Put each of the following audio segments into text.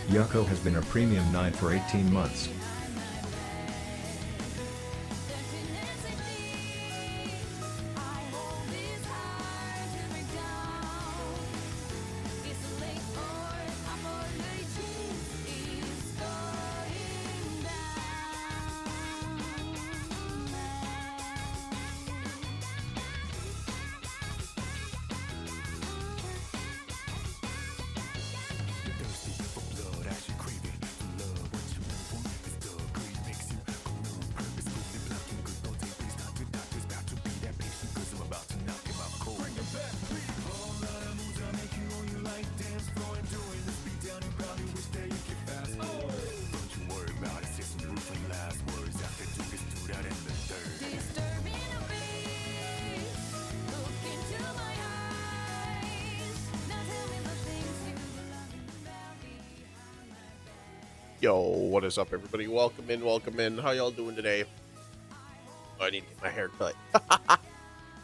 Yucko has been a premium 9 for 18 months. Yo, what is up, everybody? Welcome in, welcome in. How y'all doing today? Oh, I need to get my hair cut.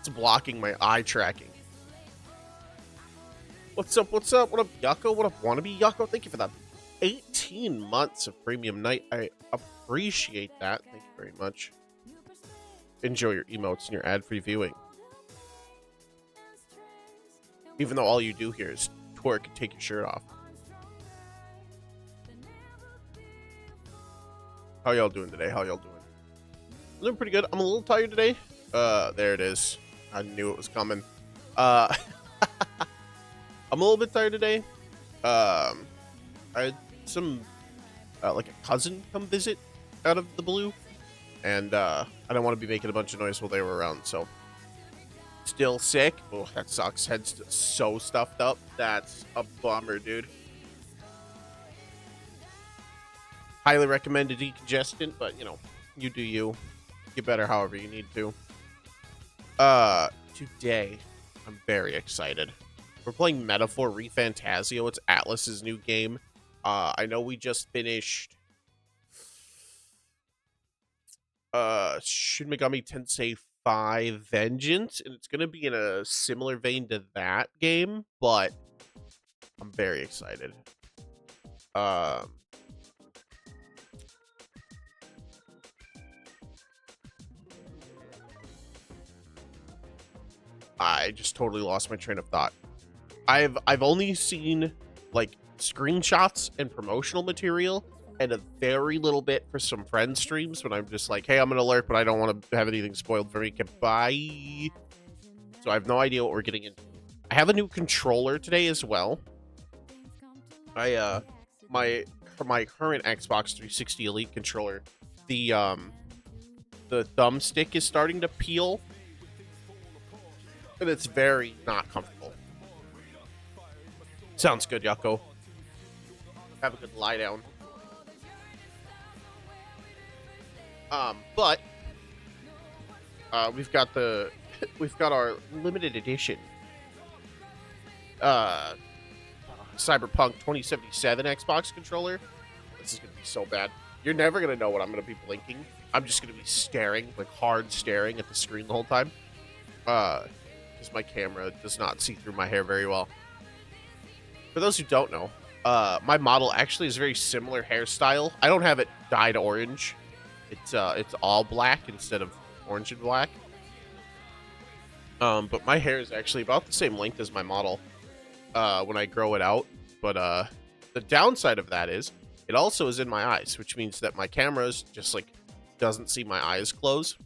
It's blocking my eye tracking. What's up, what's up? What up, Yucko? What up, wannabe Yucko? Thank you for that 18 months of premium night. I appreciate that. Thank you very much. Enjoy your emotes and your ad-free viewing. Even though all you do here is twerk and take your shirt off. How y'all doing today? How y'all doing? I'm doing pretty good. I'm a little tired today. There it is. I knew it was coming. I'm a little bit tired today. I had some, like a cousin come visit out of the blue. And, I didn't want to be making a bunch of noise while they were around, so. Still sick. Oh, that sucks. Head's so stuffed up. That's a bummer, dude. Highly recommend a decongestant, but, you know, you do you. Get better however you need to. Today, I'm very excited. We're playing Metaphor ReFantazio. It's Atlas's new game. I know we just finished Shin Megami Tensei 5 Vengeance, and it's gonna be in a similar vein to that game, but I'm very excited. I just totally lost my train of thought. I've only seen like screenshots and promotional material and a very little bit for some friend streams when I'm just like, hey, I'm gonna alert, but I don't want to have anything spoiled for me. Goodbye. So I have no idea what we're getting into. I have a new controller today as well. My current Xbox 360 Elite controller, the thumbstick is starting to peel, and it's very not comfortable. Sounds good, Yucko. Have a good lie down. But we've got our limited edition Cyberpunk 2077 Xbox controller. This is gonna be so bad. You're never gonna know what I'm gonna be blinking. I'm just gonna be staring, like hard staring at the screen the whole time. Because my camera does not see through my hair very well. For those who don't know, my model actually is a very similar hairstyle. I don't have it dyed orange. It's all black instead of orange and black. But my hair is actually about the same length as my model when I grow it out. But the downside of that is it also is in my eyes, which means that my camera's just like doesn't see my eyes close.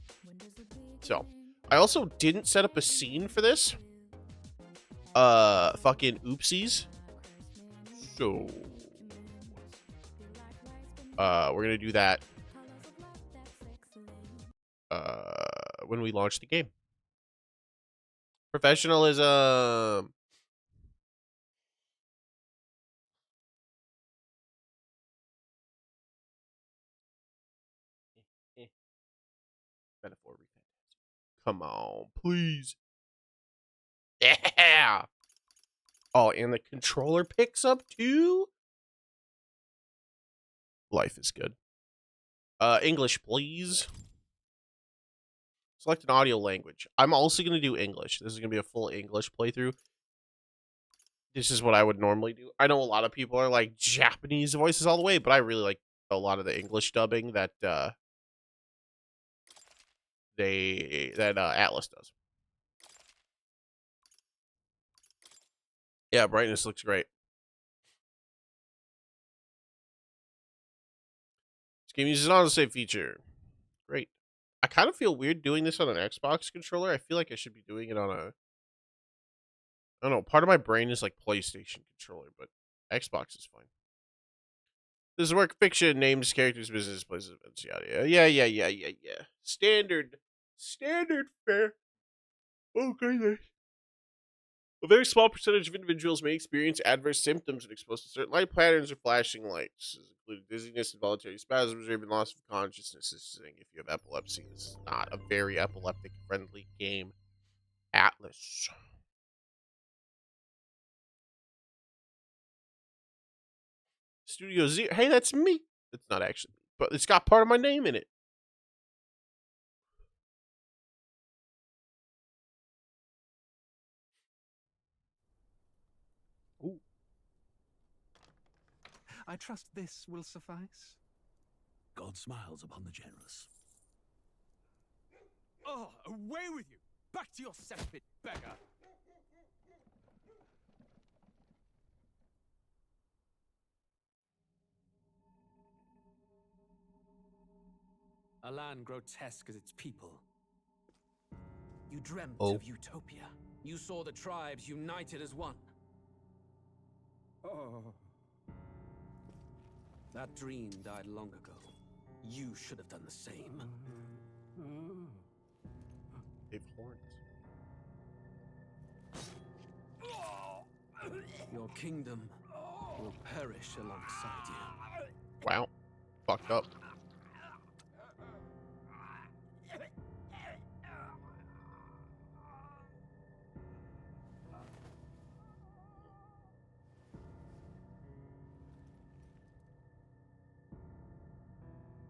So I also didn't set up a scene for this. Fucking oopsies. So we're gonna do that when we launch the game. Professionalism. Metaphor. Come on, please. Yeah. Oh, and the controller picks up too. Life is good. English, please. Select an audio language. I'm also going to do English. This is going to be a full English playthrough. This is what I would normally do. I know a lot of people are like Japanese voices all the way, but I really like a lot of the English dubbing that Atlas does. Yeah, brightness looks great. This game uses an autosave feature. Great. I kind of feel weird doing this on an Xbox controller. I feel like I should be doing it on a... I don't know. Part of my brain is like PlayStation controller, but Xbox is fine. This is work fiction, names, characters, business, places, events, yada, yada. Yeah. Standard fare. Okay. A very small percentage of individuals may experience adverse symptoms when exposed to certain light patterns or flashing lights, including dizziness, involuntary spasms, or even loss of consciousness. This is saying if you have epilepsy, this is not a very epileptic-friendly game. Atlas. Studio Z. Hey, that's me. It's not actually me, but it's got part of my name in it. Ooh. I trust this will suffice. God smiles upon the generous. Oh, away with you! Back to your cesspit, beggar! A land grotesque as its people. You dreamt of utopia. You saw the tribes united as one. Oh. That dream died long ago. You should have done the same. They've horns. Your kingdom will perish alongside you. Wow. Fucked up.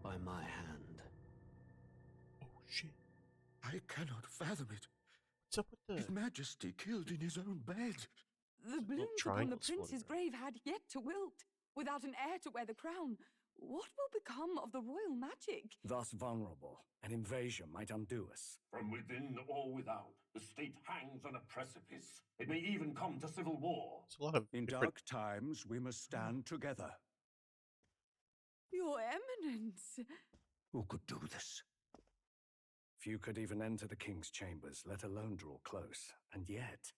by my hand. Oh shit! I cannot fathom it. What's up with His the Majesty killed in his own bed. The little blooms upon the triangles prince's floating grave had yet to wilt. Without an heir to wear the crown, what will become of the royal magic? Thus vulnerable, an invasion might undo us. From within or without, the state hangs on a precipice. It may even come to civil war. It's a lot of In different. dark times, we must stand together. Your Eminence. Who could do this? Few could even enter the king's chambers, let alone draw close. And yet,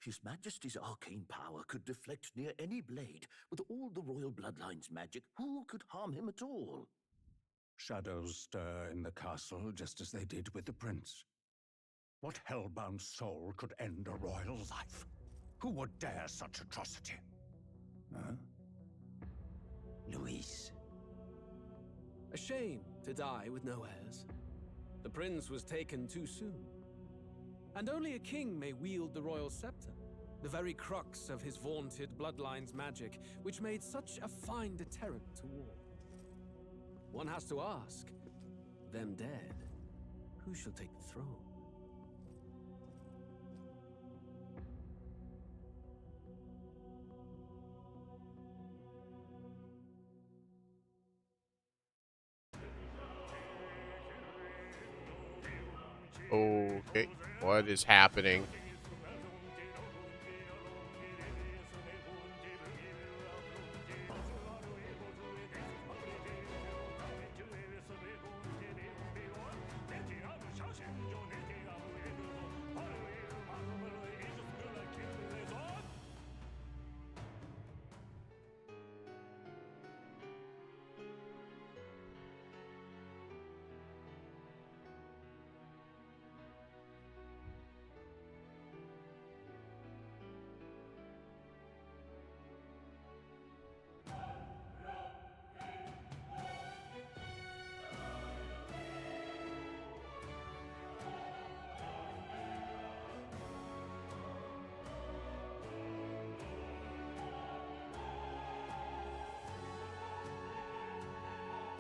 His Majesty's arcane power could deflect near any blade. With all the royal bloodline's magic, who could harm him at all? shadows stir in the castle just as they did with the prince. What hellbound soul could end a royal life? Who would dare such atrocity? Huh? Luis. A shame to die with no heirs. The prince was taken too soon. And only a king may wield the royal scepter, the very crux of his vaunted bloodline's magic, which made such a fine deterrent to war. One has to ask, them dead, who shall take the throne? Okay, what is happening?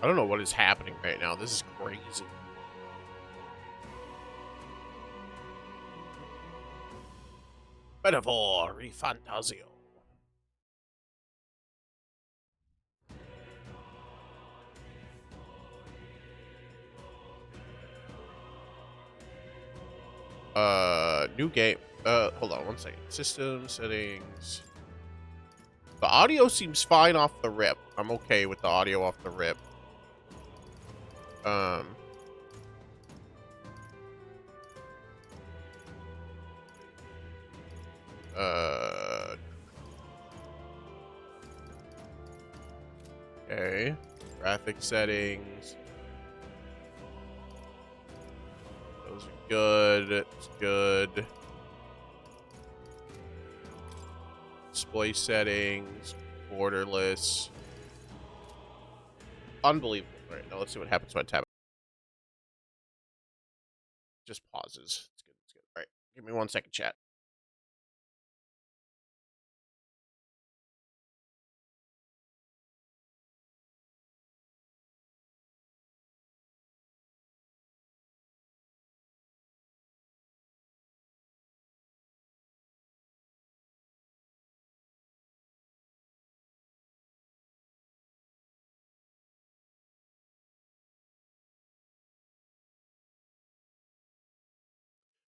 I don't know what is happening right now. This is crazy. Metaphor, ReFantazio. New game. Hold on one second. System settings. The audio seems fine off the rip. I'm okay with the audio off the rip. Okay. Graphic settings. Those are good. It's good. Display settings. Borderless. Unbelievable. All right, now let's see what happens when I tap. Just pauses. It's good. It's good. All right. Give me 1 second, chat.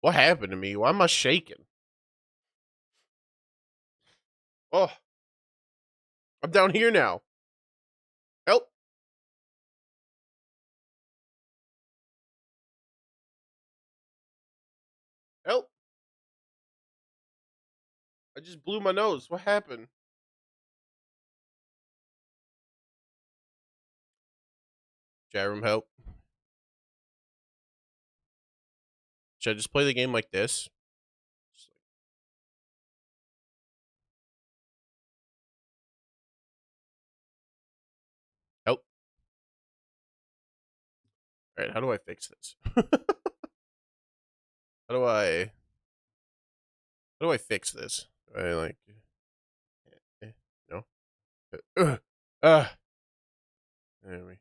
What happened to me? Why am I shaking? Oh, I'm down here now. Help. Help. I just blew my nose. What happened? Chat room, help. Should I just play the game like this? Help. Alright, how do I fix this? How do I fix this? Do I like no? There we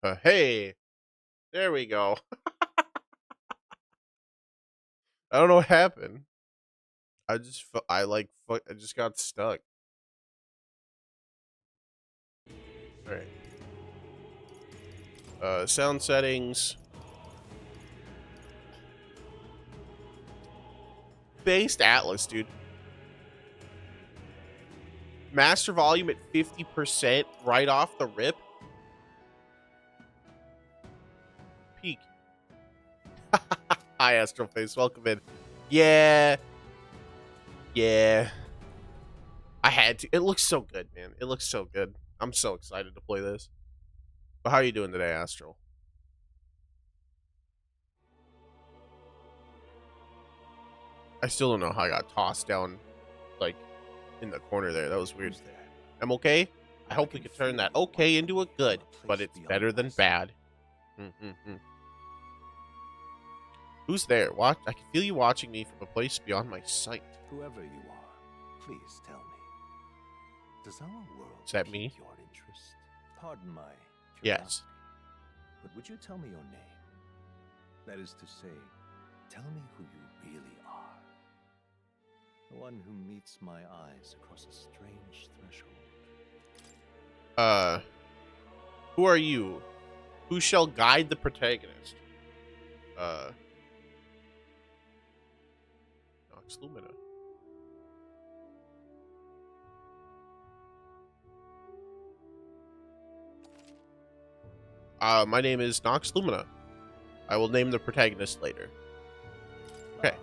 Hey, there we go. I don't know what happened. I just got stuck. All right. Sound settings. Based Atlas, dude. Master volume at 50% right off the rip. Peak. Hi, Astroface. Welcome in. Yeah. Yeah. I had to. It looks so good, man. It looks so good. I'm so excited to play this. But how are you doing today, Astral? I still don't know how I got tossed down, like, in the corner there. That was weird. I'm okay. I hope we could turn that okay into a good, but it's better than bad. Who's there? Watch. I can feel you watching me from a place beyond my sight. Whoever you are, please tell me. Does our world Is that me? pique your interest? Pardon my curiosity. Yes. But would you tell me your name? That is to say, tell me who you really are. The one who meets my eyes across a strange threshold. Who are you? Who shall guide the protagonist? Nox Lumina. My name is Nox Lumina. I will name the protagonist later. Okay. A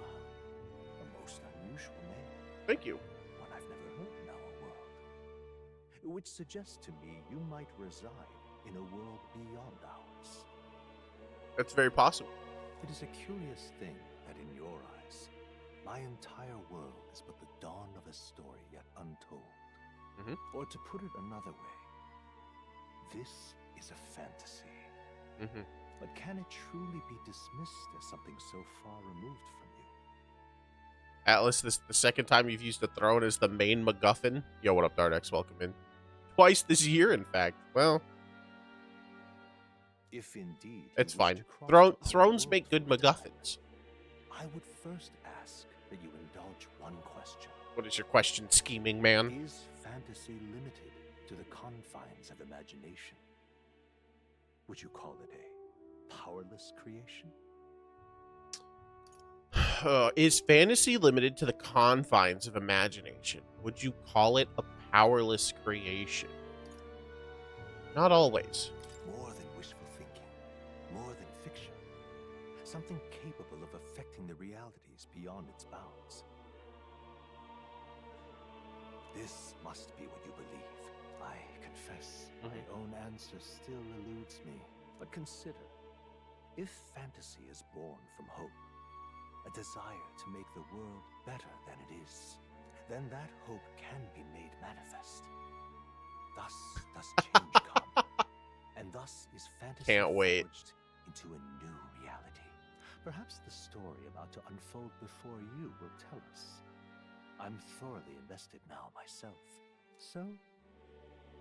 most unusual name. Thank you. One I've never heard in our world. Which suggests to me you might reside in a world beyond ours. That's very possible. It is a curious thing that in your eyes, my entire world is but the dawn of a story yet untold. Or to put it another way, this is a fantasy. But can it truly be dismissed as something so far removed from you? Atlas, this is the second time you've used a throne as the main MacGuffin. Yo, what up, Dardex? Welcome in. Twice this year, in fact. Well, if indeed it's fine. Thrones make good MacGuffins. I would first ask that you indulge one question. What is your question, scheming man? Is fantasy limited to the confines of imagination? Would you call it a powerless creation? Is fantasy limited to the confines of imagination? Would you call it a powerless creation? Not always. More than wishful thinking, more than fiction. Something capable of affecting the realities beyond its bounds. This must be what you believe. I confess, my own answer still eludes me. But consider, if fantasy is born from hope, a desire to make the world better than it is, then that hope can be made manifest. Thus does change come, and thus is fantasy Can't wait. forged into a new reality. Perhaps the story about to unfold before you will tell us. I'm thoroughly invested now myself, so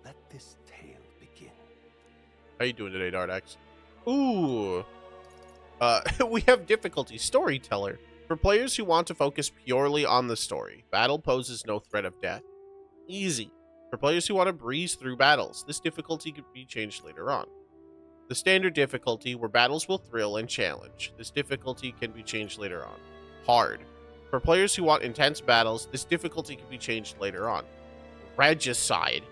let this tale begin. How you doing today, Dardex? Ooh. We have difficulty storyteller. For players who want to focus purely on the story, battle poses no threat of death. Easy. For players who want to breeze through battles, this difficulty could be changed later on. The standard difficulty, where battles will thrill and challenge. This difficulty can be changed later on. Hard. For players who want intense battles, this difficulty can be changed later on. Regicide.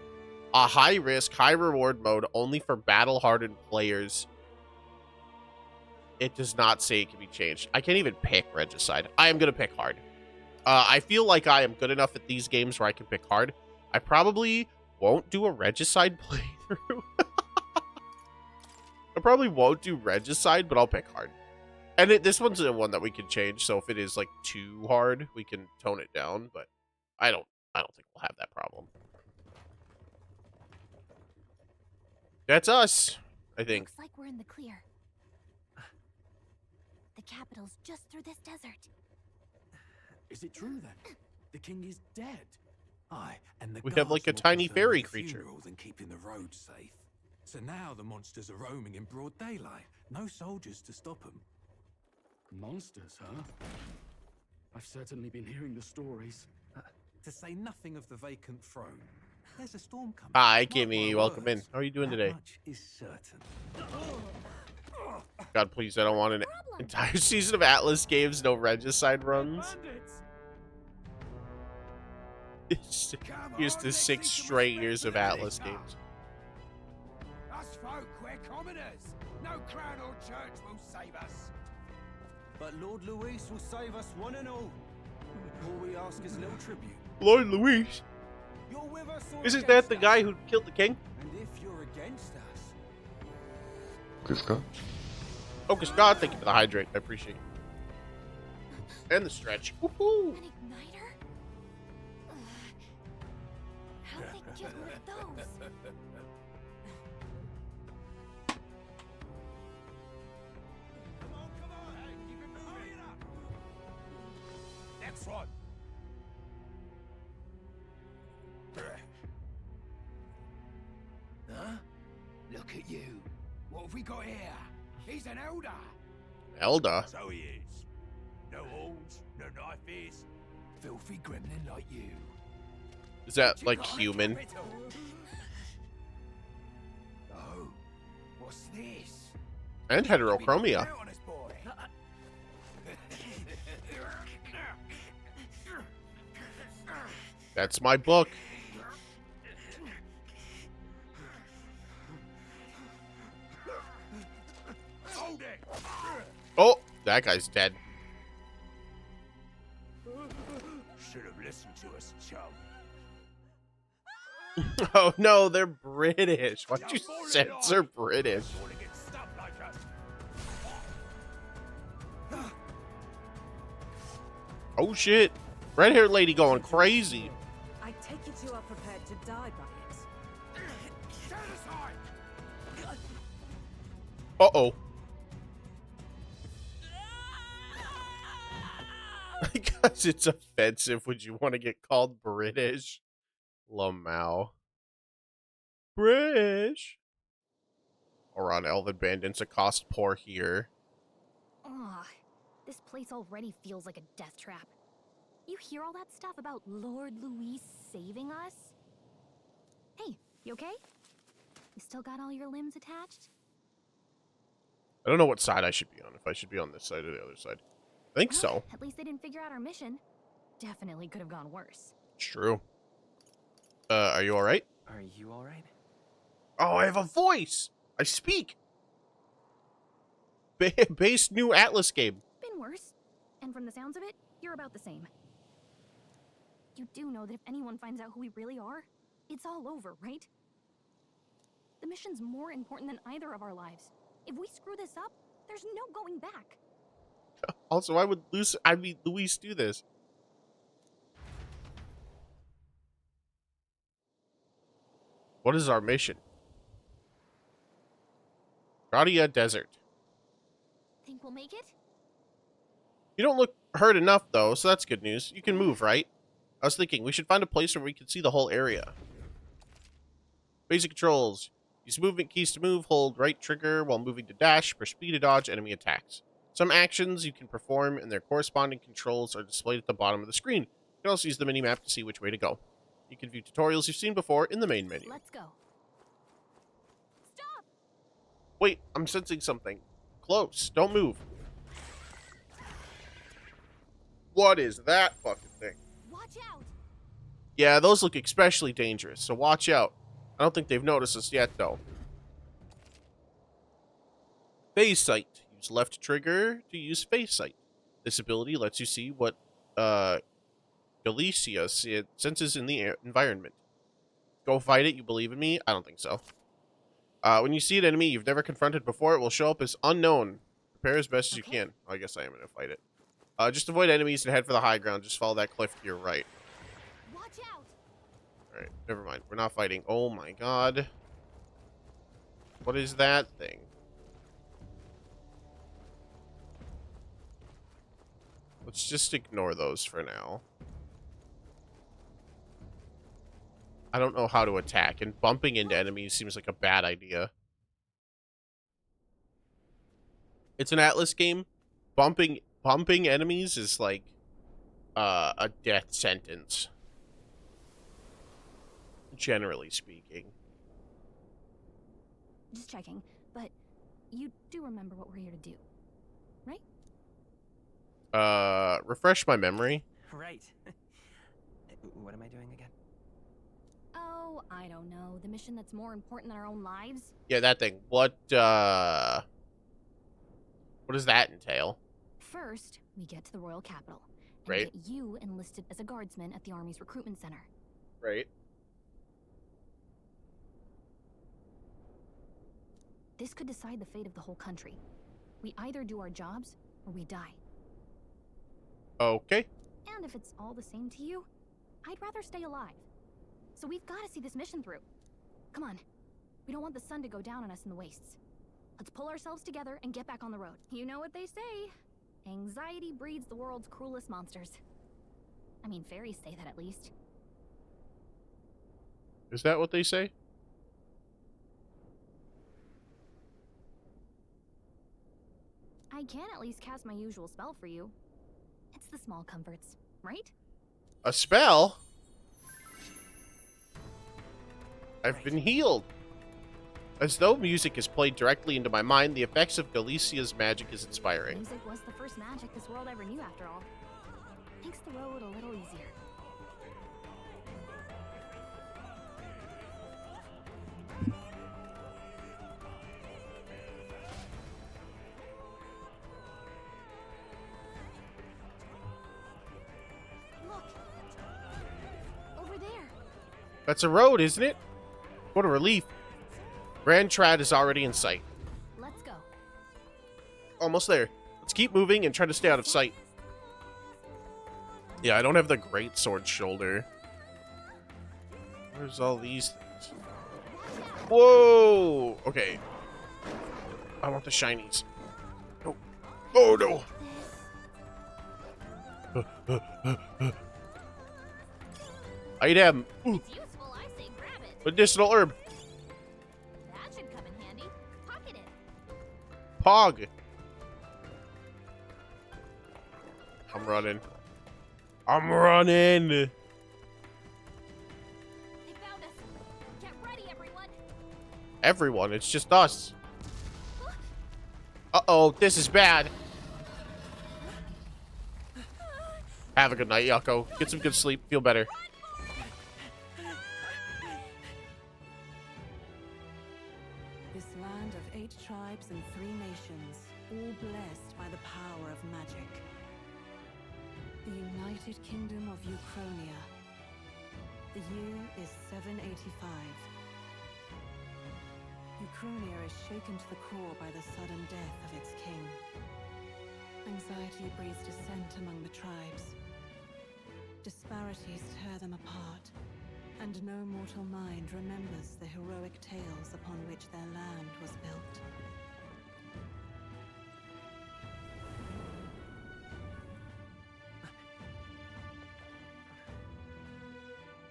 A high-risk, high-reward mode only for battle-hardened players. It does not say it can be changed. I can't even pick Regicide. I am going to pick hard. I feel like I am good enough at these games where I can pick hard. I probably won't do a Regicide playthrough. I probably won't do Regicide, but I'll pick hard. And this one's the one that we can change, so if it is like too hard, we can tone it down, but I don't think we'll have that problem. That's us, I think. Looks like we're in the clear. The capital's just through this desert. Is it true then? The king is dead. Aye, and the We have like a guards more tiny concerned fairy with the creature. funeral than keeping the road safe. So now the monsters are roaming in broad daylight. No soldiers to stop them. Monsters, huh? I've certainly been hearing the stories. To say nothing of the vacant throne. There's a storm coming. Hi, Mark Kimmy. my Welcome in. words. How are you doing That today? much is certain. God, please, I don't want an entire season of Atlas games, no regicide runs. Here's the 6 straight years of Atlas games. Us folk, we're commoners. No crown or church will save us. But Lord Luis will save us one and all. All we ask is a little tribute. Lord Luis. You're with us or Isn't that against the us? guy who killed the king? And if you're against us, Kiska? Oh, God, thank you for the hydrate. I appreciate it. And the stretch. Woohoo! An igniter? How'd they get rid of those? Come on. Hey, keep it moving. Hurry it up. Next one. Huh? Look at you. What have we got here? He's an elder. Elda. So he is. No horns, no knife. Filthy gremlin like you. Is that You like got a human? capital. Oh, what's this? And heterochromia. Out on us, boy. That's my book. Hold it. Oh, that guy's dead. Should have listened to us, chum. Oh no, they're British. Why'd you censor British? Want to get stuck like us? Oh shit. Red-haired lady going crazy. I take it you are prepared to die by it. Stand aside. Uh-oh. Because it's offensive, would you want to get called British? Lamau. British. Or on Elven Bandits accost poor here. Ugh, this place already feels like a death trap. You hear all that stuff about Lord Luis saving us? Hey, you okay? You still got all your limbs attached? I don't know what side I should be on. If I should be on this side or the other side. I think Well, so. At least they didn't figure out our mission. Definitely could have gone worse. It's true. Are you alright? are you all right? Oh, I have a voice! I speak! Base new Atlas game. Been worse. And from the sounds of it, you're about the same. You do know that if anyone finds out who we really are, it's all over, right? The mission's more important than either of our lives. If we screw this up, there's no going back. Also, why would Luis do this? What is our mission? Gradia Desert. Think we'll make it? You don't look hurt enough, though, so that's good news. You can move, right? I was thinking, we should find a place where we can see the whole area. Basic controls. Use movement keys to move, hold right trigger while moving to dash, press B to dodge enemy attacks. Some actions you can perform and their corresponding controls are displayed at the bottom of the screen. You can also use the mini-map to see which way to go. You can view tutorials you've seen before in the main menu. Let's go. Stop! Wait, I'm sensing something. Close. Don't move. What is that fucking thing? Watch out! Yeah, those look especially dangerous, so watch out. I don't think they've noticed us yet, though. Phase Sight. Use left trigger to use Phase Sight. This ability lets you see what Galicia senses in the environment. Go fight it, you believe in me? I don't think so. When you see an enemy you've never confronted before, it will show up as unknown. Prepare as best as you can. I guess I am going to fight it. Just avoid enemies and head for the high ground. Just follow that cliff to your right. Watch out! Alright, never mind. We're not fighting. Oh my god. What is that thing? Let's just ignore those for now. I don't know how to attack, and bumping into enemies seems like a bad idea. It's an Atlas game. Bumping enemies is like a death sentence. Generally speaking. Just checking, but you do remember what we're here to do, right? Refresh my memory. Right. What am I doing again? Oh, I don't know. The mission that's more important than our own lives? Yeah, that thing. What does that entail? First, we get to the royal capital and Right. get you enlisted as a guardsman at the army's recruitment center. Right. This could decide the fate of the whole country. We either do our jobs or we die. Okay. And if it's all the same to you, I'd rather stay alive. So we've got to see this mission through. Come on. We don't want the sun to go down on us in the wastes. Let's pull ourselves together and get back on the road. You know what they say. Anxiety breeds the world's cruelest monsters. I mean, fairies say that at least. Is that what they say? I can at least cast my usual spell for you. It's the small comforts, right? A spell? I've been healed. As though music is played directly into my mind, the effects of Galicia's magic is inspiring. Music was the first magic this world ever knew, after all. Makes the road a little easier. Look! Over there! That's a road, isn't it? What a relief. Grand Trad is already in sight. Let's go. Almost there. Let's keep moving and try to stay out of sight. Yeah, I don't have the great sword shoulder. Where's all these things? Whoa! Okay. I want the shinies. Oh, oh no! Item. Ooh. It's useful, I say grab it. Medicinal herb. That should come in handy. Pocket it. Pog. I'm running. I'm running. They found us. Get ready, everyone. Everyone, it's just us. Uh-oh, this is bad. Have a good night, Yucko. Get some good sleep. Feel better. This land of 8 tribes and 3 nations, all blessed by the power of magic. The United Kingdom of Uchronia. The year is 785. Uchronia is shaken to the core by the sudden death of its king. Anxiety breeds dissent among the tribes. Disparities tear them apart, and no mortal mind remembers the heroic tales upon which their land was built.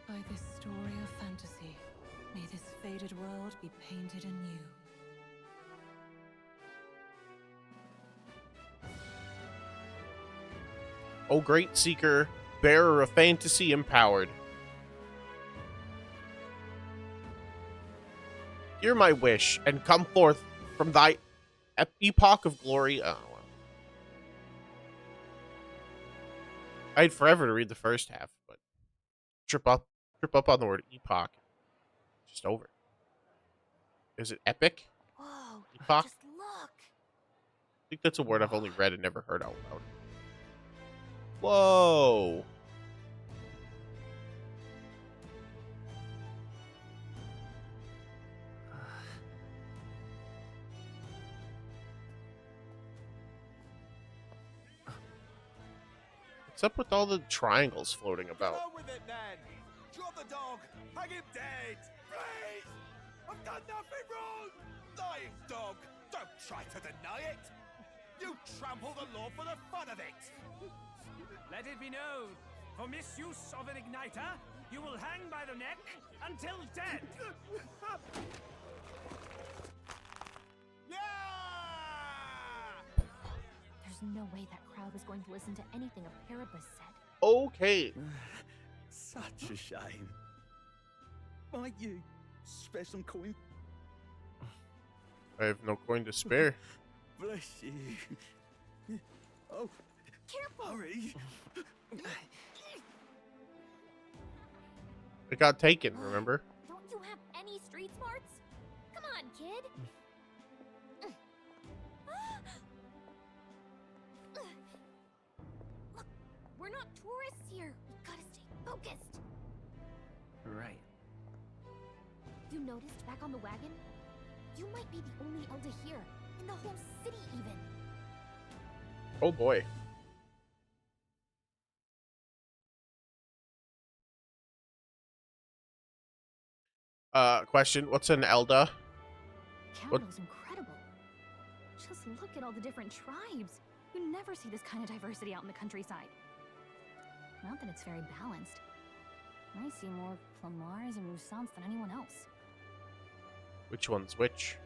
By this story of fantasy, may this faded world be painted anew. O great seeker, bearer of fantasy empowered. Hear my wish, and come forth from thy epoch of glory. Oh, well. I had forever to read the first half, but trip up on the word epoch. Just over. Is it epic? Whoa, Epoch? just look. I think that's a word I've only read and never heard out loud. Whoa. What's up with all the triangles floating about? Get on with it, then. Drop the dog. Hang him dead. Please! I've done nothing wrong! Lying dog! Don't try to deny it! You trample the law for the fun of it! Let it be known, for misuse of an igniter, you will hang by the neck until dead. Yeah! no way that crowd was going to listen to anything a Paribus said. Okay. Such a shame. Might you spare some coin? I have no coin to spare. Bless you. Oh, Careful! hurry. It got taken, remember? Don't you have any street smarts? Come on, kid. Look, we're not tourists here. We've got to stay focused. Right. You noticed back on the wagon? You might be the only elder here, in the whole city even. Oh boy. Question, what's an Elda? Capital's incredible. Just look at all the different tribes. You never see this kind of diversity out in the countryside. Not that it's very balanced. I see more Plamars and Roussants than anyone else. Which one's which?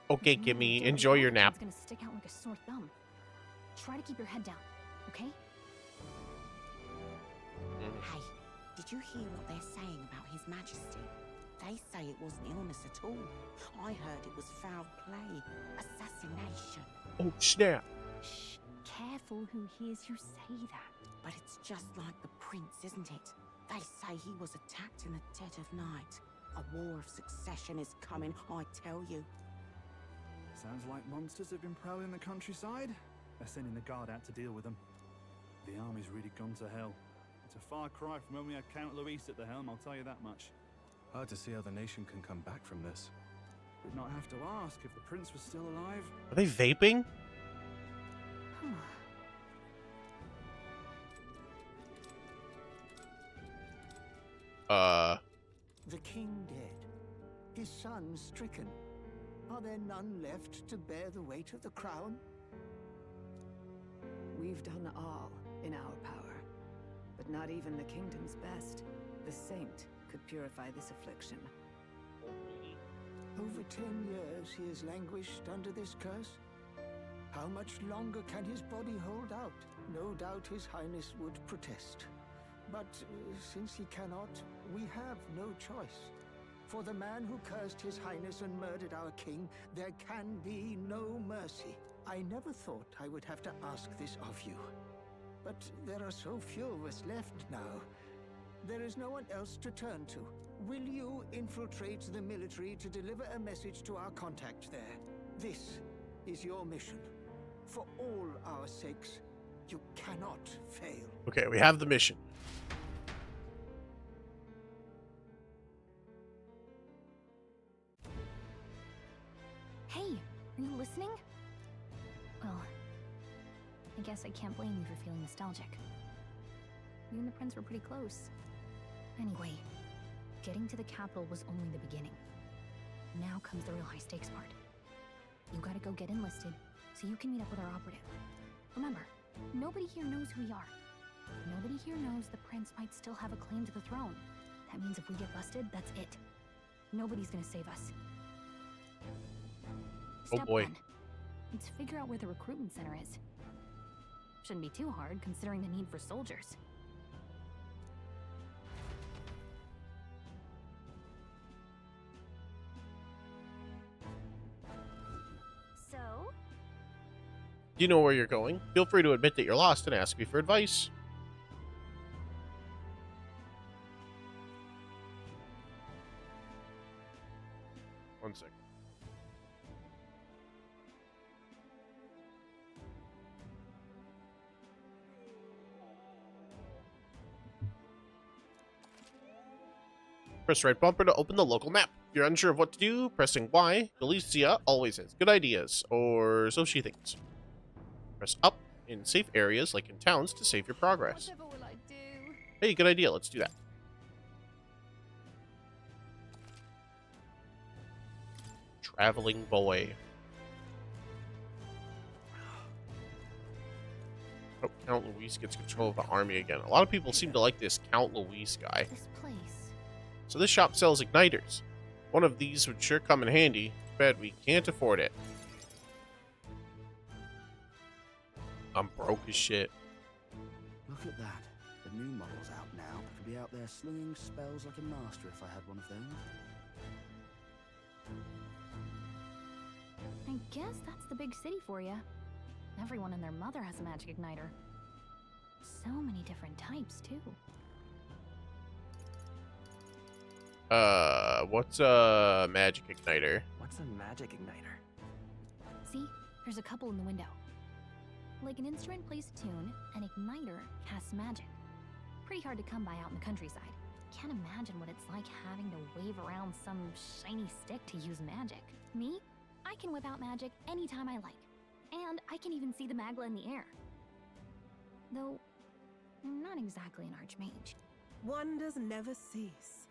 Okay, Kimmy, enjoy your nap. It's gonna stick out like a sore thumb. Try to keep your head down, okay? Hey, did you hear what they're saying about His Majesty? They say it wasn't illness at all. I heard it was foul play, assassination. Oh, snap. Shh, careful who hears you say that. But it's just like the prince, isn't it? They say he was attacked in the dead of night. A war of succession is coming, I tell you. Sounds like monsters have been prowling the countryside. They're sending the guard out to deal with them. The army's really gone to hell. It's a far cry from when we had Count Luis at the helm, I'll tell you that much. Hard to see how the nation can come back from this. We'd not have to ask if the prince was still alive. Are they vaping? The king dead, his son stricken. Are there none left to bear the weight of the crown? We've done all in our power, but not even the kingdom's best, the saint, could purify this affliction. Over 10 years he has languished under this curse. How much longer can his body hold out? No doubt His Highness would protest. But since he cannot, we have no choice. For the man who cursed His Highness and murdered our king, there can be no mercy. I never thought I would have to ask this of you. But there are so few of us left now. There is no one else to turn to. Will you infiltrate the military to deliver a message to our contact there? This is your mission. For all our sakes, you cannot fail. Okay, we have the mission. Hey, are you listening? Well, I guess I can't blame you for feeling nostalgic. You and the prince were pretty close. Anyway, getting to the capital was only the beginning. Now comes the real high-stakes part. You gotta go get enlisted, so you can meet up with our operative. Remember, nobody here knows who we are. Nobody here knows the prince might still have a claim to the throne. That means if we get busted, that's it. Nobody's gonna save us. Step one. Let's figure out where the recruitment center is. Shouldn't be too hard, considering the need for soldiers. So? You know where you're going. Feel free to admit that you're lost and ask me for advice. One second. Press right bumper to open the local map. If you're unsure of what to do, pressing Y, Galicia always has good ideas, or so she thinks. Press up in safe areas, like in towns, to save your progress. Whatever will I do? Hey, good idea. Let's do that. Traveling boy. Oh, Count Luis gets control of the army again. A lot of people seem to like this Count Luis guy. This place. So this shop sells igniters. One of these would sure come in handy. Too bad we can't afford it. I'm broke as shit. Look at that. The new model's out now. I could be out there slinging spells like a master if I had one of those. I guess that's the big city for you. Everyone and their mother has a magic igniter. So many different types, too. What's a magic igniter? What's a magic igniter? See, there's a couple in the window. Like an instrument plays a tune, an igniter casts magic. Pretty hard to come by out in the countryside. Can't imagine what it's like having to wave around some shiny stick to use magic. Me? I can whip out magic anytime I like. And I can even see the magla in the air. Though, I'm not exactly an archmage. Wonders never cease.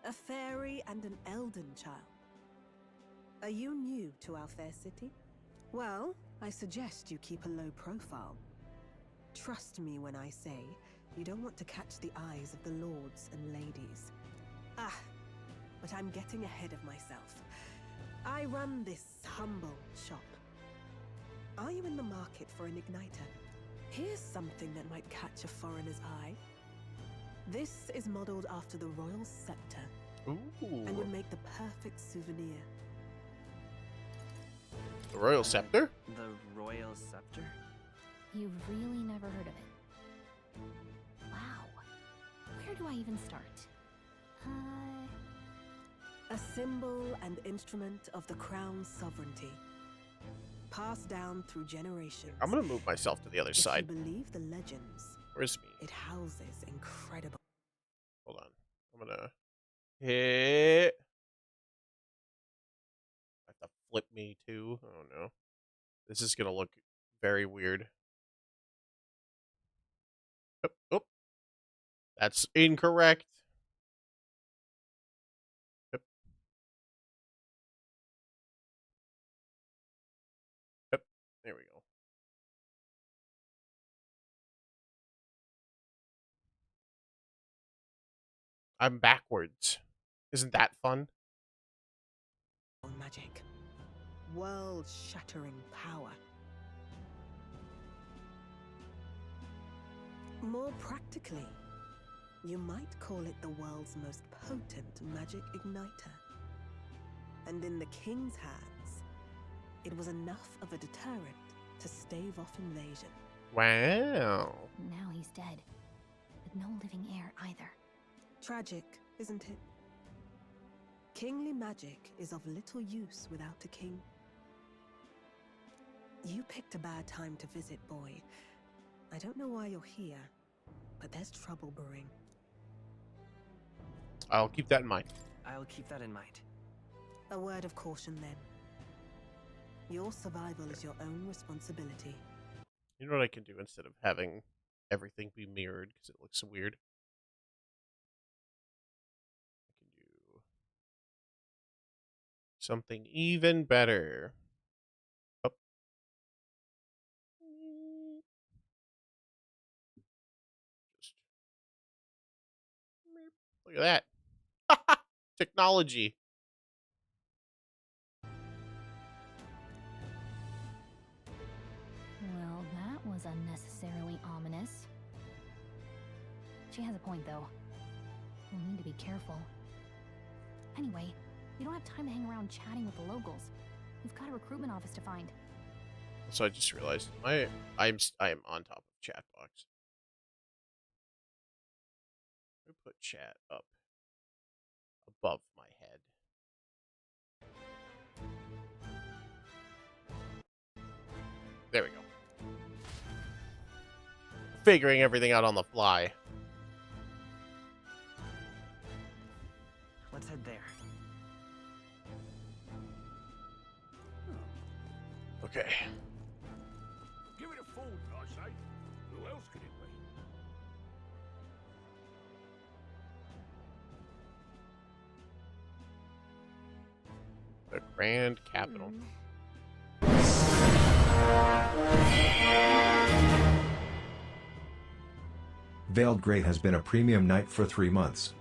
A fairy and an elden child. Are you new to our fair city? Well, I suggest you keep a low profile. Trust me when I say you don't want to catch the eyes of the lords and ladies. Ah, but I'm getting ahead of myself. I run this humble shop. Are you in the market for an igniter? Here's something that might catch a foreigner's eye. This is modeled after the royal scepter. Ooh. And would make the perfect souvenir. The royal scepter? The royal scepter? You've really never heard of it. Wow. Where do I even start? A symbol and instrument of the crown's sovereignty. Passed down through generations. I'm gonna move myself to the other side. If you believe the legends, Where's me? it houses incredible. Hold on. I'm gonna hit. I have to flip me too. Oh no. This is gonna look very weird. Oh, oh. That's incorrect. Yep. Yep. There we go. I'm backwards. Isn't that fun? Magic. World-shattering power. More practically, you might call it the world's most potent magic igniter. And in the king's hands, it was enough of a deterrent to stave off invasion. Wow. Now he's dead. With no living heir either. Tragic, isn't it? Kingly magic is of little use without a king. You picked a bad time to visit, boy. I don't know why you're here, but there's trouble brewing. I'll keep that in mind. I'll keep that in mind. A word of caution, then. Your survival is your own responsibility. You know what I can do instead of having everything be mirrored because it looks weird? I can do something even better. Oh. Just look at that. Technology. Well, that was unnecessarily ominous. She has a point, though. We'll need to be careful. Anyway, we don't have time to hang around chatting with the locals. We've got a recruitment office to find. So I just realized I am on top of chat box. Let me put chat up above my head. There we go. Figuring everything out on the fly. Let's head there. Okay. Give it a fold, I say. Who else could it be? The Grand Capital. Veiled Grey has been a premium knight for 3 months.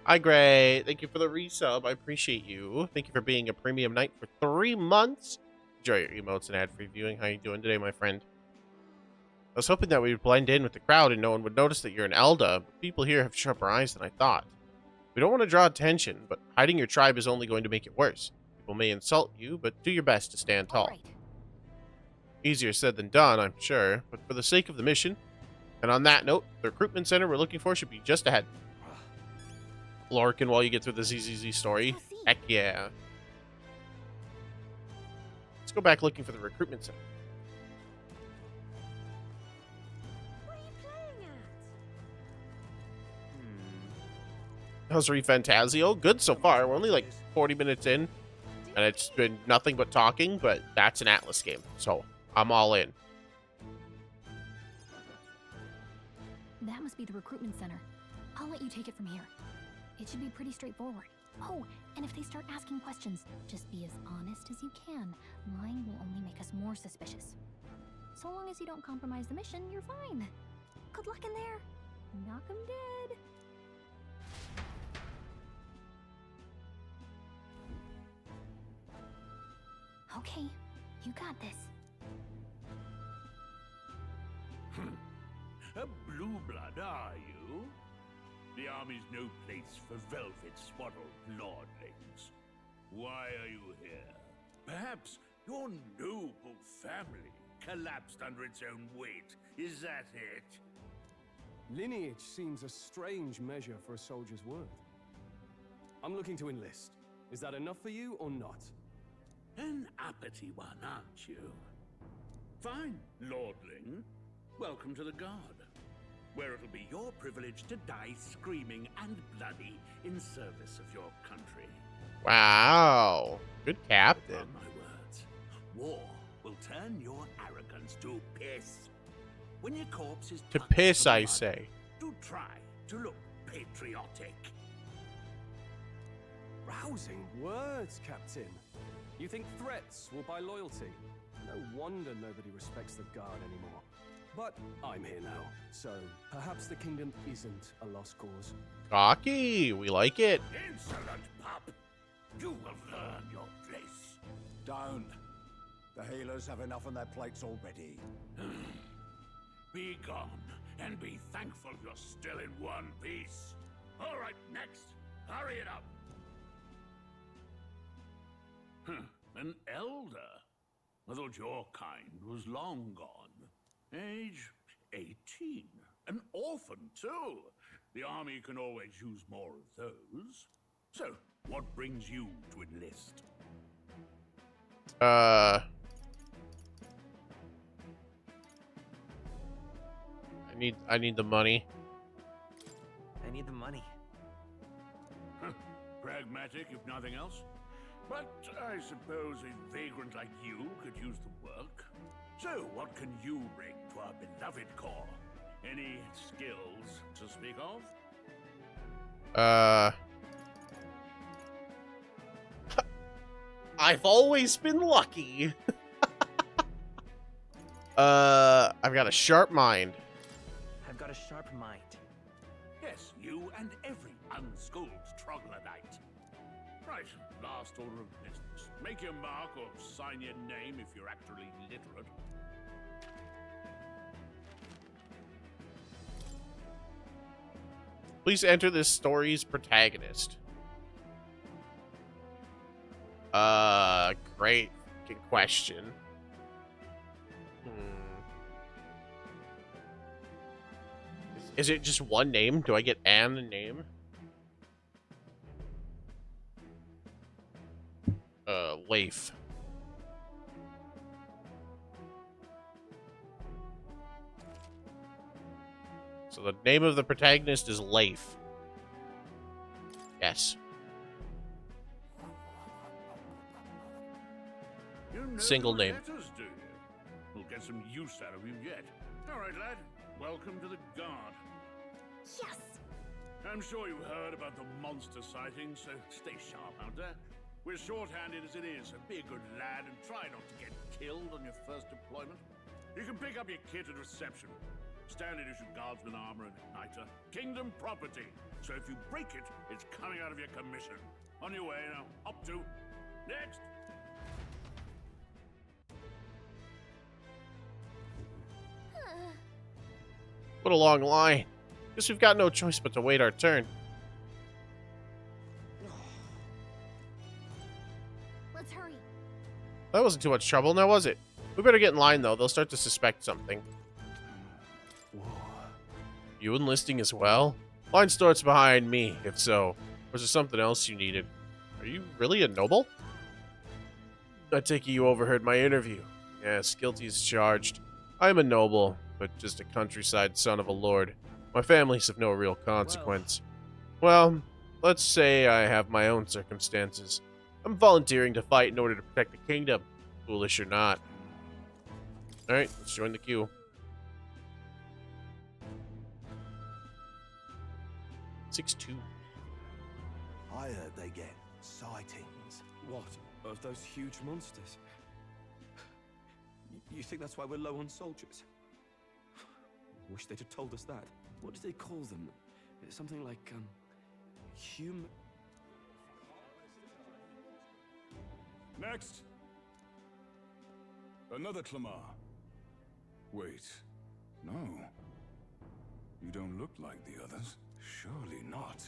Hi, Gray. Thank you for the resub. I appreciate you. Thank you for being a premium knight for 3 months. Enjoy your emotes and ad-free viewing. How you doing today, my friend? I was hoping that we would blend in with the crowd and no one would notice that you're an Elder, but people here have sharper eyes than I thought. We don't want to draw attention, but hiding your tribe is only going to make it worse. People may insult you, but do your best to stand tall. Right. Easier said than done, I'm sure, but for the sake of the mission, and on that note, the recruitment center we're looking for should be just ahead. Lorcan while you get through the ZZZ story. Heck yeah. Let's go back looking for the recruitment center. What are you playing at? How's ReFantazio? Good so far. We're only like 40 minutes in, and it's been nothing but talking, but that's an Atlas game, so I'm all in. That must be the recruitment center. I'll let you take it from here. It should be pretty straightforward. Oh, and if they start asking questions, just be as honest as you can. Lying will only make us more suspicious. So long as you don't compromise the mission, you're fine. Good luck in there. Knock 'em dead. Okay, you got this. A blue blood, are you? The army's no place for velvet-swaddled lordlings. Why are you here? Perhaps your noble family collapsed under its own weight. Is that it? Lineage seems a strange measure for a soldier's worth. I'm looking to enlist. Is that enough for you or not? An uppity one, aren't you? Fine, lordling. Welcome to the Guard, where it'll be your privilege to die screaming and bloody in service of your country. Wow. Good captain. Mark my words. War will turn your arrogance to piss. When your corpse is To touched piss, for I blood, say. do try to look patriotic. Rousing words, Captain. You think threats will buy loyalty? No wonder nobody respects the Guard anymore. But I'm here now, so perhaps the kingdom isn't a lost cause. Cocky. We like it. Insolent pup! You will learn your place. Don't. The healers have enough on their plates already. Be gone, and be thankful you're still in one piece. All right, next. Hurry it up. An elder? I thought your kind was long gone. Age 18. An orphan, too. The army can always use more of those. So, what brings you to enlist? I need the money. I need the money. Pragmatic, if nothing else. But I suppose a vagrant like you could use the work. So, what can you bring to our beloved corps? Any skills to speak of? I've always been lucky. I've got a sharp mind. I've got a sharp mind. Yes, you and every unschooled troglodyte. Right, last order of business. Make your mark or sign your name if you're actually literate. Please enter this story's protagonist. Great question. Is it just one name? Do I get an name? Leif. So the name of the protagonist is Leif. Yes. You know Single those name. letters, do you? We'll get some use out of you yet. All right, lad. Welcome to the Guard. Yes! I'm sure you heard about the monster sighting, so stay sharp out there. We're short-handed as it is, so be a good lad and try not to get killed on your first deployment. You can pick up your kit at reception. Standard issue guardsman armor and igniter. Kingdom property. So if you break it, it's coming out of your commission. On your way now. Up to. Next. What a long line. Guess we've got no choice but to wait our turn. Let's hurry. That wasn't too much trouble, now was it? We better get in line, though. They'll start to suspect something. You enlisting as well? Line starts behind me, if so. Or is there something else you needed? Are you really a noble? I take it you overheard my interview. Yes, guilty as charged. I am a noble, but just a countryside son of a lord. My family's of no real consequence. Well, let's say I have my own circumstances. I'm volunteering to fight in order to protect the kingdom, foolish or not. Alright, let's join the queue. 6-2. I heard they get sightings. What? Of those huge monsters? You think that's why we're low on soldiers? Wish they'd have told us that. What do they call them? Something like, human... Next. Another Clamar. Wait. No. You don't look like the others. Surely not.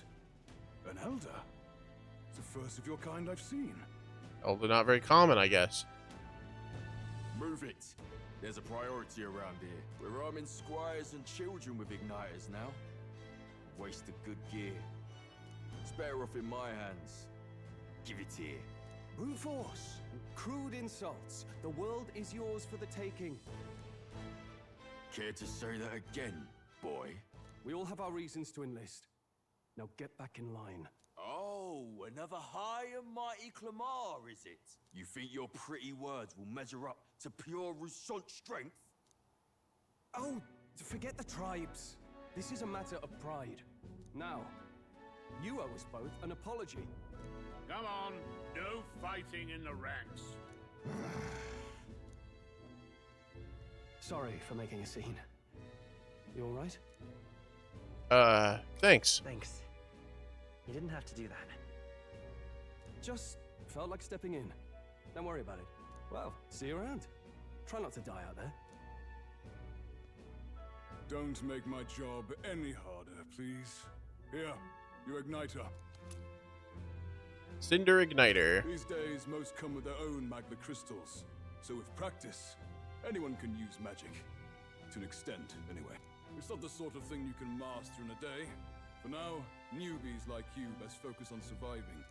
An elder? It's the first of your kind I've seen. Although not very common, I guess. Move it. There's a priority around here. We're arming squires and children with igniters now. Waste of good gear. It's better off in my hands. Give it here. Brute force. Crude insults. The world is yours for the taking. Care to say that again, boy? We all have our reasons to enlist. Now get back in line. Oh, another high and mighty Clamar, is it? You think your pretty words will measure up to pure Rousseau strength? Oh, forget the tribes. This is a matter of pride. Now, you owe us both an apology. Come on, no fighting in the ranks. Sorry for making a scene. You all right? Thanks. Thanks. You didn't have to do that. Just felt like stepping in. Don't worry about it. Well, see you around. Try not to die out there. Don't make my job any harder, please. Here, your igniter. Cinder Igniter. These days, most come with their own magma crystals. So with practice, anyone can use magic. To an extent, anyway. It's not the sort of thing you can master in a day. For now, newbies like you best focus on surviving.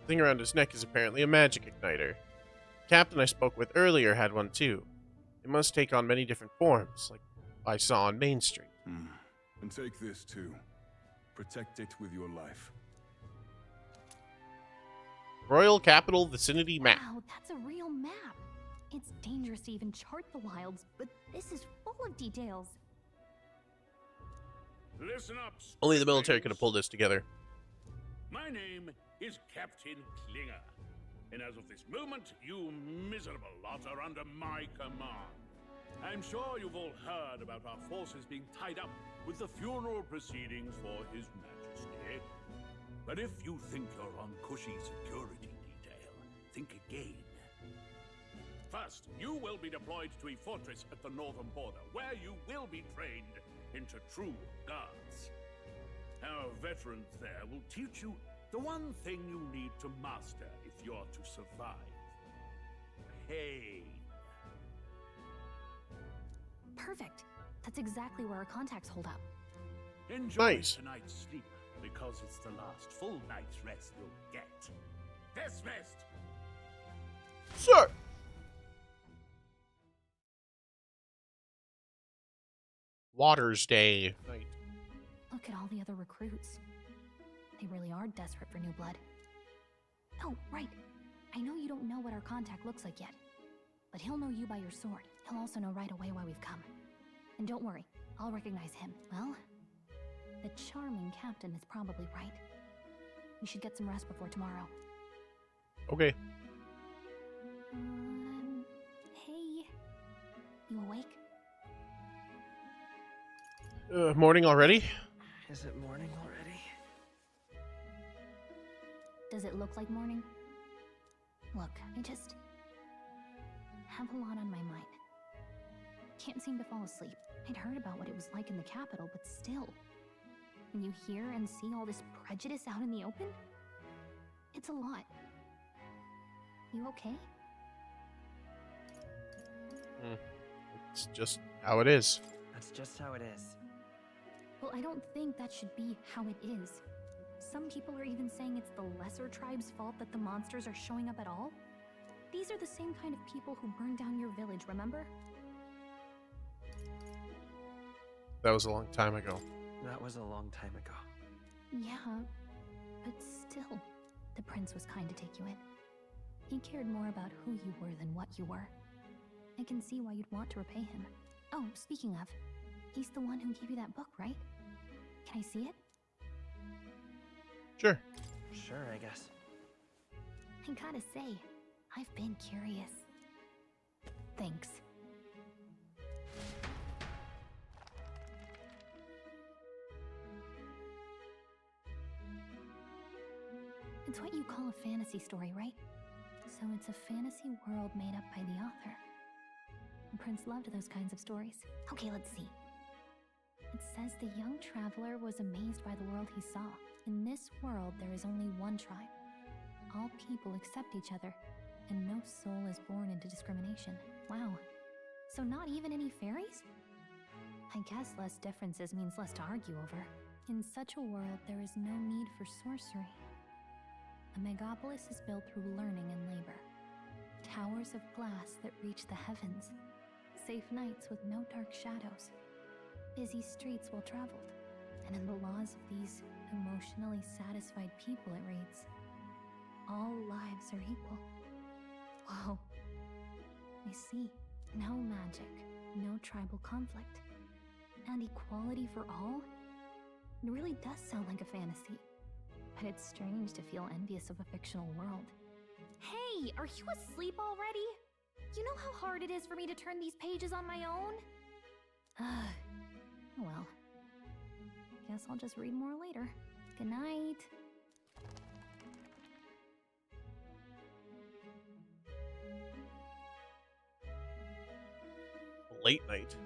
The thing around his neck is apparently a magic igniter. The captain I spoke with earlier had one too. It must take on many different forms, like I saw on Main Street. And take this too. Protect it with your life. Royal Capital Vicinity Map. Wow, that's a real map. It's dangerous to even chart the wilds, but this is full of details. Listen up. Only the military could have pulled this together. My name is Captain Klinger, and as of this moment, you miserable lot are under my command. I'm sure you've all heard about our forces being tied up with the funeral proceedings for His Majesty. But if you think you're on cushy security detail, think again. First, you will be deployed to a fortress at the northern border, where you will be trained into true guards. Our veterans there will teach you the one thing you need to master if you're to survive. Pain. Perfect. That's exactly where our contacts hold up. Enjoy Nice. tonight's sleep, because it's the last full night's rest you'll get. Dismissed! Sir! Waters Day. Night. Look at all the other recruits. They really are desperate for new blood. Oh, right. I know you don't know what our contact looks like yet, but he'll know you by your sword. He'll also know right away why we've come. And don't worry, I'll recognize him. Well, the charming captain is probably right. We should get some rest before tomorrow. Okay. Hey. You awake? Morning already? Is it morning already? Does it look like morning? Look, I just have a lot on my mind. Can't seem to fall asleep. I'd heard about what it was like in the capital, but still. When you hear and see all this prejudice out in the open, it's a lot. You okay? It's just how it is. That's just how it is. Well, I don't think that should be how it is. Some people are even saying it's the lesser tribe's fault that the monsters are showing up at all. These are the same kind of people who burned down your village, remember? That was a long time ago. That was a long time ago. Yeah, but still, the prince was kind to take you in. He cared more about who you were than what you were. I can see why you'd want to repay him. Oh, speaking of, he's the one who gave you that book, right? Can I see it? Sure. Sure, I guess. I gotta say, I've been curious. Thanks. It's what you call a fantasy story, right? So it's a fantasy world made up by the author. The prince loved those kinds of stories. Okay, let's see. It says the young traveler was amazed by the world he saw. In this world, there is only one tribe. All people accept each other, and no soul is born into discrimination. Wow. So not even any fairies? I guess less differences means less to argue over. In such a world, there is no need for sorcery. A megapolis is built through learning and labor. Towers of glass that reach the heavens. Safe nights with no dark shadows. Busy streets well traveled. And in the laws of these emotionally satisfied people, it reads, all lives are equal. Whoa. I see. No magic, no tribal conflict, and equality for all? It really does sound like a fantasy. But it's strange to feel envious of a fictional world. Hey, are you asleep already? You know how hard it is for me to turn these pages on my own? Well. Guess I'll just read more later. Good night. Late night.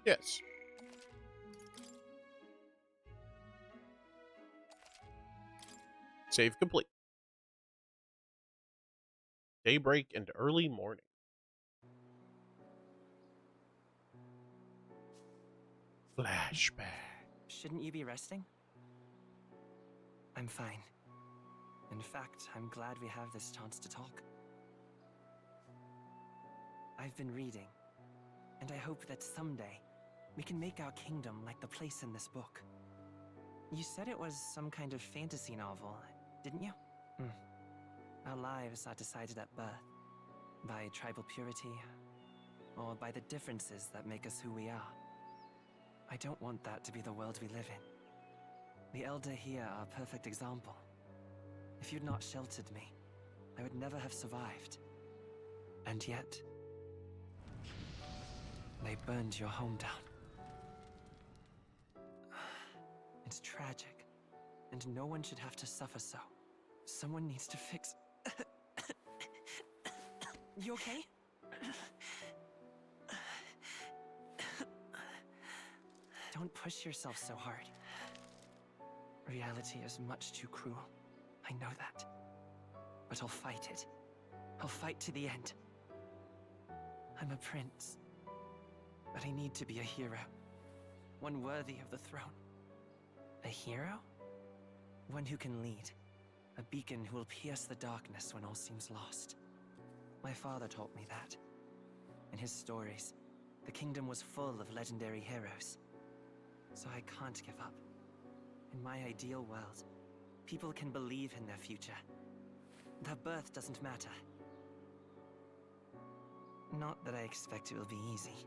Yes. Save complete. Daybreak and early morning. Flashback. Shouldn't you be resting? I'm fine. In fact, I'm glad we have this chance to talk. I've been reading, and I hope that someday we can make our kingdom like the place in this book. You said it was some kind of fantasy novel, didn't you? Our lives are decided at birth, by tribal purity, or by the differences that make us who we are. I don't want that to be the world we live in. The Elder here are a perfect example. If you'd not sheltered me, I would never have survived. And yet, they burned your home down. It's tragic, and no one should have to suffer so. Someone needs to fix... You okay? Don't push yourself so hard. Reality is much too cruel. I know that. But I'll fight it. I'll fight to the end. I'm a prince. But I need to be a hero. One worthy of the throne. A hero? One who can lead. A beacon who will pierce the darkness when all seems lost. My father taught me that. In his stories, the kingdom was full of legendary heroes. So I can't give up. In my ideal world, people can believe in their future. Their birth doesn't matter. Not that I expect it will be easy.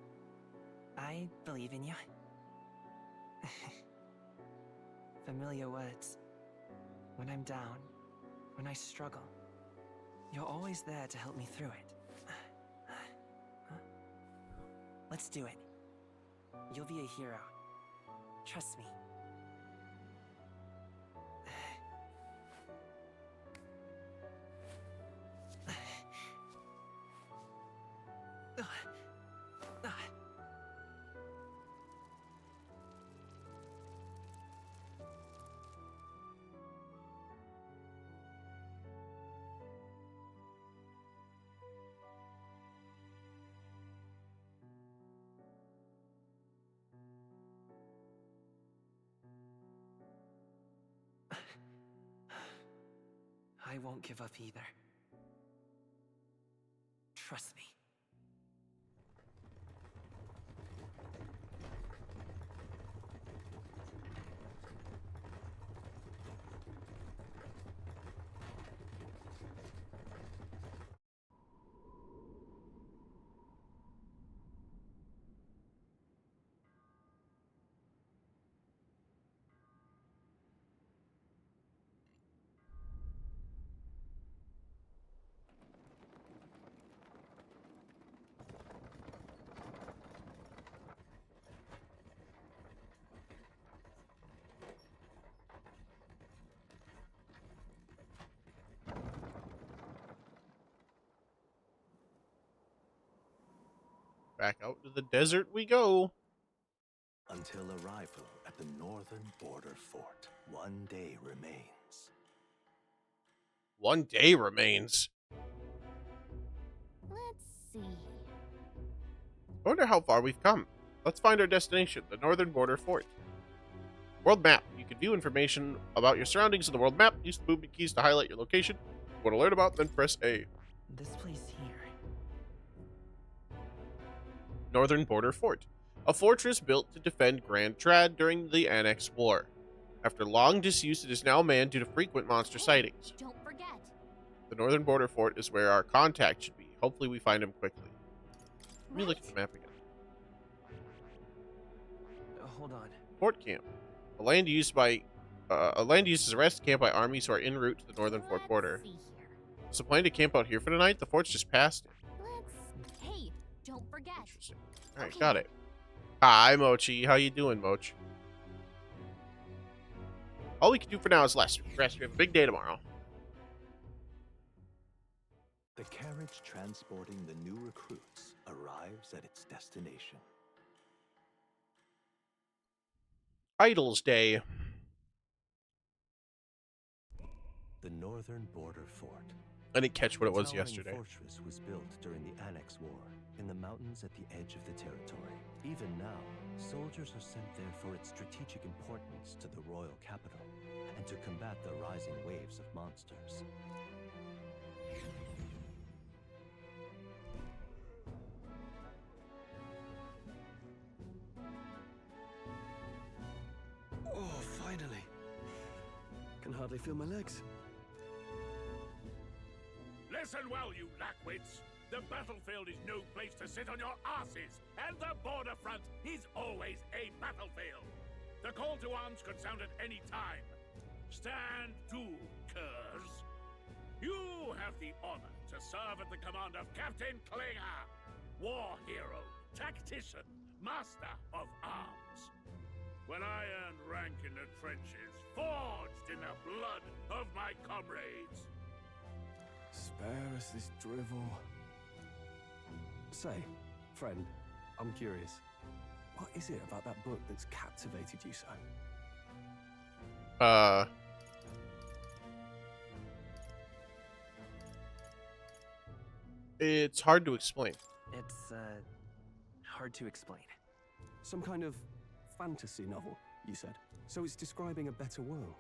I believe in you. Familiar words. When I'm down, when I struggle, you're always there to help me through it. Let's do it. You'll be a hero. Trust me. I won't give up either. Trust me. Back out to the desert we go. Until arrival at the northern border fort, 1 day remains. 1 day remains. Let's see. I wonder how far we've come. Let's find our destination, the northern border fort. World map. You can view information about your surroundings in the world map. Use the movement keys to highlight your location. You want to learn about, then press A. This place here. Northern Border Fort, a fortress built to defend Grand Trad during the Annex War. After long disuse, it is now manned due to frequent monster sightings. Don't forget. The Northern Border Fort is where our contact should be. Hopefully we find him quickly. Let me look at the map again. Hold on. Fort Camp. A land used as a rest camp by armies who are en route to the Northern Fort border. So plan to camp out here for the night? The fort's just past it. Hey, don't forget. Interesting. Alright, got it. Hi, Mochi. How you doing, Moch? All we can do for now is rest. We have a big day tomorrow. The carriage transporting the new recruits arrives at its destination. Idols Day. The northern border fort. I didn't catch what it was The yesterday. fortress was built during the Annex War in the mountains at the edge of the territory. Even now, soldiers are sent there for its strategic importance to the royal capital and to combat the rising waves of monsters. Oh, finally. Can hardly feel my legs. Listen well, you lackwits. The battlefield is no place to sit on your asses, and the border front is always a battlefield. The call to arms could sound at any time. Stand to, curs. You have the honor to serve at the command of Captain Klinger, war hero, tactician, master of arms. When I earned rank in the trenches, forged in the blood of my comrades. Spare us this drivel. Say, friend, I'm curious. What is it about that book that's captivated you so? It's hard to explain. It's, hard to explain. Some kind of fantasy novel, you said. So it's describing a better world.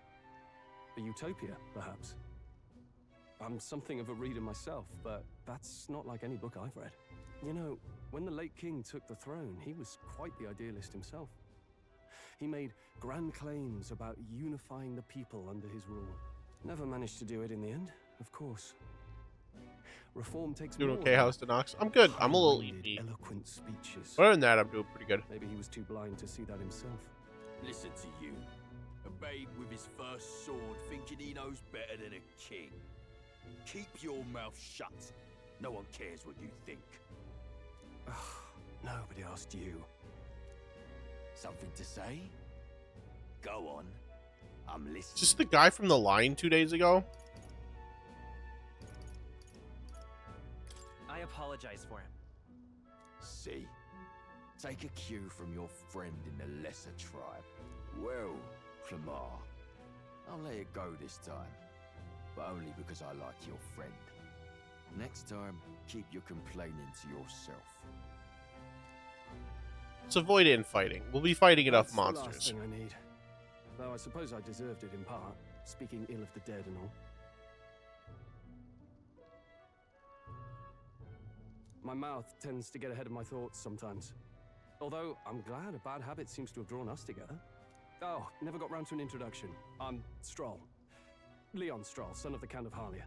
A utopia, perhaps. I'm something of a reader myself, but that's not like any book I've read. You know, when the late king took the throne, he was quite the idealist himself. He made grand claims about unifying the people under his rule. Never managed to do it in the end, of course. Reform takes Doing more okay, than House Denox? I'm good. I'm a little high-minded, EP. eloquent speeches. Other than that, I'm doing pretty good. Maybe he was too blind to see that himself. Listen to you. A babe with his first sword thinking he knows better than a king. Keep your mouth shut. No one cares what you think. Nobody asked you. Something to say? Go on. I'm listening. Is this the guy from the line 2 days ago? I apologize for him. See? Take a cue from your friend in the lesser tribe. Well, Clamar, I'll let it go this time. But only because I like your friend. Next time, keep your complaining to yourself. Let's avoid infighting. We'll be fighting enough That's the last monsters. thing I need. Though I suppose I deserved it in part, speaking ill of the dead and all. My mouth tends to get ahead of my thoughts sometimes. Although, I'm glad a bad habit seems to have drawn us together. Oh, never got round to an introduction. I'm Stroll. Leon Stroll, son of the Count of Harlia.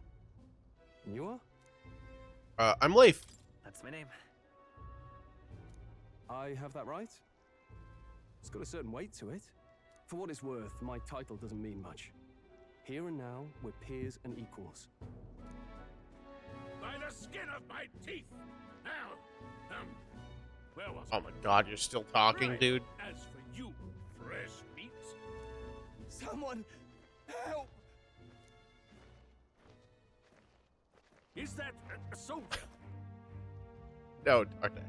And you are? I'm Leif. That's my name. I have that right? It's got a certain weight to it. For what it's worth, my title doesn't mean much. Here and now, we're peers and equals. By the skin of my teeth! Now, where was Oh my god, you're still talking, Right. dude. As for you, fresh meat. Someone help! Is that a soldier? No, okay.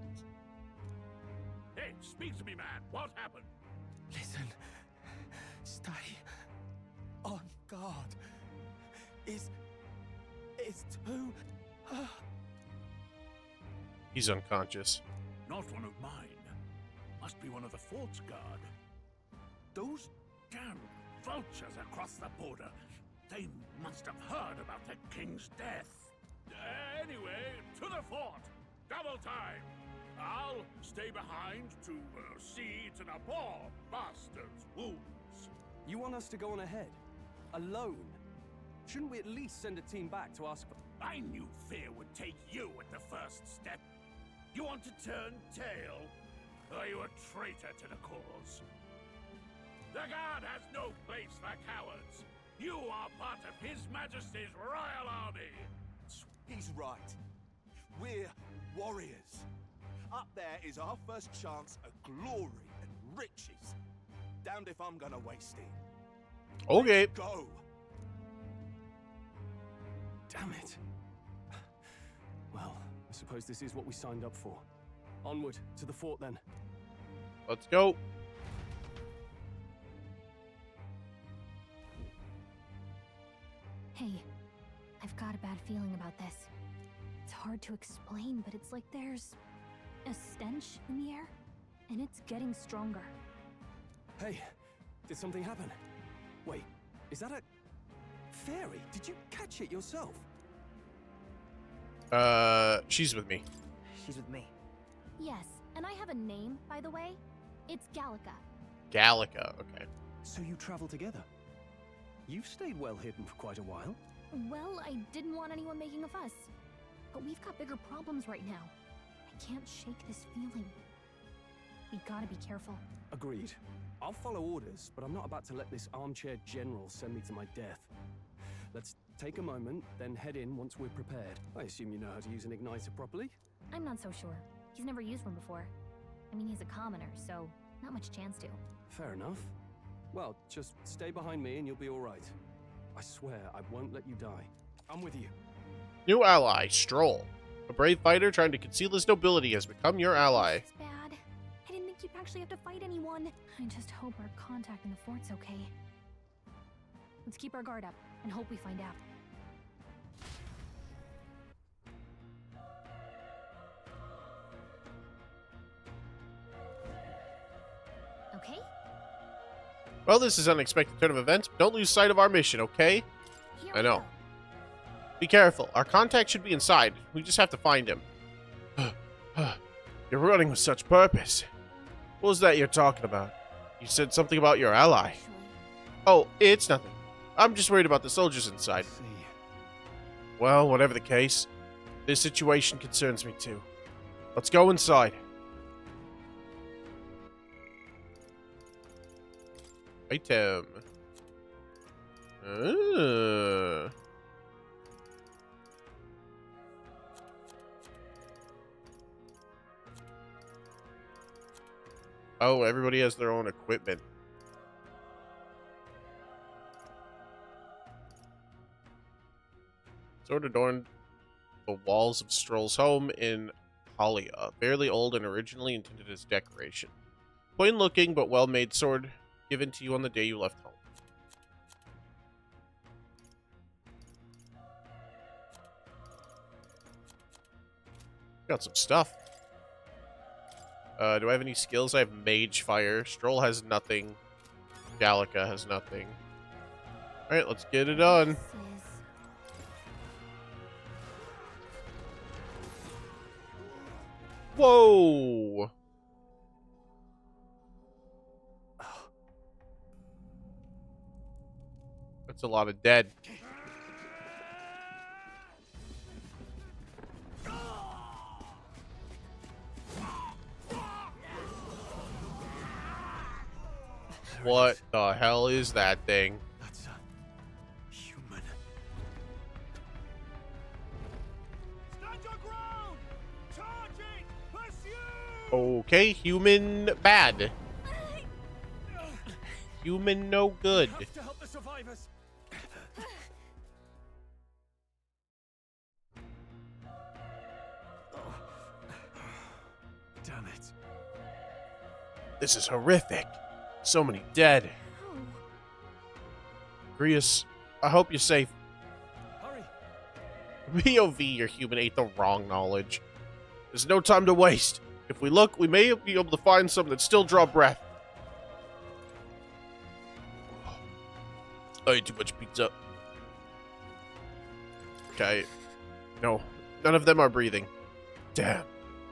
Hey, speak to me, man. What happened? Listen. Stay on guard. It's too... He's unconscious. Not one of mine. Must be one of the fort's guard. Those damn vultures across the border. They must have heard about the king's death. Anyway, to the fort. Double time. I'll stay behind to see to the poor bastard's wounds. You want us to go on ahead? Alone? Shouldn't we at least send a team back to ask for... I knew fear would take you at the first step. You want to turn tail? Are you a traitor to the cause? The Guard has no place for cowards. You are part of His Majesty's Royal Army. He's right. We're warriors. Up there is our first chance at glory and riches. Damned if I'm gonna waste it. Okay. Let's go. Damn it. Well, I suppose this is what we signed up for. Onward, to the fort then. Let's go. Hey, I've got a bad feeling about this. It's hard to explain, but it's like there's a stench in the air, and it's getting stronger. Hey, did something happen? Wait, is that a... fairy? Did you catch it yourself? She's with me. She's with me. Yes, and I have a name, by the way. It's Gallica. Gallica, okay. So you travel together? You've stayed well hidden for quite a while. Well, I didn't want anyone making a fuss. But we've got bigger problems right now. I can't shake this feeling. We gotta be careful. Agreed. I'll follow orders, but I'm not about to let this armchair general send me to my death. Let's take a moment, then head in once we're prepared. I assume you know how to use an igniter properly? I'm not so sure. He's never used one before. I mean, he's a commoner, so not much chance to. Fair enough. Well, just stay behind me and you'll be all right. I swear I won't let you die. I'm with you. New ally, Stroll. A brave fighter trying to conceal his nobility has become your ally. It's bad. I didn't think you'd actually have to fight anyone. I just hope our contact in the fort's okay. Let's keep our guard up and hope we find out. Okay? Well, this is an unexpected turn of events, but don't lose sight of our mission, okay? I know. Be careful. Our contact should be inside. We just have to find him. You're running with such purpose. What was that you're talking about? You said something about your ally. Oh, it's nothing. I'm just worried about the soldiers inside. Well, whatever the case, this situation concerns me too. Let's go inside. Item. Oh, everybody has their own equipment. Sword adorned the walls of Stroll's home in Halia. Fairly old and originally intended as decoration. Plain looking but well-made sword given to you on the day you left home. Got some stuff. Do I have any skills? I have Mage Fire. Stroll has nothing. Gallica has nothing. Alright, let's get it on. Whoa! That's a lot of dead. What the hell is that thing? That's a human. Stand your ground! Charging! Pursue! Okay, human bad. Human no good. We have to help the survivors. Damn it. This is horrific. So many dead. Grius, I hope you're safe. Hurry. POV, your human ate the wrong knowledge. There's no time to waste. If we look, we may be able to find some that still draw breath. I ate too much pizza. Okay. No, none of them are breathing. Damn,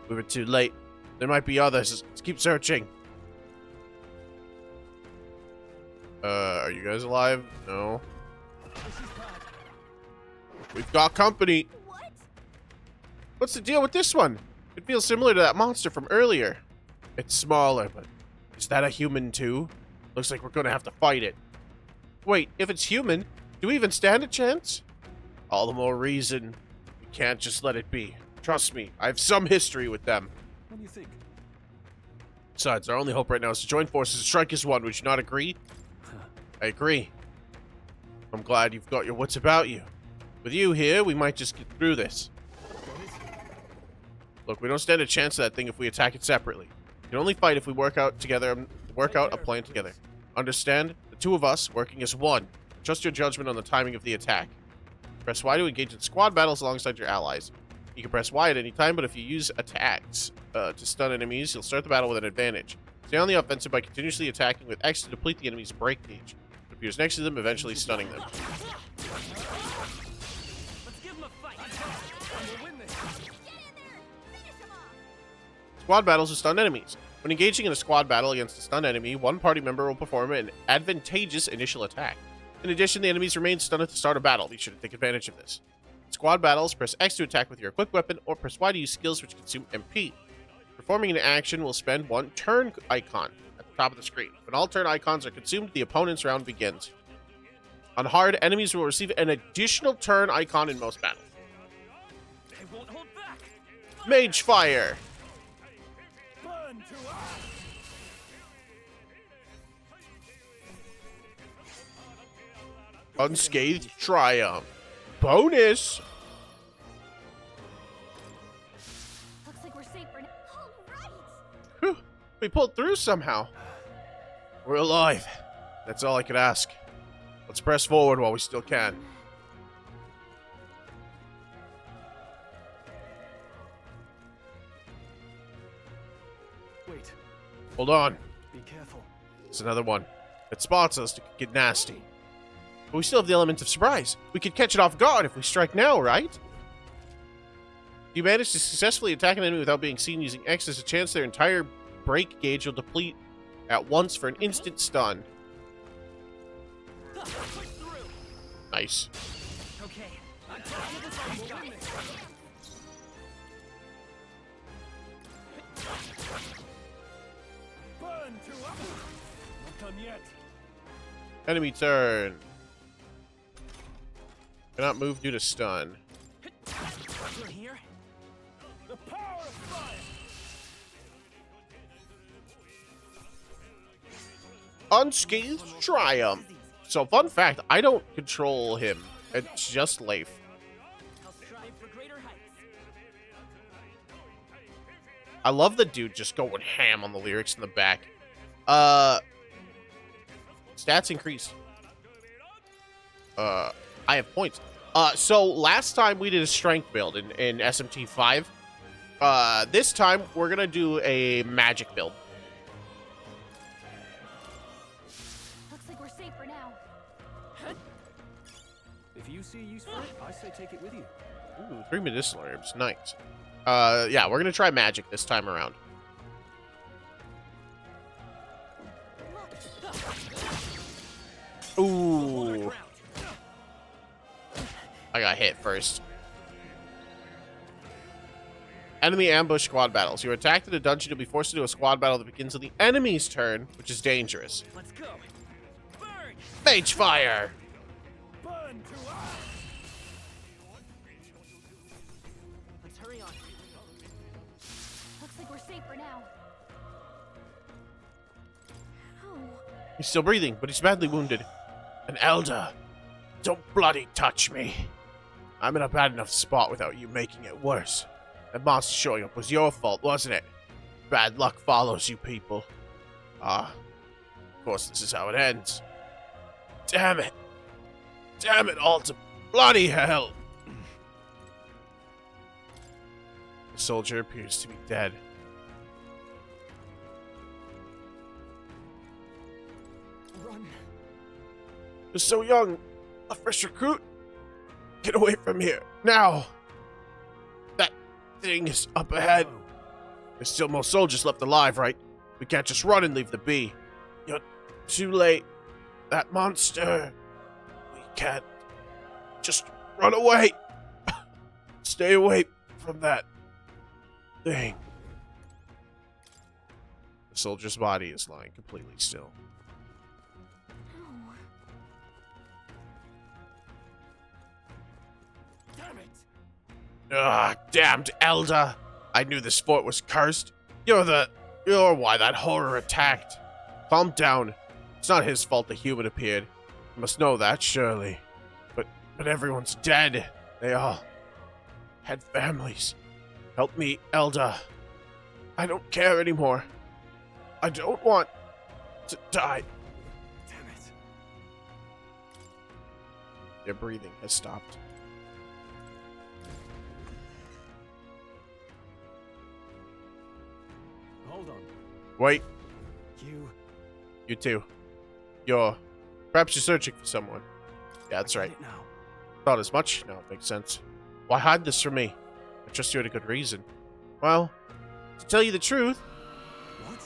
we were too late. There might be others. Let's keep searching. Are you guys alive? No. We've got company. What? What's the deal with this one? It feels similar to that monster from earlier. It's smaller, but is that a human too? Looks like we're gonna have to fight it. Wait, if it's human, do we even stand a chance? All the more reason we can't just let it be. Trust me, I have some history with them. What do you think? Besides, our only hope right now is to join forces and strike as one. Would you not agree? I agree. I'm glad you've got your wits about you. With you here, we might just get through this. Look, we don't stand a chance of that thing if we attack it separately. We can only fight if we work out a plan together. Understand? The two of us working as one. Trust your judgment on the timing of the attack. Press Y to engage in squad battles alongside your allies. You can press Y at any time, but if you use attacks to stun enemies, you'll start the battle with an advantage. Stay on the offensive by continuously attacking with X to deplete the enemy's break gauge. It appears next to them, eventually stunning them. Let's give him a fight. We'll win this. Squad battles with stunned enemies. When engaging in a squad battle against a stunned enemy, one party member will perform an advantageous initial attack. In addition, the enemies remain stunned at the start of battle. Be sure to take advantage of this. In squad battles, press X to attack with your equipped weapon, or press Y to use skills which consume MP. Performing an action will spend one turn icon at the top of the screen. When all turn icons are consumed, the opponent's round begins. On hard, enemies will receive an additional turn icon in most battles. They won't hold back. Mage Fire! Burn to us! Unscathed Triumph. Bonus! Looks like we're safe for now. All right. Whew, we pulled through somehow. We're alive. That's all I could ask. Let's press forward while we still can. Wait. Hold on. Be careful. It's another one. It spots us to get nasty. But we still have the element of surprise. We could catch it off guard if we strike now, right? If you manage to successfully attack an enemy without being seen using X, there's a chance their entire break gauge will deplete at once for an instant stun. Nice. Okay. I'm tired of this fight, guys. Burn to us! Not done yet. Enemy turn. Cannot move due to stun. You're here? The power of fire! Unscathed Triumph. So, fun fact, I don't control him. It's just Leif. I'll strive for greater heights. I love the dude just going ham on the lyrics in the back. Stats increased. I have points. So last time we did a strength build in SMT 5. This time we're gonna do a magic build. Looks like we're safe for now. If you see use for it, I say take it with you. Ooh, 3 medicinal herbs. Nice. Yeah, we're gonna try magic this time around. Ooh. I got hit first. Enemy ambush squad battles. You're attacked in a dungeon. You'll be forced to do a squad battle that begins on the enemy's turn, which is dangerous. Let's go. Burn. Mage fire. Burn to us. Let's hurry on. Looks like we're safe for now. Oh. He's still breathing, but he's badly wounded. An elder. Don't bloody touch me. I'm in a bad enough spot without you making it worse. That monster showing up was your fault, wasn't it? Bad luck follows you people. Of course this is how it ends. Damn it. Damn it all to bloody hell. The soldier appears to be dead. Run. You're so young. A fresh recruit. Get away from here. Now. That thing is up ahead. There's still more soldiers left alive, right? We can't just run and leave the bee. You're too late. That monster. We can't just run away. Stay away from that thing. The soldier's body is lying completely still. Damn it. Ah, damned elder. I knew this fort was cursed. You're why that horror attacked. Calm down. It's not his fault the human appeared. You must know that, surely. But everyone's dead. They all had families. Help me, elder. I don't care anymore. I don't want to die. Damn it. Their breathing has stopped. Hold on. Wait. You too. Perhaps you're searching for someone. Yeah, that's right. Now. Thought as much. Now it makes sense. Why hide this from me? I trust you had a good reason. Well, to tell you the truth. What?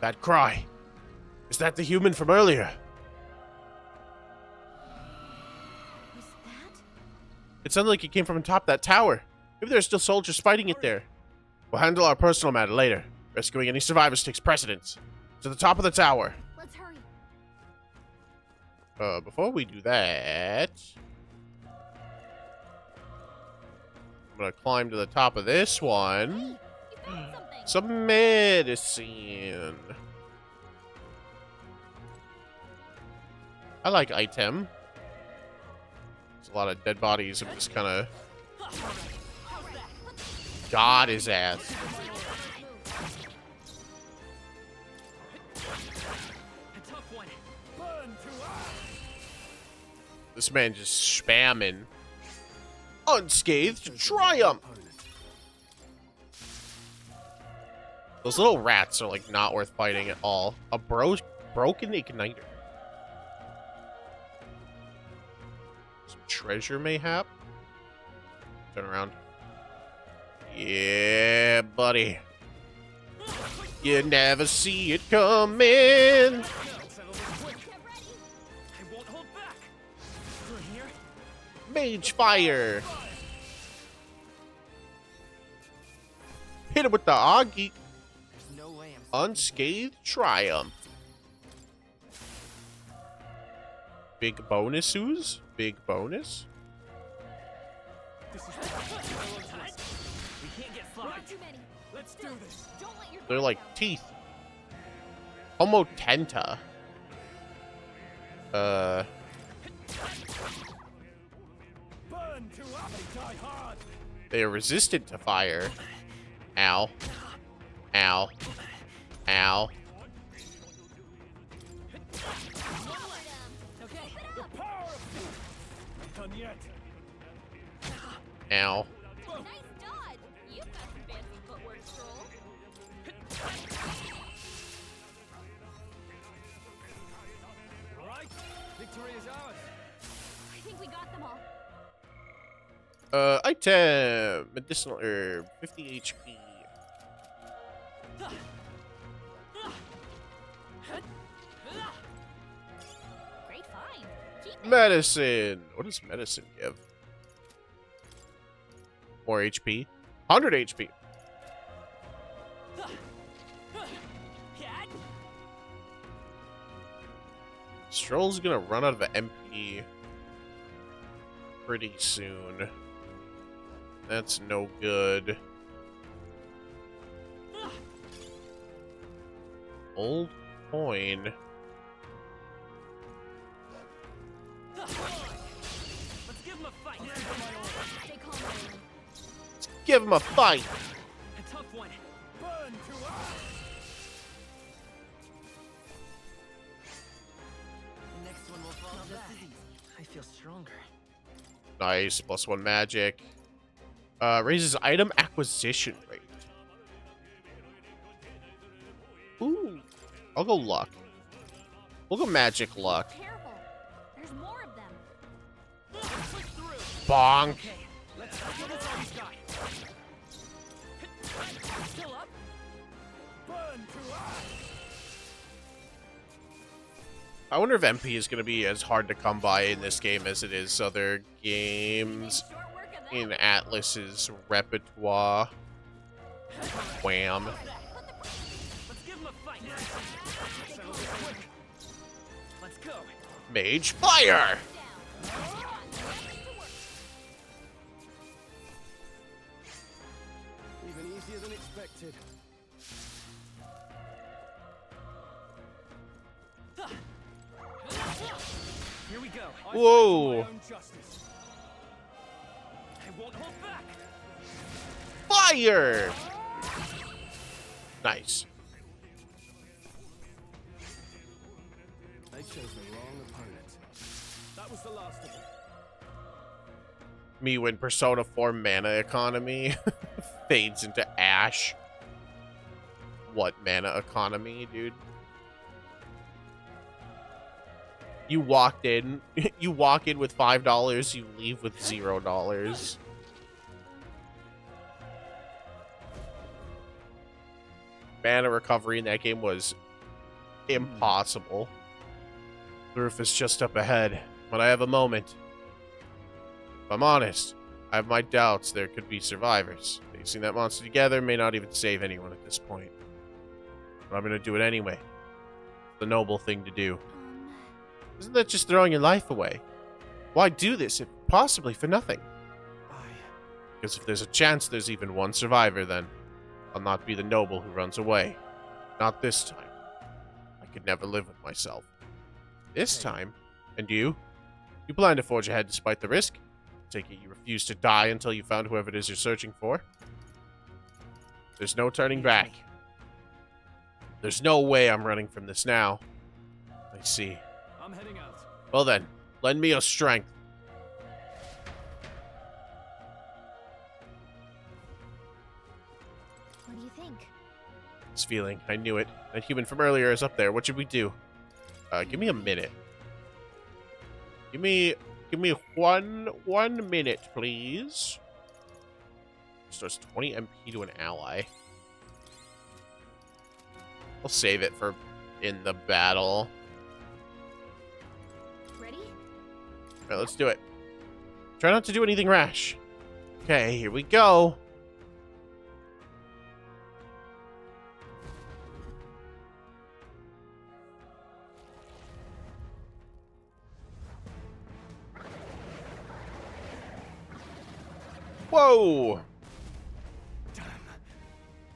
That cry. Is that the human from earlier? Was that? It sounded like it came from atop that tower. Maybe there are still soldiers fighting it there. We'll handle our personal matter later. Rescuing any survivors takes precedence. To the top of the tower. Let's hurry. Before we do that, I'm gonna climb to the top of this one. Hey, you found something. Some medicine. I like item. There's a lot of dead bodies. I'm just kind of got his ass. This man just spamming. Unscathed triumph. Those little rats are like not worth fighting at all. A broken igniter. Some treasure mayhap. Turn around. Yeah, buddy. You never see it coming. Mage fire. Hit him with the Augie. No way Unscathed triumph. Big bonuses? Big bonus? This is we can't get fly. Too many. Let's do this. Don't let your They're like teeth. Homotenta. Burn to us. They die hard. They are resistant to fire. Ow. Ow. Ow. Okay. The power of done yet. Ow. Nice dodge. You've got some fancy footwork, Stroll. All right. Victory is ours. I think we got them all. Item medicinal herb, 50 HP. Great find. Keep it. Medicine. What does medicine give? More HP. 100 HP. Stroll's gonna run out of MP pretty soon. That's no good. Old coin. Let's give him a fight. Let's give him a fight. A tough one. Burn to us! The next one will fall just as easy. I feel stronger. Nice. +1 magic. Raises item acquisition rate. Ooh. I'll go luck. We'll go magic luck. Careful. There's more of them. Bonk. Okay, let's see what he's got. Still up? Burn to us! I wonder if MP is going to be as hard to come by in this game as it is other games in Atlas's repertoire. Wham. Let's give him a fight. Let's go. Mage fire! Even easier than expected. Here we go. Whoa. I won't hold back. Fire! Nice. They chose the wrong opponent. That was the last of them. Me when Persona 4 mana economy fades into ash. What mana economy, dude? You walked in. You walk in with $5. You leave with $0. Mana recovery in that game was impossible. The roof is just up ahead. When I have a moment. If I'm honest, I have my doubts there could be survivors. Facing that monster together may not even save anyone at this point. But I'm gonna do it anyway. It's the noble thing to do. Isn't that just throwing your life away? Why do this, if possibly for nothing? Because if there's a chance there's even one survivor, then I'll not be the noble who runs away. Not this time. I could never live with myself. This time? And you? You plan to forge ahead despite the risk? Take it you refuse to die until you found whoever it is you're searching for? There's no turning back. There's no way I'm running from this now. I see. I'm heading out. Well then, lend me your strength. What do you think? This feeling, I knew it. That human from earlier is up there. What should we do? Give me a minute. Give me one minute, please. Restores 20 MP to an ally. I'll save it for in the battle. Ready? Alright, let's do it. Try not to do anything rash. Okay, here we go. Whoa! Damn.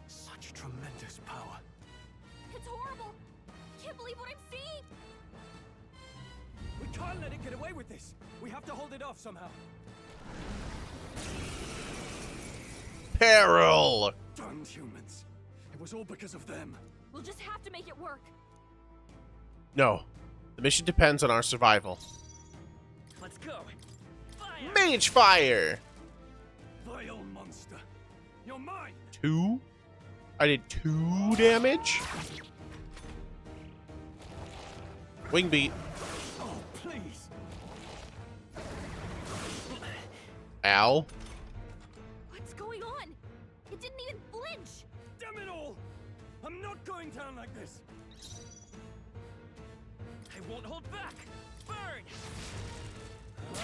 Such tremendous power. It's horrible. Can't believe what I'm seeing. We can't let it get away with this. We have to hold it off somehow. Peril! Damn humans. It was all because of them. We'll just have to make it work. No. The mission depends on our survival. Let's go. Fire! Mage fire! Vile monster. You're mine. 2? I did 2 damage? Wing beat. Oh, please. Ow. going down like this. I won't hold back. Burn.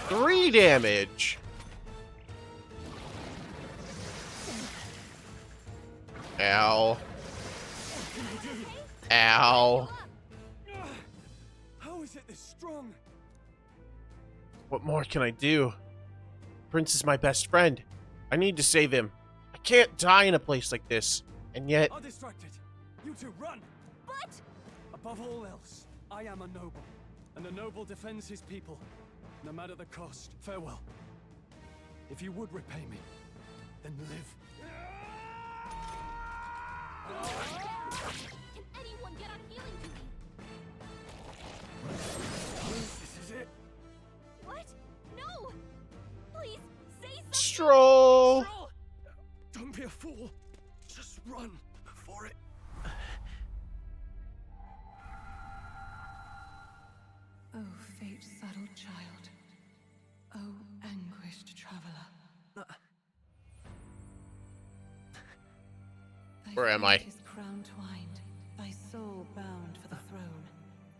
3 damage. Ow. Ow. How is it this strong? What more can I do? Prince is my best friend. I need to save him. I can't die in a place like this. And yet... I'll distract it. You two run. But... Above all else, I am a noble. And a noble defends his people. No matter the cost. Farewell. If you would repay me, then live. Can anyone get on healing duty? This is it. What? No! Please, say something! Stroll! Don't be a fool. Just run for it. Oh, fate-saddled child. Oh, anguished traveler. Where am I? Thy fate is crown twined, thy soul bound for the throne.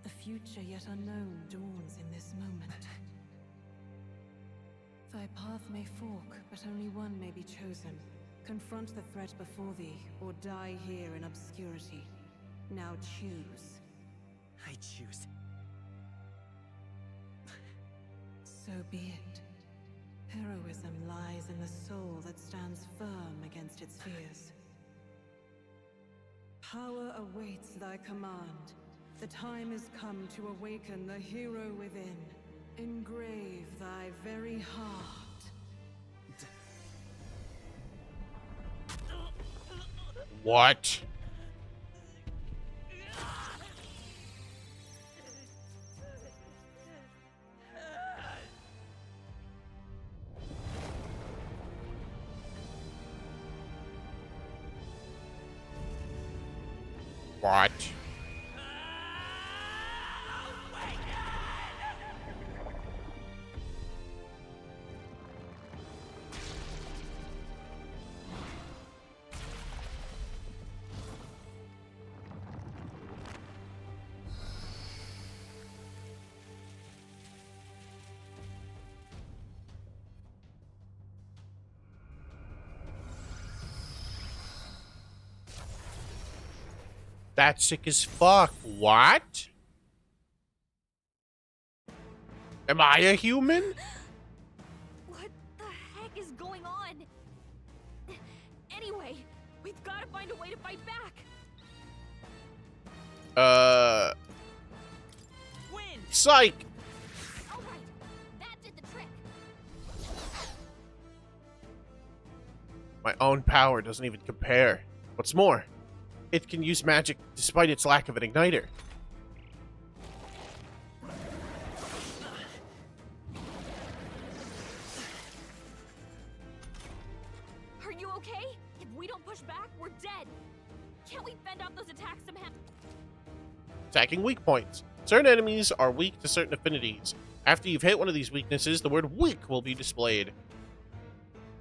The future yet unknown dawns in this moment. Thy path may fork, but only one may be chosen. Confront the threat before thee, or die here in obscurity. Now choose. I choose. So be it. Heroism lies in the soul that stands firm against its fears. Power awaits thy command. The time is come to awaken the hero within. Engrave thy very heart. What? What? That's sick as fuck. What? Am I a human? What the heck is going on? Anyway, we've got to find a way to fight back. Psych. All right, that did the trick. My own power doesn't even compare. What's more, it can use magic despite its lack of an igniter. Are you okay? If we don't push back, we're dead. Can't we fend off those attacks somehow? Attacking weak points. Certain enemies are weak to certain affinities. After you've hit one of these weaknesses, the word weak will be displayed.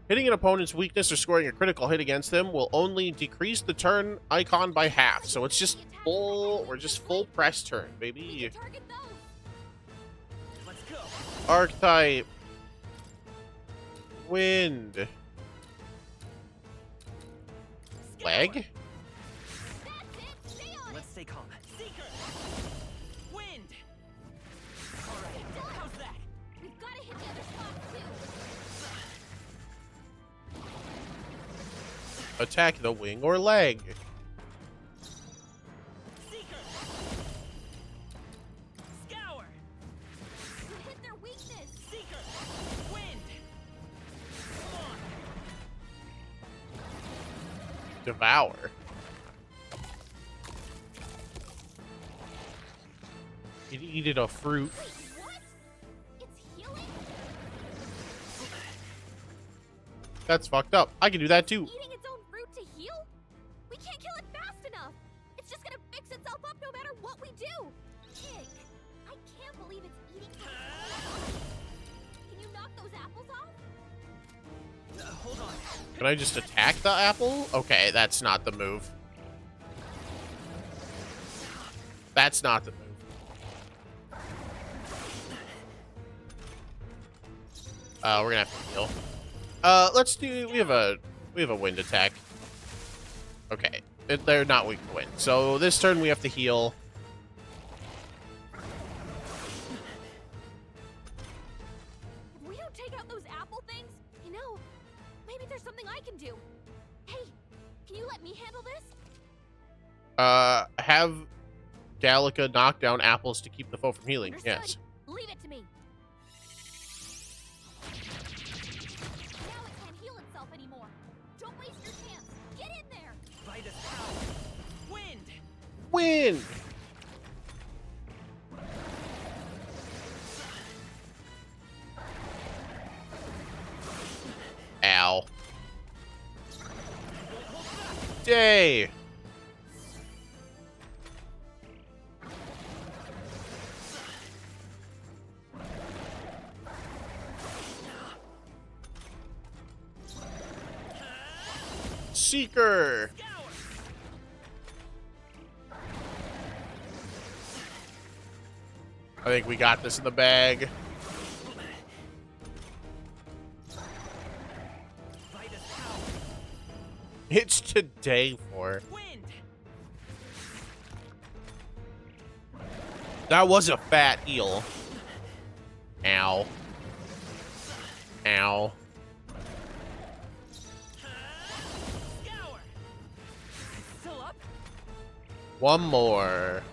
Hitting an opponent's weakness or scoring a critical hit against them will only decrease the turn icon by half. So it's just full, or just full press turn, baby. Let's go. Archetype. Wind. Leg? Let's stay calm. Seeker! Wind! Alright, how's that? We've got to hit the other spots too. Attack the wing or leg. Seeker! Scour! You hit their weakness. Seeker! Wind! Come on! Devour. It eated a fruit. Wait, what? It's healing? That's fucked up. I can do that too. Eating its own fruit to heal? We can't kill it fast enough. It's just gonna fix itself up no matter what we do. Ick. I can't believe it's eating. Can you knock those apples off? Hold on. Can I just attack the apple? Okay, that's not the move. That's not the move. We're gonna have to heal. Let's do. We have a wind attack. Okay, they're not weak to wind. So this turn we have to heal. If we don't take out those apple things, you know, maybe there's something I can do. Hey, can you let me handle this? Have Gallica knock down apples to keep the foe from healing. Understood. Yes. Leave it to me. Now it can't heal itself anymore. Don't waste your chance. Get in there. Vitus power. Wind. Wind. Ow. Day. Seeker. I think we got this in the bag. It's today for. That was a fat heal. Ow. Ow. One more.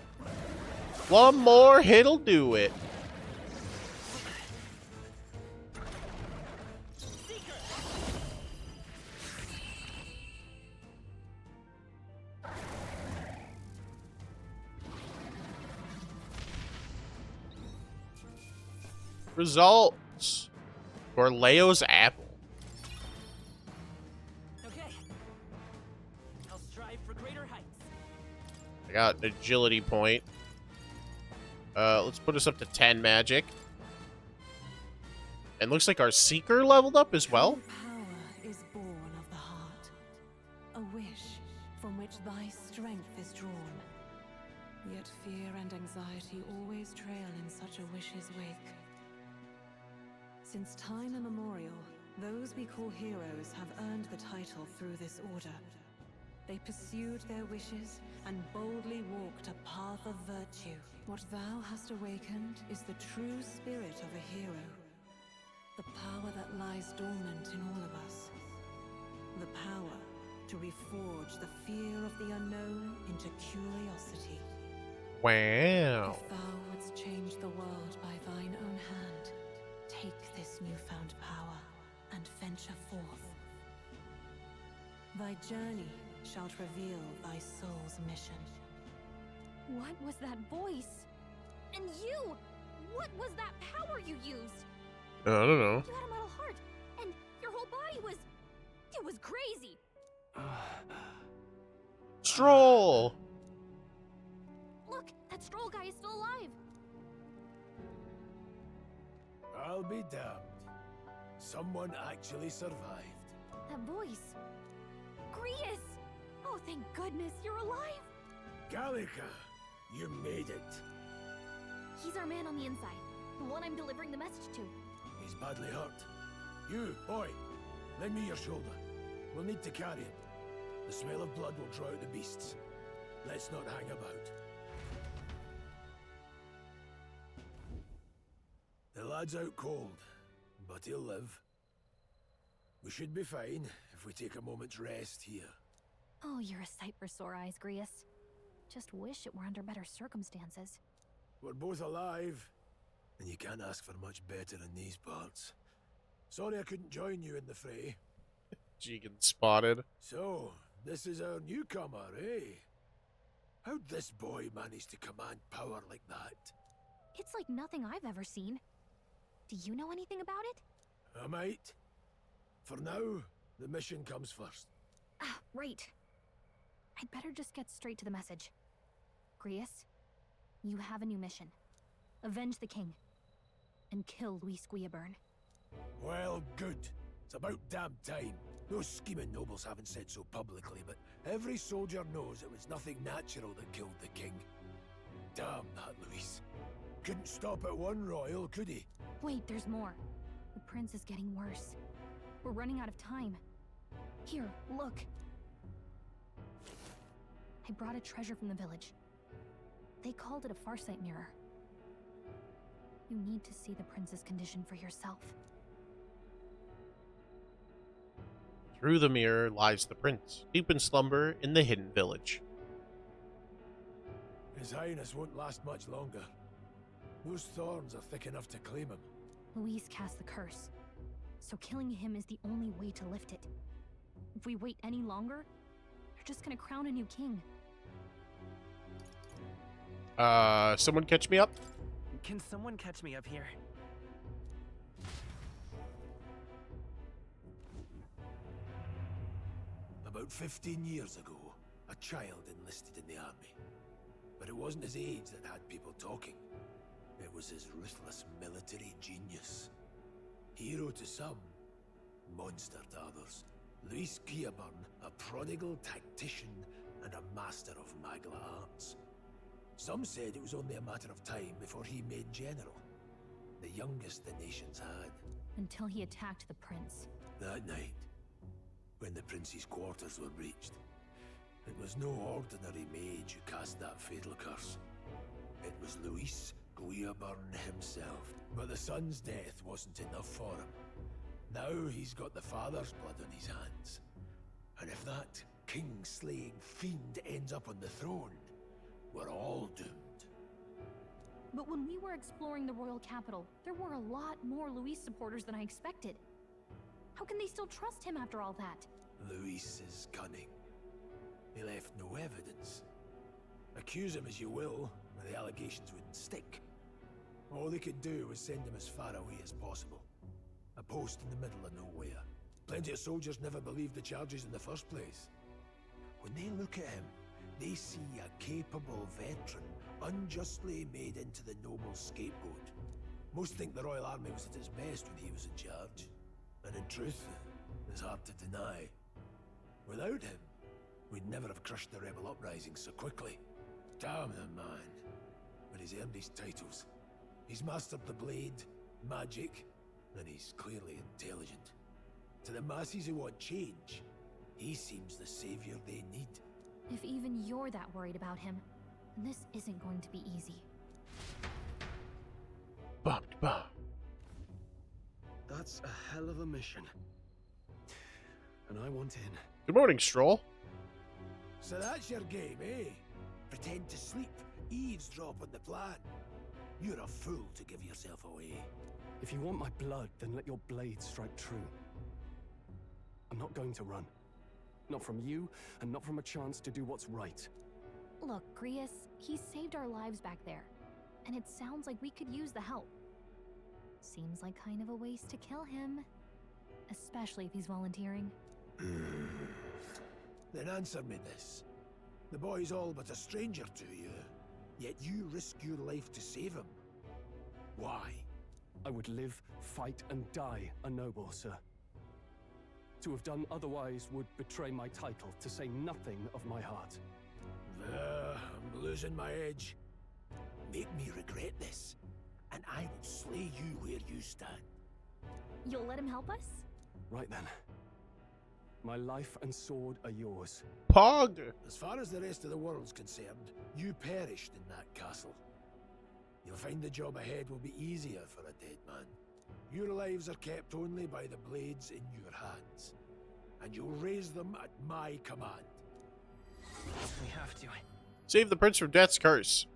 One more hit'll do it. Results for Leo's apple. Okay. I'll strive for greater heights. I got an agility point. Let's put us up to 10 magic. And looks like our seeker leveled up as well. Power is born of the heart, a wish from which thy strength is drawn. Yet fear and anxiety always trail in such a wish's wake. Since time immemorial, those we call heroes have earned the title through this order. They pursued their wishes and boldly walked a path of virtue. What thou hast awakened is the true spirit of a hero. The power that lies dormant in all of us. The power to reforge the fear of the unknown into curiosity. Wow. If thou wouldst change the world by thine own hand, take this newfound power and venture forth. Thy journey shalt reveal thy soul's mission. What was that voice? And you! What was that power you used? I don't know. You had a metal heart, and your whole body was... It was crazy! Stroll! Look, that Stroll guy is still alive! I'll be damned. Someone actually survived. That voice... Grius! Oh, thank goodness you're alive! Gallica, you made it. He's our man on the inside, the one I'm delivering the message to. He's badly hurt. You, boy, lend me your shoulder. We'll need to carry him. The smell of blood will draw out the beasts. Let's not hang about. The lad's out cold, but he'll live. We should be fine if we take a moment's rest here. Oh, you're a sight for sore eyes, Grius. Just wish it were under better circumstances. We're both alive, and you can't ask for much better in these parts. Sorry I couldn't join you in the fray. Jigen spotted. So, this is our newcomer, eh? How'd this boy manage to command power like that? It's like nothing I've ever seen. Do you know anything about it? I might. For now, the mission comes first. Ah, right. I'd better just get straight to the message. Grius, you have a new mission. Avenge the king. And kill Luis Guillaburn. Well, good. It's about damn time. Those scheming nobles haven't said so publicly, but every soldier knows it was nothing natural that killed the king. Damn that, Luis. Couldn't stop at one royal, could he? Wait, there's more. The prince is getting worse. We're running out of time. Here, look. I brought a treasure from the village. They called it a farsight mirror. You need to see the prince's condition for yourself. Through the mirror lies the prince, deep in slumber in the hidden village. His Highness won't last much longer. Those thorns are thick enough to claim him. Luis cast the curse, so killing him is the only way to lift it. If we wait any longer, they're just gonna crown a new king. Someone catch me up? Can someone catch me up here? About 15 years ago, a child enlisted in the army. But it wasn't his age that had people talking. It was his ruthless military genius. Hero to some, monster to others. Luis Guillaburn, a prodigal tactician and a master of magla arts. Some said it was only a matter of time before he made general. The youngest the nations had. Until he attacked the prince. That night, when the prince's quarters were breached, it was no ordinary mage who cast that fatal curse. It was Luis Guillaburn himself. But the son's death wasn't enough for him. Now he's got the father's blood on his hands. And if that king-slaying fiend ends up on the throne, we're all doomed. But when we were exploring the royal capital, there were a lot more Luis supporters than I expected. How can they still trust him after all that? Luis is cunning. He left no evidence. Accuse him as you will, the allegations wouldn't stick. All they could do was send him as far away as possible. A post in the middle of nowhere. Plenty of soldiers never believed the charges in the first place. When they look at him, they see a capable veteran unjustly made into the noble scapegoat. Most think the Royal Army was at its best when he was in charge. And in truth, it's hard to deny. Without him, we'd never have crushed the rebel uprising so quickly. Damn the man. But he's earned his titles. He's mastered the blade, magic, and he's clearly intelligent. To the masses who want change, he seems the savior they need. If even you're that worried about him, then this isn't going to be easy. That's a hell of a mission. And I want in. Good morning, Stroll. So that's your game, eh? Pretend to sleep, eavesdrop on the plan. You're a fool to give yourself away. If you want my blood, then let your blade strike true. I'm not going to run. Not from you, and not from a chance to do what's right. Look, Grius, he saved our lives back there. And it sounds like we could use the help. Seems like kind of a waste to kill him. Especially if he's volunteering. Then answer me this. The boy's all but a stranger to you, yet you risk your life to save him. Why? I would live, fight, and die a noble, sir. To have done otherwise would betray my title, to say nothing of my heart. I'm losing my edge. Make me regret this, and I will slay you where you stand. You'll let him help us? Right then. My life and sword are yours. Pog! As far as the rest of the world's concerned, you perished in that castle. You'll find the job ahead will be easier for a dead man. Your lives are kept only by the blades in your hands, and you'll raise them at my command. We have to. Save the prince from death's curse.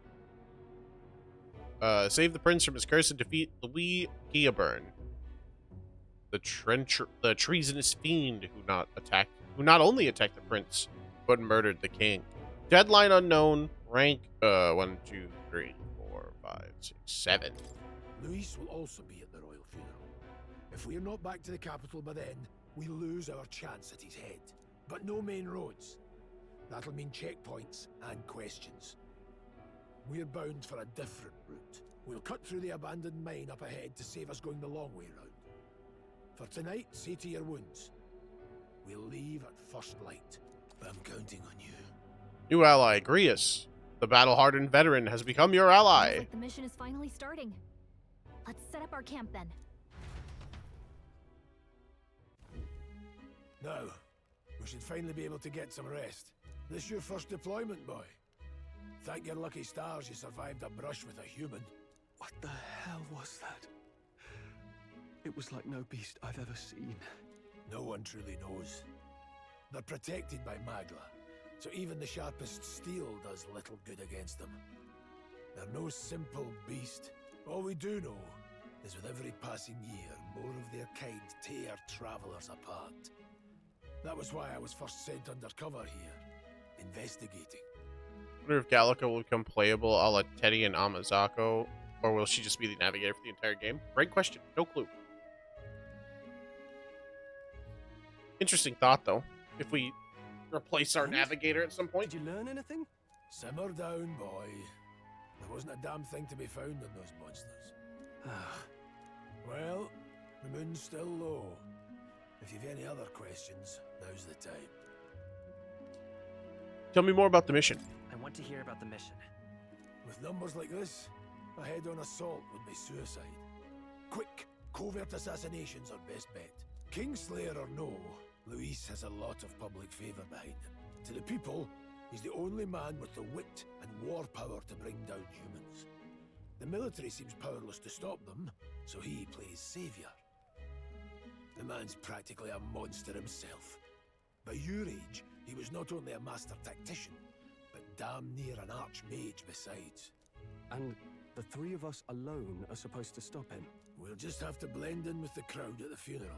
Save the prince from his curse and defeat Luis Guillaburn, the treasonous fiend who not only attacked the prince, but murdered the king. Deadline unknown. Rank 1, 2, 3, 4, 5, 6, 7. Luis will also be at the royal funeral. If we're not back to the capital by then, we lose our chance at his head. But no main roads. That'll mean checkpoints and questions. We're bound for a different route. We'll cut through the abandoned mine up ahead to save us going the long way round. For tonight, see to your wounds. We'll leave at first light. I'm counting on you. New ally, Grius, The battle-hardened veteran has become your Sounds ally. like the mission is finally starting. Let's set up our camp then. Now, we should finally be able to get some rest. This your first deployment, boy? Thank your lucky stars you survived a brush with a human. What the hell was that? It was like no beast I've ever seen. No one truly knows. They're protected by Magla, so even the sharpest steel does little good against them. They're no simple beast. All we do know is with every passing year, more of their kind tear travelers apart. That was why I was first sent undercover here, investigating. I wonder if Gallica will become playable a la Teddy and Amazako, or will she just be the navigator for the entire game? Great question. No clue. Interesting thought, though. If we replace our navigator at some point. Did you learn anything? Simmer down, boy. There wasn't a damn thing to be found in those monsters. Well, the moon's still low. If you've any other questions, now's the time. Tell me more about the mission. I want to hear about the mission. With numbers like this, a head-on assault would be suicide. Quick, covert assassinations are best bet. Kingslayer or no, Luis has a lot of public favor behind him. To the people, he's the only man with the wit and war power to bring down humans. The military seems powerless to stop them, so he plays savior. The man's practically a monster himself. By your age, he was not only a master tactician, but damn near an archmage besides. And the three of us alone are supposed to stop him? We'll just have to blend in with the crowd at the funeral.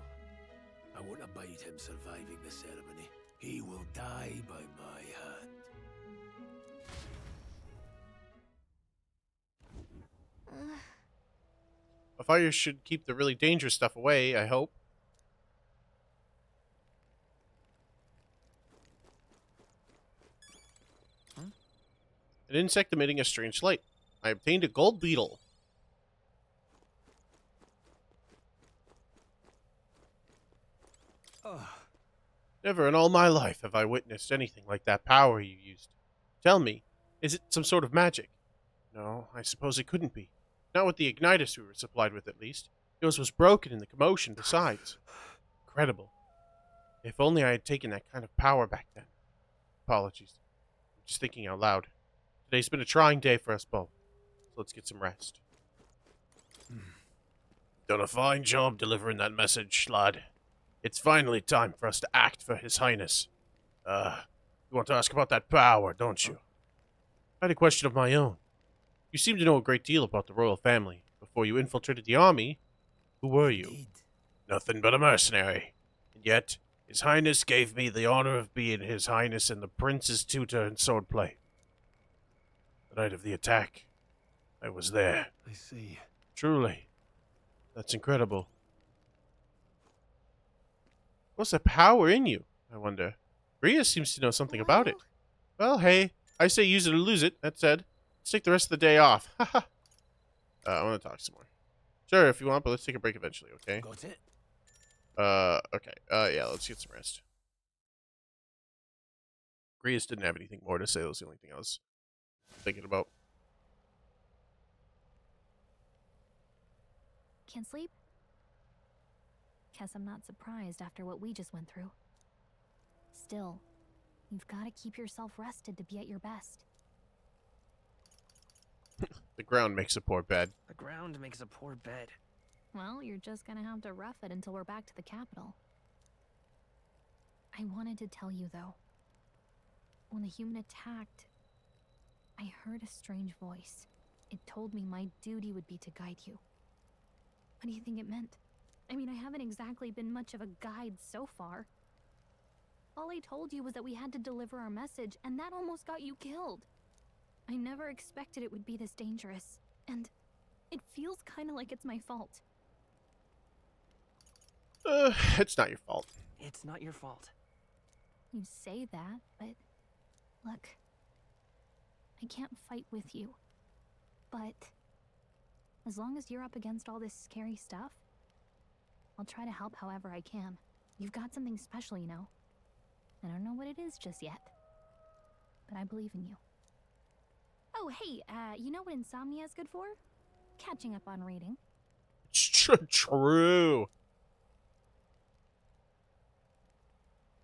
I won't abide him surviving the ceremony. He will die by my hand. A fire should keep the really dangerous stuff away, I hope. An insect emitting a strange light. I obtained a gold beetle. Never in all my life have I witnessed anything like that power you used. Tell me, is it some sort of magic? No, I suppose it couldn't be. Not with the ignitus we were supplied with, at least. Yours was broken in the commotion, besides. Incredible. If only I had taken that kind of power back then. Apologies. I'm just thinking out loud. Today's been a trying day for us both. So let's get some rest. Done a fine job delivering that message, lad. It's finally time for us to act for His Highness. You want to ask about that power, don't you? I had a question of my own. You seem to know a great deal about the royal family. Before you infiltrated the army, who were you? Nothing but a mercenary. And yet, His Highness gave me the honor of being His Highness and the Prince's tutor in swordplay. The night of the attack, I was there. I see. Truly. That's incredible. What's the power in you, I wonder? Rhea seems to know something about it. Well, hey, I say use it or lose it. That said, let's take the rest of the day off. Haha. I want to talk some more. Sure, if you want, but let's take a break eventually, okay? Got it? Okay. Yeah, let's get some rest. Grius didn't have anything more to say. That was the only thing I was thinking about. Can't sleep? Guess I'm not surprised after what we just went through. Still, you've got to keep yourself rested to be at your best. The ground makes a poor bed. The ground makes a poor bed. Well, you're just gonna have to rough it until we're back to the capital. I wanted to tell you, though. When the human attacked, I heard a strange voice. It told me my duty would be to guide you. What do you think it meant? I mean, I haven't exactly been much of a guide so far. All I told you was that we had to deliver our message, and that almost got you killed. I never expected it would be this dangerous, and it feels kind of like it's my fault. It's not your fault. It's not your fault. You say that, but look, I can't fight with you. But as long as you're up against all this scary stuff, I'll try to help however I can. You've got something special, you know. I don't know what it is just yet, but I believe in you. Oh, hey, you know what insomnia is good for? Catching up on reading. It's true.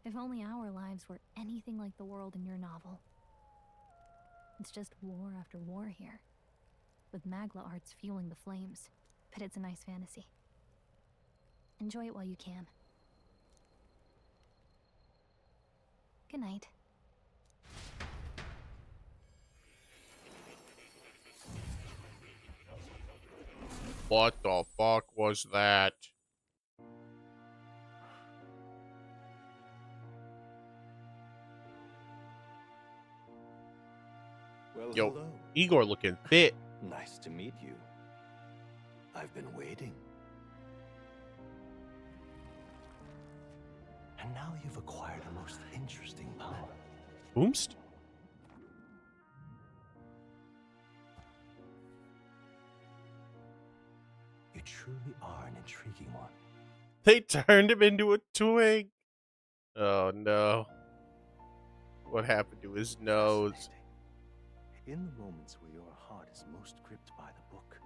If only our lives were anything like the world in your novel. It's just war after war here, with Magla arts fueling the flames. But it's a nice fantasy. Enjoy it while you can. Good night. What the fuck was that? Well, Yo, hello. Igor looking fit. Nice to meet you. I've been waiting. And now you've acquired a most interesting power. Boomst? You truly are an intriguing one. They turned him into a twig. Oh no. What happened to his nose? In the moments where your heart is most gripped by the book,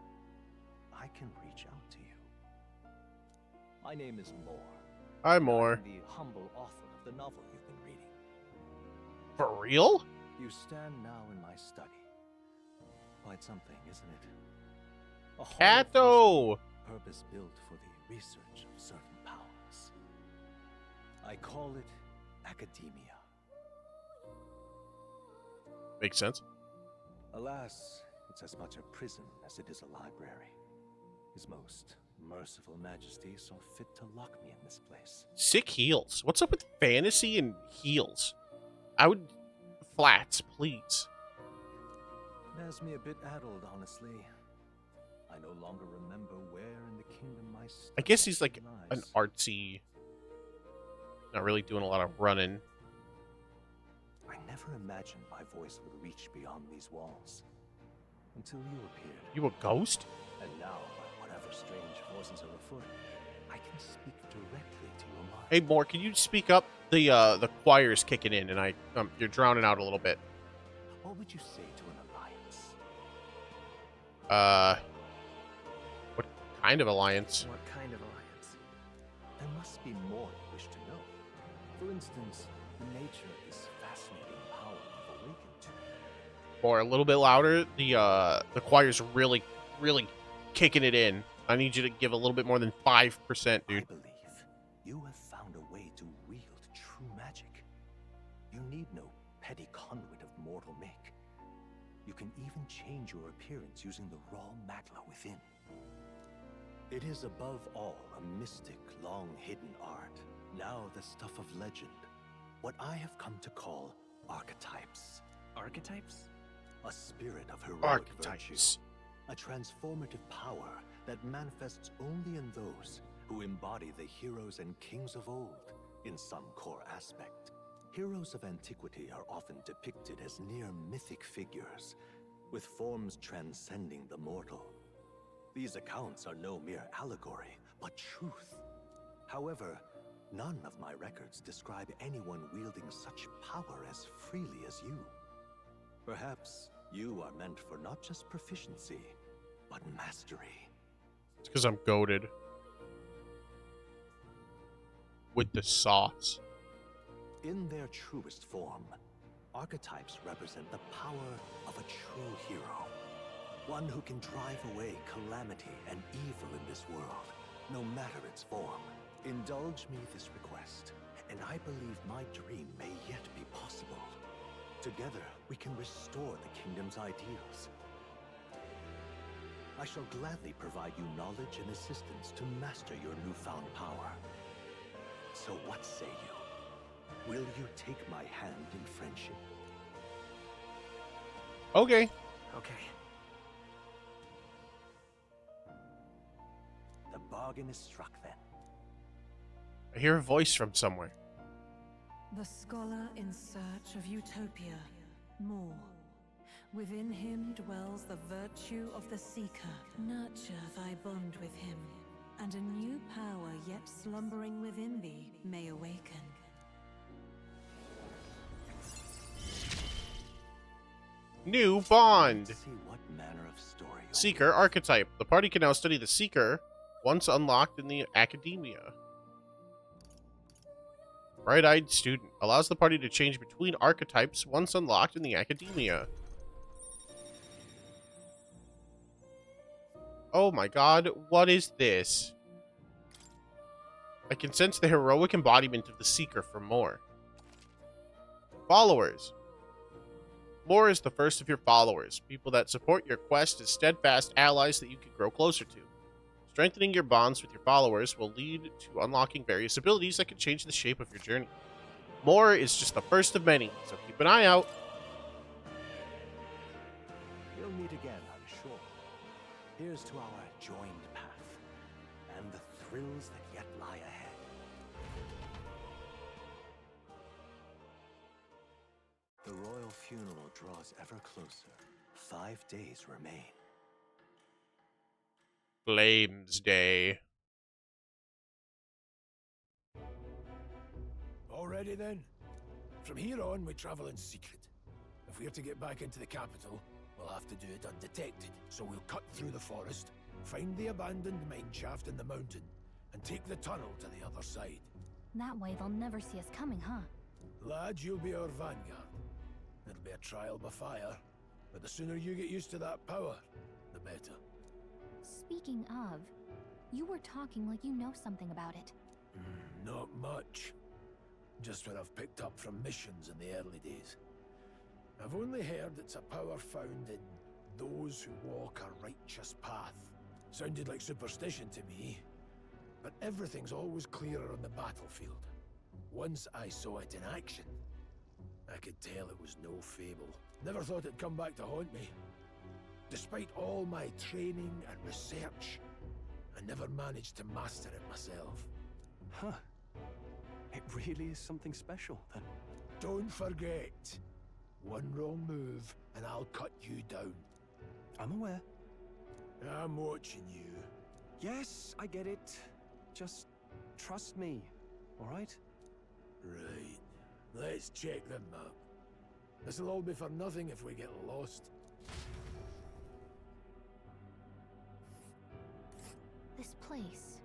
I can reach out to you. My name is Moore. Hi, Moore. I'm the humble author of the novel you've been reading. For real? You stand now in my study. Quite something, isn't it? A hall of Kato! wisdom, purpose-built for the research of certain powers. I call it academia. Makes sense. Alas, it's as much a prison as it is a library. His most merciful majesty saw fit to lock me in this place. Sick heels. What's up with fantasy and heels? I would... Flats, please. It has me a bit addled, honestly. I no longer remember where in the kingdom my I guess he's like lies. an artsy... Not really doing a lot of running. I never imagined my voice would reach beyond these walls. Until you appeared. You a ghost? And now, by whatever strange forces are afoot, I can speak directly to your mind. Hey, Moore, can you speak up? The choir's kicking in, and you're drowning out a little bit. What would you say to an alliance? What kind of alliance? What kind of alliance? There must be more you wish to know. For instance, the nature of this fascinating power you've awakened to. Or a little bit louder. The choir's really, really kicking it in. I need you to give a little bit more than 5%, dude. I believe you have found a way to wield true magic. You need no petty conduit of mortal make. You can even change your appearance using the raw magla within. It is above all a mystic, long-hidden art, now the stuff of legend. What I have come to call archetypes. Archetypes? A spirit of heroic Archetypes. virtue. A transformative power that manifests only in those who embody the heroes and kings of old in some core aspect. Heroes of antiquity are often depicted as near mythic figures, with forms transcending the mortal. These accounts are no mere allegory, but truth. However, none of my records describe anyone wielding such power as freely as you. Perhaps you are meant for not just proficiency, but mastery. It's because I'm goated. With the sauce. In their truest form, archetypes represent the power of a true hero. One who can drive away calamity and evil in this world, no matter its form. Indulge me this request, and I believe my dream may yet be possible. Together, we can restore the kingdom's ideals. I shall gladly provide you knowledge and assistance to master your newfound power. So what say you? Will you take my hand in friendship? Okay. Okay. The bargain is struck then. I hear a voice from somewhere. The scholar in search of utopia, Moore. Within him dwells the virtue of the seeker. Nurture thy bond with him, and a new power yet slumbering within thee may awaken. New bond. Let's see what manner of story. Seeker archetype. The party can now study the Seeker once unlocked in the Academia. Bright-eyed student. Allows the party to change between archetypes once unlocked in the Academia. Oh my god, what is this? I can sense the heroic embodiment of the Seeker for more. Followers. More is the first of your followers, people that support your quest as steadfast allies that you can grow closer to. Strengthening your bonds with your followers will lead to unlocking various abilities that can change the shape of your journey. More is just the first of many, so keep an eye out. We'll meet again, I'm sure. Here's to our joined path, and the thrills that yet lie ahead. The royal funeral draws ever closer. 5 days remain. Flames Day. Already then? From here on, we travel in secret. If we're to get back into the capital, we'll have to do it undetected. So we'll cut through the forest, find the abandoned mine shaft in the mountain, and take the tunnel to the other side. That way they'll never see us coming, huh? Lad, you'll be our vanguard. It'll be a trial by fire, but the sooner you get used to that power, the better. Speaking of, you were talking like you know something about it. Not much. Just what I've picked up from missions in the early days. I've only heard it's a power found in those who walk a righteous path. Sounded like superstition to me, but everything's always clearer on the battlefield. Once I saw it in action, I could tell it was no fable. Never thought it'd come back to haunt me. Despite all my training and research, I never managed to master it myself. Huh. It really is something special, then. Don't forget, one wrong move and I'll cut you down. I'm aware. I'm watching you. Yes, I get it. Just trust me, all right? Right. Let's check the map. This'll all be for nothing if we get lost. This place.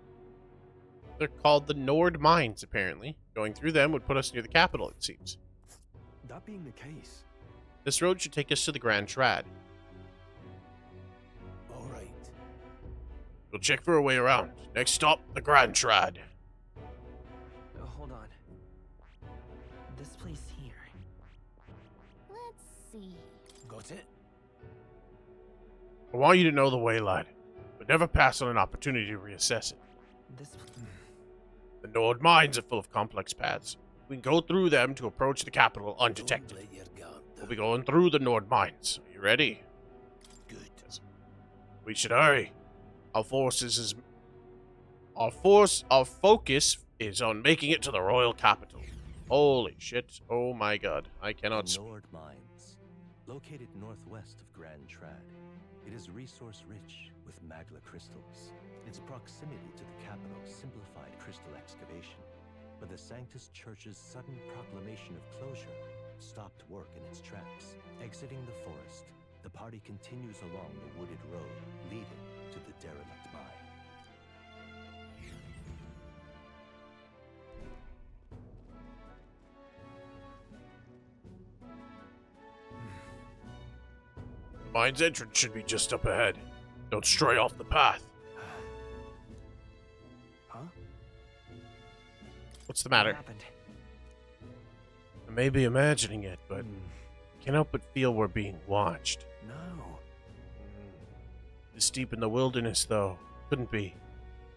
They're called the Nord Mines, apparently. Going through them would put us near the capital, it seems. That being the case... This road should take us to the Grand Trad. All right. We'll check for a way around. Next stop, the Grand Trad. Hold on. This place here. Let's see. Got it? I want you to know the way, lad, but never pass on an opportunity to reassess it. This... The Nord Mines are full of complex paths. We can go through them to approach the capital undetected. We'll be going through the Nord Mines. Are you ready? Good. We should hurry. Our focus is on making it to the royal capital. Holy shit. Oh my god. I cannot The Nord Mines, located northwest of Grand Trad. It is resource-rich with magla crystals. Its proximity to the capital simplified crystal excavation, but the Sanctus Church's sudden proclamation of closure stopped work in its tracks. Exiting the forest, the party continues along the wooded road leading to the derelict mine. The mine's entrance should be just up ahead. Don't stray off the path. Huh? What's the matter? What happened? I may be imagining it, but can't help but feel we're being watched. No. This deep in the wilderness, though. Couldn't be.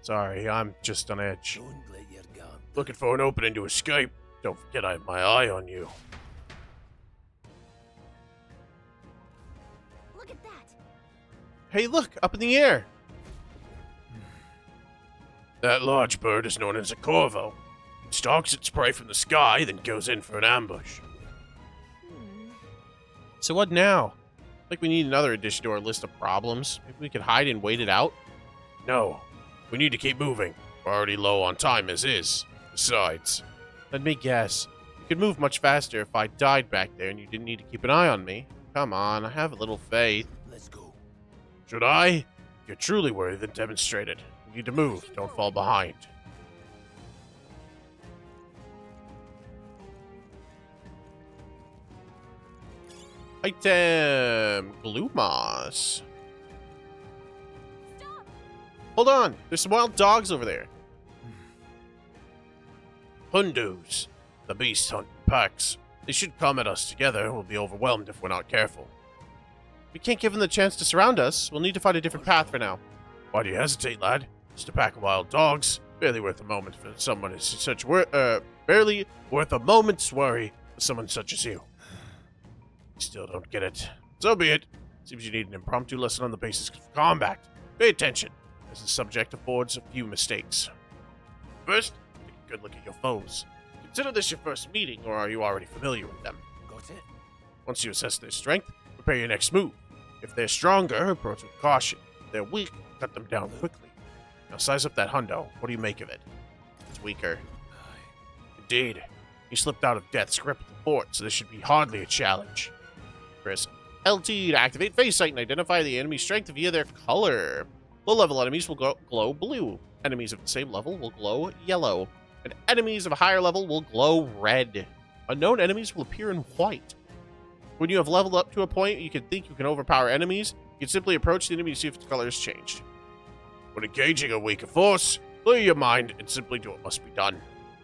Sorry, I'm just on edge. Don't let your guard. Looking for an opening to escape. Don't forget I have my eye on you. Look at that. Hey, look! Up in the air! That large bird is known as a corvo. It stalks its prey from the sky, then goes in for an ambush. So what now? Like we need another addition to our list of problems. Maybe we could hide and wait it out? No. We need to keep moving. We're already low on time as is. Besides, let me guess. You could move much faster if I died back there and you didn't need to keep an eye on me. Come on, I have a little faith. Let's go. Should I? If you're truly worthy, then demonstrate it. You need to move. Don't fall behind. Item. Glue moss. Hold on. There's some wild dogs over there. Hundus. The beasts hunt in packs. They should come at us together. We'll be overwhelmed if we're not careful. We can't give them the chance to surround us. We'll need to find a different path for now. Why do you hesitate, lad? Just a pack of wild dogs. Barely worth a moment for someone is such barely worth a moment's worry for someone such as you. Still don't get it. So be it. Seems you need an impromptu lesson on the basics of combat. Pay attention, as the subject affords a few mistakes. First, take a good look at your foes. Consider this your first meeting, or are you already familiar with them? Got it? Once you assess their strength, prepare your next move. If they're stronger, approach with caution. If they're weak, cut them down quickly. Now size up that hundo. What do you make of it? It's weaker. Indeed. He slipped out of death's grip at the fort, so this should be hardly a challenge. Press LT to activate face sight and identify the enemy's strength via their color. Low-level enemies will glow blue. Enemies of the same level will glow yellow. And enemies of a higher level will glow red. Unknown enemies will appear in white. When you have leveled up to a point you can think you can overpower enemies, you can simply approach the enemy to see if its color has changed. When engaging a weaker force, clear your mind and simply do what must be done.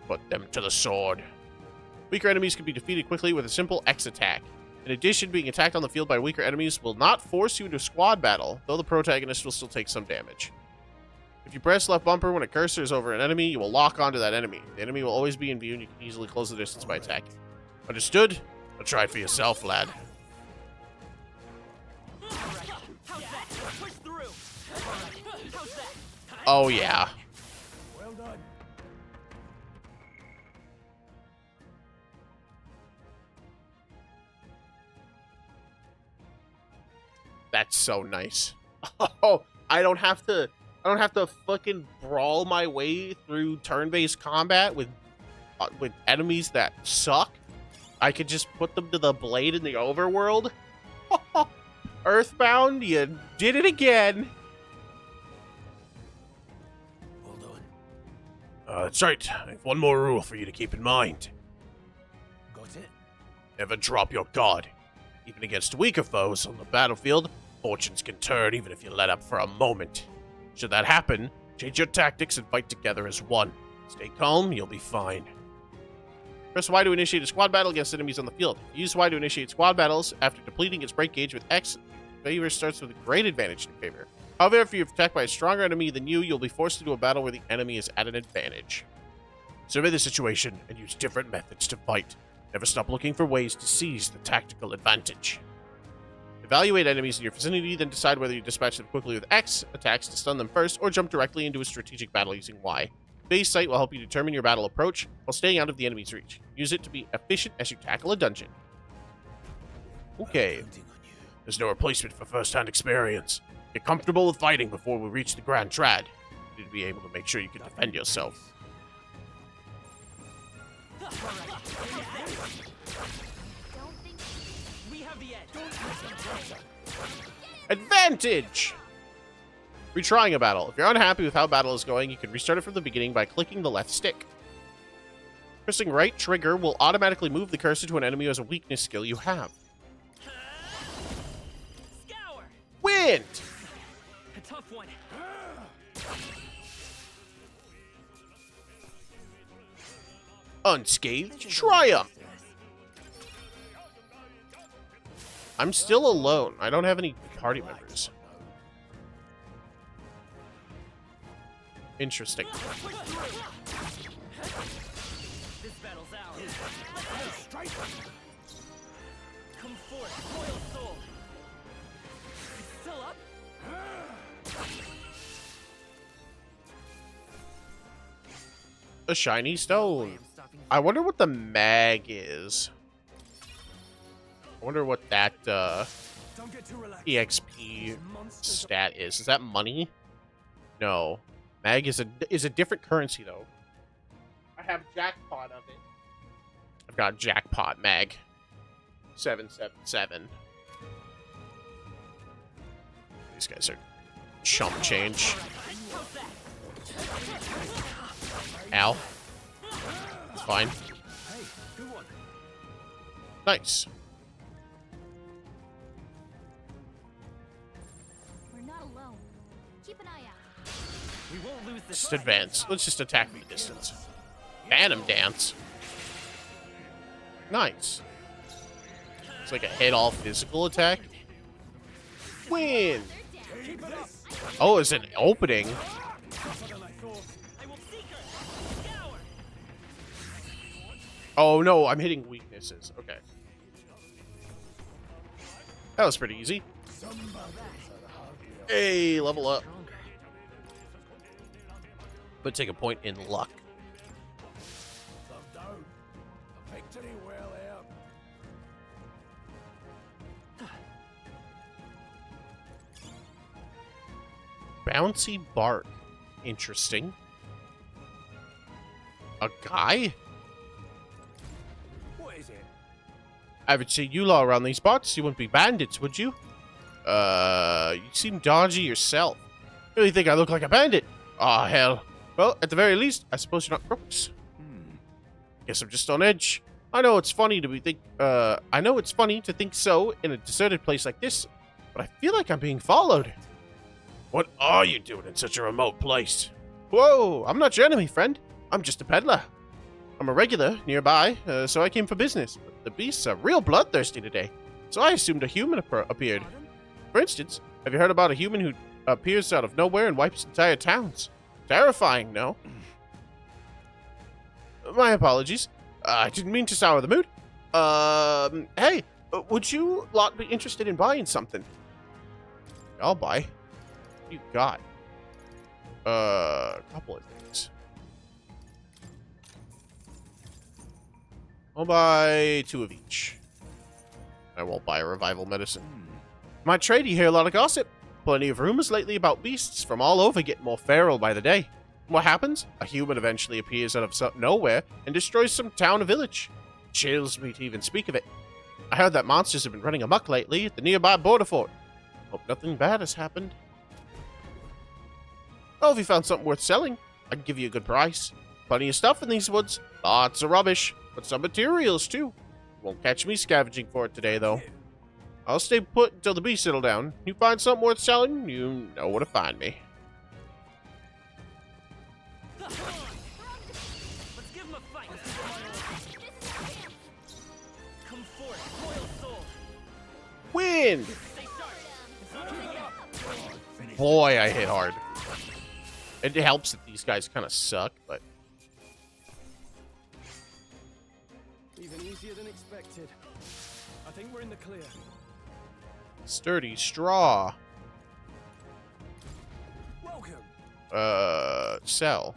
Put them to the sword. Weaker enemies can be defeated quickly with a simple X attack. In addition, being attacked on the field by weaker enemies will not force you into a squad battle, though the protagonist will still take some damage. If you press left bumper when a cursor is over an enemy, you will lock onto that enemy. The enemy will always be in view and you can easily close the distance by attacking. Understood? Now try it for yourself, lad. Oh, yeah. Well done. That's so nice. Oh, I don't have to fucking brawl my way through turn-based combat with enemies that suck. I could just put them to the blade in the overworld. Earthbound, you did it again. That's right. I have one more rule for you to keep in mind. Got it? Never drop your guard. Even against weaker foes on the battlefield, fortunes can turn even if you let up for a moment. Should that happen, change your tactics and fight together as one. Stay calm, you'll be fine. Press Y to initiate a squad battle against enemies on the field. Use Y to initiate squad battles after depleting its break gauge with X. Favor starts with a great advantage in favor. However, if you're attacked by a stronger enemy than you, you'll be forced into a battle where the enemy is at an advantage. Survey the situation and use different methods to fight. Never stop looking for ways to seize the tactical advantage. Evaluate enemies in your vicinity, then decide whether you dispatch them quickly with X attacks to stun them first, or jump directly into a strategic battle using Y. Base sight will help you determine your battle approach while staying out of the enemy's reach. Use it to be efficient as you tackle a dungeon. Okay. There's no replacement for first-hand experience. Get comfortable with fighting before we reach the Grand Trad. You need to be able to make sure you can defend yourself. Advantage! Retrying a battle. If you're unhappy with how battle is going, you can restart it from the beginning by clicking the left stick. Pressing right trigger will automatically move the cursor to an enemy who has a weakness skill you have. Wind! A tough one. Unscathed triumph. I'm still alone. I don't have any party members. Interesting. This battle's ours. Come forth, royal soul. It's still up? A shiny stone. I wonder what the mag is. I wonder what that EXP stat is. Is that money? No. Mag is a different currency though. I have jackpot of it. I've got jackpot mag. 777. These guys are chump change. Ow. It's fine. Hey, good one. Nice. We're not alone. Keep an eye out. We won't lose this. Just advance. Let's just attack from distance. Phantom dance. Nice. It's like a head-all physical attack. Win! Oh, it's an opening. Oh no, I'm hitting weaknesses. Okay. That was pretty easy. Hey, level up. But take a point in luck. Victory well earned. Bouncy bark. Interesting. A guy? What is it? I haven't seen you lot around these parts. You wouldn't be bandits, would you? You seem dodgy yourself. Really think I look like a bandit? Aw, hell. Well, at the very least, I suppose you're not crooks. Guess I'm just on edge. I know it's funny to think so in a deserted place like this, but I feel like I'm being followed. What are you doing in such a remote place? Whoa, I'm not your enemy, friend. I'm just a peddler. I'm a regular nearby, so I came for business. But the beasts are real bloodthirsty today, so I assumed a human appeared. For instance, have you heard about a human who appears out of nowhere and wipes entire towns? Terrifying, no? My apologies. I didn't mean to sour the mood. Hey, would you lot be interested in buying something? I'll buy. What you got? A couple of things. I'll buy 2 of each. I won't buy a revival medicine. Might trade you hear a lot of gossip. Plenty of rumors lately about beasts from all over getting more feral by the day. What happens? A human eventually appears out of nowhere and destroys some town or village. Chills me to even speak of it. I heard that monsters have been running amok lately at the nearby border fort. Hope nothing bad has happened. Oh, if you found something worth selling, I can give you a good price. Plenty of stuff in these woods. Lots of rubbish, but some materials too. Won't catch me scavenging for it today, though. I'll stay put until the beasts settle down. You find something worth selling, you know where to find me. Let's give him a fight. Come forth, royal soul. Win! Boy, I hit hard. It helps that these guys kind of suck, but... Even easier than expected. I think we're in the clear. Sturdy straw. Welcome. Sell.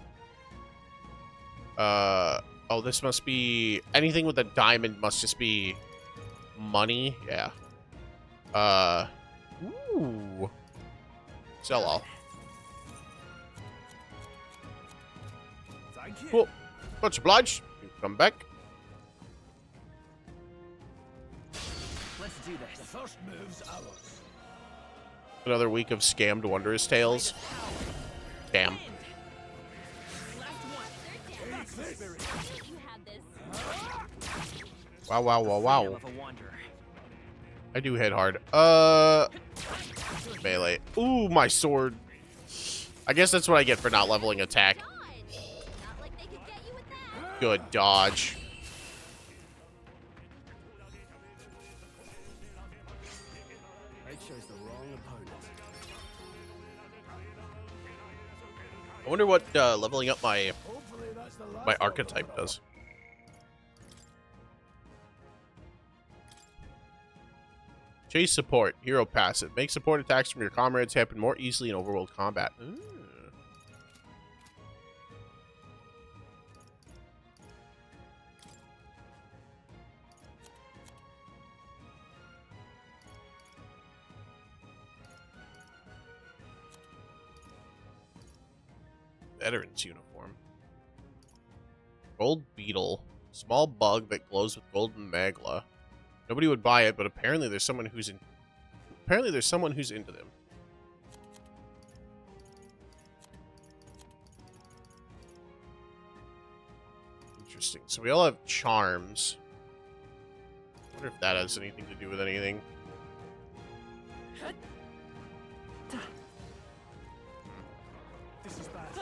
Oh, this must be... Anything with a diamond must just be money. Yeah. Ooh. Sell all. Cool. Much obliged. You come back. Let's do this. The first move's ours. Another week of scammed Wondrous Tales. Damn. Wow, wow, wow, wow. I do hit hard. Melee. Ooh, my sword. I guess that's what I get for not leveling attack. Good dodge. I chose the wrong opponent. I wonder what leveling up my archetype does. Chase support. Hero passive. Make support attacks from your comrades happen more easily in overworld combat. Ooh. Veteran's uniform. Gold beetle. Small bug that glows with golden magla. Nobody would buy it, but apparently there's someone who's into them. Interesting. So we all have charms. I wonder if that has anything to do with anything. This is bad.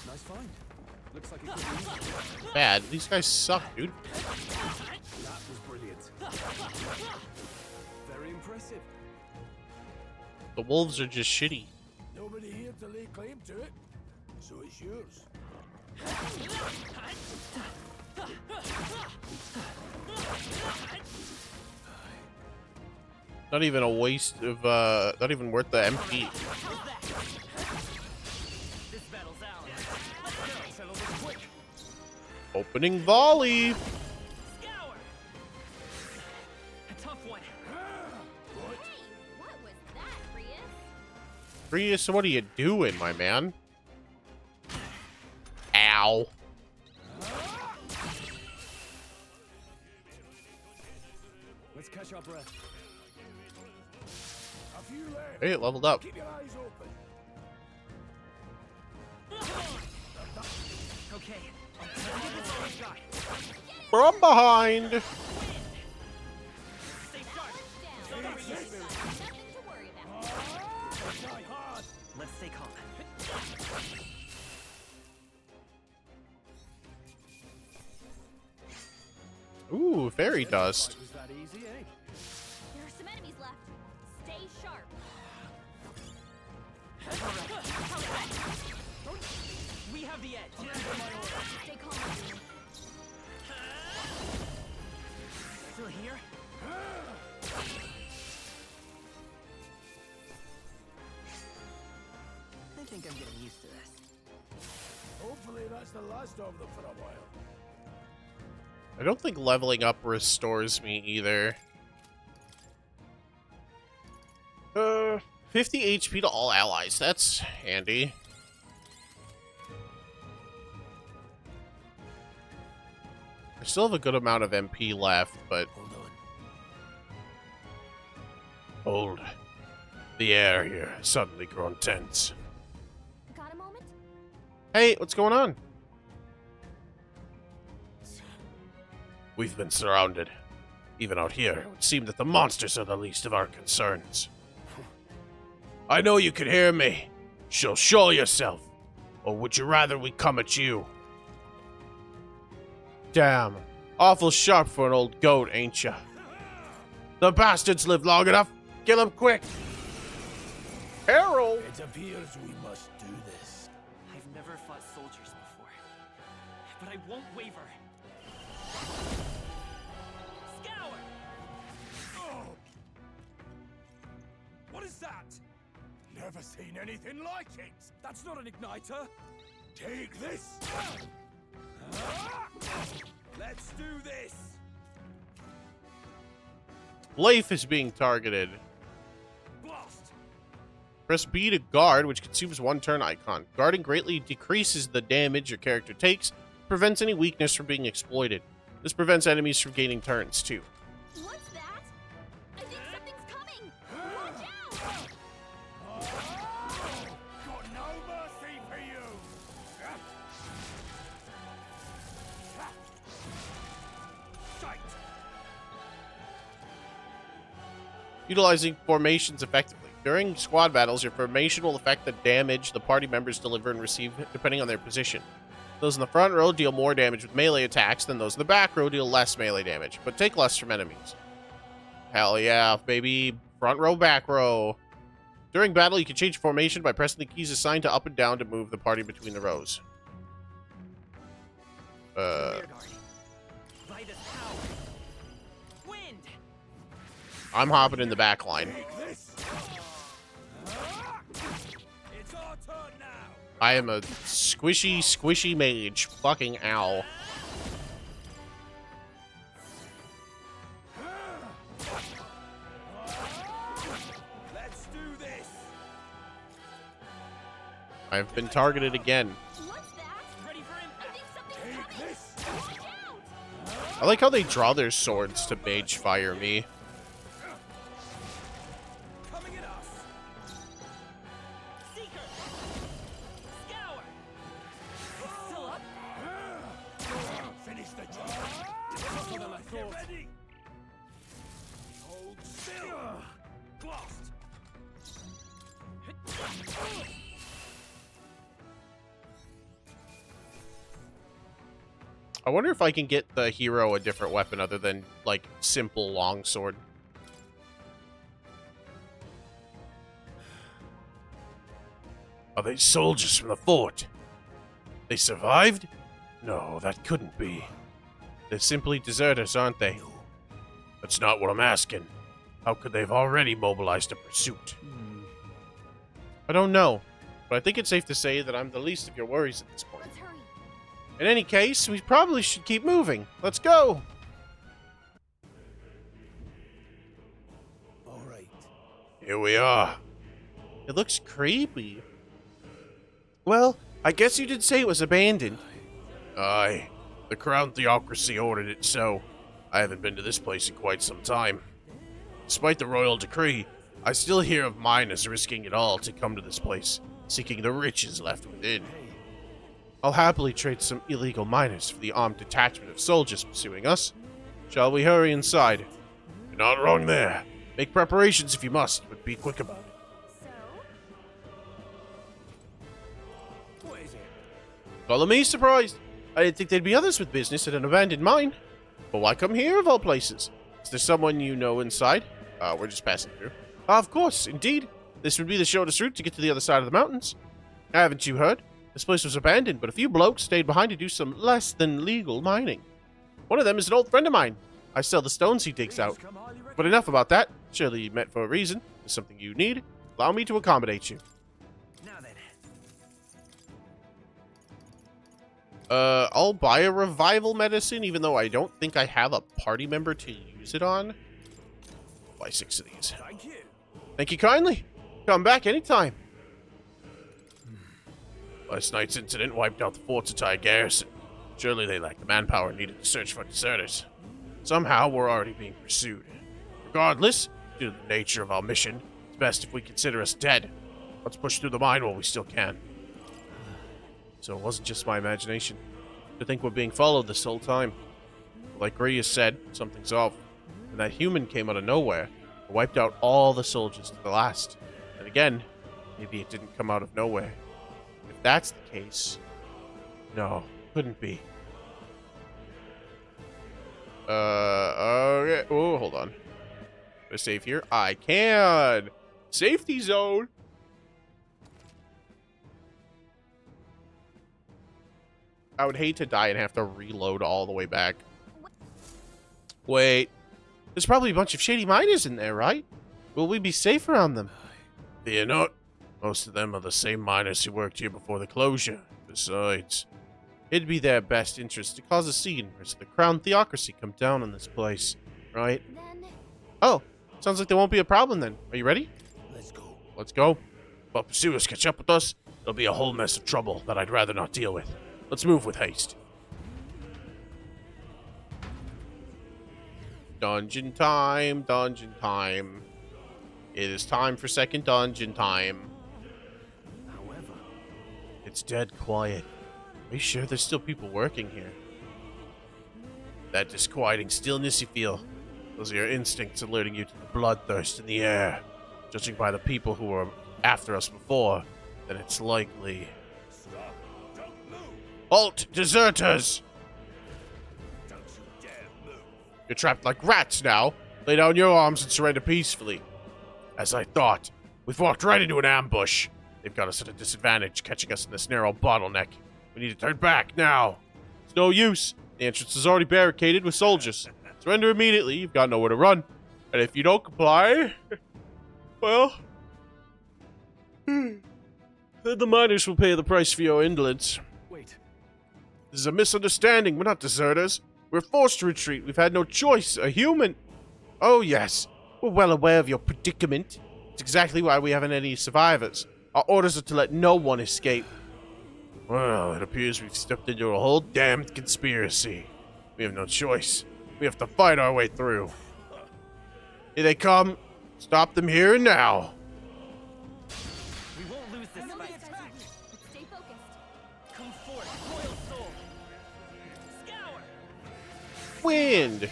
Nice find. Looks like it could be Bad. These guys suck, dude. That was brilliant. Very impressive. The wolves are just shitty. Nobody here to lay claim to it, so it's yours. Not even a waste of, not even worth the MP. This battle's ours. Let's go. Settle this quick. Opening volley. A tough one. What was that, Prius? Prius, what are you doing, my man? Ow. Let's catch our breath. A few left. Hey, it leveled up. Keep your eyes open. Okay. Let's give this all a shot. From behind. Stay sharp. Let's stay calm. Ooh, fairy dust. Was that easy, eh? There are some enemies left. Stay sharp. We have the edge. Stay calm. Still here? I think I'm getting used to this. Hopefully that's the last of them for a while. I don't think leveling up restores me either. 50 HP to all allies. That's handy. I still have a good amount of MP left, but... Hold. The air here has suddenly grown tense. Got a moment? Hey, what's going on? We've been surrounded. Even out here, it would seem that the monsters are the least of our concerns. I know you can hear me. Show yourself. Or would you rather we come at you? Damn. Awful sharp for an old goat, ain't ya? The bastards live long enough. Kill him quick. Harold! It appears we must do this. I've never fought soldiers before, but I won't waver. Scour! Oh. What is that? Never seen anything like it. That's not an igniter. Take this. Let's do this. Leif is being targeted. Blast. Press B to guard, which consumes one turn icon. Guarding greatly decreases the damage your character takes, prevents any weakness from being exploited. This prevents enemies from gaining turns, too. What's that? I think something's coming. Watch out! Got no mercy for you. Sight. Utilizing formations effectively. During squad battles, your formation will affect the damage the party members deliver and receive depending on their position. Those in the front row deal more damage with melee attacks than those in the back row deal less melee damage, but take less from enemies. Hell yeah, baby. Front row, back row. During battle, you can change formation by pressing the keys assigned to up and down to move the party between the rows. I'm hopping in the back line. I am a squishy mage. Fucking ow. Let's do this. I've been targeted again. I like how they draw their swords to mage fire me. It's still Face the giant. Tougher than I Get thought. ready. Hold still. Glossed. I wonder if I can get the hero a different weapon other than, like, simple longsword. Are they soldiers from the fort? They survived? No, that couldn't be. They're simply deserters, aren't they? That's not what I'm asking. How could they have already mobilized a pursuit? I don't know, but I think it's safe to say that I'm the least of your worries at this point. Let's hurry. In any case, we probably should keep moving. Let's go! All right. Here we are. It looks creepy. Well, I guess you did say it was abandoned. Aye. The Crown Theocracy ordered it so. I haven't been to this place in quite some time. Despite the royal decree, I still hear of miners risking it all to come to this place, seeking the riches left within. I'll happily trade some illegal miners for the armed detachment of soldiers pursuing us. Shall we hurry inside? You're not wrong there. Make preparations if you must, but be quick about it. What is it? Follow me, surprised. I didn't think there'd be others with business at an abandoned mine. But why come here, of all places? Is there someone you know inside? We're just passing through. Of course, indeed. This would be the shortest route to get to the other side of the mountains. Haven't you heard? This place was abandoned, but a few blokes stayed behind to do some less than legal mining. One of them is an old friend of mine. I sell the stones he digs out. But enough about that. Surely you met for a reason. There's something you need. Allow me to accommodate you. Now then. I'll buy a revival medicine, even though I don't think I have a party member to use it on. Buy 6 of these. Thank you. Thank you kindly. Come back anytime. Last night's incident wiped out the fort's entire garrison. Surely they lacked the manpower needed to search for deserters. Somehow we're already being pursued. Regardless, due to the nature of our mission, it's best if we consider us dead. Let's push through the mine while we still can. So it wasn't just my imagination. To think we're being followed this whole time. Like Grius said, something's off. And that human came out of nowhere and wiped out all the soldiers to the last. And again, maybe it didn't come out of nowhere. If that's the case, no, couldn't be. Okay. Oh, hold on. Can I save here? I can! Safety zone! I would hate to die and have to reload all the way back. Wait. There's probably a bunch of shady miners in there, right? Will we be safe around them? Fear not. Most of them are the same miners who worked here before the closure. Besides, it'd be their best interest to cause a scene as the Crown Theocracy come down on this place, right? Oh, sounds like there won't be a problem then. Are you ready? Let's go. Let's go. if pursuers catch up with us, it'll be a whole mess of trouble that I'd rather not deal with. Let's move with haste. Dungeon time, dungeon time. It is time for second dungeon time. However, it's dead quiet. Are you sure there's still people working here? That disquieting stillness you feel, those are your instincts alerting you to the bloodthirst in the air. Judging by the people who were after us before, then it's likely... Stop. Don't move. Halt, deserters! Don't you dare move. You're trapped like rats now. Lay down your arms and surrender peacefully. As I thought, we've walked right into an ambush. They've got us at a disadvantage, catching us in this narrow bottleneck. We need to turn back now. It's no use. The entrance is already barricaded with soldiers. Surrender immediately. You've got nowhere to run. And if you don't comply, well, then the miners will pay the price for your indolence. Wait. This is a misunderstanding. We're not deserters. We're forced to retreat. We've had no choice. A human. Oh, yes. We're well aware of your predicament. It's exactly why we haven't any survivors. Our orders are to let no one escape. Well, it appears we've stepped into a whole damned conspiracy. We have no choice. We have to fight our way through. Here they come. Stop them here and now. We won't lose this fight. Stay focused. Come forth, royal soul. Scour. wind.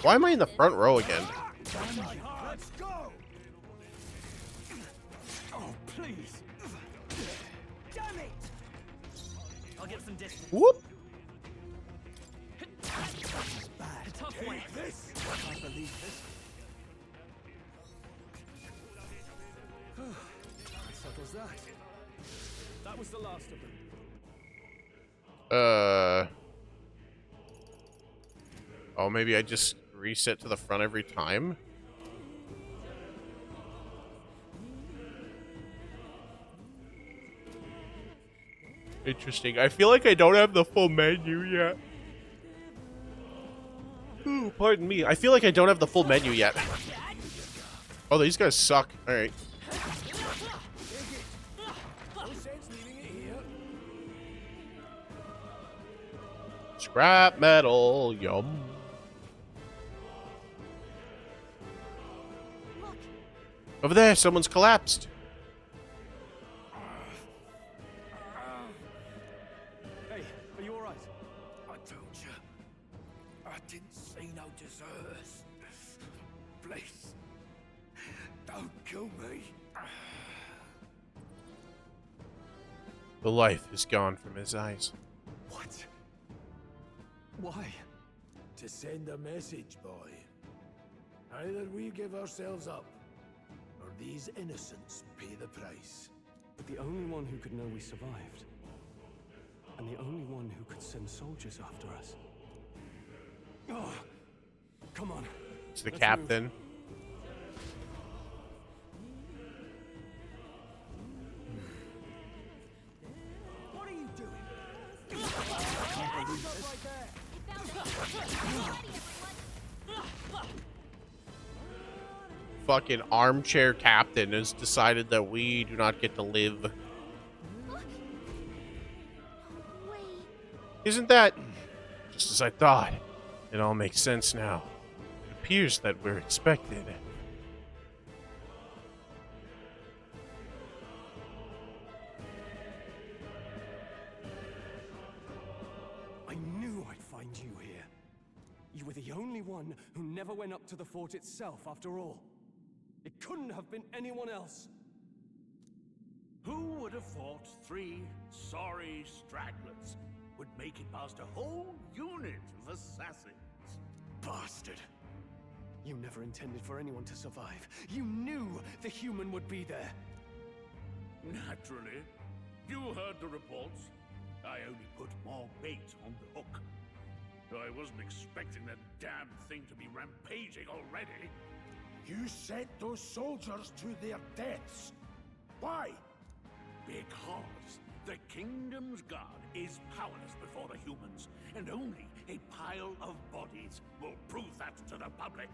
Why am I in the front row again? Let's go! Oh, please. Damn it! I'll get some distance. Whoop. Bad. A tough one. This! I can't believe this. That settles that. That was the last of them. Oh, maybe I just reset to the front every time? Interesting. I feel like I don't have the full menu yet. Ooh, pardon me. I feel like I don't have the full menu yet. Oh, these guys suck. Alright. Scrap metal. Yum. Over there, someone's collapsed. Hey, are you alright? I told you. I didn't see no deserters. Please. Don't kill me. The life is gone from his eyes. What? Why? To send a message, boy. Either we give ourselves up, or these innocents pay the price. But the only one who could know we survived, and the only one who could send soldiers after us. Oh, come on. It's the Let's captain. move. What are you doing? Fucking armchair captain has decided that we do not get to live. Isn't that just as I thought? It all makes sense now. It appears that we're expected. I knew I'd find you here. You were the only one who never went up to the fort itself, after all. It couldn't have been anyone else. Who would have thought 3 sorry stragglers would make it past a whole unit of assassins? Bastard. You never intended for anyone to survive. You knew the human would be there. Naturally. You heard the reports. I only put more bait on the hook. I wasn't expecting that damn thing to be rampaging already. You sent those soldiers to their deaths. Why? Because the Kingdom's Guard is powerless before the humans, and only a pile of bodies will prove that to the public.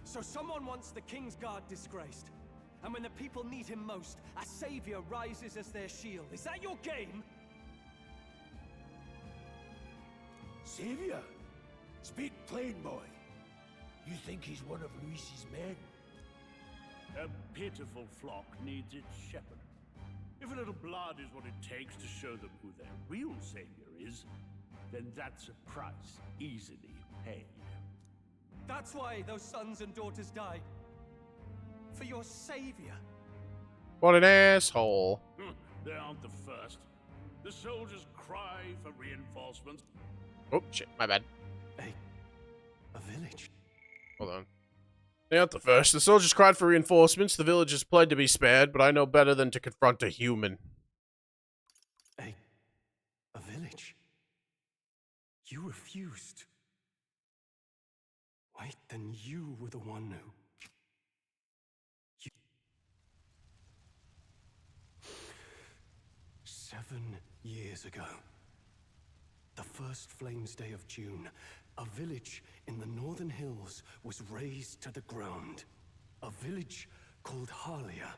So someone wants the King's Guard disgraced. And when the people need him most, a savior rises as their shield. Is that your game? Savior? Speak plain, boy. You think he's one of Luis's men? A pitiful flock needs its shepherd. If a little blood is what it takes to show them who their real savior is, then that's a price easily paid. That's why those sons and daughters died. For your savior. What an asshole. They aren't the first. The soldiers cry for reinforcements. Oh, shit, my bad. A village. Hold on. They aren't the first. The soldiers cried for reinforcements. The villagers pled to be spared, but I know better than to confront a human. A village? You refused. Wait, then you were the one who... 7 years ago. The first Flames Day of June, a village in the northern hills was razed to the ground. A village called Harlia.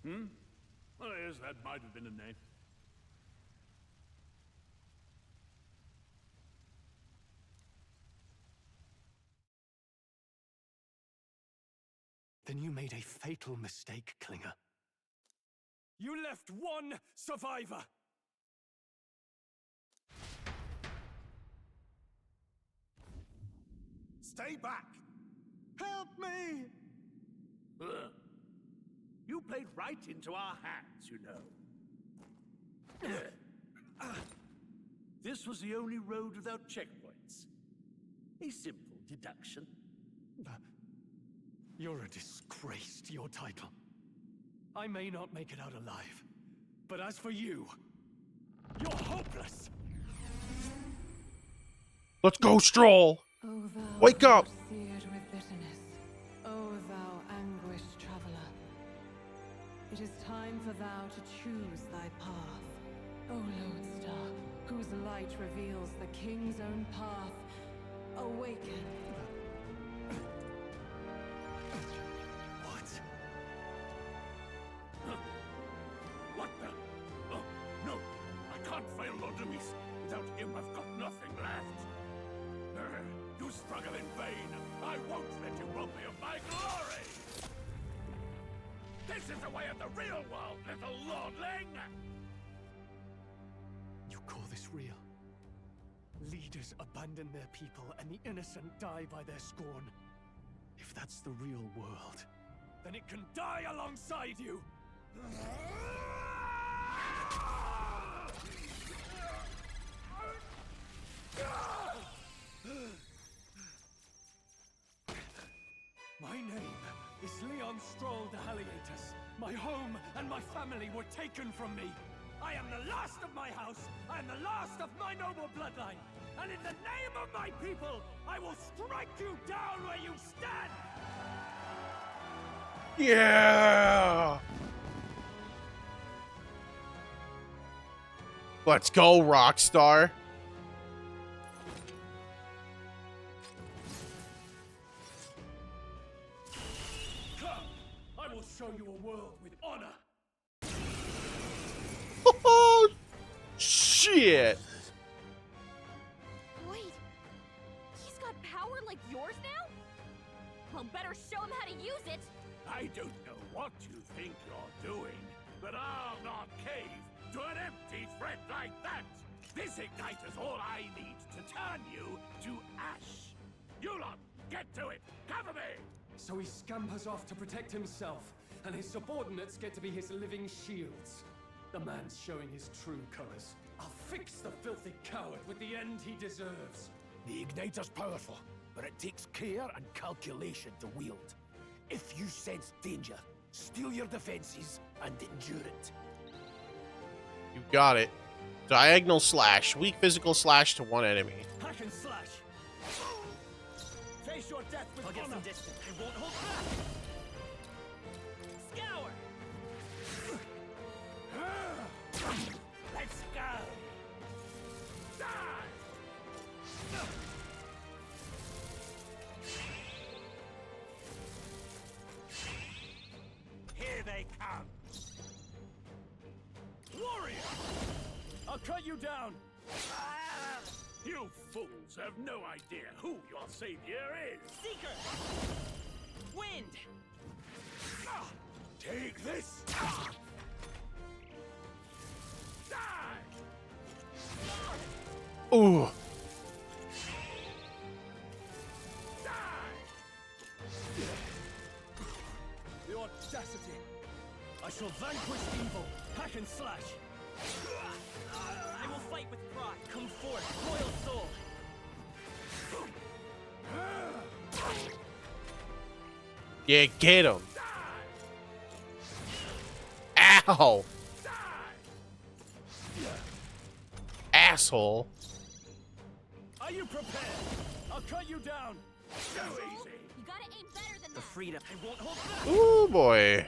Oh, yes, that might have been a name. Then you made a fatal mistake, Klinger. You left one survivor. Stay back! Help me! Ugh. You played right into our hands, you know. This was the only road without checkpoints. A simple deduction. You're a disgrace to your title. I may not make it out alive, but as for you, you're hopeless. Let's go, Stroll. O thou Wake up. seared with bitterness, O thou anguished traveler. It is time for thou to choose thy path. O lodestar, whose light reveals the king's own path, awaken. What? What the? Oh, no! I can't fail Lord Luis. Without him, I've got nothing left. You struggle in vain. I won't let you rob me of my glory! This is the way of the real world, little lordling! You call this real? Leaders abandon their people and the innocent die by their scorn. If that's the real world, then it can die alongside you! My name is Leon Stroll de Halietus. My home and my family were taken from me. I am the last of my house. I am the last of my noble bloodline. And in the name of my people, I will strike you down where you stand! Yeah. Let's go, Rockstar. Come, I will show you a world with honor. Oh, shit. Wait, he's got power like yours now? Well, better show him how to use it. I don't know what you think you're doing, but I'll not cave to an empty threat like that! This ignite is all I need to turn you to ash! You lot, get to it! Cover me! So he scampers off to protect himself, and his subordinates get to be his living shields. The man's showing his true colors. I'll fix the filthy coward with the end he deserves. The igniter's powerful, but it takes care and calculation to wield. If you sense danger, steel your defenses and endure it. You got it. Diagonal slash. Weak physical slash to one enemy. Hack and slash. Face your death with I'll get honor. some distance. I won't hold back. Scour. Let's go. Die. Here they come. Warrior! I'll cut you down. You fools have no idea who your savior is! Seeker. Wind. Take this. Die! Ooh. The audacity. I shall vanquish evil. Hack and slash. I will fight with pride. Come forth, royal soul. Yeah, get him. Ow. Asshole. Are you prepared? I'll cut you down. So easy! You gotta aim better than The that. freedom. I won't hold back. Ooh, boy.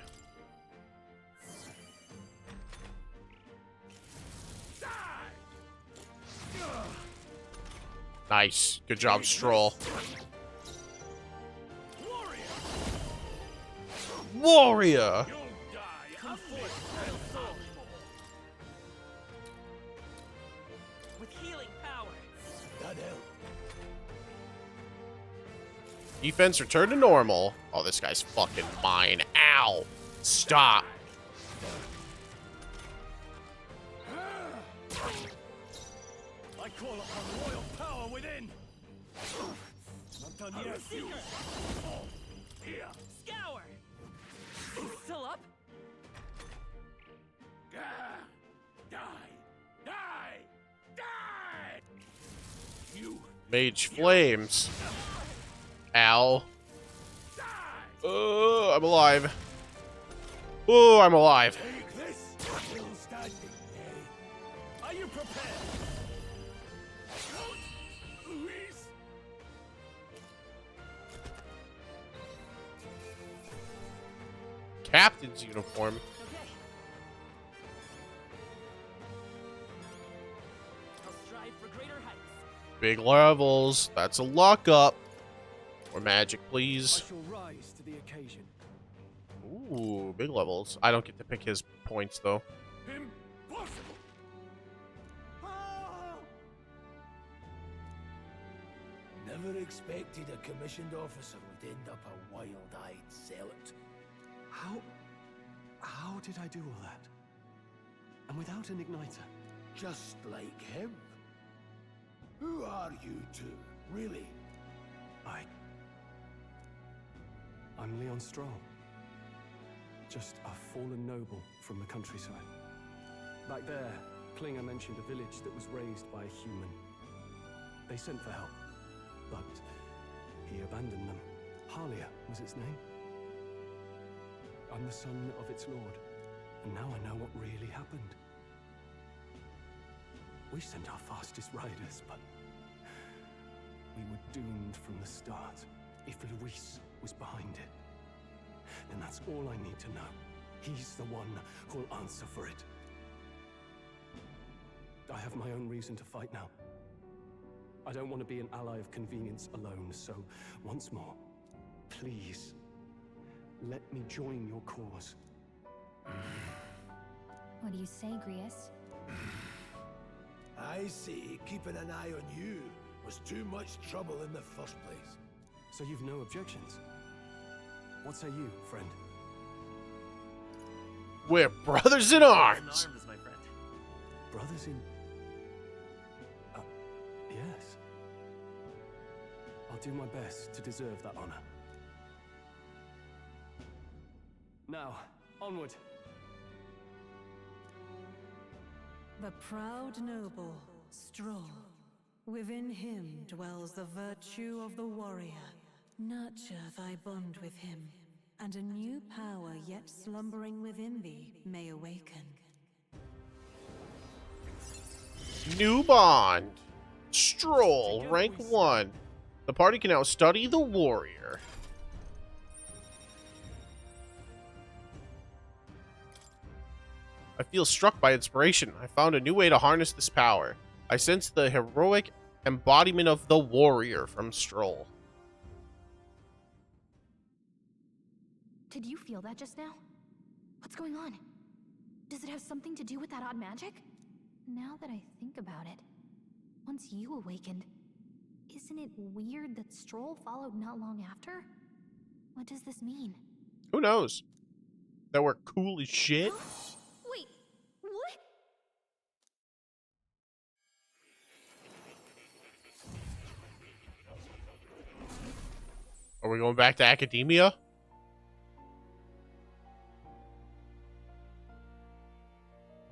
Nice. Good job, Stroll. Warrior. You'll die! Come forth, royal soul. With healing power. That help. Defense return to normal. Oh, this guy's fucking mine. Ow. Stop. call upon royal power within. Not done yet. Here. Scour! He's still up? Die! Die! Die! You. Mage flames. Ow. Oh, I'm alive. Oh, I'm alive. Take this. Still standing, eh? Are you prepared? Louise. Captain's uniform. I'll strive for greater heights. Big levels. That's a lock up. Or magic, please. I shall rise to the occasion. Ooh, big levels. I don't get to pick his points though. Impossible. Never expected a commissioned officer would end up a wild-eyed zealot. How did I do all that? And without an igniter? Just like him. Who are you two, really? I'm Leon Stroll. Just a fallen noble from the countryside. Back there, Klinger mentioned a village that was raised by a human. They sent for help, but he abandoned them. Halia was its name. I'm the son of its lord, and now I know what really happened. We sent our fastest riders, but we were doomed from the start. If Luis was behind it, then that's all I need to know. He's the one who'll answer for it. I have my own reason to fight now. I don't want to be an ally of convenience alone, so once more, please, let me join your cause. What do you say, Grius? I see keeping an eye on you was too much trouble in the first place. So you've no objections? What say you, friend? We're brothers in arms. My friend. Brothers in... yes. I'll do my best to deserve that honor. Now, onward. The proud noble, Stroll. Within him dwells the virtue of the warrior. Nurture thy bond with him, and a new power yet slumbering within thee may awaken. New bond. Stroll, rank 1. The party can now study the warrior. I feel struck by inspiration. I found a new way to harness this power. I sense the heroic embodiment of the warrior from Stroll. Did you feel that just now? What's going on? Does it have something to do with that odd magic? Now that I think about it, once you awakened, isn't it weird that Stroll followed not long after? What does this mean? Who knows? That we're cool as shit? Wait, what? Are we going back to academia?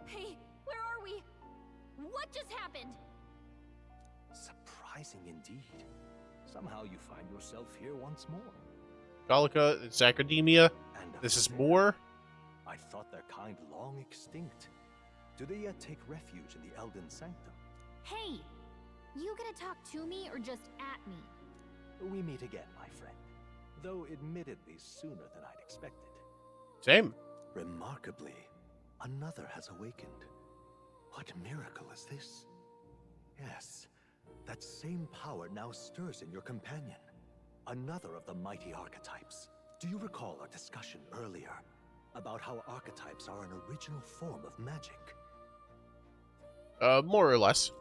Hey, where are we? What just happened? Surprising indeed. Somehow you find yourself here once more. Gallica, it's academia. This is more. I thought their kind long extinct. Do they yet take refuge in the Elden Sanctum? Hey, you gonna talk to me or just at me? We meet again, my friend. Though admittedly sooner than I'd expected. Same. Remarkably, another has awakened. What miracle is this? Yes, that same power now stirs in your companion. Another of the mighty archetypes. Do you recall our discussion earlier about how archetypes are an original form of magic? More or less.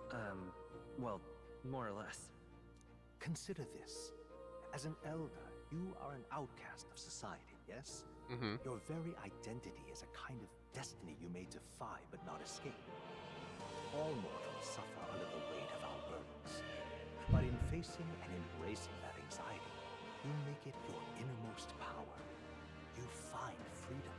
Well, more or less. Consider this. As an elder, you are an outcast of society, yes? Mm-hmm. Your very identity is a kind of destiny you may defy but not escape. All mortals suffer under the weight of our facing and embracing that anxiety, you make it your innermost power. You find freedom.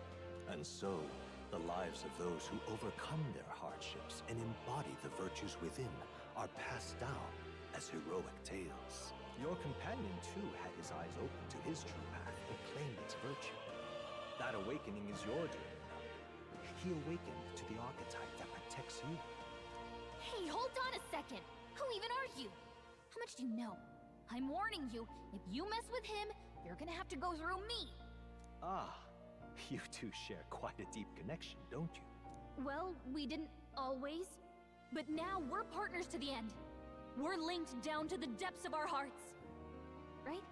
And so, the lives of those who overcome their hardships and embody the virtues within are passed down as heroic tales. Your companion, too, had his eyes open to his true path and claimed its virtue. That awakening is your doing. He awakened to the archetype that protects you. Hey, hold on a second! Who even are you? How much do you know? I'm warning you, if you mess with him, you're gonna have to go through me! Ah, you two share quite a deep connection, don't you? Well, we didn't always. But now we're partners to the end. We're linked down to the depths of our hearts. Right?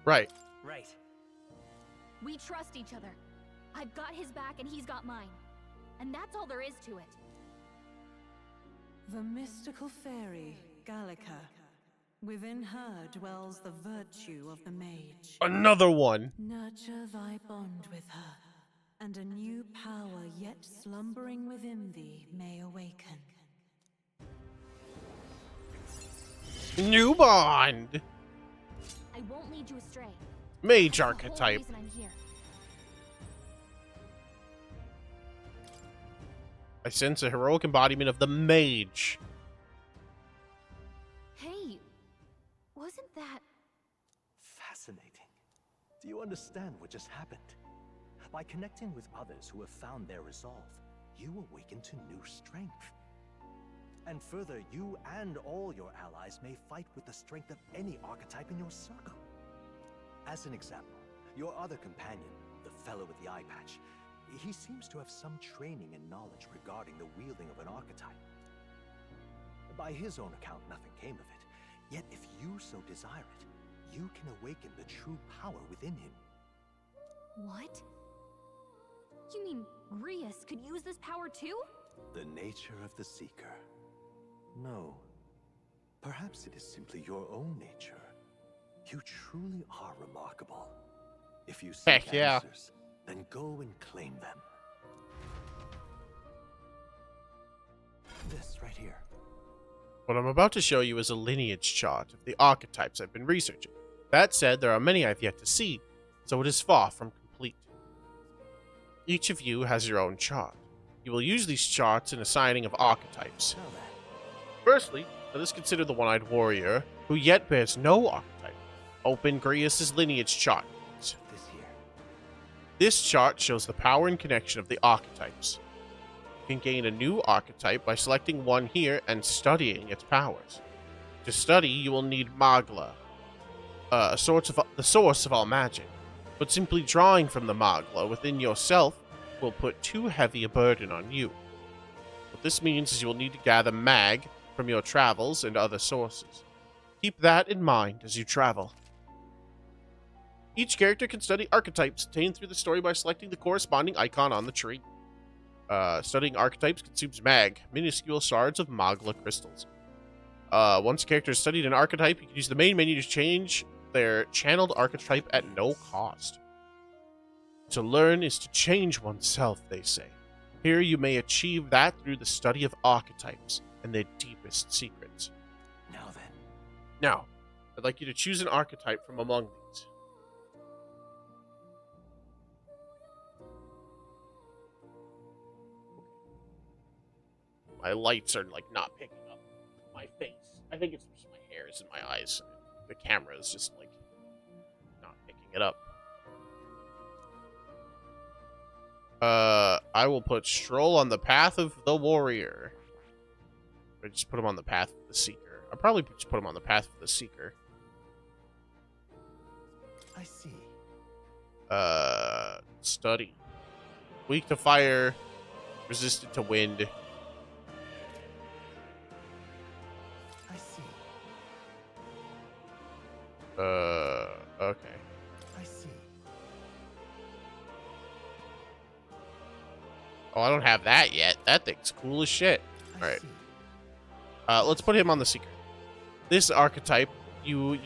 Right. Right. We trust each other. I've got his back and he's got mine. And that's all there is to it. The mystical fairy, Gallica. Within her dwells the virtue of the mage. Another one. Nurture thy bond with her, and a new power yet slumbering within thee may awaken. New bond. I won't lead you astray. Mage That's the whole archetype. reason I'm here. I sense a heroic embodiment of the mage. Hey, wasn't that... Fascinating. Do you understand what just happened? By connecting with others who have found their resolve, you awaken to new strength. And further, you and all your allies may fight with the strength of any archetype in your circle. As an example, your other companion, the fellow with the eye patch, he seems to have some training and knowledge regarding the wielding of an archetype. By his own account, nothing came of it. Yet if you so desire it, you can awaken the true power within him. What? You mean Grius could use this power too? The nature of the Seeker. No. Perhaps it is simply your own nature. You truly are remarkable. If you seek Heck yeah. answers, then go and claim them. This right here. What I'm about to show you is a lineage chart of the archetypes I've been researching. That said, there are many I've yet to see, so it is far from complete. Each of you has your own chart. You will use these charts in assigning of archetypes. Firstly, let us consider the one-eyed warrior, who yet bears no archetype. Open Grius' lineage chart. This chart shows the power and connection of the archetypes. You can gain a new archetype by selecting one here and studying its powers. To study, you will need Magla, the source of all magic. But simply drawing from the Magla within yourself will put too heavy a burden on you. What this means is you will need to gather Mag from your travels and other sources. Keep that in mind as you travel. Each character can study archetypes obtained through the story by selecting the corresponding icon on the tree. Studying archetypes consumes Mag, minuscule shards of Magla crystals. Once a character has studied an archetype, you can use the main menu to change their channeled archetype at no cost. To learn is to change oneself, they say. Here you may achieve that through the study of archetypes and their deepest secrets. Now then. Now, I'd like you to choose an archetype from among these. My lights are like not picking up my face. I think it's just my hair is in my eyes. The camera is just like not picking it up. I will put Stroll on the path of the warrior. Or just put him on the path of the seeker. I'll probably just put him on the path of the seeker. I see. Study. Weak to fire, resistant to wind. I see. Okay. I see. Oh, I don't have that yet. That thing's cool as shit. Alright. Let's put him on the Seeker. This archetype, you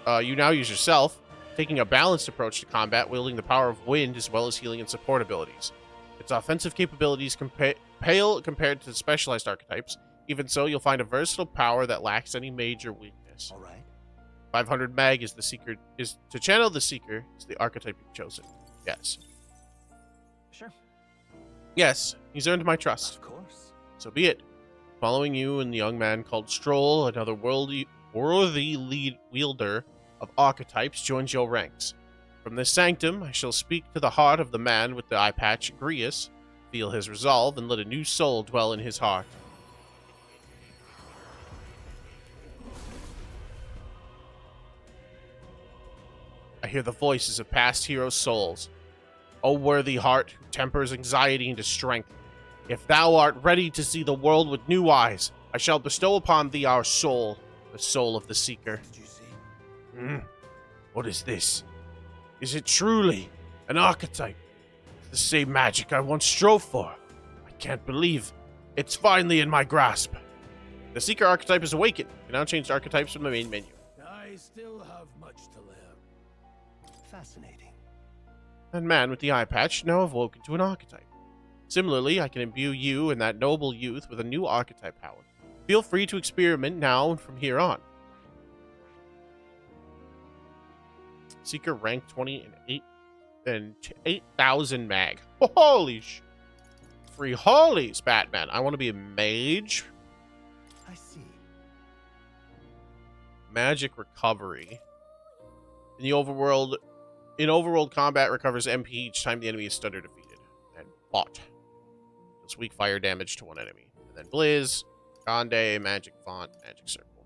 now use yourself, taking a balanced approach to combat, wielding the power of wind as well as healing and support abilities. Its offensive capabilities pale compared to specialized archetypes, Even so, you'll find a versatile power that lacks any major weakness. All right. 500 mag is the Seeker. Is to channel the Seeker is the archetype you've chosen. Yes. Sure. Yes, he's earned my trust. Of course. So be it. Following you and the young man called Stroll, another worthy lead wielder of archetypes, joins your ranks. From this sanctum, I shall speak to the heart of the man with the eye patch, Grius, feel his resolve, and let a new soul dwell in his heart. I hear the voices of past heroes' souls. O worthy heart who tempers anxiety into strength, if thou art ready to see the world with new eyes, I shall bestow upon thee our soul, the soul of the Seeker. Did you see? What is this? Is it truly an archetype? It's the same magic I once strove for. I can't believe it's finally in my grasp. The Seeker archetype is awakened. You can now change archetypes from the main menu. I still have much to learn. Fascinating. That man with the eye patch now awoken to an archetype. Similarly, I can imbue you and that noble youth with a new archetype power. Feel free to experiment now and from here on. Seeker rank 20 and 8,000 mag. Holy sh! Free holies, Batman. I want to be a mage. I see. Magic recovery. In the overworld combat recovers MP each time the enemy is stunned or defeated. And bot. Deals weak fire damage to one enemy. And then Blizz, Conde, Magic Font, Magic Circle.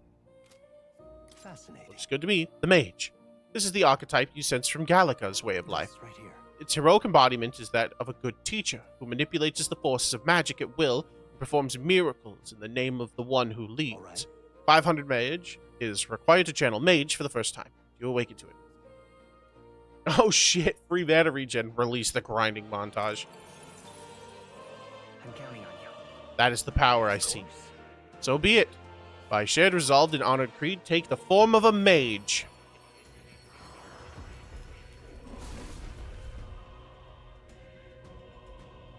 Fascinating. Looks good to me. The Mage. This is the archetype you sense from Gallica's way of life. Right here. Its heroic embodiment is that of a good teacher who manipulates the forces of magic at will and performs miracles in the name of the one who leads. Right. 500 Mage is required to channel Mage for the first time. You awaken to it. Oh shit, free mana regen. Release the grinding montage. I'm counting on you. That is the power I seek. So be it. By shared resolved and honored creed, take the form of a mage.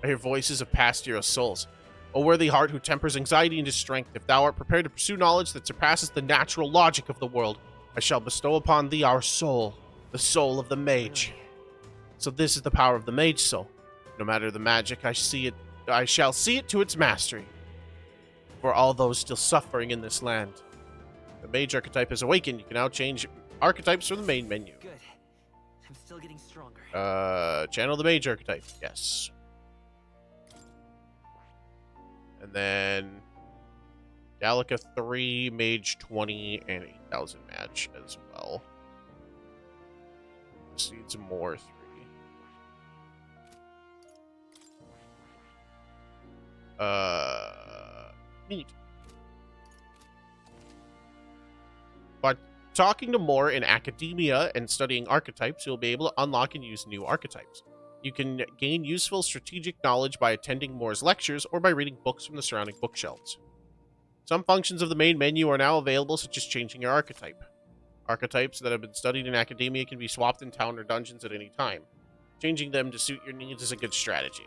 I hear voices of past hero souls. O worthy heart who tempers anxiety into strength, if thou art prepared to pursue knowledge that surpasses the natural logic of the world, I shall bestow upon thee our soul, the soul of the mage. So this is the power of the mage soul. No matter the magic, I shall see it to its mastery. For all those still suffering in this land. The mage archetype is awakened. You can now change archetypes from the main menu. Good. I'm still getting stronger. Channel the mage archetype. Yes. And then Gallica 3, Mage 20, and 8,000 match as well. Just need some more 3. Neat. By talking to more in academia and studying archetypes, you'll be able to unlock and use new archetypes. You can gain useful strategic knowledge by attending Moore's lectures or by reading books from the surrounding bookshelves. Some functions of the main menu are now available, such as changing your archetype. Archetypes that have been studied in academia can be swapped in town or dungeons at any time. Changing them to suit your needs is a good strategy.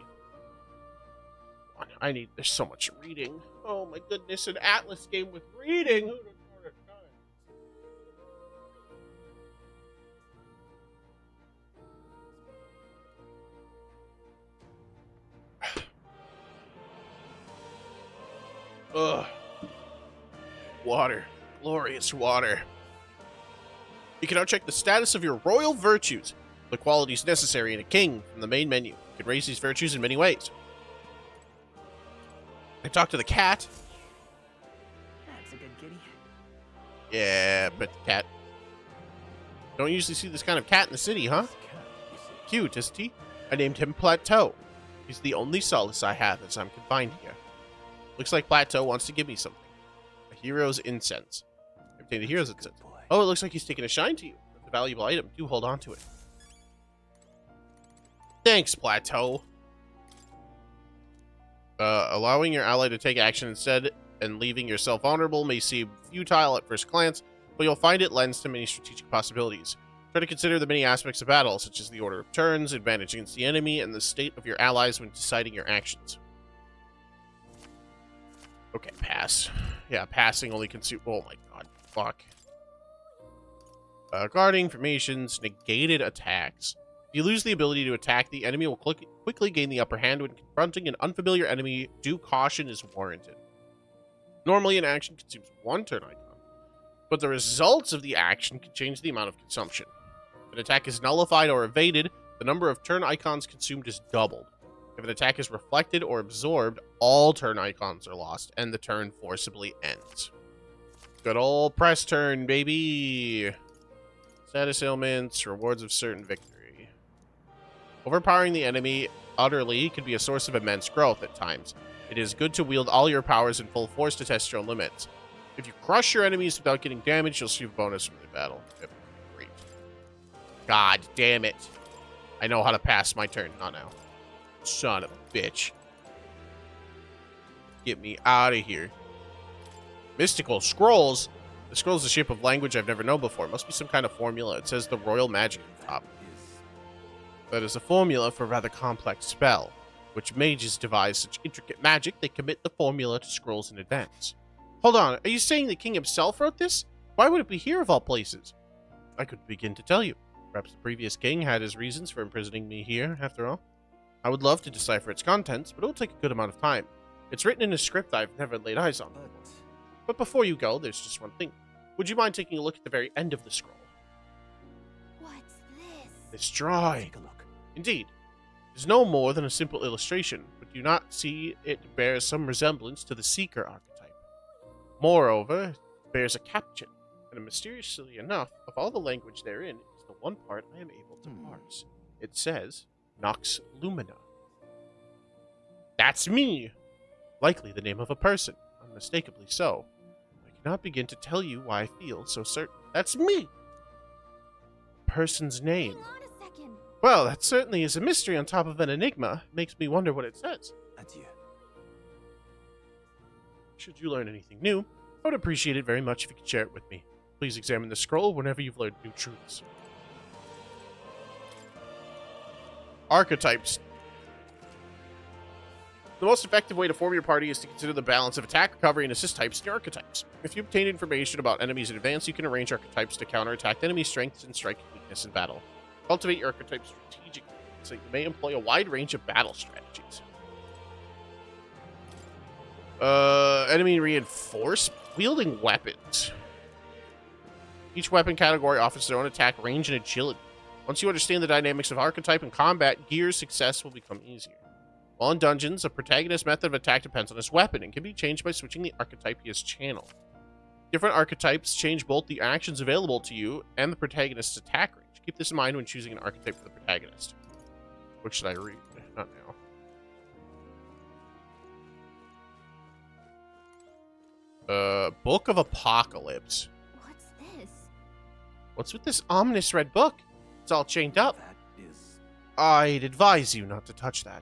There's so much reading. Oh my goodness, an Atlas game with reading! Who'd have thought of time? Ugh. Water. Glorious water. You can now check the status of your royal virtues, the qualities necessary in a king, from the main menu. You can raise these virtues in many ways. I talked to the cat. That's a good kitty. Yeah, but the cat. Don't usually see this kind of cat in the city, huh? Cute, isn't he? I named him Plateau. He's the only solace I have as I'm confined here. Looks like Plateau wants to give me something. A hero's incense. Obtain the hero's incense. Oh, it looks like he's taking a shine to you. That's a valuable item. Do hold on to it. Thanks, Plateau. Allowing your ally to take action instead and leaving yourself vulnerable may seem futile at first glance, but you'll find it lends to many strategic possibilities. Try to consider the many aspects of battle, such as the order of turns, advantage against the enemy, and the state of your allies when deciding your actions. Okay, pass. Yeah, passing only consume. Oh my god, fuck. Guarding formations, negated attacks. If you lose the ability to attack, the enemy will quickly gain the upper hand when confronting an unfamiliar enemy. Due caution is warranted. Normally, an action consumes 1 turn icon, but the results of the action can change the amount of consumption. If an attack is nullified or evaded, the number of turn icons consumed is doubled. If an attack is reflected or absorbed, all turn icons are lost, and the turn forcibly ends. Good old press turn, baby! Status ailments, rewards of certain victory. Overpowering the enemy utterly can be a source of immense growth at times. It is good to wield all your powers in full force to test your own limits. If you crush your enemies without getting damaged, you'll receive a bonus from the battle. Yep. Great. God damn it. I know how to pass my turn. Not now. Son of a bitch. Get me out of here. Mystical scrolls. The scroll is a shape of language I've never known before. It must be some kind of formula. It says the royal magic at the top. That is a formula for a rather complex spell, which mages devise such intricate magic they commit the formula to scrolls in advance. Hold on, are you saying the king himself wrote this? Why would it be here of all places? I couldn't begin to tell you. Perhaps the previous king had his reasons for imprisoning me here, after all. I would love to decipher its contents, but it will take a good amount of time. It's written in a script I've never laid eyes on before. But before you go, there's just one thing. Would you mind taking a look at the very end of the scroll? What's this? This drawing. Take a look. Indeed. It is no more than a simple illustration, but do you not see it bears some resemblance to the Seeker archetype? Moreover, it bears a caption, and mysteriously enough, of all the language therein, is the one part I am able to parse. It says, Nox Lumina. That's me! Likely the name of a person, unmistakably so. I cannot begin to tell you why I feel so certain. That's me! Person's name. Hang on a second. Well, that certainly is a mystery on top of an enigma. Makes me wonder what it says. Adieu. Should you learn anything new, I would appreciate it very much if you could share it with me. Please examine the scroll whenever you've learned new truths. Archetypes. The most effective way to form your party is to consider the balance of attack, recovery, and assist types in your archetypes. If you obtain information about enemies in advance, you can arrange archetypes to counterattack enemy strengths and strike weakness in battle. Cultivate your archetype strategically, so you may employ a wide range of battle strategies. Enemy reinforced wielding weapons. Each weapon category offers their own attack range and agility. Once you understand the dynamics of archetype and combat, gear success will become easier. While in dungeons, a protagonist's method of attack depends on his weapon and can be changed by switching the archetype he has channeled. Different archetypes change both the actions available to you and the protagonist's attack range. Keep this in mind when choosing an archetype for the protagonist. What should I read? Not now. Book of Apocalypse. What's this? What's with this ominous red book? It's all chained up. I'd advise you not to touch that.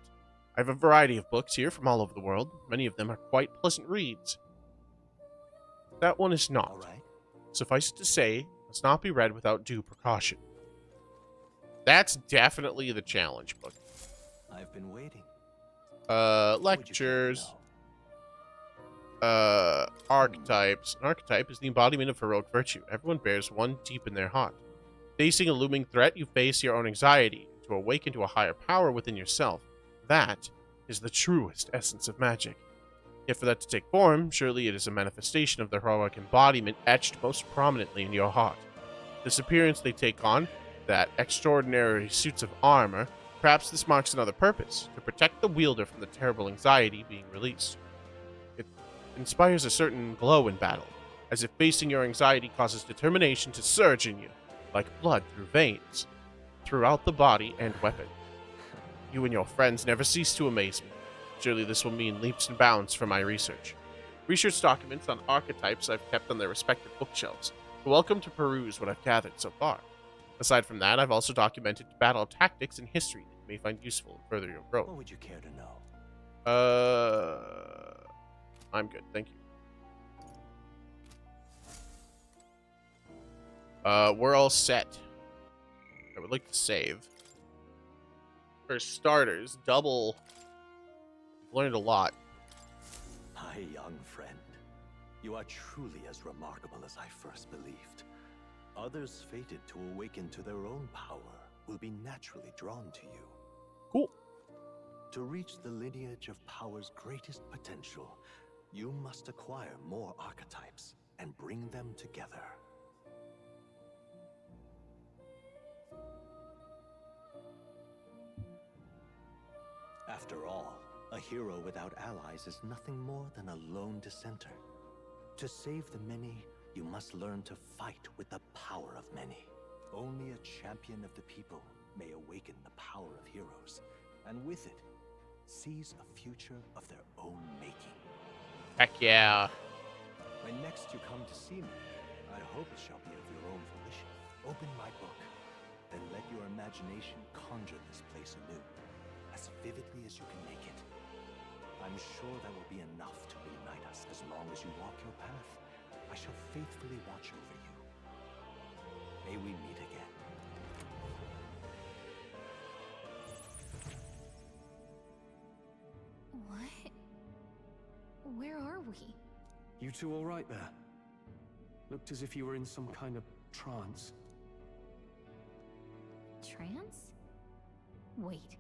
I have a variety of books here from all over the world. Many of them are quite pleasant reads. That one is not. Suffice it to say, it must not be read without due precaution. That's definitely the challenge book. I've been waiting. Lectures. Archetypes. An archetype is the embodiment of heroic virtue. Everyone bears one deep in their heart. Facing a looming threat, you face your own anxiety to awaken to a higher power within yourself. That is the truest essence of magic. Yet for that to take form, surely it is a manifestation of the heroic embodiment etched most prominently in your heart. This appearance they take on, that extraordinary suits of armor, perhaps this marks another purpose, to protect the wielder from the terrible anxiety being released. It inspires a certain glow in battle, as if facing your anxiety causes determination to surge in you, like blood through veins, throughout the body and weapon. You and your friends never cease to amaze me. Surely this will mean leaps and bounds for my research. Research documents on archetypes I've kept on their respective bookshelves. You're welcome to peruse what I've gathered so far. Aside from that, I've also documented battle tactics and history that you may find useful in further your growth. What would you care to know? I'm good, thank you. We're all set. I would like to save. For starters, double. We've learned a lot. I My young friend, you are truly as remarkable as I first believed. Others fated to awaken to their own power will be naturally drawn to you. Cool. To reach the lineage of power's greatest potential, you must acquire more archetypes and bring them together. After all, a hero without allies is nothing more than a lone dissenter. To save the many, you must learn to fight with the power of many. Only a champion of the people may awaken the power of heroes, and with it, seize a future of their own making. Heck yeah. When next you come to see me, I hope it shall be of your own volition. Open my book, then let your imagination conjure this place anew, as vividly as you can make it. I'm sure there will be enough to reunite us. As long as you walk your path, I shall faithfully watch over you. May we meet again. What? Where are we? You two all right there? Looked as if you were in some kind of trance. Trance? Wait.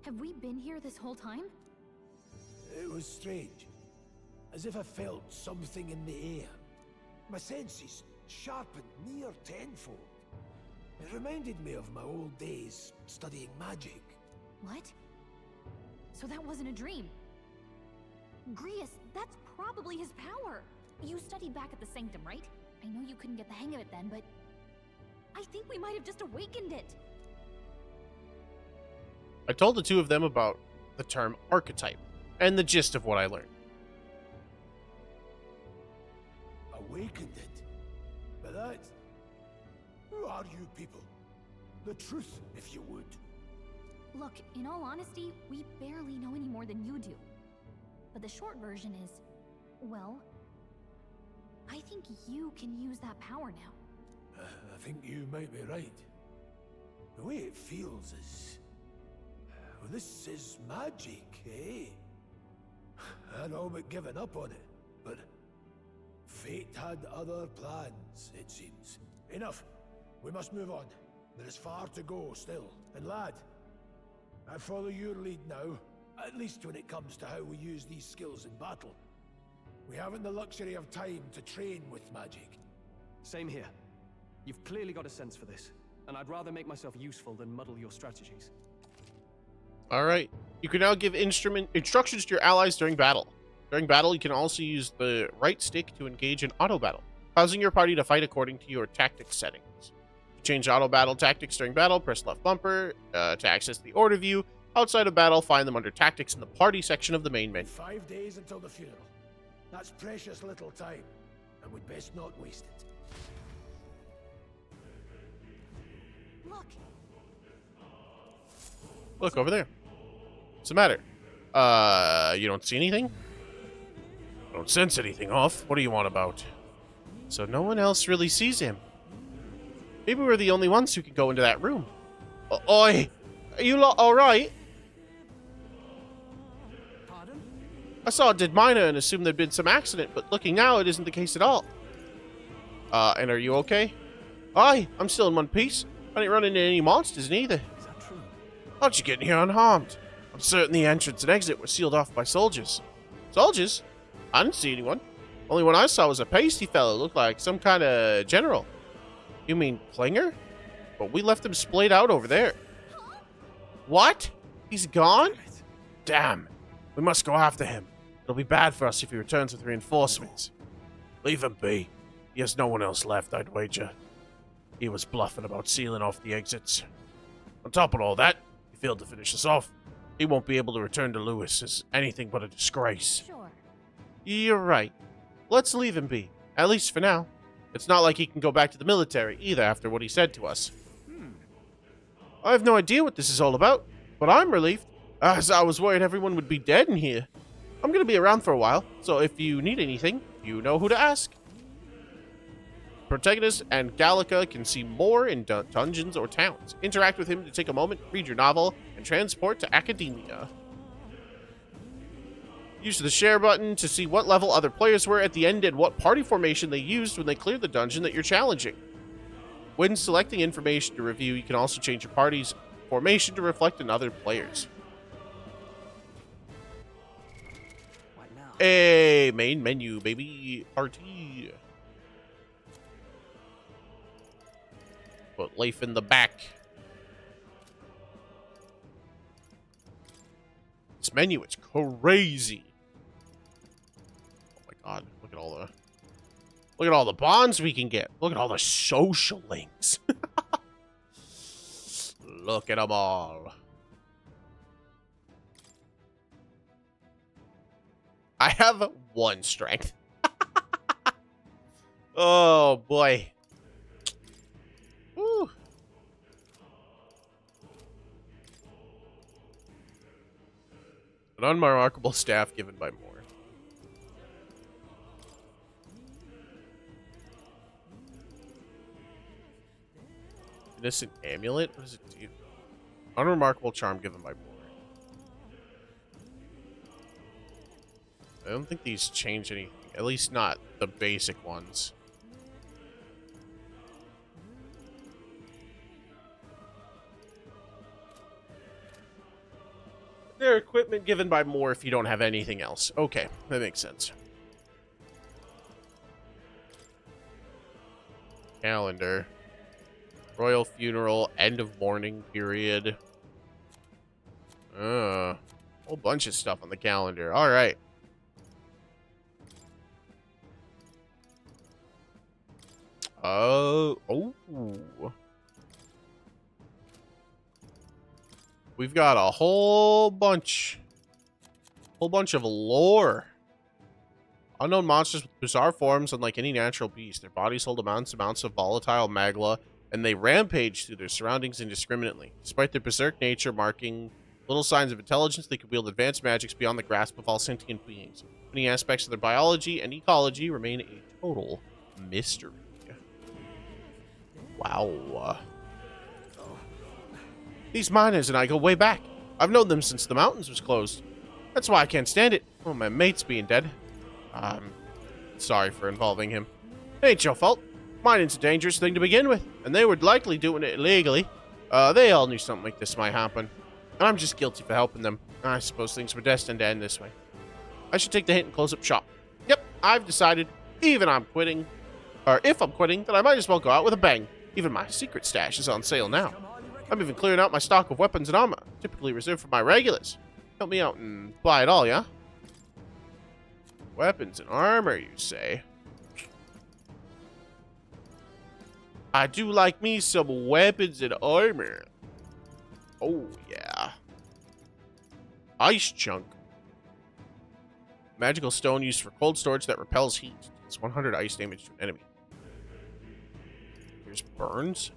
Have we been here this whole time? It was strange. As if I felt something in the air. My senses sharpened near tenfold. It reminded me of my old days studying magic. What? So that wasn't a dream. Grius, that's probably his power. You studied back at the Sanctum, right? I know you couldn't get the hang of it then, but I think we might have just awakened it. I told the two of them about the term archetype and the gist of what I learned. Awakened it? But that... Who are you people? The truth, if you would. Look, in all honesty, we barely know any more than you do. But the short version is, well, I think you can use that power now. I think you might be right. The way it feels is... Well, this is magic, eh? I'd all but given up on it, but... Fate had other plans, it seems. Enough. We must move on. There is far to go still. And lad, I follow your lead now, at least when it comes to how we use these skills in battle. We haven't the luxury of time to train with magic. Same here. You've clearly got a sense for this, and I'd rather make myself useful than muddle your strategies. Alright. You can now give instructions to your allies during battle. During battle, you can also use the right stick to engage in auto battle, causing your party to fight according to your tactics settings. To change auto battle tactics during battle, press left bumper to access the order view. Outside of battle, find them under tactics in the party section of the main menu. 5 days until the funeral. That's precious little time, and we'd best not waste it. Look. Look, over there. What's the matter? You don't see anything? I don't sense anything off. What do you want about? So no one else really sees him. Maybe we're the only ones who can go into that room. Oi! Are you lot alright? Pardon? I saw a dead miner and assumed there'd been some accident, but looking now, it isn't the case at all. And are you okay? Aye, I'm still in one piece. I didn't run into any monsters neither. Is that true? How'd you get in here unharmed? I'm certain the entrance and exit were sealed off by soldiers. Soldiers? I didn't see anyone. Only one I saw was a pasty fellow, looked like some kind of general. You mean Klinger? But we left him splayed out over there. What? He's gone? Damn. We must go after him. It'll be bad for us if he returns with reinforcements. Leave him be. He has no one else left, I'd wager. He was bluffing about sealing off the exits. On top of all that, he failed to finish us off. He won't be able to return to Lewis as anything but a disgrace. Sure. You're right. Let's leave him be. At least for now. It's not like he can go back to the military either after what he said to us. I have no idea what this is all about, but I'm relieved, as I was worried everyone would be dead in here. I'm going to be around for a while, so if you need anything, you know who to ask. Protagonist and Gallica can see more in dungeons or towns. Interact with him to take a moment, read your novel, and transport to academia. Use the share button to see what level other players were at the end and what party formation they used when they cleared the dungeon that you're challenging. When selecting information to review, you can also change your party's formation to reflect on other players. Hey, main menu, baby. Party. Put Leif in the back. This menu is crazy. Oh my god, look at all the bonds we can get. Look at all the social links. Look at them all. I have 1 strength. Oh boy. Woo. An unremarkable staff given by Moore. Innocent amulet? What does it do? Unremarkable charm given by Moore. I don't think these change anything. At least not the basic ones. They're equipment given by Moore if you don't have anything else. Okay, that makes sense. Calendar. Royal funeral, end of mourning period. Whole bunch of stuff on the calendar. All right. Oh. We've got a whole bunch of lore. Unknown monsters with bizarre forms, unlike any natural beast. Their bodies hold amounts of volatile magma, and they rampage through their surroundings indiscriminately. Despite their berserk nature marking little signs of intelligence, they could wield advanced magics beyond the grasp of all sentient beings. Many aspects of their biology and ecology remain a total mystery. Wow. These miners and I go way back. I've known them since the mountains was closed. That's why I can't stand it. Oh, my mate's being dead. I'm sorry for involving him. It ain't your fault. Mining's a dangerous thing to begin with, and they were likely doing it illegally. They all knew something like this might happen. And I'm just guilty for helping them. I suppose things were destined to end this way. I should take the hint and close up shop. Yep, I've decided, if I'm quitting, then I might as well go out with a bang. Even my secret stash is on sale now. I'm even clearing out my stock of weapons and armor, typically reserved for my regulars. Help me out and buy it all, yeah? Weapons and armor, you say? I do like me some weapons and armor. Oh, yeah. Ice chunk. Magical stone used for cold storage that repels heat. It's 100 ice damage to an enemy. Here's burns.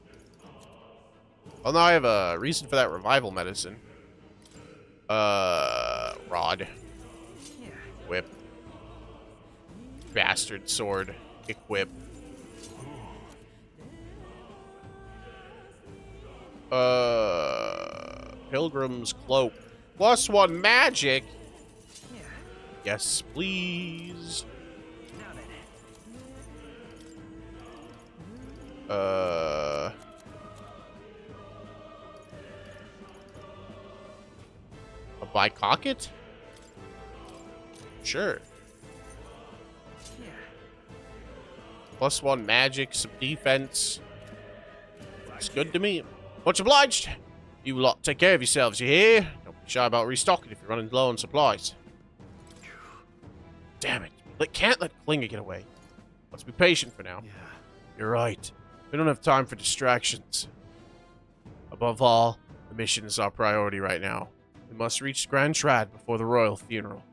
Oh, now I have a reason for that revival medicine. Rod. Whip. Bastard sword. Equip. Pilgrim's cloak. +1 magic. Yes, please. A bicocket? Sure. +1 magic, some defense. Looks good to me. Much obliged. You lot take care of yourselves, you hear? Don't be shy about restocking if you're running low on supplies. Damn it. Can't let Klinger get away. Let's be patient for now. You're right. We don't have time for distractions. Above all, the mission is our priority right now. We must reach Grand Trad before the royal funeral.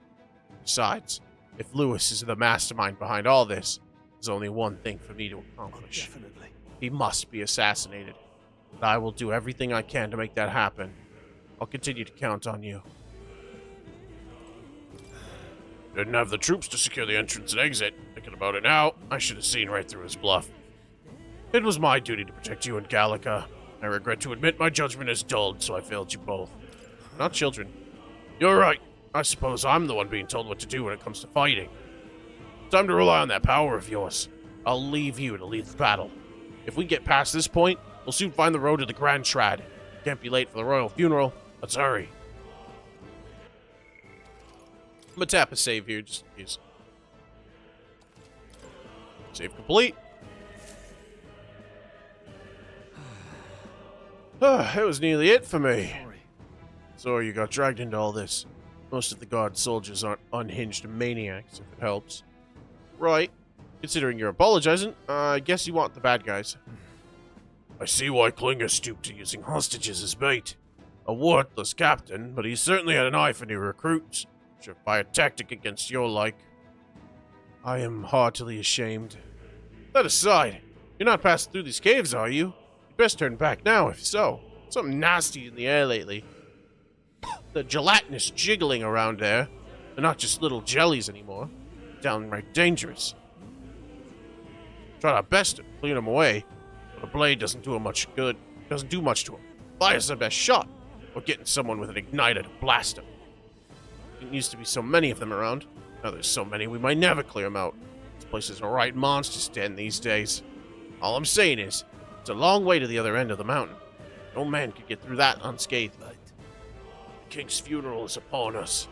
Besides, if Lewis is the mastermind behind all this, there's only one thing for me to accomplish. Definitely. He must be assassinated. And I will do everything I can to make that happen. I'll continue to count on you. Didn't have the troops to secure the entrance and exit. Thinking about it now, I should have seen right through his bluff. It was my duty to protect you and Gallica. I regret to admit my judgment is dulled, so I failed you both. Not children. You're right. I suppose I'm the one being told what to do when it comes to fighting. Time to rely on that power of yours. I'll leave you to lead the battle. If we get past this point, we'll soon find the road to the Grand Trad. Can't be late for the royal funeral. Let's hurry. I'm gonna tap a save here, just in case. Save complete. That was nearly it for me. So you got dragged into all this. Most of the guard soldiers aren't unhinged maniacs, if it helps. Right. Considering you're apologizing, I guess you want the bad guys. I see why Klinger stooped to using hostages as bait. A worthless captain, but he certainly had an eye for new recruits. Surefire tactic against your like. I am heartily ashamed. That aside, you're not passing through these caves, are you? You best turn back now, if so. Something nasty in the air lately. The gelatinous jiggling around there. They're not just little jellies anymore. Downright dangerous. Tried our best to clean them away, but a blade doesn't do much good. Doesn't do much to them. Fire's the best shot. Or getting someone with an igniter to blast them. Didn't used to be so many of them around. Now there's so many we might never clear them out. This place is a right monster's den these days. All I'm saying is, it's a long way to the other end of the mountain. No man could get through that unscathed. The king's funeral is upon us.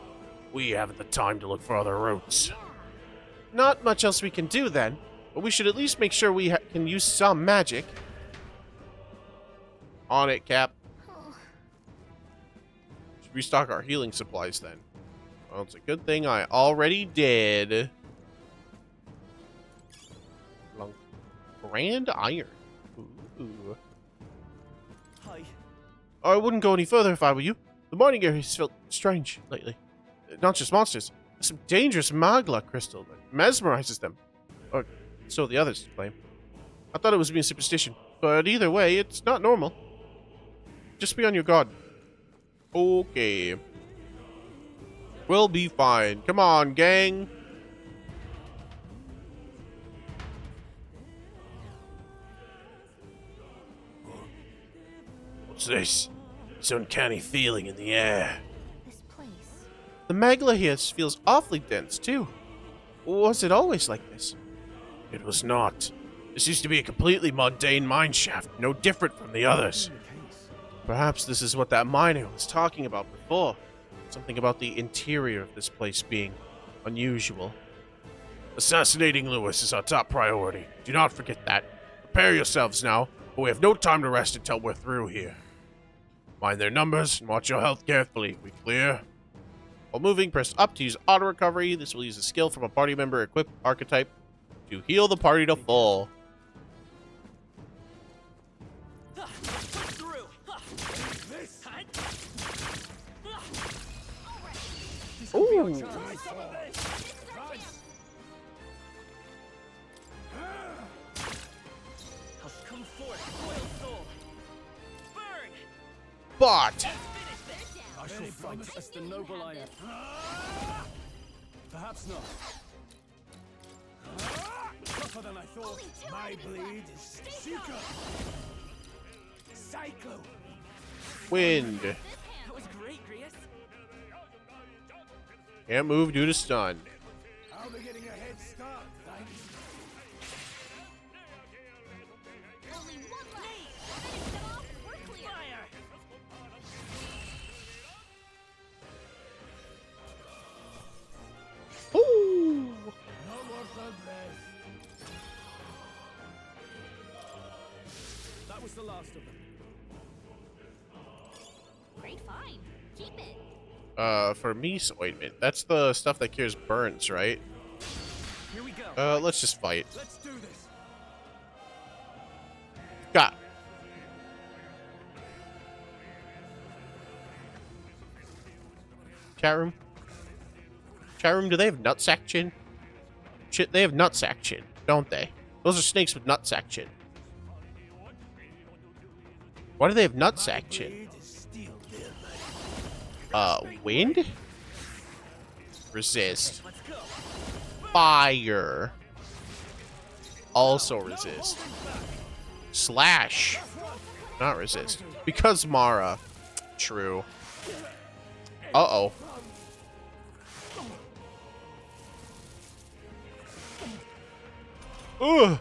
We haven't the time to look for other routes. Not much else we can do then, but we should at least make sure we can use some magic. On it, Cap. Should restock our healing supplies then. Well, it's a good thing I already did. Grand Iron. Ooh. Hi. I wouldn't go any further if I were you. The mining area has felt strange lately. Not just monsters. Some dangerous magla crystal that mesmerizes them. Or so the others claim. I thought it was mere superstition, but either way, it's not normal. Just be on your guard. Okay. We'll be fine. Come on, gang. What's this? It's an uncanny feeling in the air. This place. The magla here feels awfully dense, too. Was it always like this? It was not. This used to be a completely mundane mine shaft, no different from the others. Perhaps this is what that miner was talking about before. Something about the interior of this place being unusual. Assassinating Lewis is our top priority. Do not forget that. Prepare yourselves now, but we have no time to rest until we're through here. Mind their numbers and watch your health carefully. We clear? While moving, press up to use auto recovery. This will use a skill from a party member equipped archetype to heal the party to full. Ooh. But I shall fight as the noble I am. Perhaps not. Tougher than I thought. My blade is Seeker. Cyclo. Wind. That was great, Grius. Can't move due to stun. I'll be getting a head start, thanks. Only one left. Finish them off. We're clear. Ooh. No more sunrise. That was the last of them. Great find. Keep it. For Meese ointment. That's the stuff that cures burns, right? Here we go. Let's just fight. Let's do this. Got. Chat room. Chat room, do they have nutsack chin? Shit, they have nutsack chin, don't they? Those are snakes with nutsack chin. Why do they have nutsack chin? Wind? Resist. Fire. Also resist. Slash. Not resist. Because Mara. True. Uh-oh. Ugh.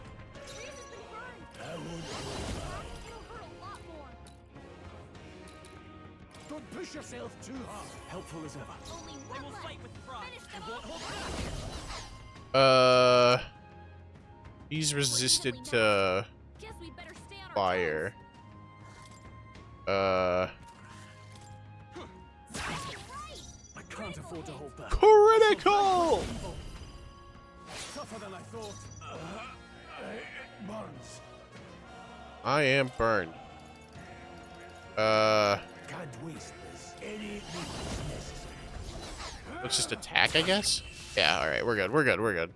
Don't push yourself too hard. Helpful as ever. I will fight with pride. I won't hold back. He's resisted to fire. I can't afford to hold back. Critical! Tougher than I thought. It burns. I am burned. Can't waste this. Any means necessary. Let's just attack, I guess? Yeah, alright, we're good, we're good, we're good.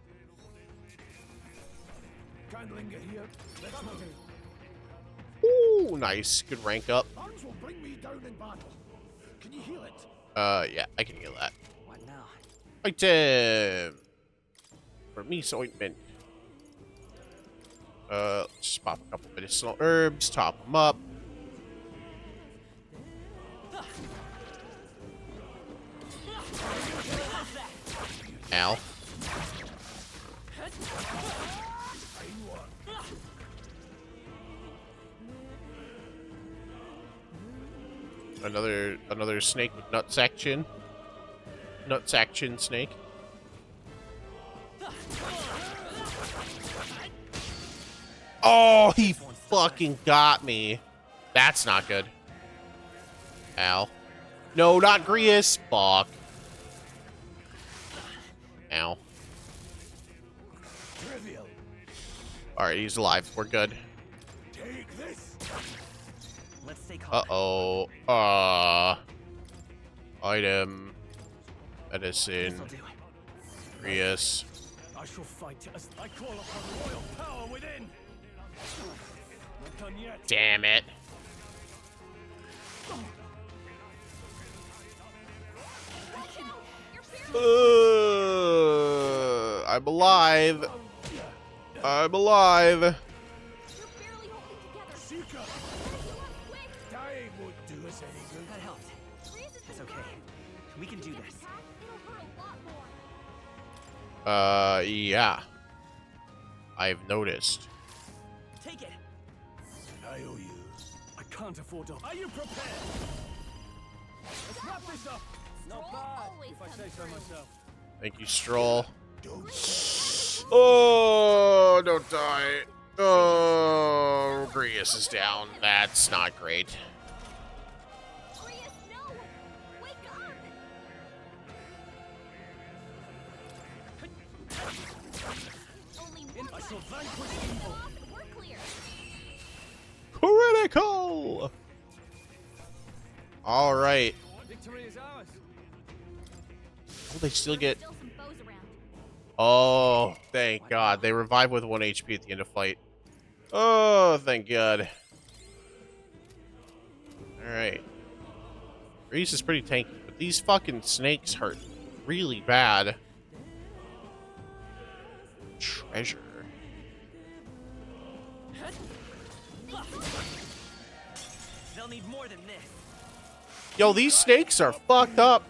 Can't linger here. Let's move in. Ooh, nice. Good rank up. Arms will bring me down in battle. Can you heal it? Yeah, I can heal that. What now? Item! For me, ointment. Let's just pop a couple medicinal herbs, top them up. Ow. Another snake with nutsack chin. Nutsack chin snake. Oh, he fucking got me. That's not good. Ow. No, not Grius. Fuck. Ow. Alright, he's alive. We're good. Take this. Let's stay calm. Uh-oh. Item. Medicine. Grius. I shall fight as I call upon royal power within. Not done yet. Damn it. I'm alive. I'm alive. Dying won't do us any good. That helped. It's okay. We can do this. Yeah. I've noticed. Take it. I owe you. I can't afford to. Are you prepared? Let's wrap this up. Not bad, if I say so myself. Thank you, Stroll. Oh, don't die. Oh, Grius is down. That's not great. I shall vanquish evil. Critical! All right. Victory is ours. Oh, they still get... Oh, thank God. They revive with 1 HP at the end of fight. Oh, thank God. Alright. Reese is pretty tanky, but these fucking snakes hurt really bad. Treasure. They'll need more than this. Yo, these snakes are fucked up.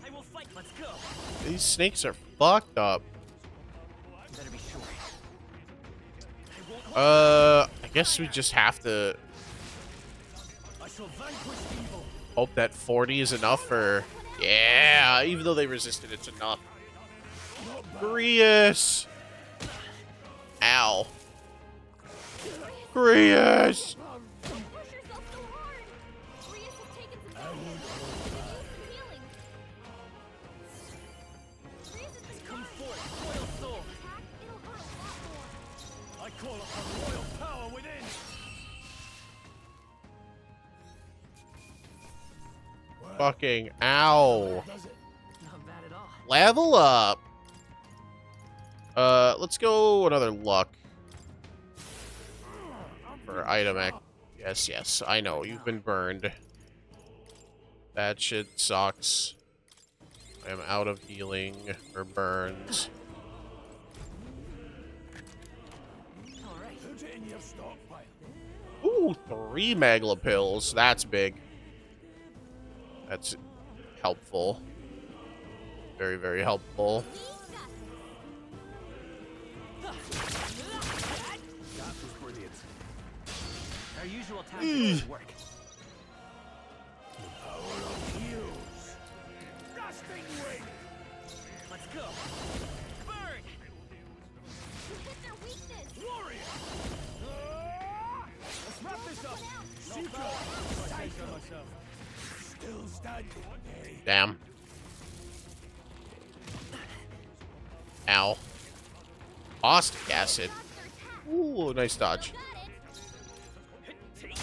I will fight. Let's go. These snakes are fucked up. Better be sure. I guess we just have to I shall vanquish evil. hope that 40 is enough for... Yeah, even though they resisted, it's enough. Grius! Ow. Grius! Come forth, royal soul. I call upon royal power within. Fucking ow. Not bad at all. Level up. Let's go another luck. For item X. Yes, yes, I know. You've been burned. That shit sucks. I am out of healing for burns. of stockpile. Ooh, 3 Magla pills. That's big. That's helpful. Very, very helpful. That was brilliant. Our usual tactics work. The power of heals. Rusting wing. Let's go. Burn. You hit their weakness. Warrior. Let's wrap this up. Secret. Cycle. Still standing. Hey. Damn. Ow. Caustic acid. Ooh, nice dodge. Take this.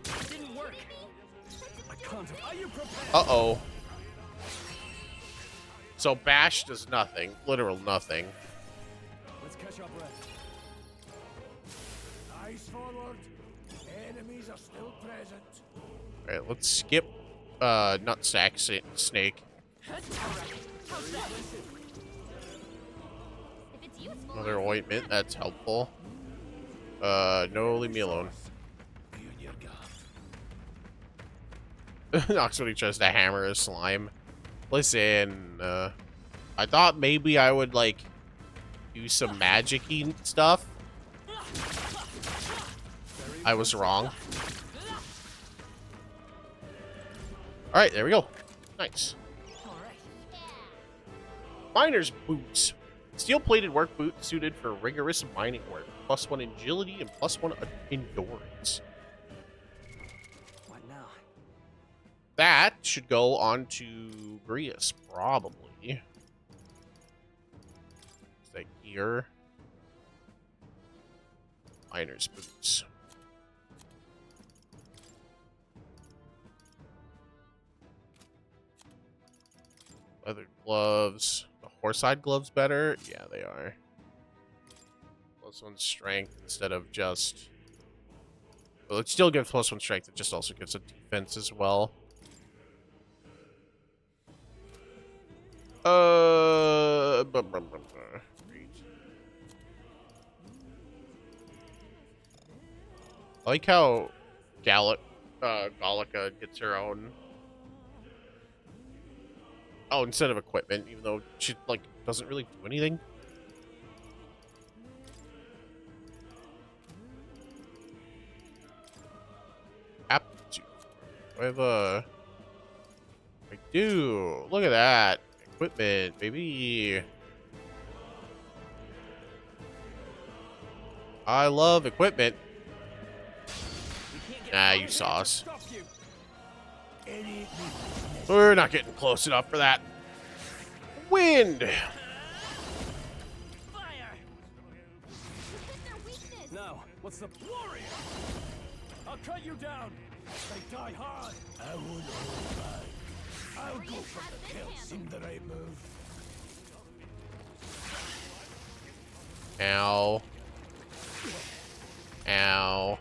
It didn't work. I can't. Are you prepared? Uh-oh. So bash does nothing. Literal nothing. Let's catch up, Red. Eyes forward. Enemies are still present. Alright, let's skip Nutsack Snake. How's that? Another ointment, that's helpful. No, leave me alone. Knocks when he tries to hammer his slime. Listen, I thought maybe I would, like, do some magic-y stuff. I was wrong. Alright, there we go. Nice. Miner's boots. Steel-plated work boot suited for rigorous mining work. +1 agility and +1 endurance. What now? That should go on to Grius, probably. Is that gear? Miner's boots. Leather gloves. The horsehide gloves better? Yeah, they are. +1 strength instead of just... Well, it still gives +1 strength. It just also gives a defense as well. I like how Gallica gets her own... Oh, instead of equipment, even though she, like, doesn't really do anything. Aptitude. Do I have a... I do. Look at that. Equipment, baby. I love equipment. Nah, you sauce. We're not getting close enough for that. Wind! Fire! Now, what's the warrior? I'll cut you down. They die hard. I won't hold back. I'll go for the kill. Seem the right move. Ow. Ow.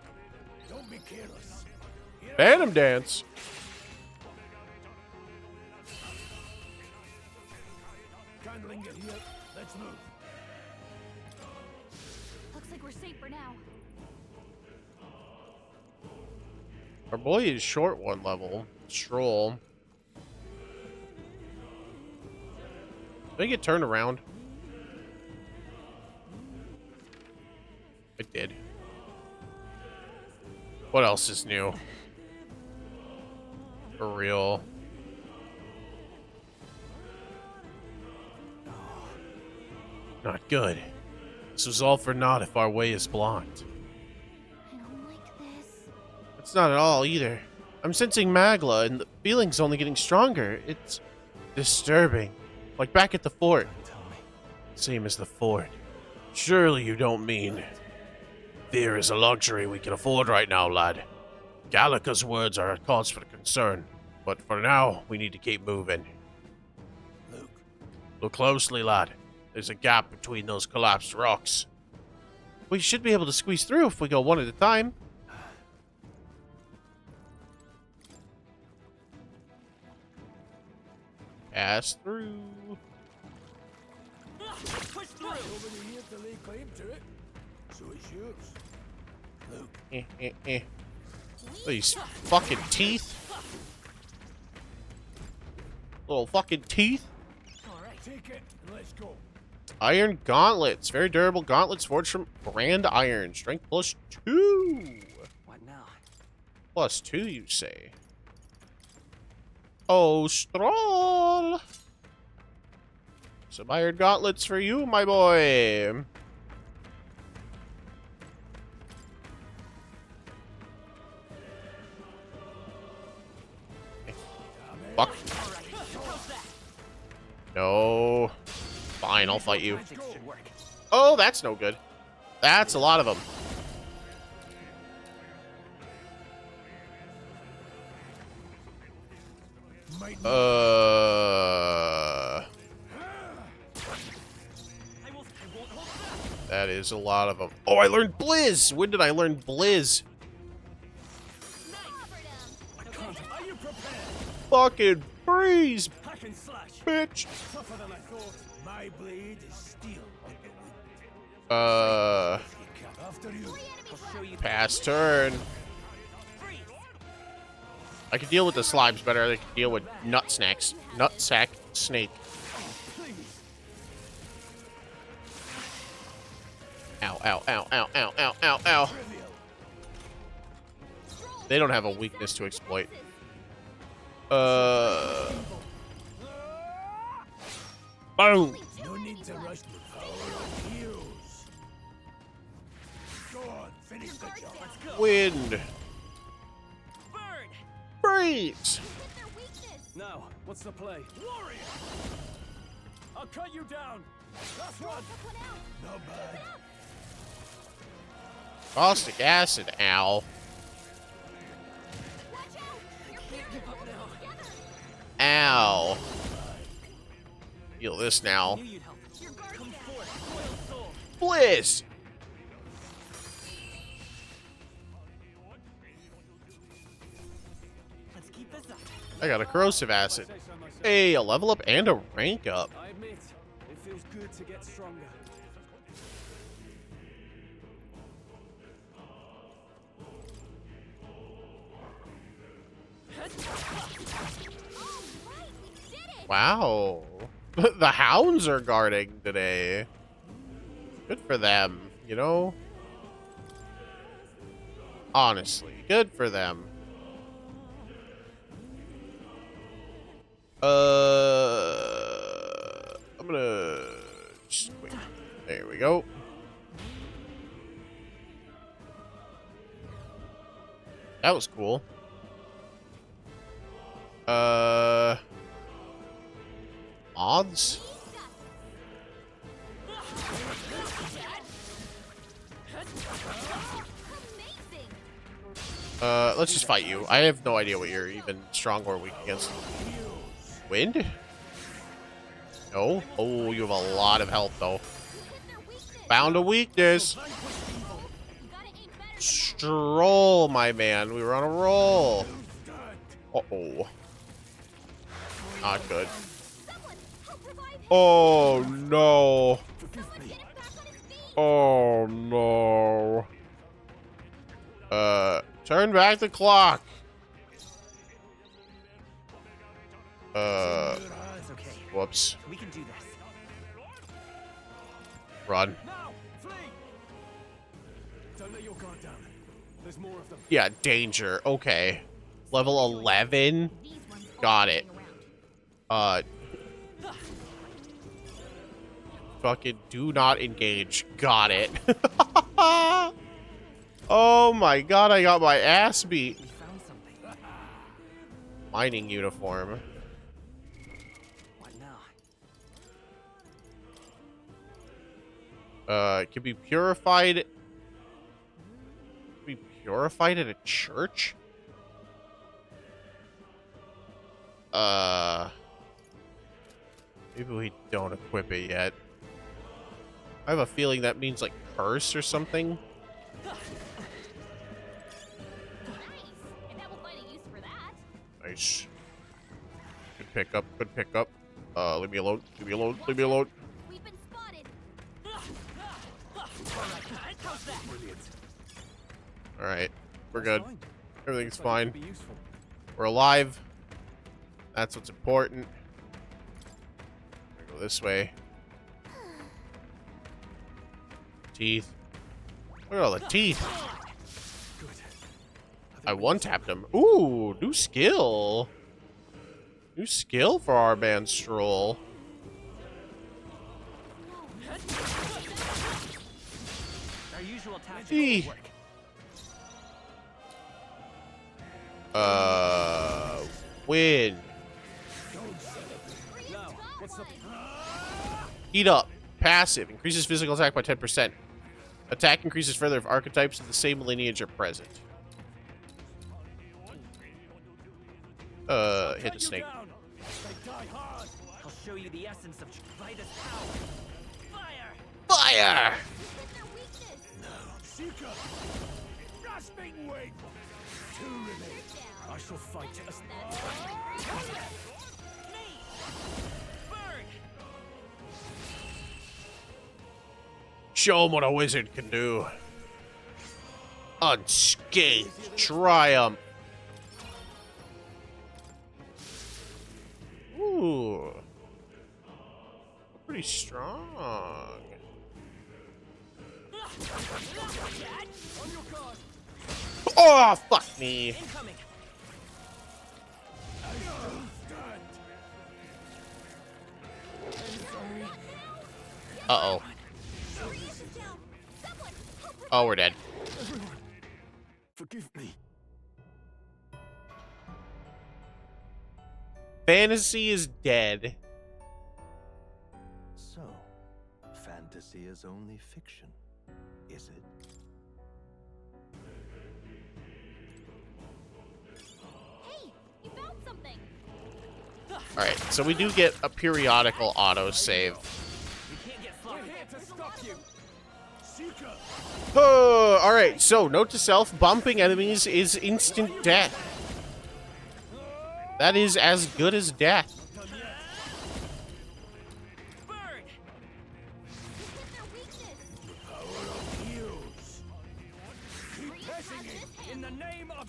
Don't be careless. Phantom Dance. Can't linger here. Let's move. Looks like we're safe for now. Our boy is short 1 level. Stroll. Did I get turned around? I did. What else is new? For real. Not good. This was all for naught if our way is blocked. I don't like this. It's not at all either. I'm sensing Magla and the feeling's only getting stronger. It's disturbing. Like back at the fort. Same as the fort. Surely you don't mean... Fear is a luxury we can afford right now, lad. Gallica's words are a cause for concern. But for now, we need to keep moving. Look closely, lad. There's a gap between those collapsed rocks. We should be able to squeeze through if we go one at a time. Pass through. Push through. Nobody here to lay claim to it, so it's yours. These fucking teeth. Little fucking teeth. Alright, take it and let's go. Iron gauntlets. Very durable gauntlets forged from grand iron. Strength +2. What now? +2, you say? Oh, Stroll. Some iron gauntlets for you, my boy. Fuck. No. Fine, I'll fight you. Oh, that's no good. That's a lot of them. That is a lot of them. Oh, I learned Blizz! When did I learn Blizz? Fucking freeze, bitch! My blade is steel. Pass turn. I can deal with the slimes better. I can deal with nut snacks. Nutsack snake. Ow, ow, ow, ow, ow, ow, ow, ow. They don't have a weakness to exploit. Boom. No need to rush the power of heroes. Go on, finish the job. Wind. Freeze. Now, what's the play? Warrior! I'll cut you down. Last one. Not bad. Caustic acid, ow. Ow. Feel this now. Blizz! I got a corrosive acid. Hey, a level up and a rank up. I admit, it feels good to get stronger. Wow. The hounds are guarding today. Good for them, you know? Honestly, good for them. I'm gonna just wait. There we go. That was cool. Mods? Let's just fight you. I have no idea what you're even strong or weak against. Wind? No? Oh, you have a lot of health, though. Found a weakness. Stroll, my man. We were on a roll. Uh-oh. Not good. Oh, no. Oh, no. Turn back the clock. Whoops. We can do this. Run. Don't let your guard down. There's more of them. Yeah, danger. Okay. Level 11. Got it. Fucking do not engage. Got it. Oh my god, I got my ass beat. Mining uniform. What now? It can be purified. Be purified at a church? Maybe we don't equip it yet. I have a feeling that means like curse or something. Nice. Good pickup, good pickup. Leave me alone, leave me alone, leave me alone. We've been spotted. All right, we're good. Fine. Everything's Looks like it fine. could be useful. We're alive. That's what's important. Go this way. Teeth. Look at all the teeth. I one-tapped him. Ooh, new skill. New skill for our band Stroll. Our usual tactics Gee. work. Win. Now, what's the... Heat up. Passive. Increases physical attack by 10%. Attack increases further if archetypes of the same lineage are present. Hit the snake. I'll show you the essence of Tritus power. Fire! Fire! Seeker! Grasping wing! Two remain. I shall fight as... Show him what a wizard can do. Unscathed triumph. Ooh. Pretty strong. Oh, fuck me. Uh-oh. Oh, we're dead. Forgive me. Fantasy is dead. So, fantasy is only fiction, is it? Hey, you found something. Alright, so we do get a periodical autosave. We're here to stop you. Seeker! Oh, alright, so note to self, bumping enemies is instant death. That is as good as death. Keep pressing it in the name of...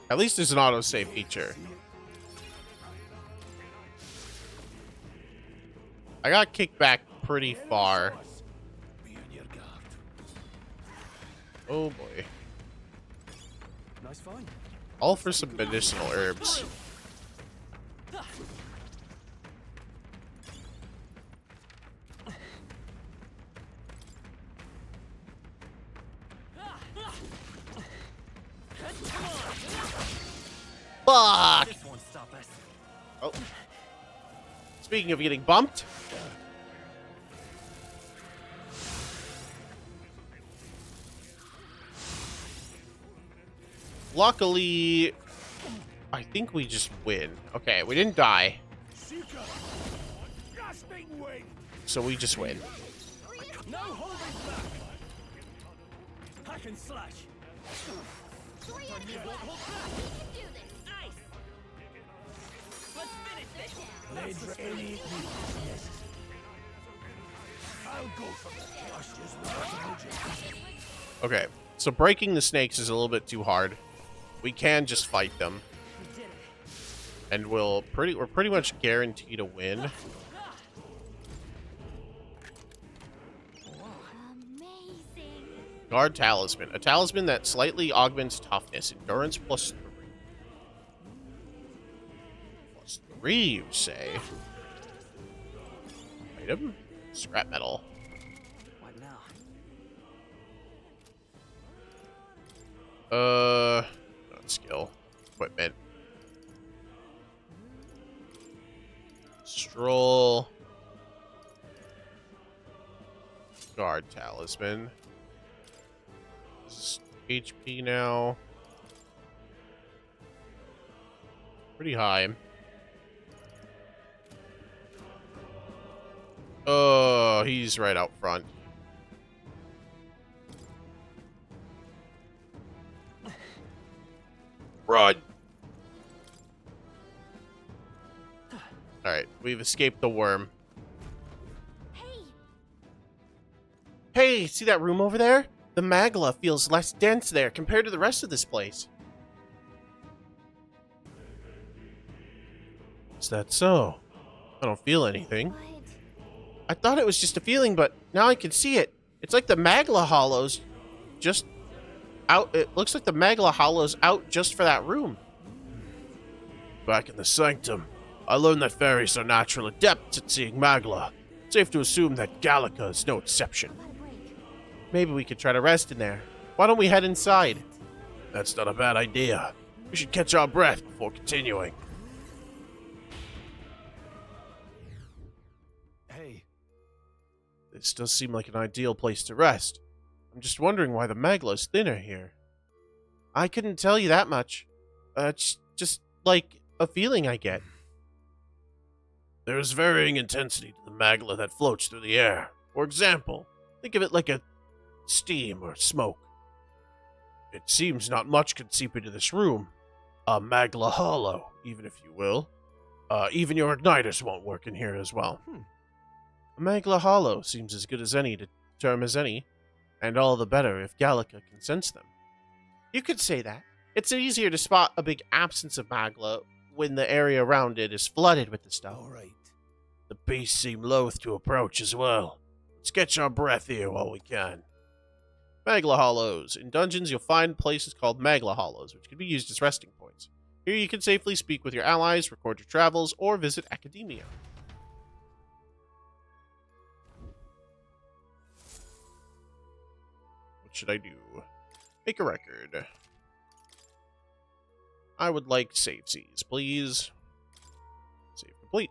At least there's an autosave feature. I got kicked back pretty far. Oh boy. Nice find. All for some medicinal herbs. Fuck! This won't stop us. Oh. Speaking of getting bumped. Luckily, I think we just win. Okay, we didn't die. Seeker! Grasping wing! So we just win. No holding back. Hack and slash. Blades for any need necessary. I'll go for the justice. Okay, so breaking the snakes is a little bit too hard. We can just fight them. And we're pretty much guaranteed to win. Guard Talisman. A talisman that slightly augments toughness. Endurance +3. +3, you say? Item? Scrap metal. What now? Not skill. Equipment. Stroll. Guard Talisman. This is HP now. Pretty high. Oh, he's right out front. Run. We've escaped the worm. Hey! Hey, see that room over there? The magla feels less dense there compared to the rest of this place. Is that so? I don't feel anything. I thought it was just a feeling, but now I can see it. It's like the magla hollows just out. It looks like the magla hollows out just for that room. Back in the sanctum, I learned that fairies are natural adepts at seeing magla. Safe to assume that Gallica is no exception. Maybe we could try to rest in there. Why don't we head inside? That's not a bad idea. We should catch our breath before continuing. Hey. This does seem like an ideal place to rest. I'm just wondering why the magla is thinner here. I couldn't tell you that much. It's just like a feeling I get. There is varying intensity to the magla that floats through the air. For example, think of it like a steam or smoke. It seems not much could seep into this room. A magla hollow, even if you will. Even your igniters won't work in here as well. A magla hollow seems as good as any term as any, and all the better if Gallica can sense them. You could say that. It's easier to spot a big absence of magla when the area around it is flooded with the stuff. All right. The beasts seem loath to approach as well. Let's catch our breath here while we can. Magla hollows. In dungeons, you'll find places called magla hollows, which can be used as resting points. Here you can safely speak with your allies, record your travels, or visit academia. What should I do? Make a record. I would like savesies, please. Save complete.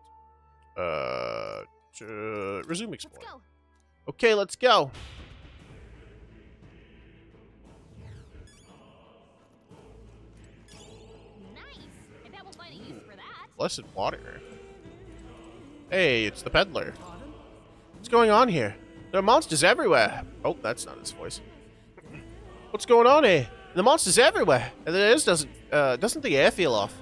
Resume explore. Okay, let's go. Nice. I bet we'll find a use for that. Blessed water. Hey, it's the peddler. What's going on here? There are monsters everywhere. Oh, that's not his voice. What's going on here? The monsters everywhere. And doesn't the air feel off?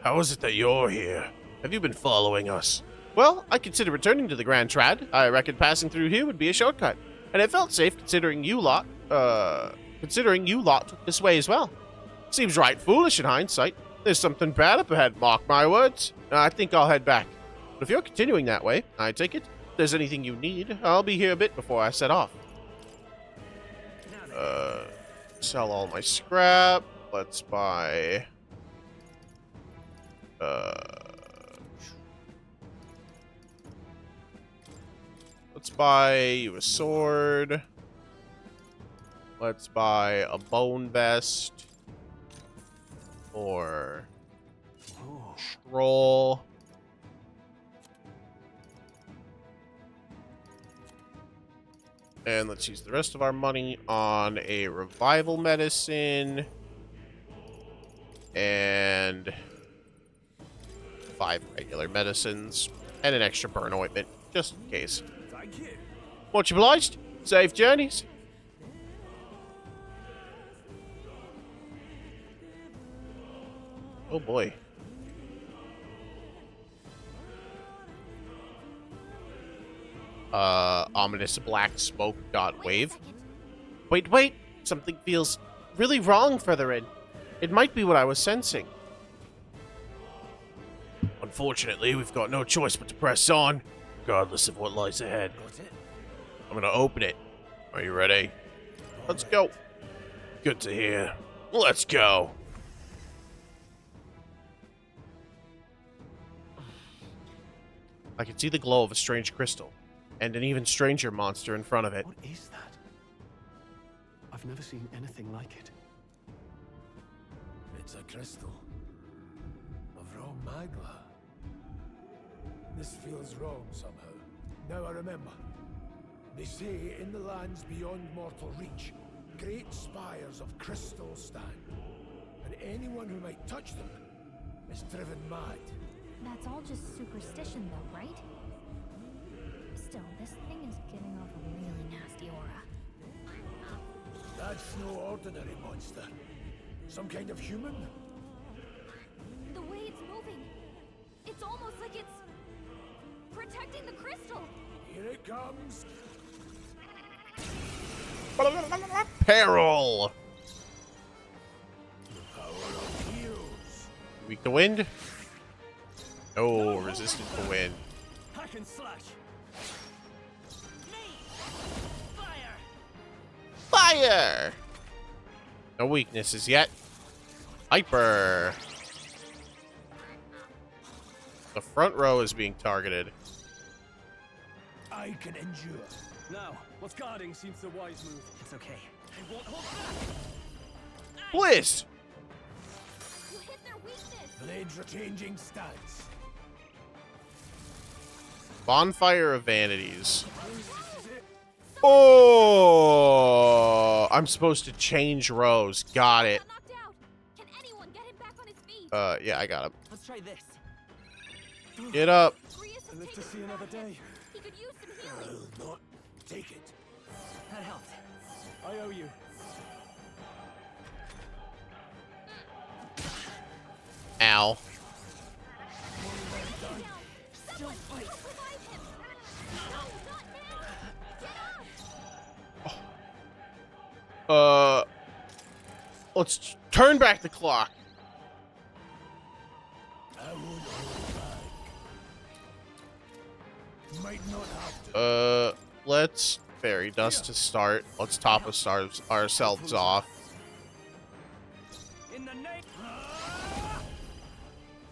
How is it that you're here? Have you been following us? Well, I consider returning to the Grand Trad. I reckon passing through here would be a shortcut. And it felt safe considering you lot took this way as well. Seems right foolish in hindsight. There's something bad up ahead, mark my words. I think I'll head back. But if you're continuing that way, I take it, if there's anything you need, I'll be here a bit before I set off. Sell all my scrap. Let's buy... let's buy you a sword. Let's buy a bone vest. Or... scroll. And let's use the rest of our money on a revival medicine. And 5 regular medicines. And an extra burn ointment, just in case. Thank you. Much obliged. Safe journeys. Oh boy. Ominous black smoke dot wave. Wait. Something feels really wrong further in. It might be what I was sensing. Unfortunately, we've got no choice but to press on, regardless of what lies ahead. I'm gonna open it. Are you ready? Let's go. Good to hear. Let's go. I can see the glow of a strange crystal, and an even stranger monster in front of it. What is that? I've never seen anything like it. It's a crystal of raw magla. This feels wrong somehow. Now I remember. They say in the lands beyond mortal reach, great spires of crystal stand, and anyone who might touch them is driven mad. That's all just superstition, though, right? Still, this thing is giving off a really nasty aura. That's no ordinary monster. Some kind of human? The way it's moving, it's almost like it's crystal. Here it comes. Peril. The power of heroes. Weak to wind. No, resistant to wind. Hack and slash. Fire. No weaknesses yet. Hyper. The front row is being targeted. I can endure. Now, what's guarding seems the wise move. It's okay. I won't hold back. Blizz. You hit their weakness. Blades are changing stance. Bonfire of Vanities. Oh, I'm supposed to change rows. Got it. Can anyone get him back on his feet? Yeah, I got him. Let's try this. Get up. I live to see another day. He could use some healing. Will not take it. That helped. I owe you. Ow. Someone, revive him. No, not now. Let's turn back the clock. I won't hold back. Might not have to. Let's fairy dust to start. Let's top us ourselves off. In the name.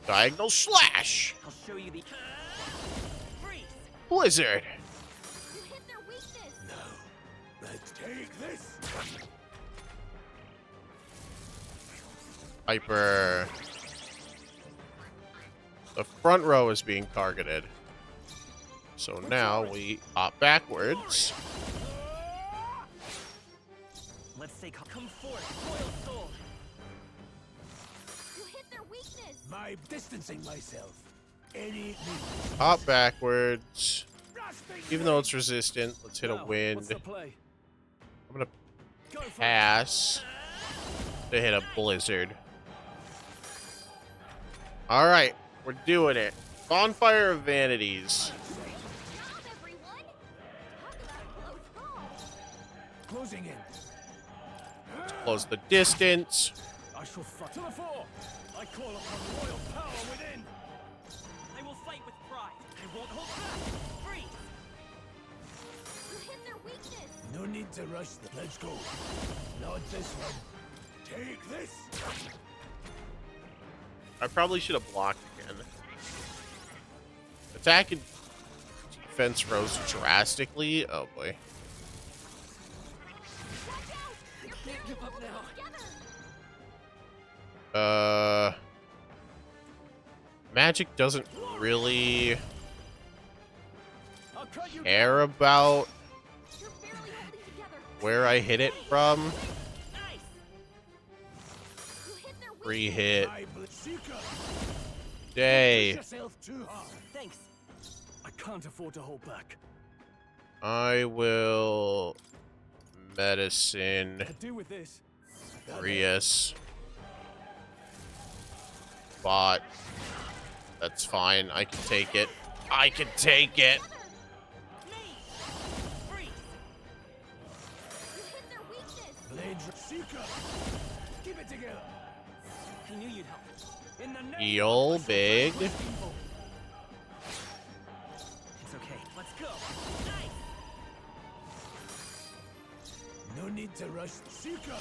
Diagonal slash. I'll show you the freeze. Blizzard. You hit their weakness. No. Let's take this. Hyper. The front row is being targeted. So now we hop backwards. Let's say come forth, royal soul. You hit their weakness. My distancing myself. Any means. Hop backwards. Even though it's resistant, let's hit a Now, wind. what's the play? I'm gonna Go for it. pass to hit a blizzard. All right, we're doing it. Bonfire of Vanities. Stop, everyone. Talk about a close call. Closing in. Let's close the distance. I shall fight to the fore. I call upon royal power within. I will fight with pride. I won't hold back. Freeze. You hit their weakness. No need to rush them. Let's go. Not this one. Take this. I probably should have blocked again. Attack and defense rose drastically. Oh boy. Watch out. You're Can't give up now. together. Magic doesn't really I'll cut you care about You're barely holding together. where I hit it from. Nice. You hit their weakness. Free hit. My Seeker. Day. Push yourself too hard. Thanks. I can't afford to hold back. I will medicine Could do with this. Rias. Bot. That's fine. I can take it. I can take it. Freeze. You hit their weakness. Blades Seeker. Keep it together. I knew you'd help. In the name Heal big. It's okay. Let's go. Nice. No need to rush. Seeker.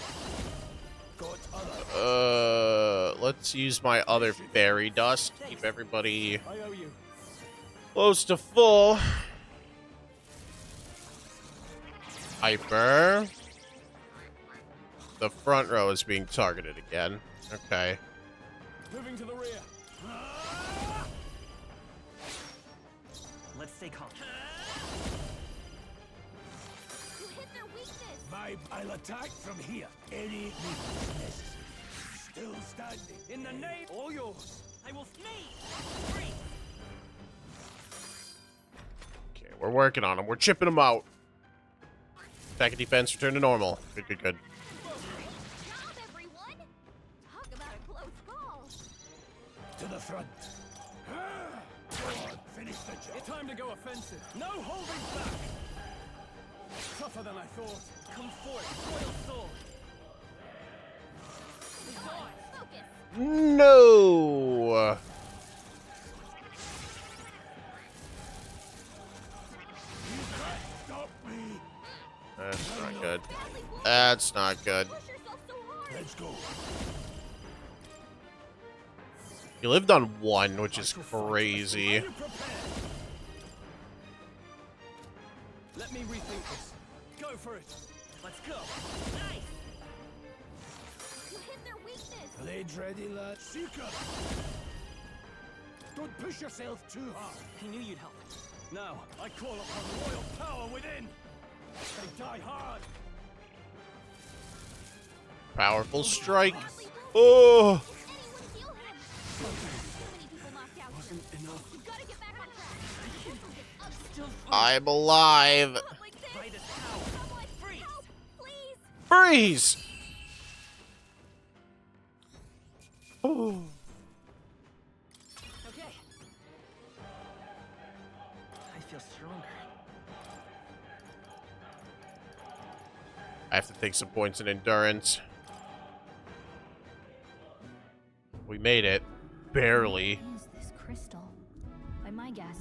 Got other. Let's use my other fairy dust. Keep everybody I owe you. close to full. Hyper. The front row is being targeted again. Okay. Moving to the rear. Let's stay calm. You hit their weakness. I'll attack from here. Any means necessary. Still standing. In the name, all yours. I will freeze. Okay, we're working on them. We're chipping them out. Attack and defense return to normal. Good, good, good. Job, everyone. Talk about a close call. To the front. Go on, Finish the job. It's time to go offensive. No holding back. Tougher than I thought. Come forth, royal sword. No. That's not good. That's not good. Let's go. You lived on one, which is crazy. Let me rethink this. Go for it. Let's go. Nice. You hit their weakness. Blades ready, lad. Seeker. Don't push yourself too hard. I knew you'd help. Now, I call upon royal power within. They die hard. Powerful strike. Oh. I'm alive. Freeze. Oh. Okay. I feel stronger. I have to take some points in endurance. We made it. Barely. What is this crystal? By my guess,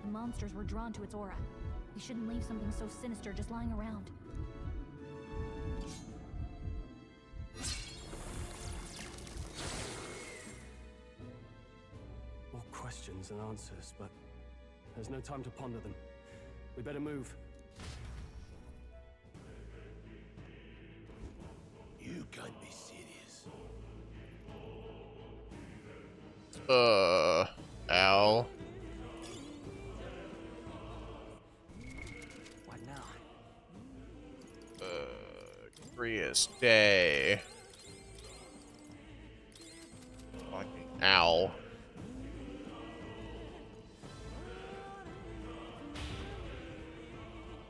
the monsters were drawn to its aura. We shouldn't leave something so sinister just lying around. More questions and answers, but there's no time to ponder them. We better move. You can't be serious. Al. What now? Curious day. Fucking ow.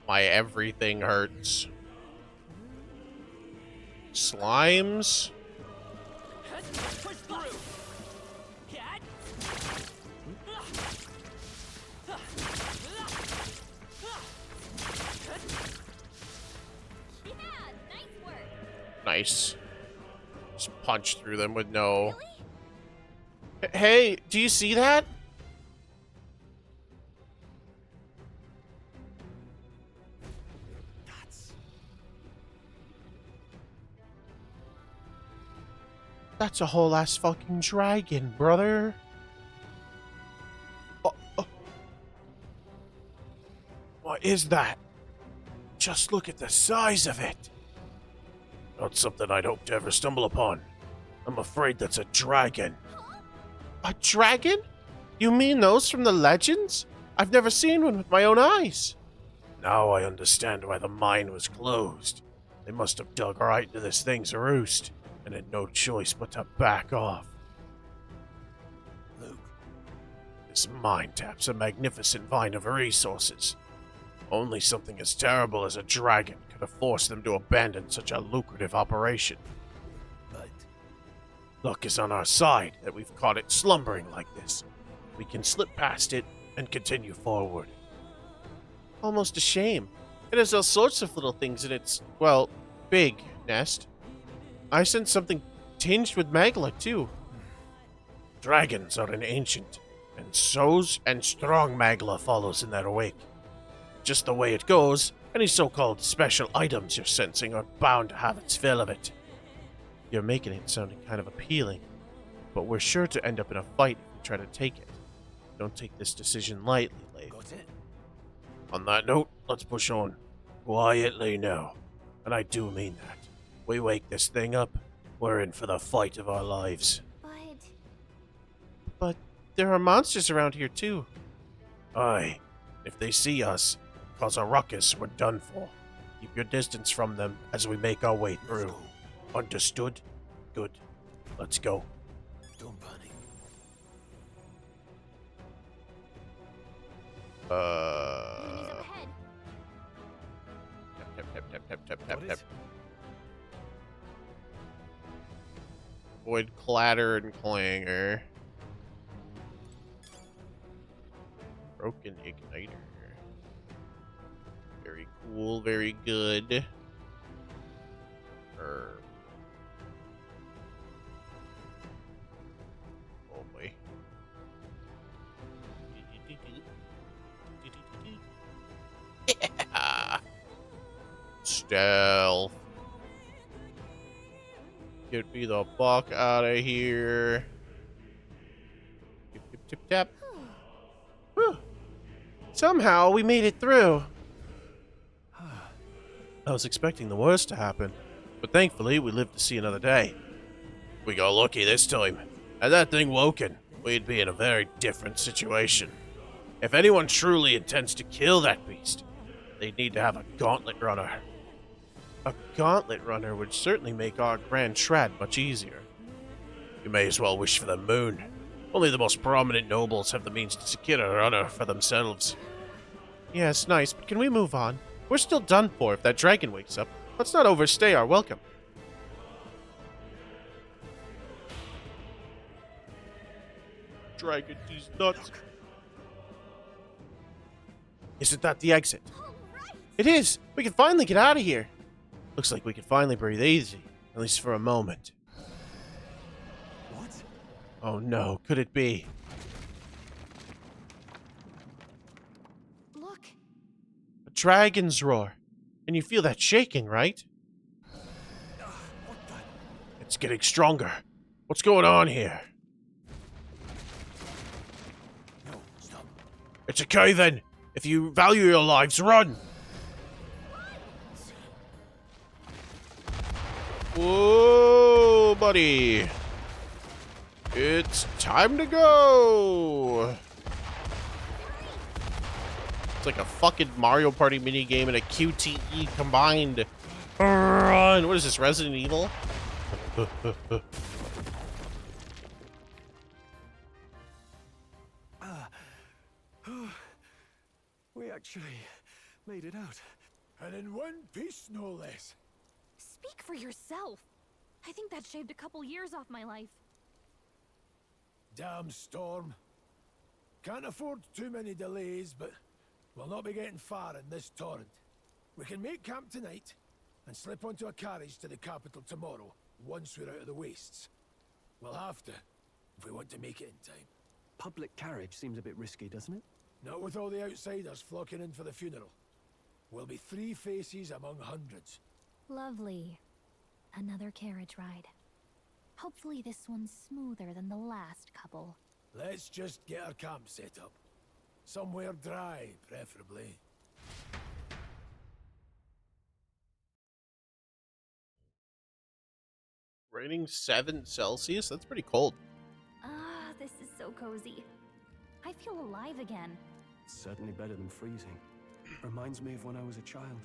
My everything hurts. Slimes? Push through. Nice. Just punch through them with no... Hey, do you see that? That's a whole ass fucking dragon, brother. Oh. What is that? Just look at the size of it. Not something I'd hope to ever stumble upon. I'm afraid that's a dragon. A dragon? You mean those from the legends? I've never seen one with my own eyes. Now I understand why the mine was closed. They must have dug right into this thing's roost and had no choice but to back off. Luke. This mine taps a magnificent vine of resources. Only something as terrible as a dragon could have forced them to abandon such a lucrative operation. But luck is on our side that we've caught it slumbering like this. We can slip past it and continue forward. Almost a shame. It has all sorts of little things in its, well, big nest. I sense something tinged with magla, too. Dragons are an ancient, and strong magla follows in their wake. Just the way it goes, any so-called special items you're sensing are bound to have its fill of it. You're making it sounding kind of appealing, but we're sure to end up in a fight if we try to take it. Don't take this decision lightly, Leif. got it. On that note, let's push on. Quietly now. And I do mean that. We wake this thing up, we're in for the fight of our lives. But there are monsters around here too. Aye. If they see us, cause a ruckus, we're done for. Keep your distance from them as we make our way through. Understood? Good. Let's go. Don't panic. Tap. Avoid clatter and clangor. Broken igniter. Very cool, very good. Oh boy. Yeah. Stealth. Get me the fuck out of here. Tip, tip, tip, tap. Whew. Somehow we made it through. I was expecting the worst to happen, but thankfully we lived to see another day. We got lucky this time. Had that thing woken, we'd be in a very different situation. If anyone truly intends to kill that beast, they'd need to have a gauntlet runner. A gauntlet runner would certainly make our grand trad much easier. You may as well wish for the moon. Only the most prominent nobles have the means to secure a runner for themselves. Yeah, it's nice, but can we move on? We're still done for if that dragon wakes up. Let's not overstay our welcome. Dragon, these nuts. Isn't that the exit? It is! We can finally get out of here! Looks like we can finally breathe easy, at least for a moment. What? Oh no, could it be? Look. A dragon's roar. And you feel that shaking, right? What the? It's getting stronger. What's going on here? No, stop. It's a cave-in! If you value your lives, run! Whoa, buddy. It's time to go! It's like a fucking Mario Party minigame and a QTE combined. Run! What is this, Resident Evil? We actually made it out. And in one piece, no less. Speak for yourself. I think that shaved a couple years off my life. Damn storm. Can't afford too many delays, but we'll not be getting far in this torrent. We can make camp tonight and slip onto a carriage to the capital tomorrow, once we're out of the wastes. We'll have to, if we want to make it in time. Public carriage seems a bit risky, doesn't it? Not with all the outsiders flocking in for the funeral. We'll be 3 faces among hundreds. Lovely. Another carriage ride. Hopefully this one's smoother than the last couple. Let's just get our camp set up. Somewhere dry, preferably. Raining 7 Celsius? That's pretty cold. Ah, this is so cozy. I feel alive again. Certainly better than freezing. Reminds me of when I was a child.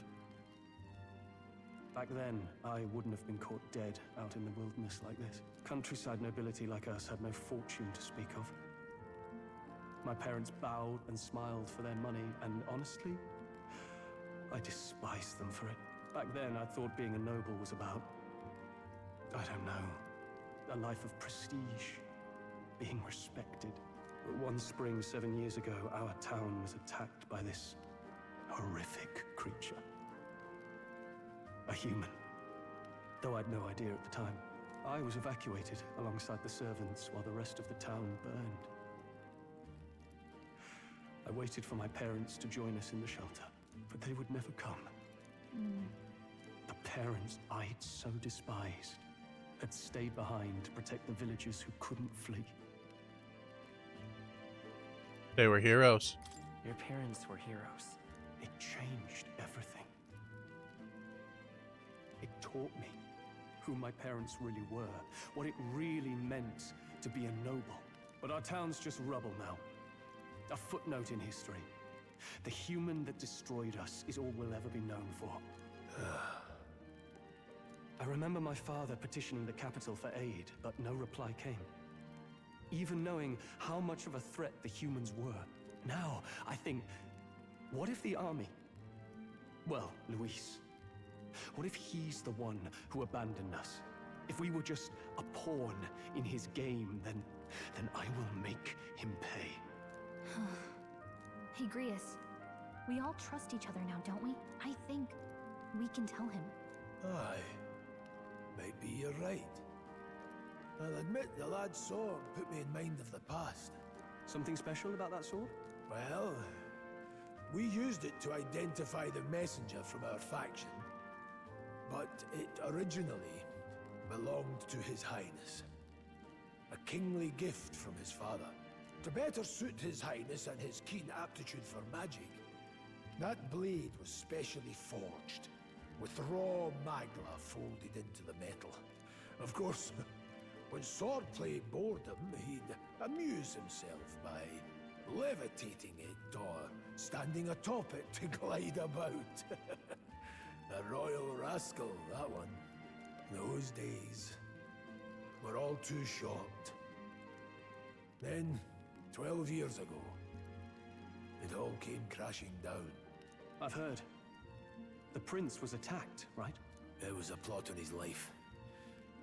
Back then, I wouldn't have been caught dead out in the wilderness like this. Countryside nobility like us had no fortune to speak of. My parents bowed and smiled for their money, and honestly, I despised them for it. Back then, I thought being a noble was about, I don't know, a life of prestige, being respected. But one spring 7 years ago, our town was attacked by this horrific creature. A human. Though I'd no idea at the time. I was evacuated alongside the servants while the rest of the town burned. I waited for my parents to join us in the shelter, but they would never come. The parents I'd so despised had stayed behind to protect the villagers who couldn't flee. They were heroes. Your parents were heroes. It changed everything. It taught me who my parents really were, what it really meant to be a noble. But our town's just rubble now. A footnote in history. The human that destroyed us is all we'll ever be known for. I remember my father petitioning the capital for aid, but no reply came. Even knowing how much of a threat the humans were. Now, I think, what if the army? Well, Luis. What if he's the one who abandoned us? If we were just a pawn in his game, then I will make him pay. Hey, Grius. We all trust each other now, don't we? I think we can tell him. Aye. Maybe you're right. I'll admit the lad's sword put me in mind of the past. Something special about that sword? Well, we used it to identify the messenger from our faction, but it originally belonged to His Highness. A kingly gift from his father, to better suit His Highness and his keen aptitude for magic. That blade was specially forged, with raw magla folded into the metal. Of course, when swordplay bored him, he'd amuse himself by levitating it or standing atop it to glide about. A royal rascal, that one. Those days were all too short. Then, 12 years ago, it all came crashing down. I've heard. The prince was attacked, right? It was a plot on his life.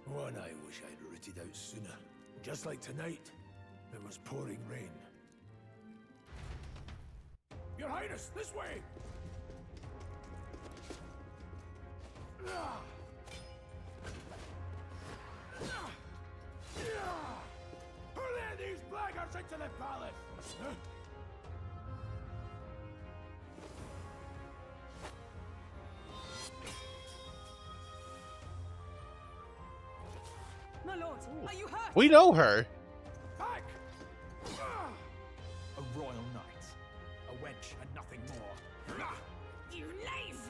One I wish I'd rooted out sooner. Just like tonight, it was pouring rain. Your Highness, this way! Hurley these blackguards into the palace! My lord, are you hurt? We know her. Back! A royal knight. A wench and nothing more. You knave!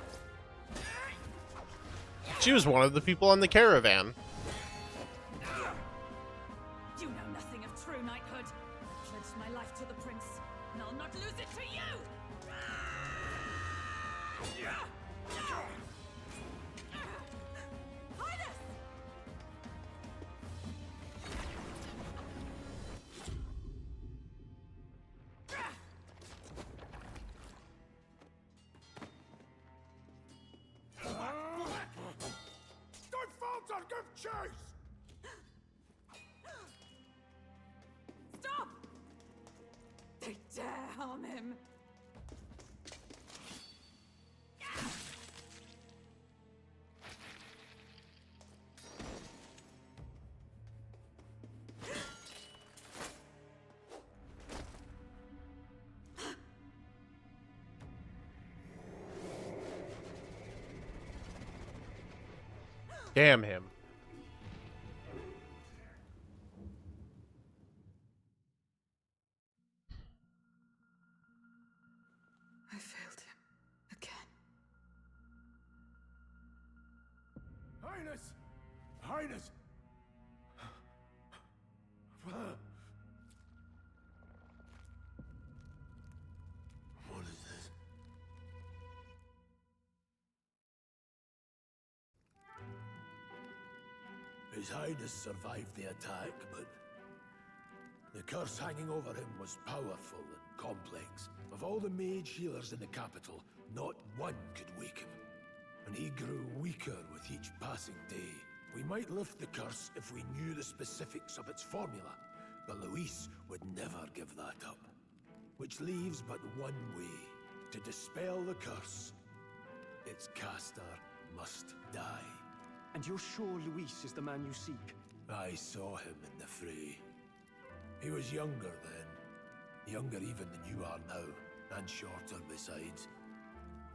She was one of the people on the caravan. You know nothing of true knighthood. I pledged my life to the prince, and I'll not lose it to you! Highness! Don't falter, give chase! Stop! They dare harm him. Damn him. I failed him again. Highness! Highness! What is this? His Highness survived the attack, but the curse hanging over him was powerful and complex. Of all the mage healers in the capital, not one could wake him. And he grew weaker with each passing day. We might lift the curse if we knew the specifics of its formula, but Luis would never give that up. Which leaves but one way. To dispel the curse, its caster must die. And you're sure Luis is the man you seek? I saw him in the fray. He was younger then. Younger even than you are now. And shorter besides.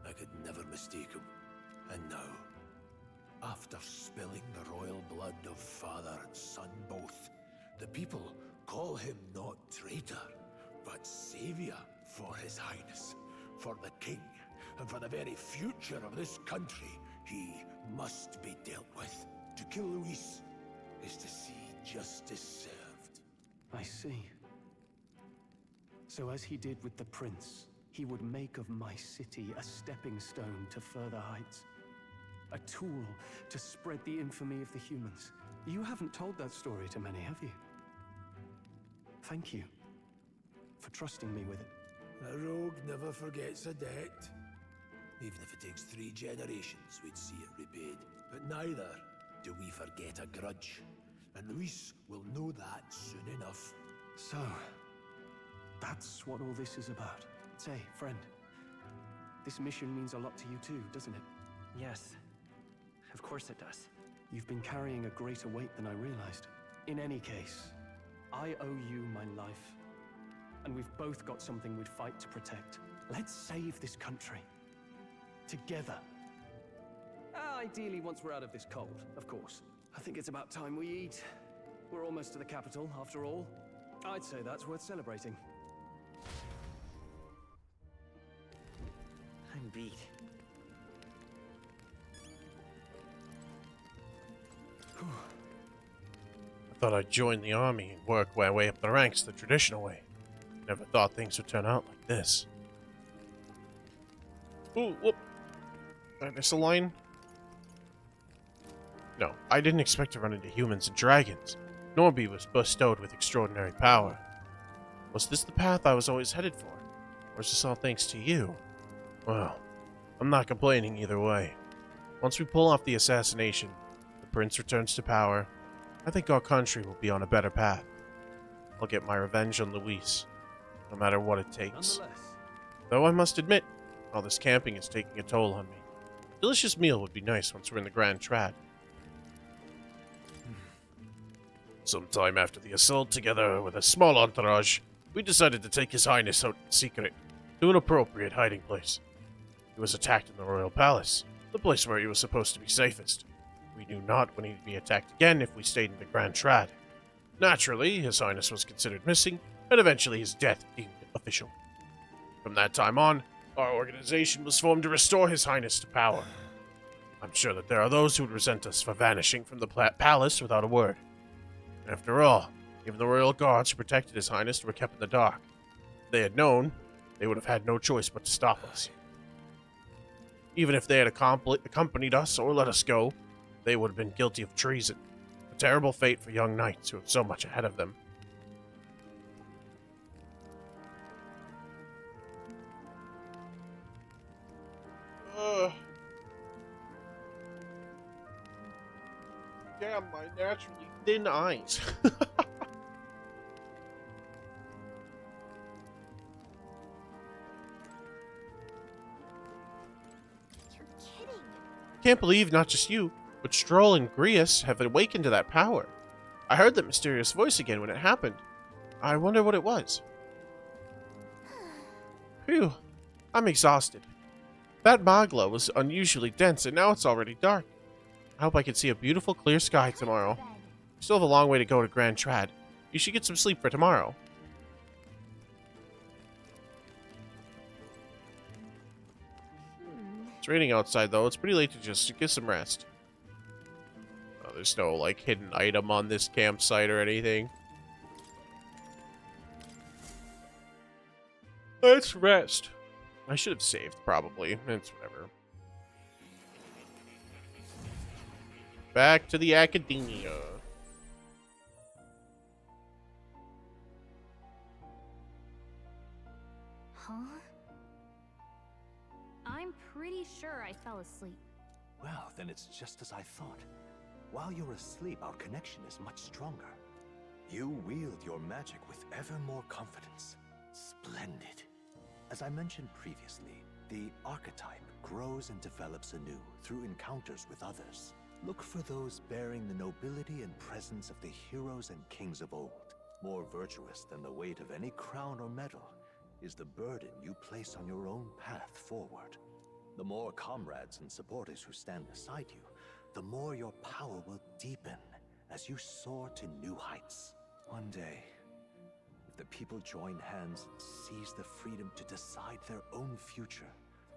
I could never mistake him. And now, after spilling the royal blood of father and son both, the people call him not traitor, but savior for His Highness, for the king, and for the very future of this country. He must be dealt with. To kill Luis is to see justice served. I see. So as he did with the prince, he would make of my city a stepping stone to further heights. A tool to spread the infamy of the humans. You haven't told that story to many, have you? Thank you for trusting me with it. A rogue never forgets a debt. Even if it takes 3 generations, we'd see it repaid. But neither do we forget a grudge. And Luis will know that soon enough. So, that's what all this is about. Say, friend, this mission means a lot to you too, doesn't it? Yes, of course it does. You've been carrying a greater weight than I realized. In any case, I owe you my life. And we've both got something we'd fight to protect. Let's save this country. Together. Ideally, once we're out of this cold, of course. I think it's about time we eat. We're almost to the capital, after all. I'd say that's worth celebrating. I'm beat. I thought I'd join the army and work my way up the ranks the traditional way. Never thought things would turn out like this. Ooh, whoop. Did I miss a line? No, I didn't expect to run into humans and dragons. Norby was bestowed with extraordinary power. Was this the path I was always headed for? Or is this all thanks to you? Well, I'm not complaining either way. Once we pull off the assassination, the prince returns to power, I think our country will be on a better path. I'll get my revenge on Luis, no matter what it takes. Though I must admit, all this camping is taking a toll on me. A delicious meal would be nice once we're in the Grand Trad. Sometime after the assault, together with a small entourage, we decided to take His Highness out in secret to an appropriate hiding place. He was attacked in the royal palace, the place where he was supposed to be safest. We knew not when he'd be attacked again if we stayed in the Grand Trad. Naturally, His Highness was considered missing, and eventually his death deemed official. From that time on, our organization was formed to restore His Highness to power. I'm sure that there are those who would resent us for vanishing from the palace without a word. After all, even the royal guards who protected His Highness were kept in the dark. If they had known, they would have had no choice but to stop us. Even if they had accompanied us or let us go, they would have been guilty of treason. A terrible fate for young knights who have so much ahead of them. Damn, my naturally thin eyes. Can't believe not just you, but Stroll and Grius have awakened to that power. I heard that mysterious voice again when it happened. I wonder what it was. Phew, I'm exhausted. That Magla was unusually dense, and now it's already dark. I hope I can see a beautiful, clear sky tomorrow. We still have a long way to go to Grand Trad. You should get some sleep for tomorrow. It's raining outside, though. It's pretty late to just get some rest. Oh, there's no, like, hidden item on this campsite or anything. Let's rest. I should have saved, probably. It's whatever. Back to the academia. Huh? I'm pretty sure I fell asleep. Well, then it's just as I thought. While you're asleep, our connection is much stronger. You wield your magic with ever more confidence. Splendid. As I mentioned previously, the archetype grows and develops anew through encounters with others. Look for those bearing the nobility and presence of the heroes and kings of old. More virtuous than the weight of any crown or medal is the burden you place on your own path forward. The more comrades and supporters who stand beside you, the more your power will deepen as you soar to new heights. One day, if the people join hands and seize the freedom to decide their own future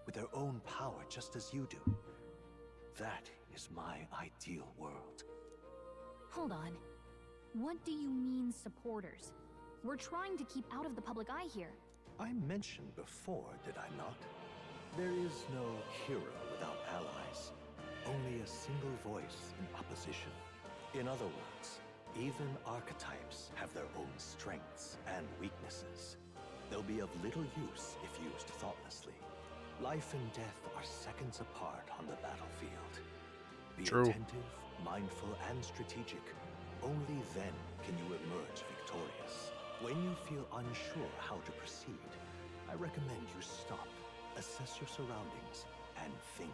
with their own power just as you do, that is my ideal world. Hold on. What do you mean, supporters? We're trying to keep out of the public eye here. I mentioned before, did I not? There is no hero without allies. Only a single voice in opposition. In other words, even archetypes have their own strengths and weaknesses. They'll be of little use if used thoughtlessly. Life and death are seconds apart on the battlefield. Be attentive, mindful, and strategic. Only then can you emerge victorious. When you feel unsure how to proceed, I recommend you stop, assess your surroundings, and think.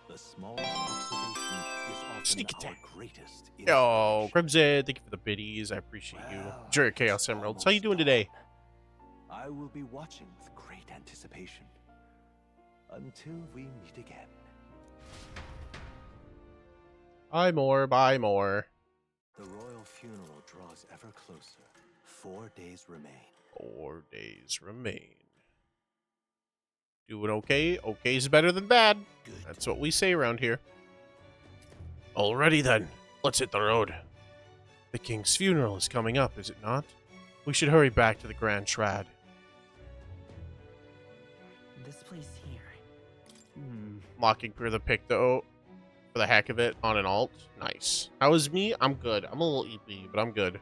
The smallest observation is often our greatest. Yo, Crimson, thank you for the biddies. I appreciate you. Enjoy your Chaos Emeralds. How you doing today? I will be watching with great anticipation. Until we meet again. Buy more, buy more. The royal funeral draws ever closer. 4 days remain. 4 days remain. Doing okay. Okay's better than bad. That's what we say around here. Alrighty then. Let's hit the road. The king's funeral is coming up, is it not? We should hurry back to the Grand Trad. This place here. Mocking for the pick though. For the heck of it on an alt. Nice. How is me? I'm good. I'm a little EP, but I'm good.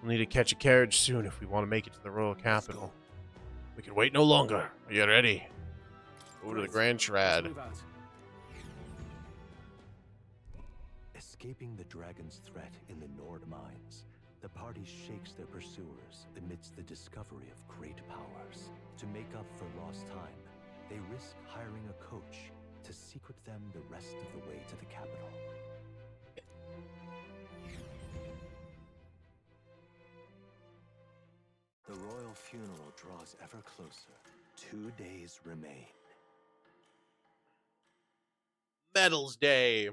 We'll need to catch a carriage soon if we want to make it to the royal capital. We can wait no longer. Are you ready? Go to the Grand Trad. Escaping the dragon's threat in the Nord mines, the party shakes their pursuers amidst the discovery of great powers. To make up for lost time, they risk hiring a coach to secret them the rest of the way to the capital. The royal funeral draws ever closer. 2 days remain. Medals Day.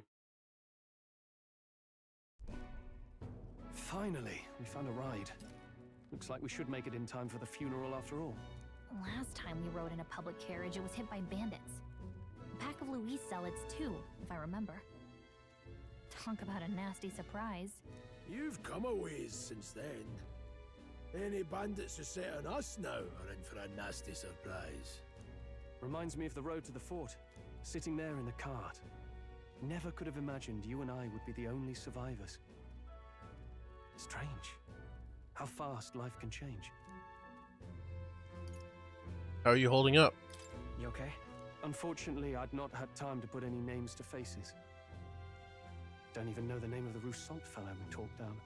Finally, we found a ride. Looks like we should make it in time for the funeral after all. Last time we rode in a public carriage, it was hit by bandits. A pack of Louise zealots, too, if I remember. Talk about a nasty surprise. You've come a ways since then. Any bandits who set on us now are in for a nasty surprise. Reminds me of the road to the fort, sitting there in the cart. Never could have imagined you and I would be the only survivors. Strange. How fast life can change. How are you holding up? You okay? Unfortunately, I'd not had time to put any names to faces. Don't even know the name of the Roussault fellow we talked down.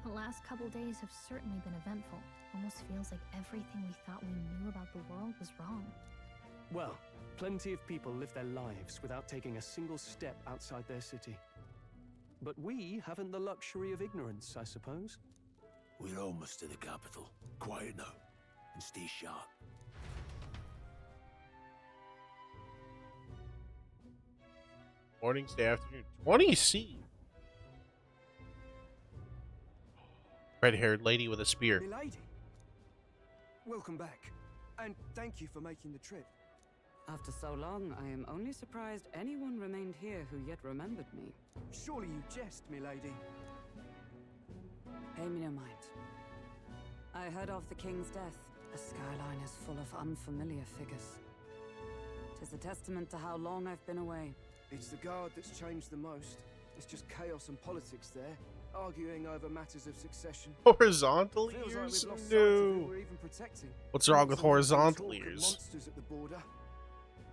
The last couple days have certainly been eventful. Almost feels like everything we thought we knew about the world was wrong. Well, plenty of people live their lives without taking a single step outside their city. But we haven't the luxury of ignorance, I suppose. We're almost to the capital. Quiet now, and stay sharp. Morning, stay afternoon. 20C. Red-haired lady with a spear. Milady, welcome back, and thank you for making the trip. After so long, I am only surprised anyone remained here who yet remembered me. Surely you jest, milady. Pay me no mind. I heard of the king's death. The skyline is full of unfamiliar figures. 'Tis a testament to how long I've been away. It's the guard that's changed the most. It's just chaos and politics there, arguing over matters of succession. Horizontal Feels like ears? we've lost sight of who No. we're even protecting. What's wrong with There's all this horizontal talk of ears? Monsters at the border.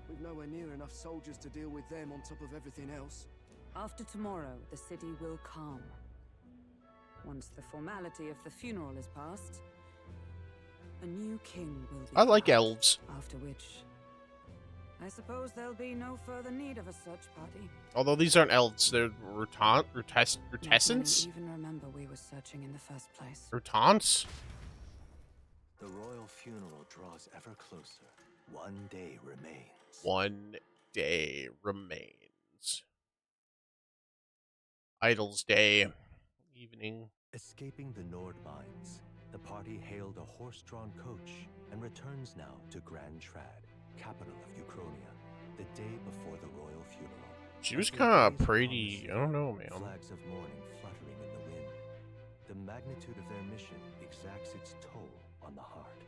We've nowhere near enough soldiers to deal with them on top of everything else. After tomorrow, the city will calm. Once the formality of the funeral is past, a new king will be I like crowned, elves. After which, I suppose there'll be no further need of a search party. Although these aren't elves, they're Not many rutessants? even remember we were searching in the first place. Rutants? The royal funeral draws ever closer. 1 day remains. 1 day remains. Idol's Day. Evening. Escaping the Nord mines, the party hailed a horse-drawn coach and returns now to Grand Trad, capital of Ukrainia, the day before the royal funeral. She was As they kind of gaze pretty. upon I don't know, the man. flags of mourning fluttering in the wind. The magnitude of their mission exacts its toll on the heart.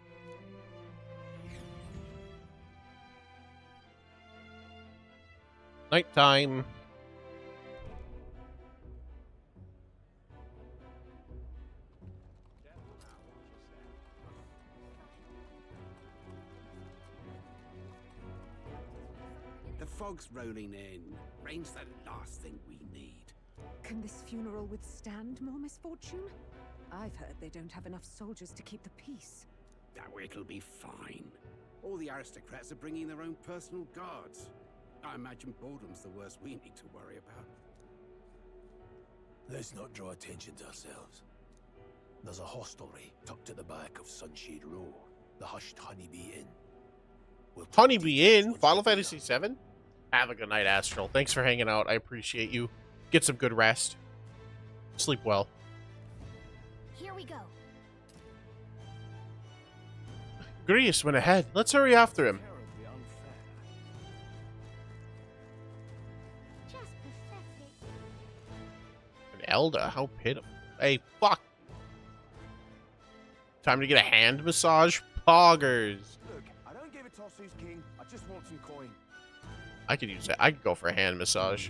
Nighttime. The fog's rolling in. Rain's the last thing we need. Can this funeral withstand more misfortune? I've heard they don't have enough soldiers to keep the peace. Oh, it'll be fine. All the aristocrats are bringing their own personal guards. I imagine boredom's the worst we need to worry about. Let's not draw attention to ourselves. There's a hostelry tucked at the back of Sunshade Row, the Hushed Honeybee Inn. Honeybee Inn, Final Fantasy VII? Have a good night, Astral. Thanks for hanging out. I appreciate you. Get some good rest. Sleep well. Here we go. Grius went ahead. Let's hurry after him. Just pathetic. An Elder? How pitiful. Hey, fuck. Time to get a hand massage? Poggers. Look, I don't give a toss who's king. I just want some coin. I could use that. I could go for a hand massage.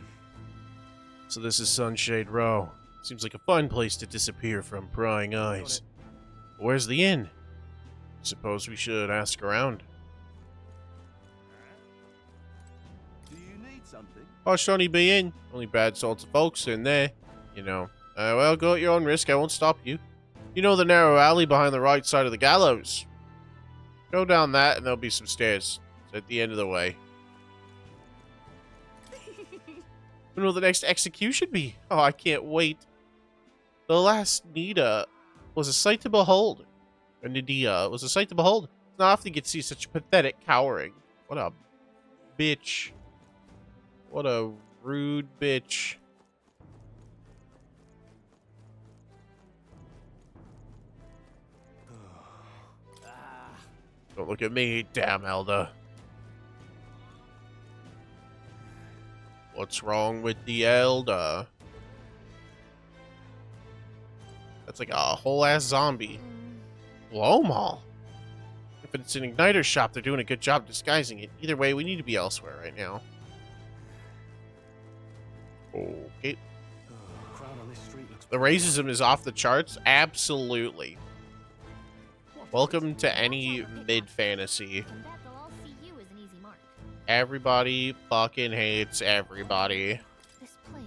So this is Sunshade Row. Seems like a fun place to disappear from prying eyes. Where's the inn? Suppose we should ask around. Do you need something? Oh, Shawnee be in. Only bad sorts of folks in there. You know. Well, go at your own risk. I won't stop you. You know the narrow alley behind the right side of the gallows. Go down that and there'll be some stairs. It's at the end of the way. When will the next execution be? Oh, I can't wait. The last Nida was a sight to behold. Or Nidia was a sight to behold. It's not often you get to see such pathetic cowering. What a bitch. What a rude bitch. Don't look at me, damn Elder. What's wrong with the Elder? That's like a whole ass zombie. Blow 'em all. If it's an igniter shop, they're doing a good job disguising it. Either way, we need to be elsewhere right now. Okay. The racism is off the charts? Absolutely. Welcome to any mid-fantasy. Everybody fucking hates everybody. This place.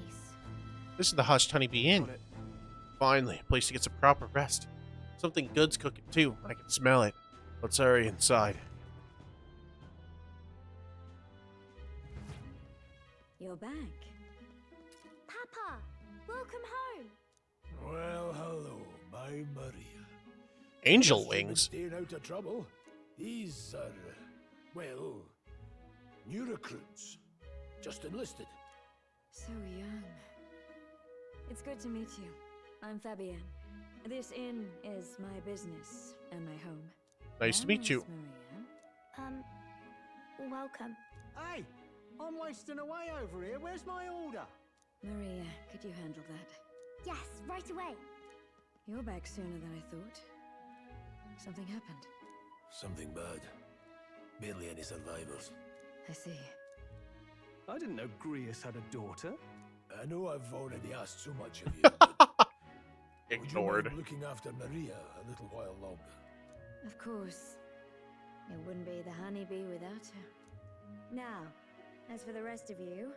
This is the Hushed Honeybee Inn. Finally, a place to get some proper rest. Something good's cooking too. I can smell it. Let's hurry inside. You're back. Papa, welcome home. Well, hello, my Maria. Angel Just been wings. Staying out of trouble. These are, well, new recruits. Just enlisted. So young. It's good to meet you. I'm Fabienne. This inn is my business and my home. Nice to meet you. Welcome. Hey, I'm wasting away over here. Where's my order? Maria, could you handle that? Yes, right away. You're back sooner than I thought. Something happened. Something bad. Barely any survivors. I see. I didn't know Grius had a daughter. I know I've already asked so much of you, but ignored. Would you mind looking after Maria a little while longer? Of course. It wouldn't be the honeybee without her. Now, as for the rest of you,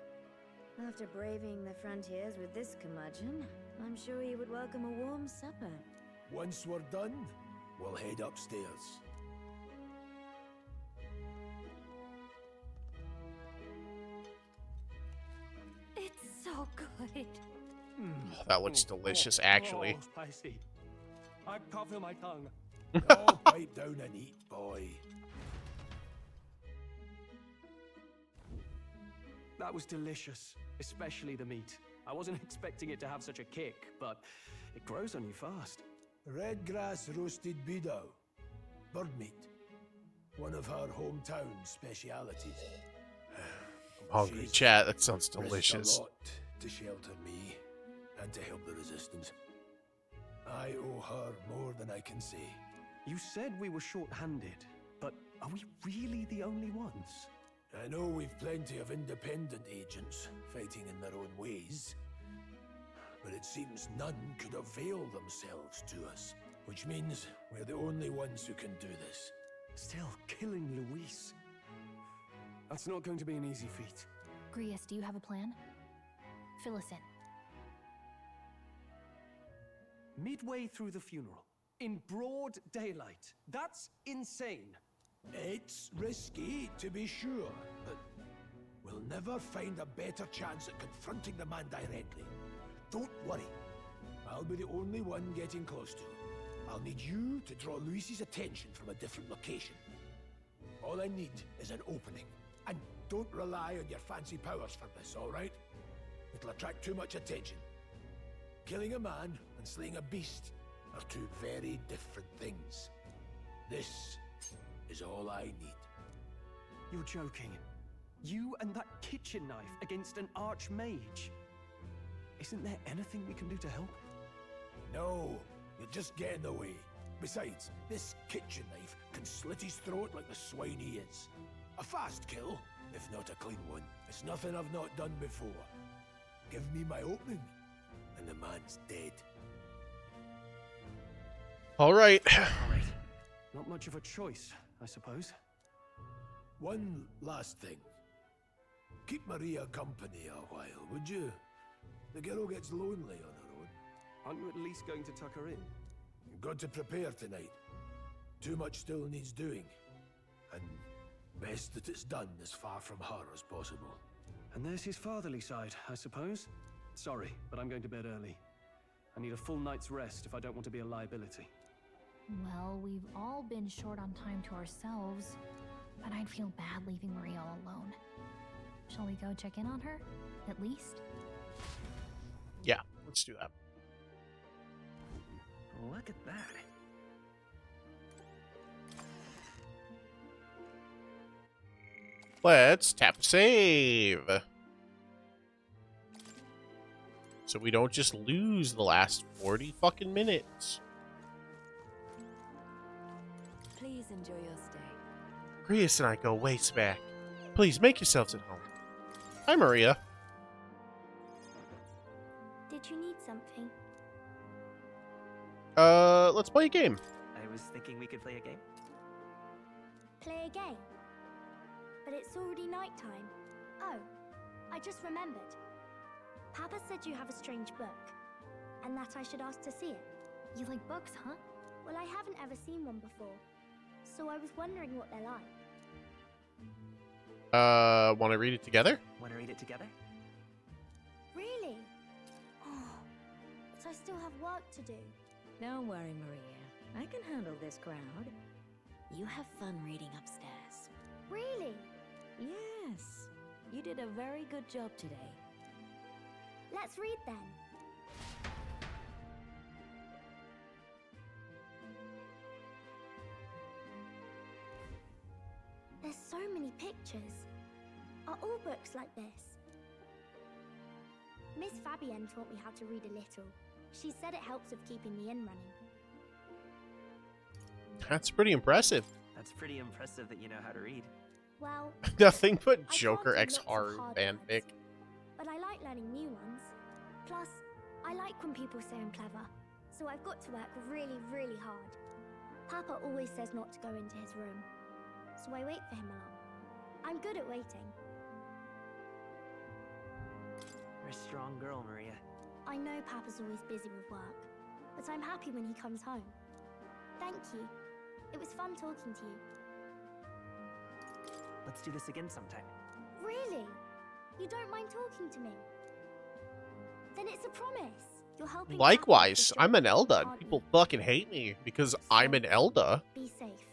after braving the frontiers with this curmudgeon, I'm sure you would welcome a warm supper. Once we're done, we'll head upstairs. It's so good. Oh, that looks delicious, actually. Oh, spicy. I can't feel my tongue. Oh, pipe down and eat, boy. That was delicious, especially the meat. I wasn't expecting it to have such a kick, but it grows on you fast. Red grass roasted beedou. Bird meat. One of her hometown specialities. I'm hungry, chat. That sounds Risked delicious. a lot to shelter me and to help the resistance. I owe her more than I can say. You said we were short-handed, but are we really the only ones? I know we've plenty of independent agents fighting in their own ways, but it seems none could avail themselves to us, which means we're the only ones who can do this. Still, killing Luis. That's not going to be an easy feat. Grius, do you have a plan? Fill us in. Midway through the funeral, In broad daylight. That's insane. It's risky, to be sure, but we'll never find a better chance at confronting the man directly. Don't worry. I'll be the only one getting close to him. I'll need you to draw Luis's attention from a different location. All I need is an opening. And don't rely on your fancy powers for this, all right? It'll attract too much attention. Killing a man and slaying a beast are two very different things. This is all I need. You're joking. You and that kitchen knife against an archmage. Isn't there anything we can do to help? No, you'll just get in the way. Besides, this kitchen knife can slit his throat like the swine he is. A fast kill, if not a clean one. It's nothing I've not done before. Give me my opening, and the man's dead. All right. Not much of a choice, I suppose. One last thing. Keep Maria company a while, would you? The girl gets lonely on her own. Aren't you at least going to tuck her in? You've got to prepare tonight. Too much still needs doing. And best that it's done as far from her as possible. And there's his fatherly side, I suppose. Sorry, but I'm going to bed early. I need a full night's rest if I don't want to be a liability. Well, we've all been short on time to ourselves, but I'd feel bad leaving Maria all alone. Shall we go check in on her, at least? Yeah, let's do that. Look at that. Let's tap save. So we don't just lose the last 40 fucking minutes. Please enjoy your stay. Marius and I go way back. Please make yourselves at home. Hi, Maria. Did you need something? Let's play a game. I was thinking we could play a game. Play a game? But it's already nighttime. Oh, I just remembered. Papa said you have a strange book, and that I should ask to see it. You like books, huh? Well, I haven't ever seen one before, so I was wondering what they're like. Want to read it together? Want to read it together? Really? Oh, but I still have work to do. Don't worry, Maria. I can handle this crowd. You have fun reading upstairs. Really? Yes. You did a very good job today. Let's read then. There's so many pictures. Are all books like this? Miss Fabienne taught me how to read a little. She said it helps with keeping the inn running. That's pretty impressive. That's pretty impressive that you know how to read. Well, Nothing but I Joker can't do X lots of horror hard fanfic. but I like learning new ones. Plus, I like when people say I'm clever, so I've got to work really, really hard. Papa always says not to go into his room, so I wait for him a lot. I'm good at waiting. You're a strong girl, Maria. I know Papa's always busy with work, but I'm happy when he comes home. Thank you. It was fun talking to you. Let's do this again sometime. Really? You don't mind talking to me? Then it's a promise. You're helping. Likewise, I'm an Elda, and people fucking hate me because I'm an Elda. Be safe.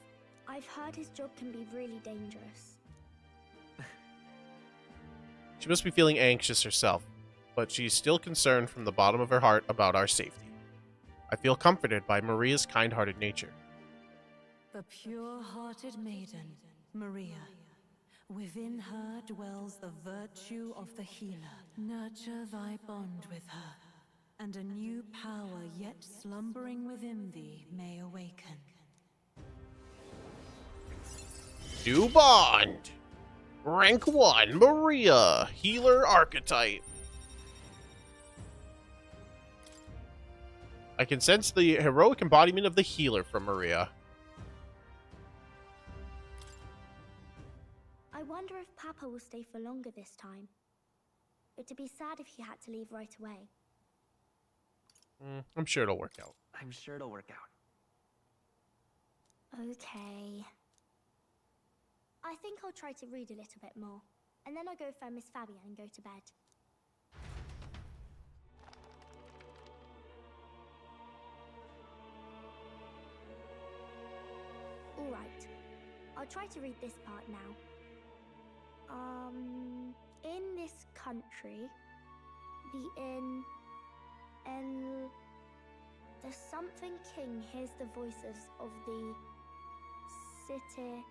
I've heard his job can be really dangerous. She must be feeling anxious herself, but she's still concerned from the bottom of her heart about our safety. I feel comforted by Maria's kind-hearted nature. The pure-hearted maiden, Maria. Within her dwells the virtue of the healer. Nurture thy bond with her, and a new power yet slumbering within thee may awaken. New bond! Rank 1, Maria, healer archetype. I can sense the heroic embodiment of the healer from Maria. I wonder if Papa will stay for longer this time. It'd be sad if he had to leave right away. I'm sure it'll work out. I'm sure it'll work out. Okay. I think I'll try to read a little bit more, and then I'll go find Miss Fabian and go to bed. Alright, I'll try to read this part now. In this country, the the something king hears the voices of the city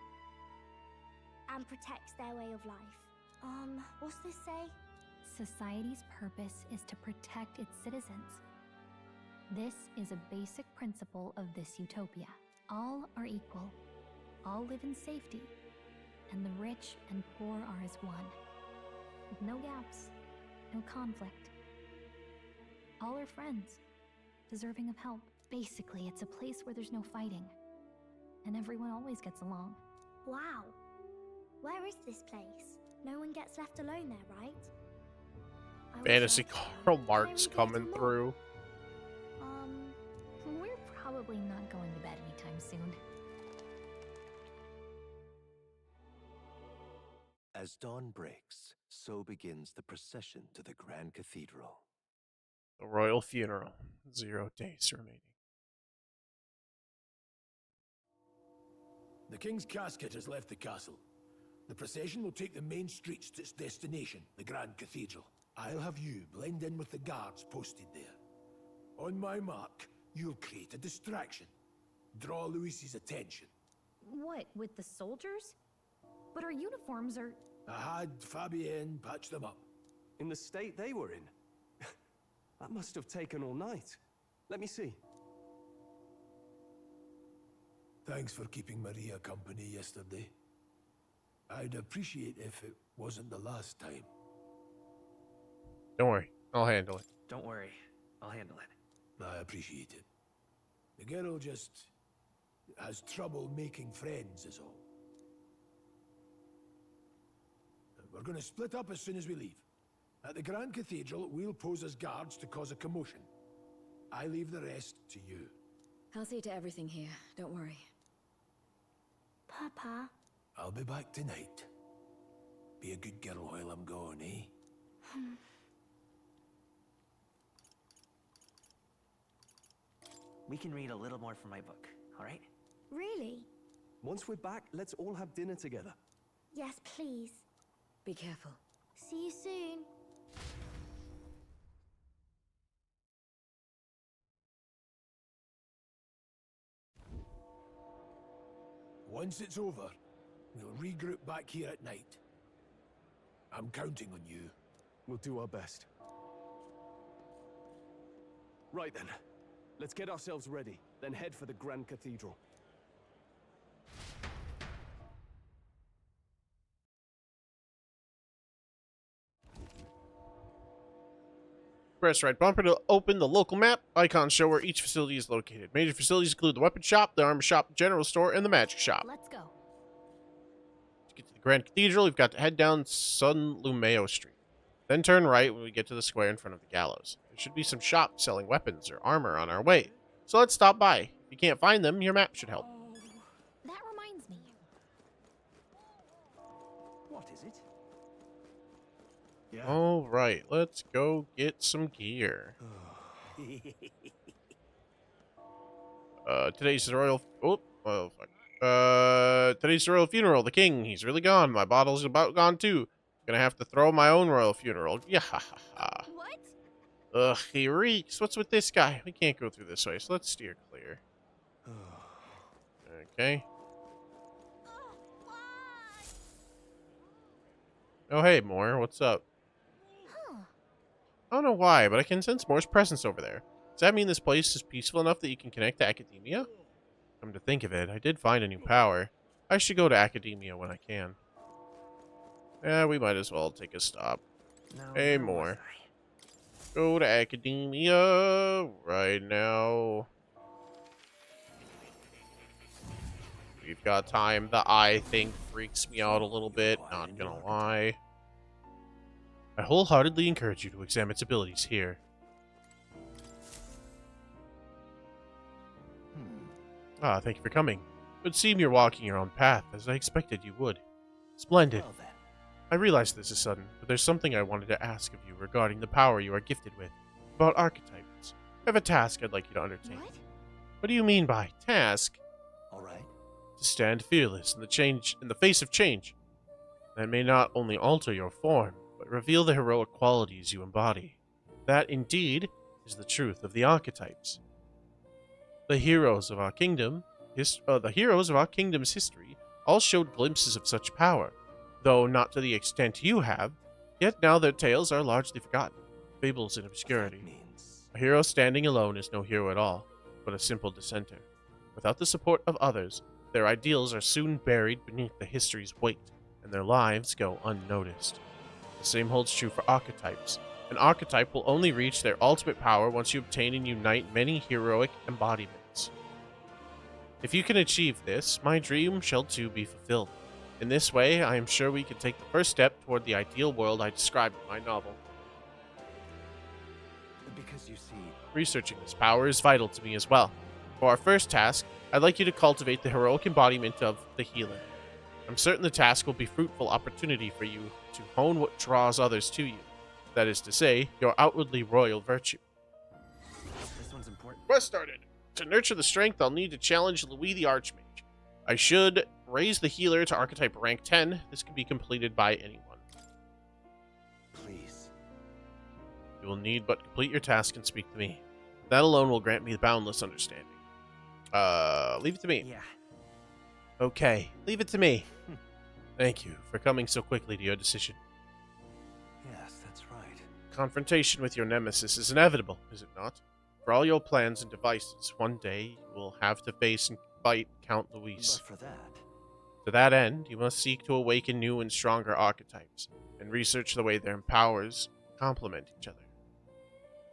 and protects their way of life. What's this say? Society's purpose is to protect its citizens. This is a basic principle of this utopia. All are equal, all live in safety, and the rich and poor are as one, with no gaps, no conflict. All are friends, deserving of help. Basically, it's a place where there's no fighting, and everyone always gets along. Wow. Where is this place? No one gets left alone there, right? Fantasy Karl Marx coming through. We're probably not going to bed anytime soon. As dawn breaks, so begins the procession to the Grand Cathedral. The royal funeral. 0 days remaining. The king's casket has left the castle. The procession will take the main streets to its destination, the Grand Cathedral. I'll have you blend in with the guards posted there. On my mark, you'll create a distraction. Draw Louis's attention. What, with the soldiers? But our uniforms are... I had Fabienne patch them up. In the state they were in? That must have taken all night. Let me see. Thanks for keeping Maria company yesterday. I'd appreciate if it wasn't the last time. Don't worry, I'll handle it. Don't worry, I'll handle it. I appreciate it. The girl just has trouble making friends is all. We're going to split up as soon as we leave. At the Grand Cathedral, we'll pose as guards to cause a commotion. I leave the rest to you. I'll see to everything here, don't worry. Papa? I'll be back tonight. Be a good girl while I'm gone, eh? We can read a little more from my book, all right? Really? Once we're back, let's all have dinner together. Yes, please. Be careful. See you soon. Once it's over, we'll regroup back here at night. I'm counting on you. We'll do our best. Right then. Let's get ourselves ready, then head for the Grand Cathedral. Press right bumper to open the local map. Icons show where each facility is located. Major facilities include the weapon shop, the armor shop, the general store, and the magic shop. Let's go. To get to the Grand Cathedral, we've got to head down San Lumeo Street. Then turn right when we get to the square in front of the gallows. There should be some shops selling weapons or armor on our way. So let's stop by. If you can't find them, your map should help. That reminds me. What is it? All right, let's go get some gear. Today's the royal... Oh, fuck. Today's the royal funeral. The king, he's really gone. My bottle's about gone too. Gonna have to throw my own royal funeral. Yeah, ha, ha, ha. What? Ugh, he reeks. What's with this guy? We can't go through this way, so let's steer clear. Okay. Oh, hey, Moore. What's up? I don't know why, but I can sense Moore's presence over there. Does that mean this place is peaceful enough that you can connect to Academia? Come to think of it, I did find a new power. I should go to Academia when I can. Yeah, we might as well take a stop. Hey, Moore. Go to Academia right now. We've got time. The eye thing freaks me out a little bit, not gonna lie. I wholeheartedly encourage you to examine its abilities here. Ah, thank you for coming. It would seem you're walking your own path, as I expected you would. Splendid. Well then. I realize this is sudden, but there's something I wanted to ask of you regarding the power you are gifted with. About archetypes. I have a task I'd like you to undertake. What do you mean by task? All right. To stand fearless in the face of change. That may not only alter your form, but reveal the heroic qualities you embody. That, indeed, is the truth of the archetypes. The heroes of our kingdom's history all showed glimpses of such power, though not to the extent you have, yet now their tales are largely forgotten, fables in obscurity. A hero standing alone is no hero at all, but a simple dissenter. Without the support of others, their ideals are soon buried beneath the history's weight, and their lives go unnoticed. The same holds true for archetypes. An archetype will only reach their ultimate power once you obtain and unite many heroic embodiments. If you can achieve this, my dream shall too be fulfilled. In this way, I am sure we can take the first step toward the ideal world I described in my novel. Because you see, Researching this power is vital to me as well. For our first task, I'd like you to cultivate the heroic embodiment of the healer. I'm certain the task will be a fruitful opportunity for you to hone what draws others to you. That is to say, your outwardly royal virtue. This one's important. Quest started. To nurture the strength, I'll need to challenge Louis the Archmage. I should raise the healer to archetype rank 10. This can be completed by anyone. please. You will need but complete your task and speak to me. That alone will grant me boundless understanding. Leave it to me. Yeah. Okay, leave it to me. Thank you for coming so quickly to your decision. Yes, that's right. Confrontation with your nemesis is inevitable, is it not? For all your plans and devices, one day you will have to face and fight Count Louis. But for that, To that end, you must seek to awaken new and stronger archetypes, and research the way their powers complement each other.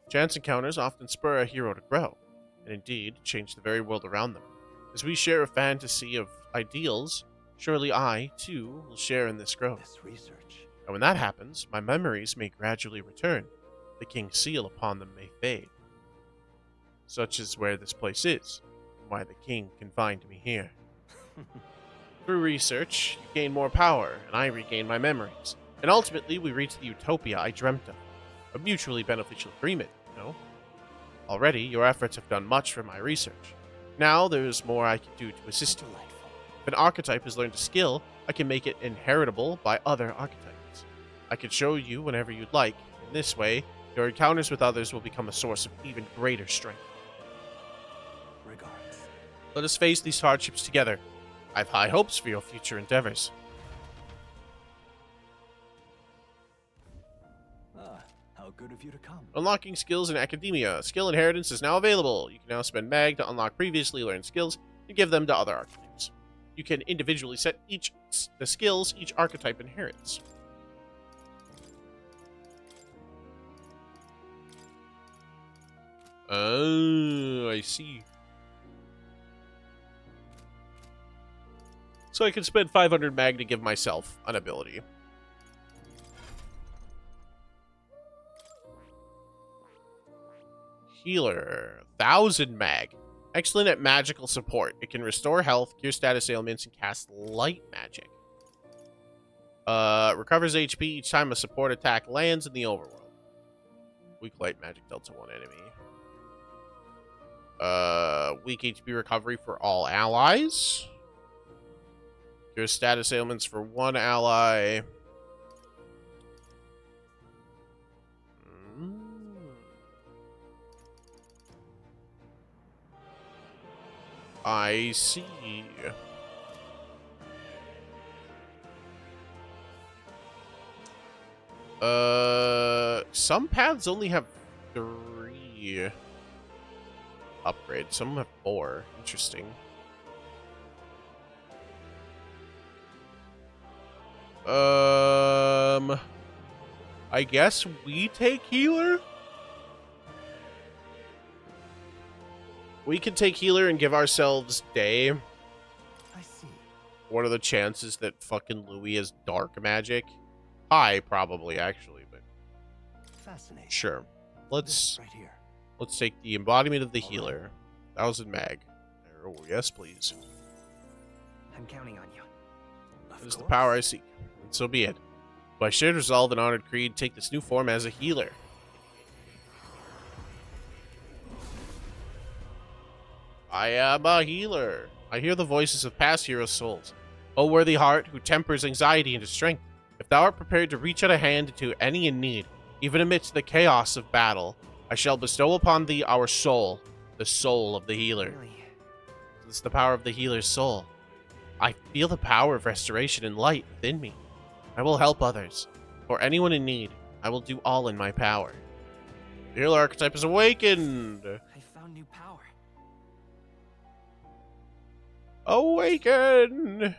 Chance encounters often spur a hero to grow, and indeed change the very world around them. As we share a fantasy of ideals, surely I, too, will share in this growth. this research. And when that happens, my memories may gradually return. The king's seal upon them may fade. Such is where this place is, and why the king confined me here. Through research, you gain more power, and I regain my memories. And ultimately, we reach the utopia I dreamt of. A mutually beneficial agreement, you know? Already, your efforts have done much for my research. Now, there is more I can do to assist you. If an archetype has learned a skill, I can make it inheritable by other archetypes. I can show you whenever you'd like. In this way, your encounters with others will become a source of even greater strength. Regards. Let us face these hardships together. I have high hopes for your future endeavors. Ah, how good of you to come. Unlocking skills in academia. Skill inheritance is now available. You can now spend mag to unlock previously learned skills and give them to other archetypes. You can individually set the skills each archetype inherits. Oh, I see. So I can spend 500 mag to give myself an ability. Healer. 1000 mag. Excellent at magical support. It can restore health, cure status ailments, and cast light magic. Recovers HP each time a support attack lands in the overworld. Weak light magic dealt to one enemy. Weak HP recovery for all allies. Cure status ailments for one ally. I see. Some paths only have 3 upgrades. Some have 4. Interesting. I guess we take healer? We can take healer and give ourselves day. I see. What are the chances that fucking Louis has dark magic? High, probably, actually, but Fascinating. sure. Let's Right here. let's take the embodiment of the healer. 1000 mag. Oh, yes, please. I'm counting on you. It is the power I seek, and so be it. By shared resolve and honored creed, take this new form as a healer. I am a healer. I hear the voices of past heroes' souls. O worthy heart, who tempers anxiety into strength, if thou art prepared to reach out a hand to any in need, even amidst the chaos of battle, I shall bestow upon thee our soul, the soul of the healer. This is the power of the healer's soul. I feel the power of restoration and light within me. I will help others. For anyone in need, I will do all in my power. The healer archetype is awakened. I found new power. Awaken!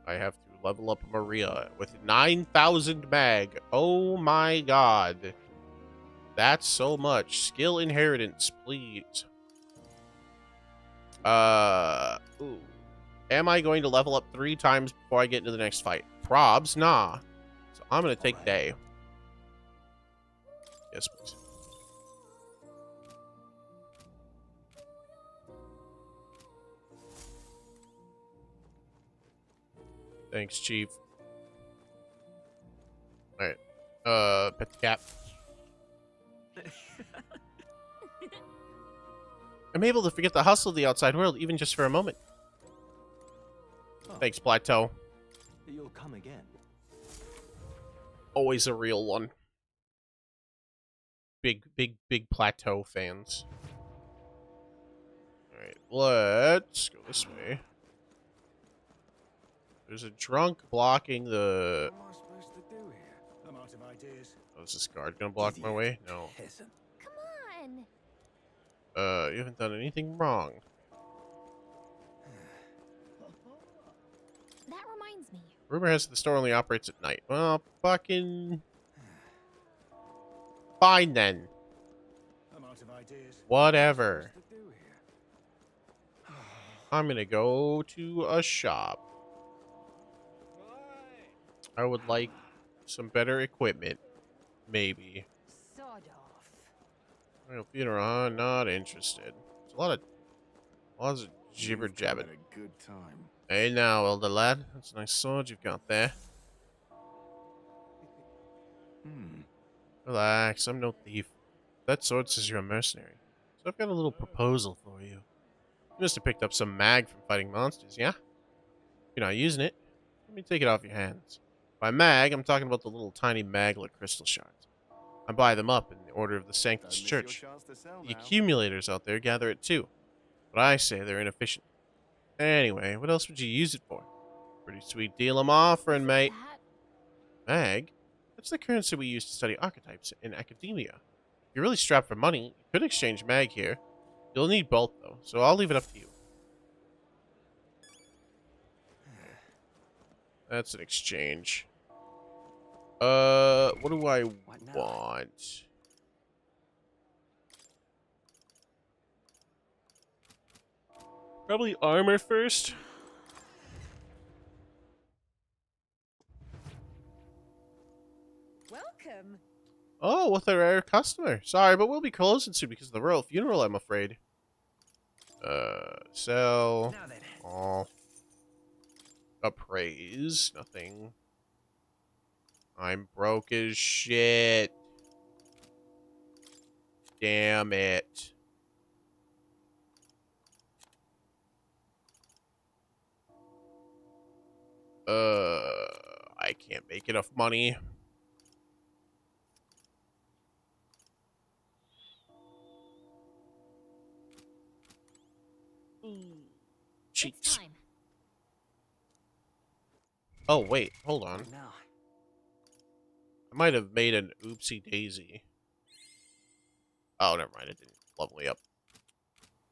I have to level up Maria with 9,000 mag. Oh my god. That's so much. Skill inheritance, please. Ooh. Am I going to level up 3 times before I get into the next fight? Probs? Nah. So I'm going to take day. Yes, please. Thanks, Chief. Alright. Pet the cat. I'm able to forget the hustle of the outside world, even just for a moment. Thanks, Plateau. You'll come again. Always a real one. Big Plateau fans. Alright, let's go this way. There's a drunk blocking the... What am I supposed to do here? I'm out of ideas. Oh, is this guard gonna block my way? No. Come You haven't done anything wrong. That reminds me. Rumor has it the store only operates at night. Well, fucking... Fine then. I'm out of ideas. Whatever. I'm gonna go to a shop. I would like some better equipment. Maybe. Sod off. Royal funeral, huh? Not interested. There's lots of jibber jabbing. A good time. Hey now, elder lad. That's a nice sword you've got there. Relax, I'm no thief. That sword says you're a mercenary. So I've got a little proposal for you. You must have picked up some mag from fighting monsters, yeah? If you're not using it, let me take it off your hands. By mag, I'm talking about the little tiny maglet crystal shards. I buy them up in the order of the Sanctus Church. The accumulators out there gather it too. But I say they're inefficient. Anyway, what else would you use it for? Pretty sweet deal I'm offering, mate. Mag? That's the currency we use to study archetypes in academia. If you're really strapped for money, you could exchange mag here. You'll need both, though, so I'll leave it up to you. That's an exchange. What do I want? Probably armor first. Welcome. Oh, with a rare customer. Sorry, but we'll be closing soon because of the royal funeral, I'm afraid. Sell. All. Appraise. Nothing. I'm broke as shit. Damn it. I can't make enough money. Cheats. Oh, wait. Hold on. I might have made an oopsie daisy. Oh, never mind. It didn't level me up.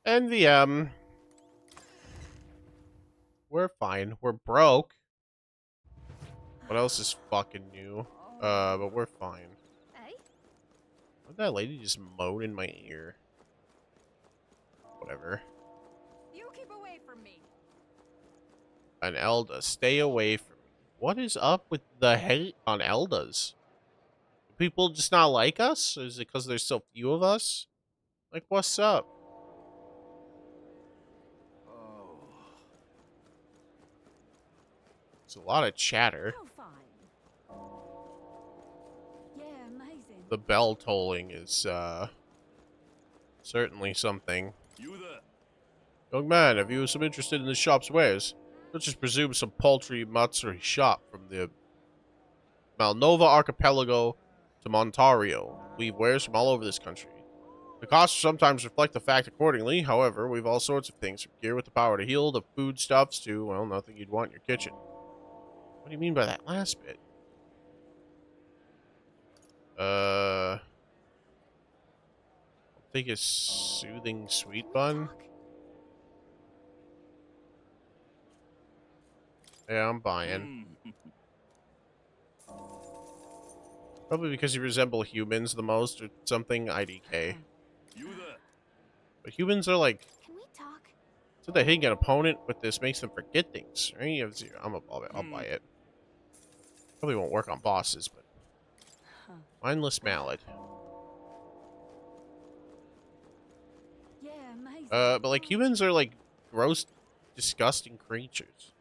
NVM. We're fine. We're broke. What else is fucking new? But we're fine. What that lady just moan in my ear? Whatever. You keep away from me. An Elda. Stay away from me. What is up with the hate on Eldas? Do people just not like us? Is it because there's so few of us? Like, what's up? It's a lot of chatter. Oh, fine. Yeah, amazing. The bell tolling is certainly something. You there? Young man, have you some interest in the shop's wares? Let's just presume some paltry Matsuri shop from the Malnova archipelago to Montario. We've wares from all over this country. The costs sometimes reflect the fact accordingly. However, we've all sorts of things from gear with the power to heal to foodstuffs to, well, nothing you'd want in your kitchen. What do you mean by that last bit? I'll take a soothing sweet bun. Yeah, I'm buying. Probably because you resemble humans the most or something, IDK. You there? But humans are like... Can we talk? So that hitting an opponent with this makes them forget things, right? You have zero. I'll buy it. Probably won't work on bosses, but... Mindless mallet. Yeah, amazing. But like humans are like gross, disgusting creatures.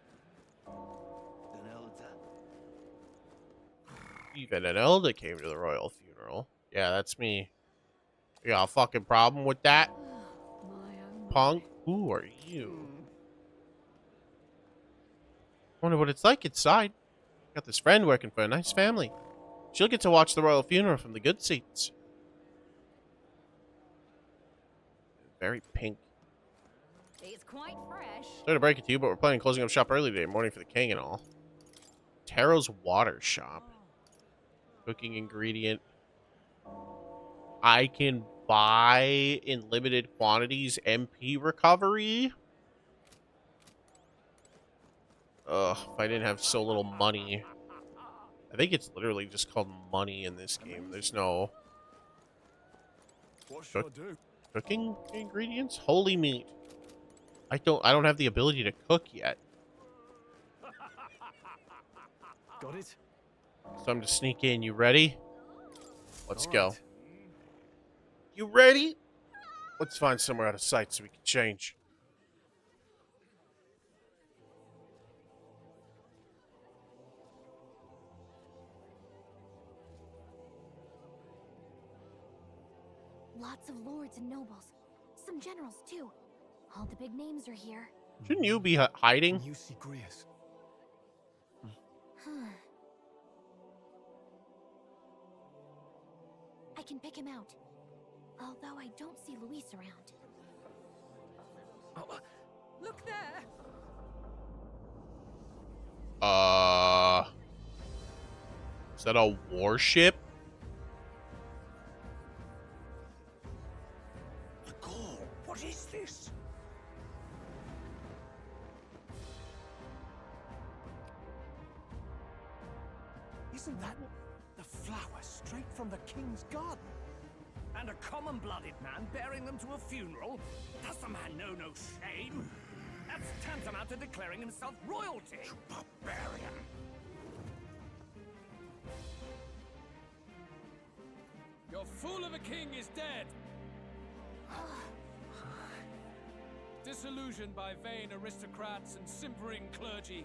Even an elder came to the royal funeral. Yeah, that's me. You got a fucking problem with that? Punk? Who are you? Wonder what it's like inside. Got this friend working for a nice family. She'll get to watch the royal funeral from the good seats. Very pink. It's quite fresh. Sorry to break it to you, but we're planning on closing up shop early today, morning for the king and all. Taro's Water Shop. Cooking ingredient. I can buy in limited quantities MP recovery. Ugh, if I didn't have so little money. I think it's literally just called money in this game. There's no... What should I do? Cooking ingredients? Holy meat. I don't have the ability to cook yet. Got it? So I'm to sneak in. You ready? Let's go. You ready? Let's find somewhere out of sight so we can change. Lots of lords and nobles. Some generals, too. All the big names are here. Shouldn't you be hiding? You see Grius. I can pick him out. Although I don't see Luis around. Look there. Is that a warship? What is this? Isn't that the flower straight from the king's garden? And a common-blooded man bearing them to a funeral? Does the man know no shame? That's tantamount to declaring himself royalty. You barbarian. Your fool of a king is dead. Disillusioned by vain aristocrats and simpering clergy,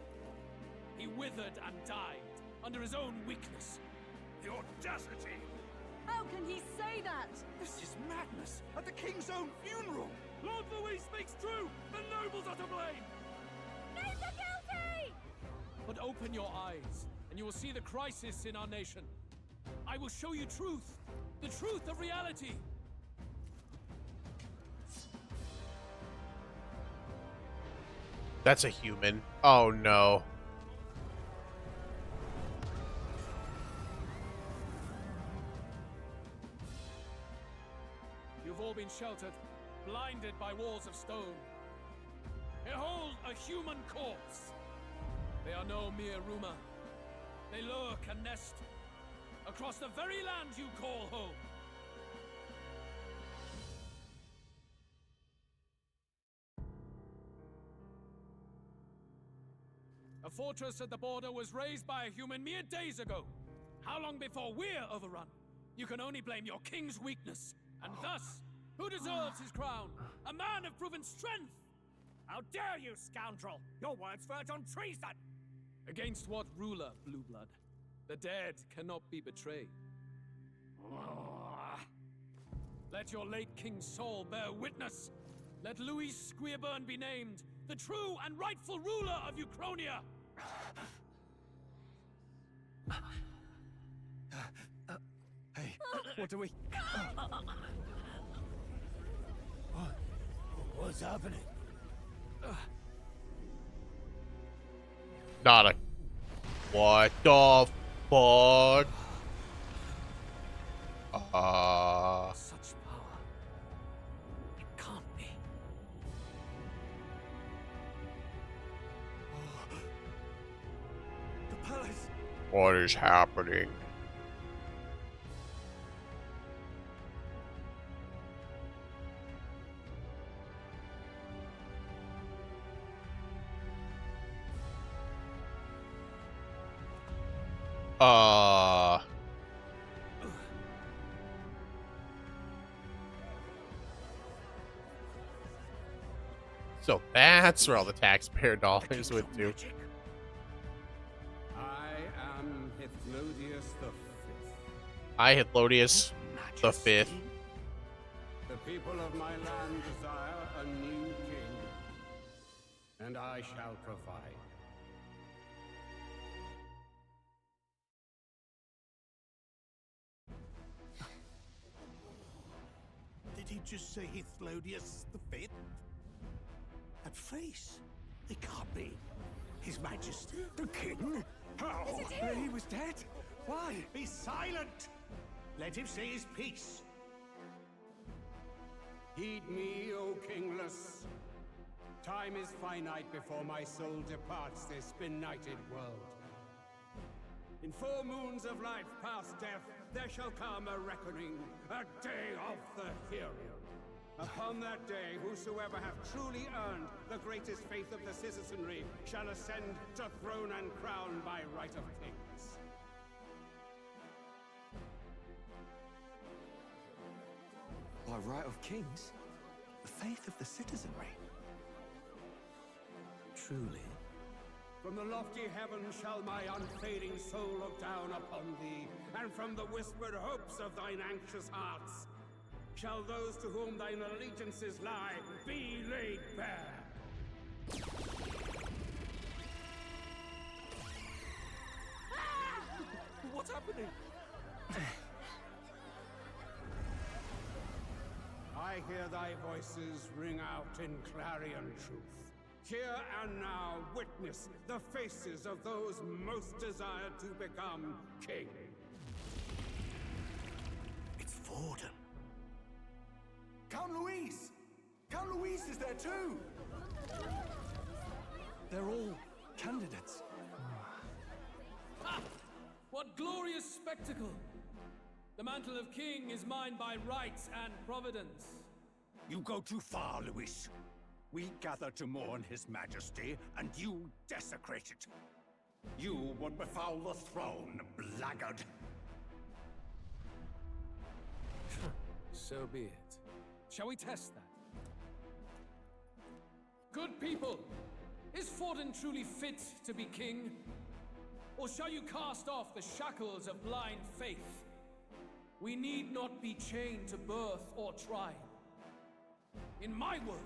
he withered and died under his own weakness. The audacity! How can he say that? This is madness at the king's own funeral! Lord Louis speaks true! The nobles are to blame! Names are guilty! But open your eyes, and you will see the crisis in our nation. I will show you truth, the truth of reality. That's a human. Oh no. You've all been sheltered, blinded by walls of stone. Behold a human corpse. They are no mere rumor. They lurk and nest across the very land you call home. A fortress at the border was raised by a human mere days ago. How long before we're overrun? You can only blame your king's weakness. And thus, who deserves his crown? A man of proven strength! How dare you, scoundrel! Your words verge on treason! Against what ruler, Blue Blood? The dead cannot be betrayed. Let your late king's soul bear witness. Let Louis Squeerburn be named the true and rightful ruler of Uchronia. Hey, what do we... What's happening? Not a... What the fuck? Such power. It can't be. The palace! What is happening? So that's where all the taxpayer dollars went to. I am Hithlodius the Fifth. I Hithlodius the Fifth. The people of my land desire a new king, and I shall provide. Did he just say Hithlodius the Fifth? That face. It can't be. His Majesty, the King? How? Is it him? He was dead? Why? Be silent! Let him say his piece. Heed me, O kingless. Time is finite before my soul departs this benighted world. In 4 moons of life past death, there shall come a reckoning, a day of the hero. Upon that day, whosoever have truly earned the greatest faith of the citizenry shall ascend to throne and crown by right of kings. By right of kings? The faith of the citizenry? Truly. From the lofty heavens shall my unfading soul look down upon thee, and from the whispered hopes of thine anxious hearts shall those to whom thine allegiances lie be laid bare. What's happening? I hear thy voices ring out in clarion truth. Here and now witness the faces of those most desired to become king. It's Forden. Count Louise! Count Louise is there too! They're all candidates. Ah! What glorious spectacle! The mantle of king is mine by right and providence. You go too far, Louis. We gather to mourn his majesty, and you desecrate it. You would befoul the throne, blackguard. So be it. Shall we test that? Good people, is Forden truly fit to be king? Or shall you cast off the shackles of blind faith? We need not be chained to birth or tribe. In my world,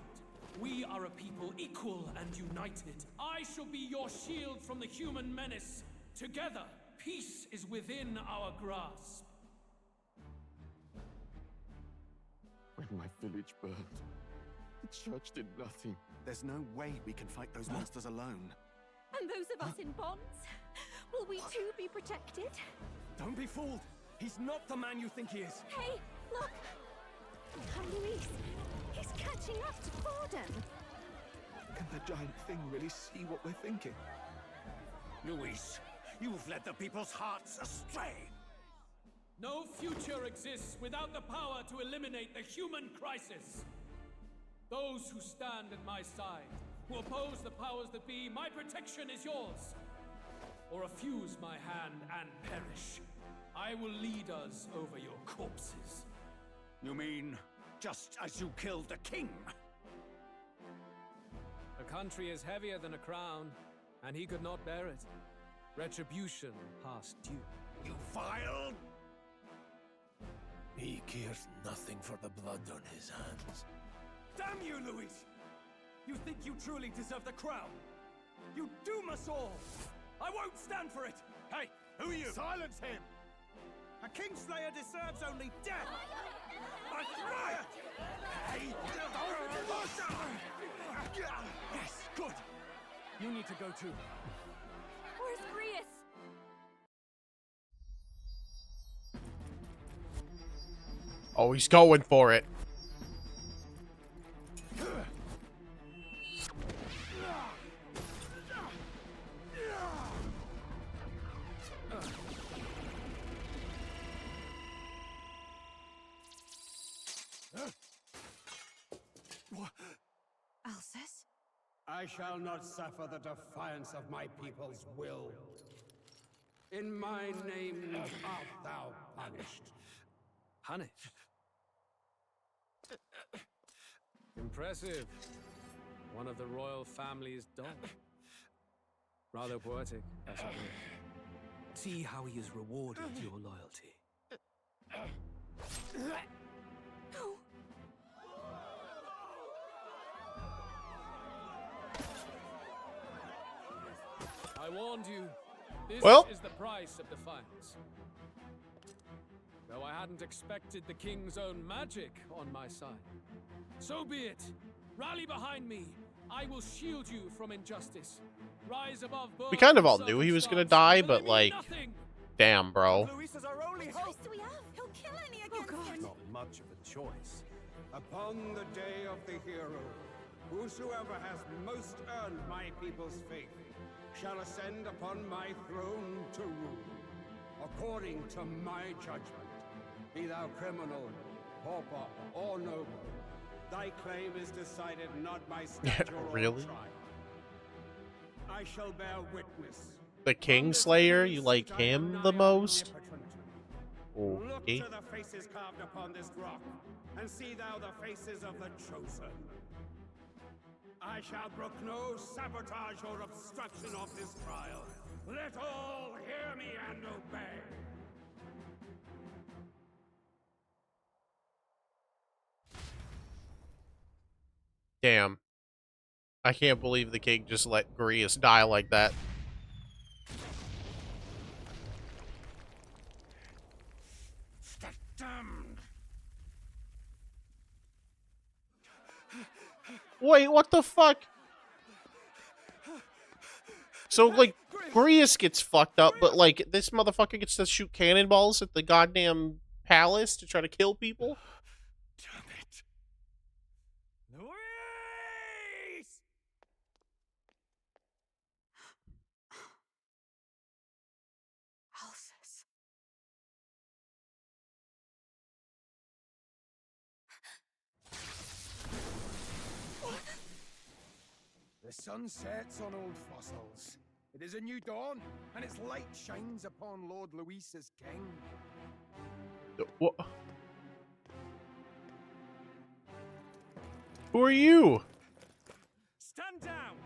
we are a people equal and united. I shall be your shield from the human menace. Together, peace is within our grasp. When my village burned, the church did nothing. There's no way we can fight those monsters alone. And those of us in bonds? Will we too be protected? Don't be fooled! He's not the man you think he is! Hey, look! Count Louise! He's catching up to Forden! Can the giant thing really see what we're thinking? Louis, you've led the people's hearts astray. No future exists without the power to eliminate the human crisis. Those who stand at my side, who oppose the powers that be, my protection is yours. Or refuse my hand and perish. I will lead us over your corpses. You mean, just as you killed the king? A country is heavier than a crown, and he could not bear it. Retribution past due. You vile! He cares nothing for the blood on his hands. Damn you, Luis! You think you truly deserve the crown? You doom us all! I won't stand for it! Hey, who are you? Silence him! A Kingslayer deserves only death! That's right! Hey! Yes, good! You need to go too. Where's Grius? Oh, he's going for it. Alcest? I shall not suffer the defiance of my people's will. In my name art thou punished. Punished? Impressive. One of the royal family's dog. Rather poetic, as it were. See how he has rewarded your loyalty. I warned you. This is the price of defiance. Though I hadn't expected the king's own magic on my side. So be it. Rally behind me. I will shield you from injustice. Rise above both. We kind of all knew he was gonna die, but like, damn, bro. Luis is our only hope! Do we have? He'll kill any against him. Not much of a choice. Upon the day of the hero, whosoever has most earned my people's faith shall ascend upon my throne to rule, according to my judgment. Be thou criminal, pauper, or noble, thy claim is decided not by statute Really? or trial. I shall bear witness. The Kingslayer, you like him the most? Look Okay. to the faces carved upon this rock, and see thou the faces of the chosen. I shall brook no sabotage or obstruction of this trial. Let all hear me and obey. Damn. I can't believe the king just let Grius die like that. Damned! Wait, what the fuck? So, like, Grius gets fucked up, but, like, this motherfucker gets to shoot cannonballs at the goddamn palace to try to kill people? Damn it! Luis! Alcest. The sun sets on old fossils. It is a new dawn, and its light shines upon Lord Luis as king. What? Who are you? Stand down!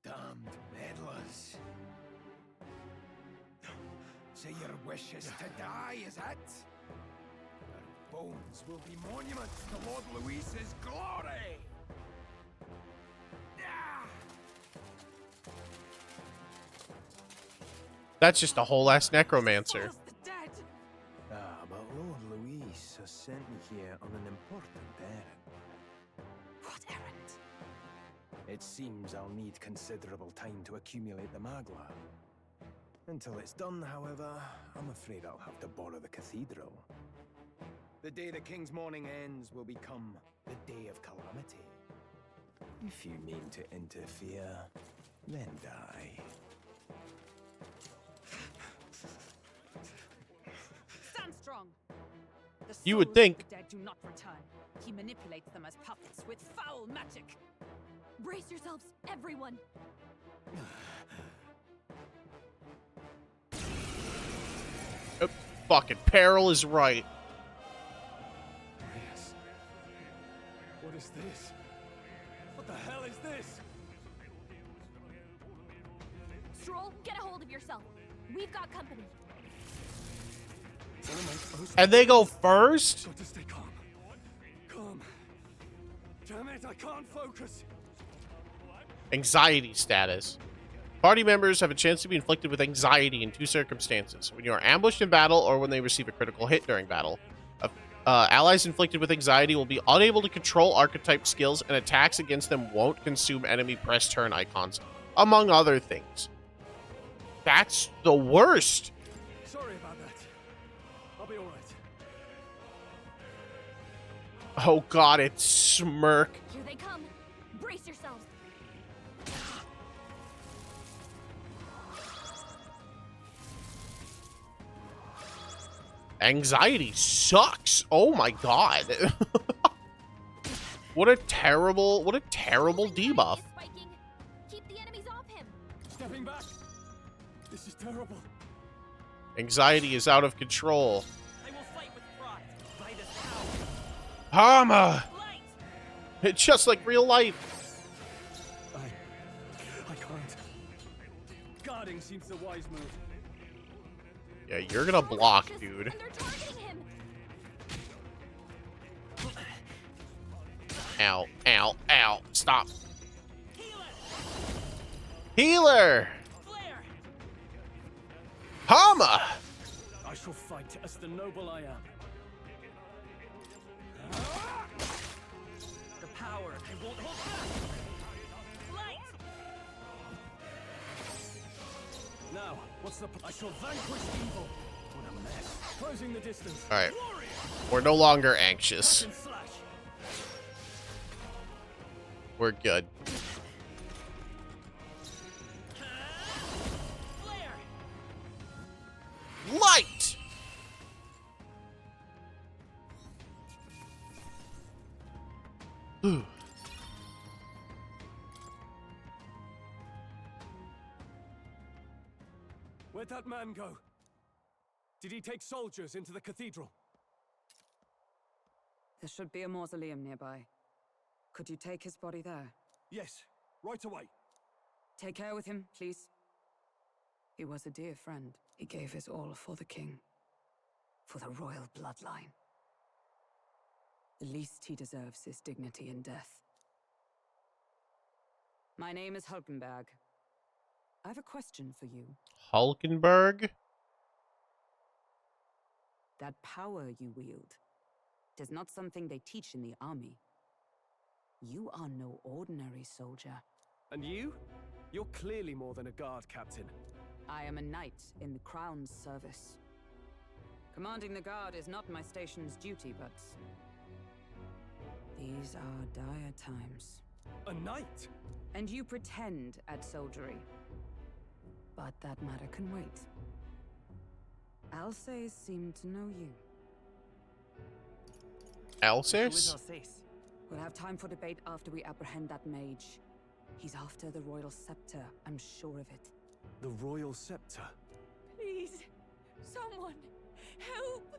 Damned meddlers. So your wish is to die, is it? Your bones will be monuments to Lord Luis's glory! That's just a whole ass necromancer. But Lord Luis has sent me here on an important errand. What errand? It seems I'll need considerable time to accumulate the Magla. Until it's done, however, I'm afraid I'll have to borrow the cathedral. The day the king's mourning ends will become the day of calamity. If you mean to interfere, then die. Stand strong. The You would souls think. of the dead do not return. He manipulates them as puppets with foul magic. Brace yourselves, everyone. Oh, fucking peril is right. Yes. What is this? What the hell is this? Stroll, get a hold of yourself. We've got company. And they go first? Got to stay calm. Calm. Damn it, I can't focus. Anxiety status. Party members have a chance to be inflicted with anxiety in two circumstances: when you are ambushed in battle or when they receive a critical hit during battle. Allies inflicted with anxiety will be unable to control archetype skills, and attacks against them won't consume enemy press turn icons, among other things. That's the worst. Sorry about that. I'll be alright. Oh god, it's Smirk. Here they come. Brace yourselves. Anxiety sucks. Oh my god. What a terrible debuff. Keep the enemies off him. Stepping back. This is terrible. Anxiety is out of control. I will fight with pride. Fight as power. Hama! It's just like real life. I can't. Guarding seems the wise move. Yeah, you're gonna block, dude. Ow, ow, ow. Stop. Healer! Hama! I shall fight as the noble I am. The power, I won't hold back. Light! Now, what's the... I shall vanquish evil. What a mess. Closing the distance. Alright. We're no longer anxious. We're good. Light! Where'd that man go? Did he take soldiers into the cathedral? There should be a mausoleum nearby. Could you take his body there? Yes, right away. Take care with him, please. He was a dear friend. He gave his all for the king. For the royal bloodline. The least he deserves is dignity in death. My name is Hulkenberg. I have a question for you. Hulkenberg? That power you wield, it is not something they teach in the army. You are no ordinary soldier. And you? You're clearly more than a guard captain. I am a knight in the Crown's service. Commanding the guard is not my station's duty, but these are dire times. A knight? And you pretend at soldiery. But that matter can wait. Alsace seemed to know you. Alsace? We'll have time for debate after we apprehend that mage. He's after the royal scepter, I'm sure of it. The royal scepter? Please, someone, help!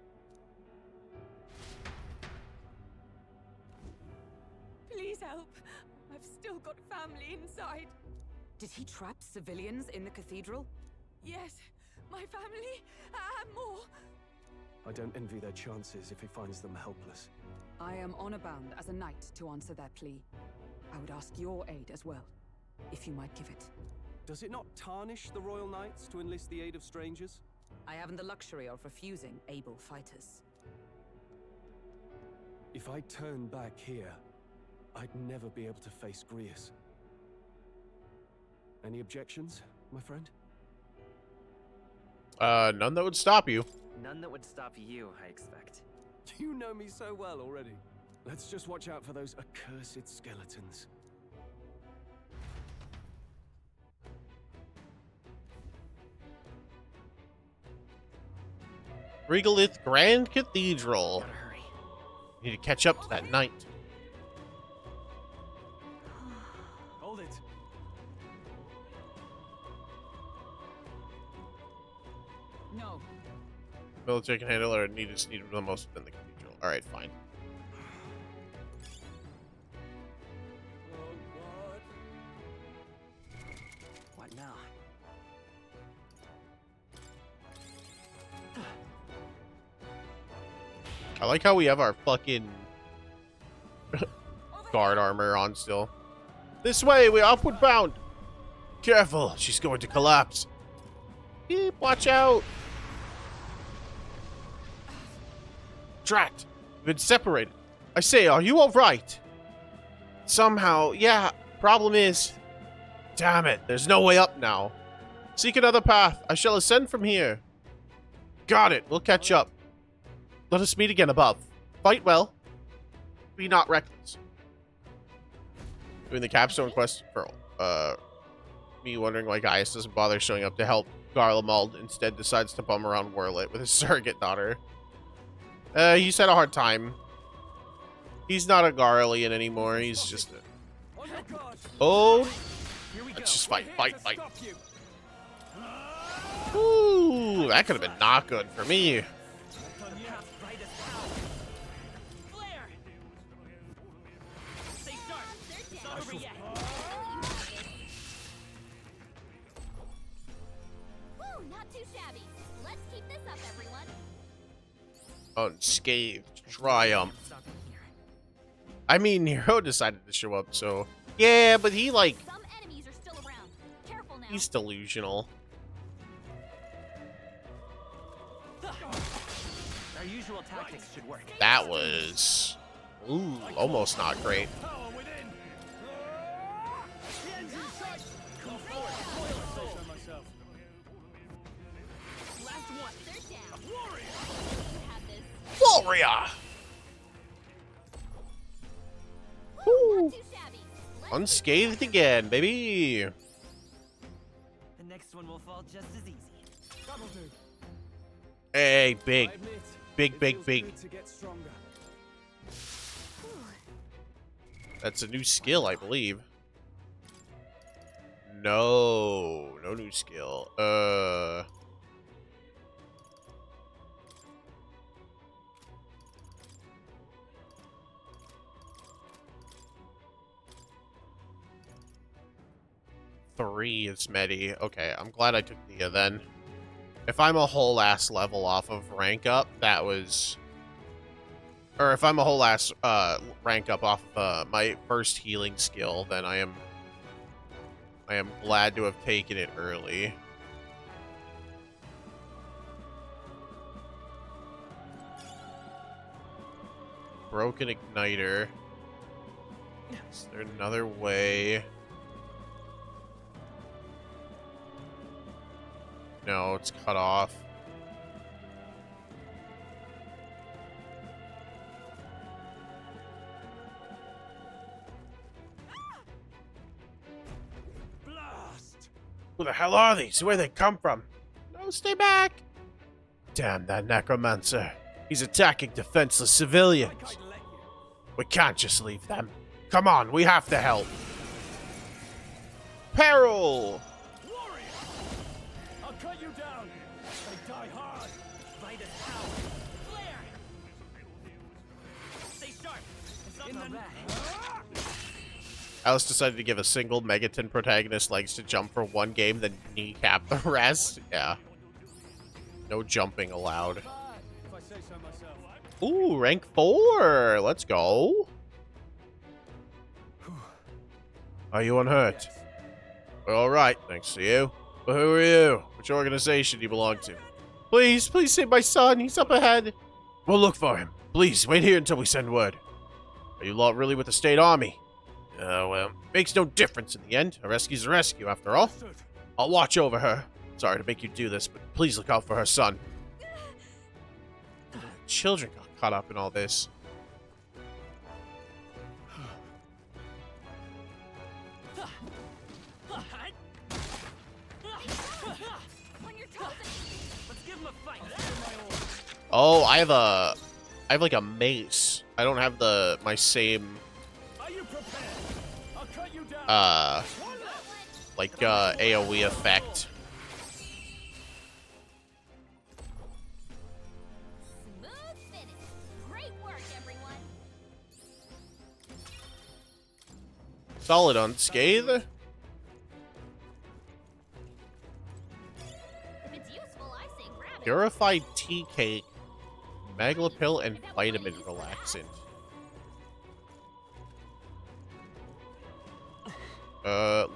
Please help. I've still got family inside. Did he trap civilians in the cathedral? Yes, my family, and more. I don't envy their chances if he finds them helpless. I am honor bound as a knight to answer that plea. I would ask your aid as well, if you might give it. Does it not tarnish the Royal Knights to enlist the aid of strangers? I haven't the luxury of refusing able fighters. If I turn back here, I'd never be able to face Grius. Any objections, my friend? None that would stop you. None that would stop you, I expect. You know me so well already. Let's just watch out for those accursed skeletons. Regalith Grand Cathedral. Need to catch up to that knight. Hold it. No. Military can handle or need is needed the most within the cathedral. Alright, fine. What now? I like how we have our fucking guard armor on still. This way, we're upward bound. Careful, she's going to collapse. Beep, watch out. Drat, we've been separated. I say, are you alright? Somehow, yeah, problem is... Damn it, there's no way up now. Seek another path. I shall ascend from here. Got it, we'll catch up. Let us meet again above. Fight well. Be not reckless. Doing the capstone quest for me wondering why Gaius doesn't bother showing up to help Garlemald, instead decides to bum around Werlit with his surrogate daughter. He's had a hard time. He's not a Garlean anymore, he's just a... Oh! Let's just fight. Ooh, that could have been not good for me. Unscathed triumph. I mean, Nero decided to show up, so... Yeah, but he, like... Some enemies are still around. Careful now. He's delusional. Our usual tactics should work. That was... Ooh, almost not great. Warrior! Woo. Unscathed again, baby. The next one will fall just as easy. Hey, big. Big. That's a new skill, I believe. No new skill. 3 is Medi. Okay, I'm glad I took Nia then. If I'm a whole ass level off of rank up, that was... Or if I'm a whole ass rank up off of my first healing skill, then I am glad to have taken it early. Broken igniter. Is there another way? No, it's cut off. Blast! Who the hell are these? Where they come from? No, stay back! Damn that necromancer. He's attacking defenseless civilians. We can't just leave them. Come on, we have to help. Peril! I'll cut you down. They die hard. Vitus power. Flare. Stay sharp. It's not bad. Alice decided to give a single Megaton protagonist legs to jump for one game, then kneecap the rest. Yeah. No jumping allowed. Ooh, rank 4. Let's go. Are you unhurt? We're all right, thanks to you. But who are you? Which organization do you belong to? Please save my son. He's up ahead. We'll look for him. Please, wait here until we send word. Are you lot really with the state army? Well, makes no difference in the end. A rescue's a rescue, after all. I'll watch over her. Sorry to make you do this, but please look out for her son. Children got caught up in all this. Oh, I have like a mace. I don't have my same like AoE effect. Solid unscathed. Purified tea cake. Maglapil and vitamin relaxant.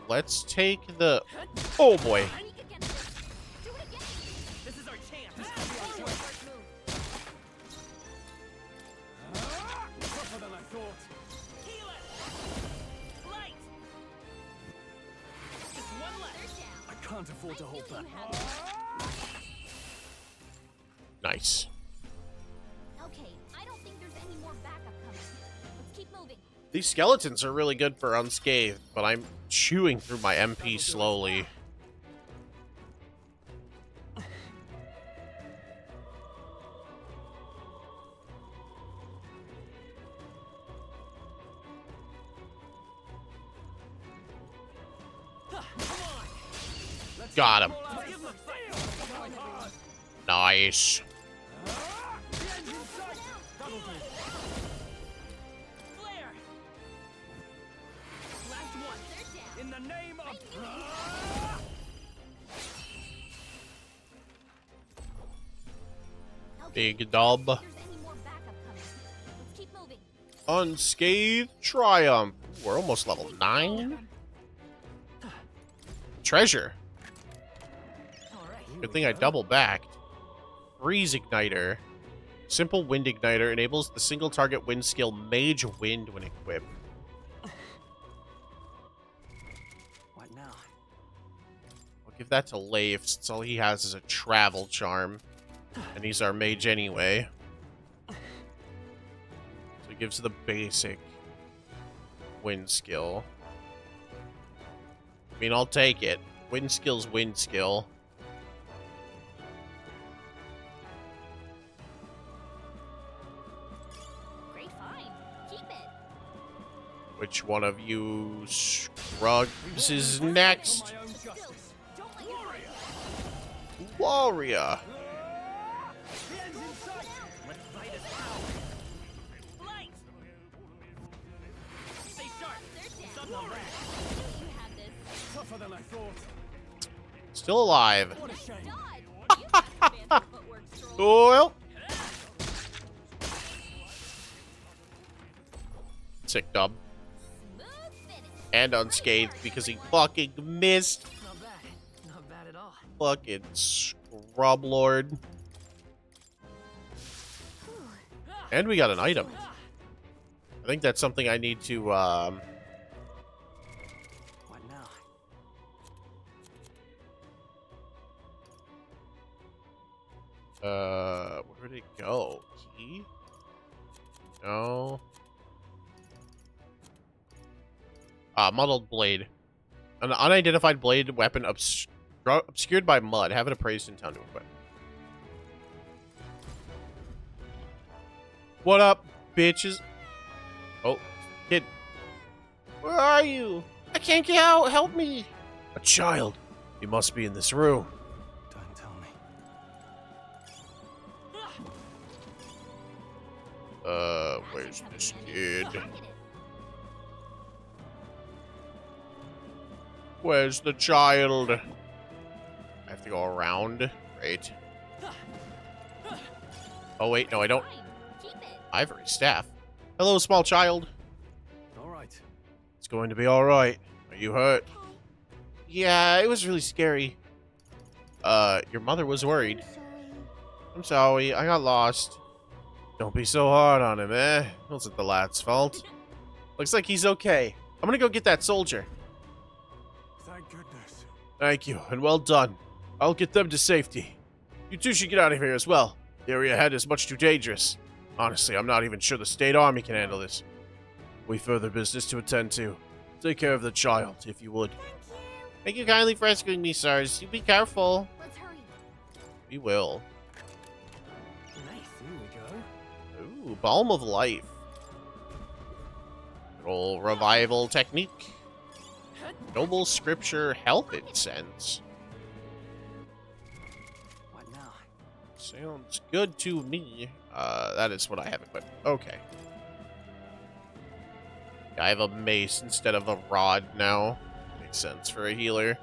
Let's take the... Oh boy. This is our chance. Tougher than I thought. Heal it. Light. Just one left. I can't afford to hold back. Nice. Okay, I don't think there's any more backup coming. Let's keep moving. These skeletons are really good for unscathed, but I'm chewing through my MP slowly. Got him. Nice. In the name of... Big dub. There's any more backup coming. Let's keep moving. Unscathed Triumph. We're almost level 9. Treasure. Good thing I double backed. Freeze Igniter. Simple Wind Igniter enables the single target wind skill Mage Wind when equipped. What now? I'll give that to Leif since all he has is a travel charm. And he's our mage anyway. So he gives the basic wind skill. I mean, I'll take it. Wind skill's wind skill. Great find. Keep it. Which one of you scrubs is next? Warrior. Tougher than I thought. Still alive. What a shame. Well. Sick dub. And unscathed because he fucking missed. Not bad. Not bad at all. Fucking scrub lord. And we got an item. I think that's something I need to What now? where did it go? Key? No. Muddled blade. An unidentified blade weapon obscured by mud. Have it appraised in town to equip. What up, bitches? Oh, kid. Where are you? I can't get out. Help me. A child. You must be in this room. Don't tell me. Where's this kid? Where's the child? I have to go around. Great. Oh, wait. No, I don't. Ivory staff. Hello, small child. All right. It's going to be all right. Are you hurt? Yeah, it was really scary. Your mother was worried. I'm sorry. I got lost. Don't be so hard on him, eh? It wasn't the lad's fault. Looks like he's okay. I'm gonna go get that soldier. Thank goodness. Thank you, and well done. I'll get them to safety. You two should get out of here as well. The area ahead is much too dangerous. Honestly, I'm not even sure the state army can handle this. We further business to attend to. Take care of the child, if you would. Thank you kindly for rescuing me, sirs. You be careful. Let's hurry. We will. Nice. Here we go. Ooh, Balm of Life. Roll revival technique. Noble scripture health incense. What now? Sounds good to me. That is what I have equipped. Okay. I have a mace instead of a rod now. Makes sense for a healer.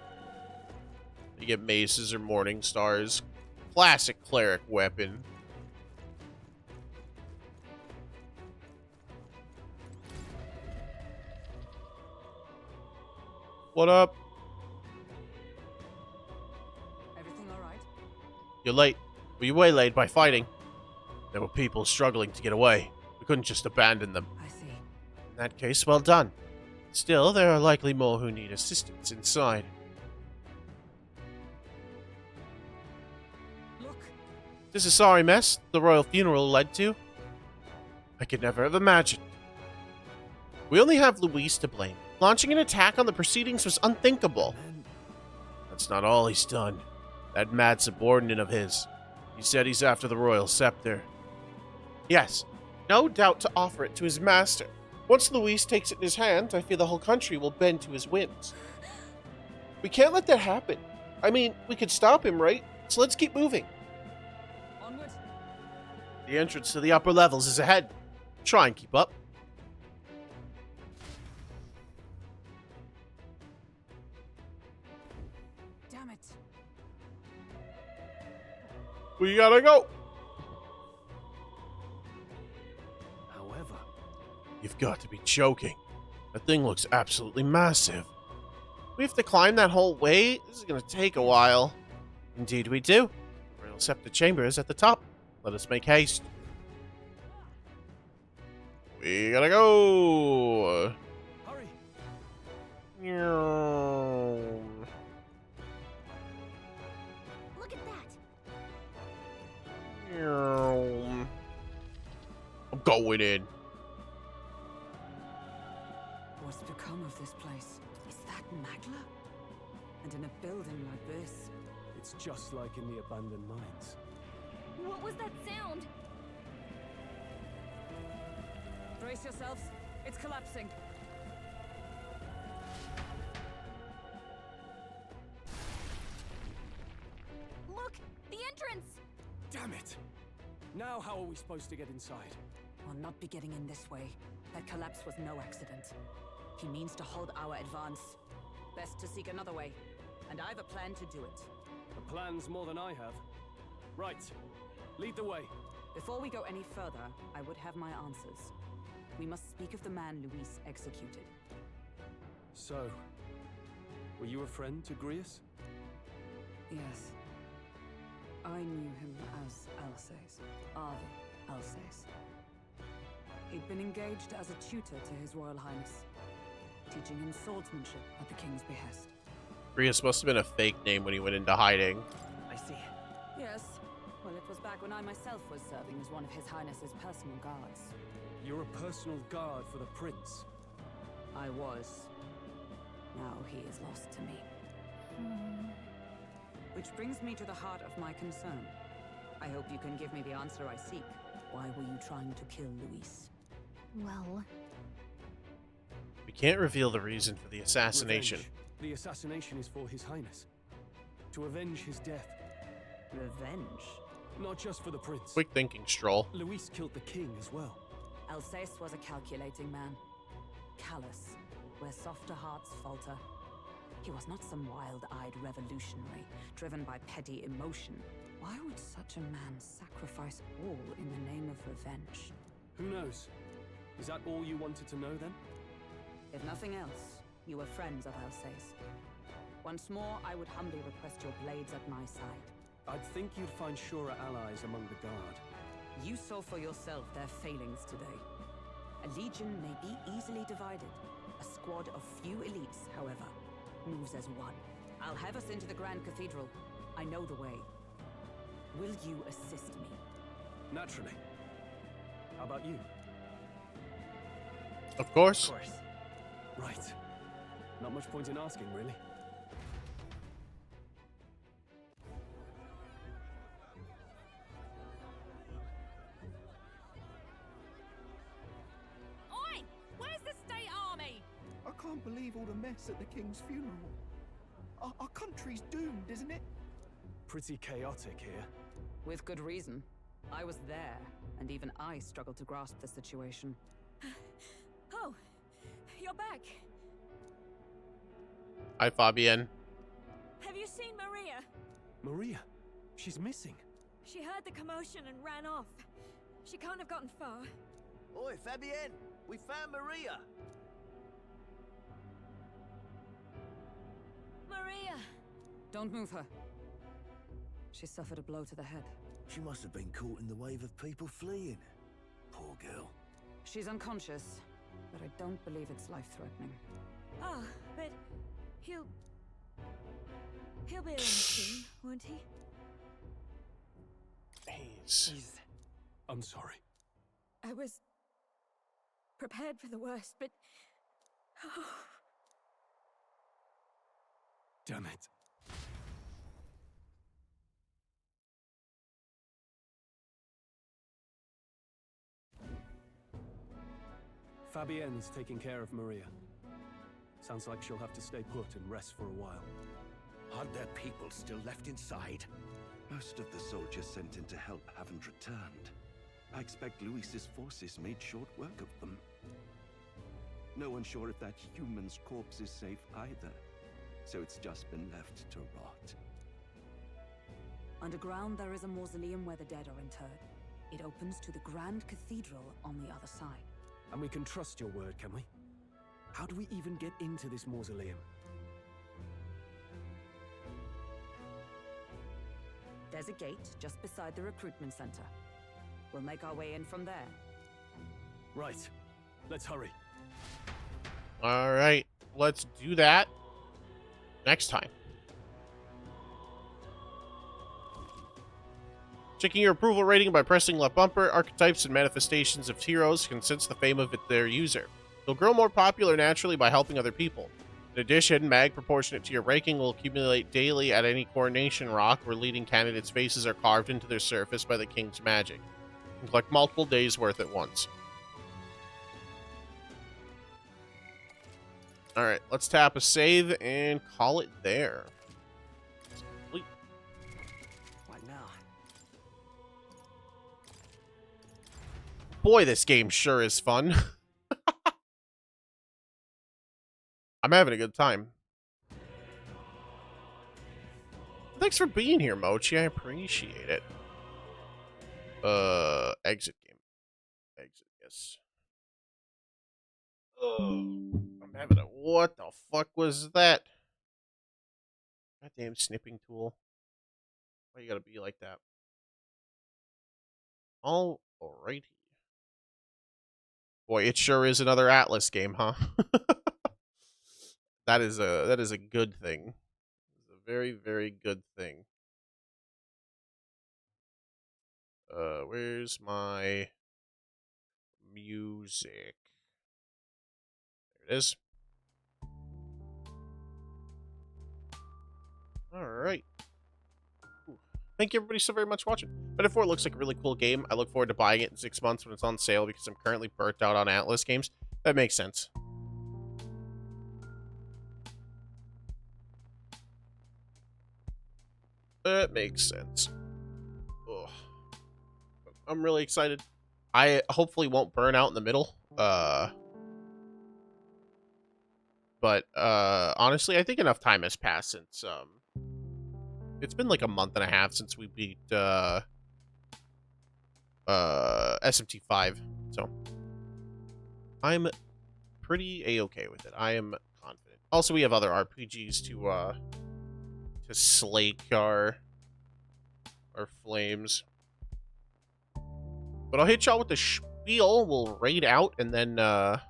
You get maces or morning stars. Classic cleric weapon. What up? Everything all right? You're late. Were you waylaid by fighting? There were people struggling to get away. We couldn't just abandon them. I see. In that case, well done. Still, there are likely more who need assistance inside. Look. This is a sorry mess the royal funeral led to. I could never have imagined. We only have Luis to blame. Launching an attack on the proceedings was unthinkable. That's not all he's done. That mad subordinate of his. He said he's after the royal scepter. Yes, no doubt to offer it to his master. Once Luis takes it in his hand, I fear the whole country will bend to his whims. We can't let that happen. I mean, we could stop him, right? So let's keep moving. Onward. The entrance to the upper levels is ahead. Try and keep up. Damn it. We gotta go. However, You've got to be joking. That thing looks absolutely massive. We have to climb that whole way? This is going to take a while. Indeed we do. The Royal Scepter Chamber is at the top. Let us make haste. We gotta go. hurry. Look at that. I'm going in. What's become of this place? Is that Magla? And in a building like this? It's just like in the abandoned mines. What was that sound? Brace yourselves. It's collapsing. Look! The entrance! Damn it! Now how are we supposed to get inside? We'll not be getting in this way. That collapse was no accident. He means to halt our advance. Best to seek another way. And I've a plan to do it. A plan's more than I have. Right. Lead the way. Before we go any further, I would have my answers. We must speak of the man Luis executed. So, were you a friend to Grius? Yes. I knew him as Alsace. Arvi Alsace. He'd been engaged as a tutor to His Royal Highness, teaching him swordsmanship at the king's behest. Grius must have been a fake name when he went into hiding. I see. Yes. Well, it was back when I myself was serving as one of His Highness's personal guards. You're a personal guard for the prince. I was. Now he is lost to me. Which brings me to the heart of my concern. I hope you can give me the answer I seek. Why were you trying to kill Luis? Well, We can't reveal the reason for the assassination. Revenge. The assassination is for His Highness. To avenge his death. Revenge? Not just for the prince. Quick thinking, Stroll. Luis killed the king as well. Alsace was a calculating man. Callous, where softer hearts falter. He was not some wild-eyed revolutionary, driven by petty emotion. Why would such a man sacrifice all in the name of revenge? Who knows? Is that all you wanted to know then? If nothing else, you were friends of Alsace. Once more, I would humbly request your blades at my side. I'd think you'd find surer allies among the guard. You saw for yourself their failings today. A legion may be easily divided. A squad of few elites, however, moves as one. I'll have us into the Grand Cathedral. I know the way. Will you assist me? Naturally. How about you? Of course. Right. Not much point in asking, really. Oi! Where's the state army? I can't believe all the mess at the king's funeral. Our country's doomed, isn't it? Pretty chaotic here. With good reason. I was there, and even I struggled to grasp the situation. Oh, you're back. Hi, Fabienne. Have you seen Maria? Maria? She's missing. She heard the commotion and ran off. She can't have gotten far. Oi, Fabienne! We found Maria! Maria! Don't move her. She suffered a blow to the head. She must have been caught in the wave of people fleeing. Poor girl. She's unconscious, but I don't believe it's life-threatening. Ah, but he'll be around soon, won't he? I'm sorry. I was prepared for the worst, but oh. Damn it. Fabienne is taking care of Maria. Sounds like she'll have to stay put and rest for a while. Aren't there people still left inside? Most of the soldiers sent in to help haven't returned. I expect Luis's forces made short work of them. No one's sure if that human's corpse is safe either, so it's just been left to rot. Underground, there is a mausoleum where the dead are interred. It opens to the Grand Cathedral on the other side. And we can trust your word, can we? How do we even get into this mausoleum? There's a gate just beside the recruitment center. We'll make our way in from there. Right. Let's hurry. All right, let's do that next time. Checking your approval rating by pressing left bumper. Archetypes and manifestations of heroes can sense the fame of their user. You'll grow more popular naturally by helping other people. In addition, mag proportionate to your ranking will accumulate daily at any coronation rock where leading candidates' faces are carved into their surface by the king's magic. You can collect multiple days worth at once. Alright, let's tap a save and call it there. Complete. What now? Boy, this game sure is fun. I'm having a good time. Thanks for being here, Mochi. I appreciate it. Exit game. Exit, yes. I'm having a... What the fuck was that? Goddamn snipping tool. Why you gotta be like that? Alrighty. Boy, it sure is another Atlas game, huh? That is a good thing. It's a very, very good thing. Where's my music? There it is. Alright. Thank you everybody so very much for watching. Metaphor looks like a really cool game. I look forward to buying it in 6 months when it's on sale because I'm currently burnt out on Atlas games. That makes sense. That makes sense. Ugh. I'm really excited. I hopefully won't burn out in the middle. But honestly, I think enough time has passed since it's been like a month and a half since we beat SMT5. So I'm pretty a-okay with it. I am confident. Also, we have other RPGs to slake our flames. But I'll hit y'all with the spiel. We'll raid out, and then y'all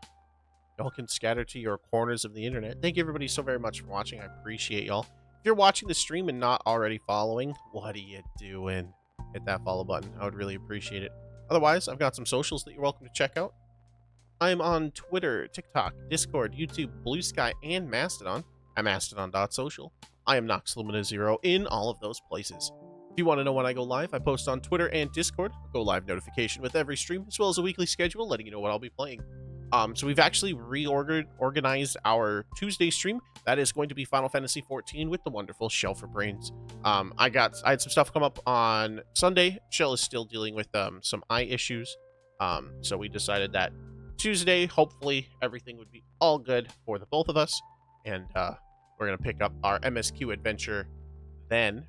can scatter to your corners of the internet. Thank you everybody so very much for watching. I appreciate y'all. If you're watching the stream and not already following, what are you doing? Hit that follow button. I would really appreciate it. Otherwise, I've got some socials that you're welcome to check out. I'm on Twitter, TikTok, Discord, YouTube, Blue Sky, and Mastodon. I'm mastodon.social. I am NoxLumina0 in all of those places. If you want to know when I go live, I post on Twitter and Discord. A go live notification with every stream, as well as a weekly schedule letting you know what I'll be playing. So we've actually reorganized our Tuesday stream. That is going to be Final Fantasy XIV with the wonderful Shell for Brains. I had some stuff come up on Sunday. Shell is still dealing with some eye issues. So we decided that Tuesday, hopefully, everything would be all good for the both of us. And we're going to pick up our MSQ adventure then.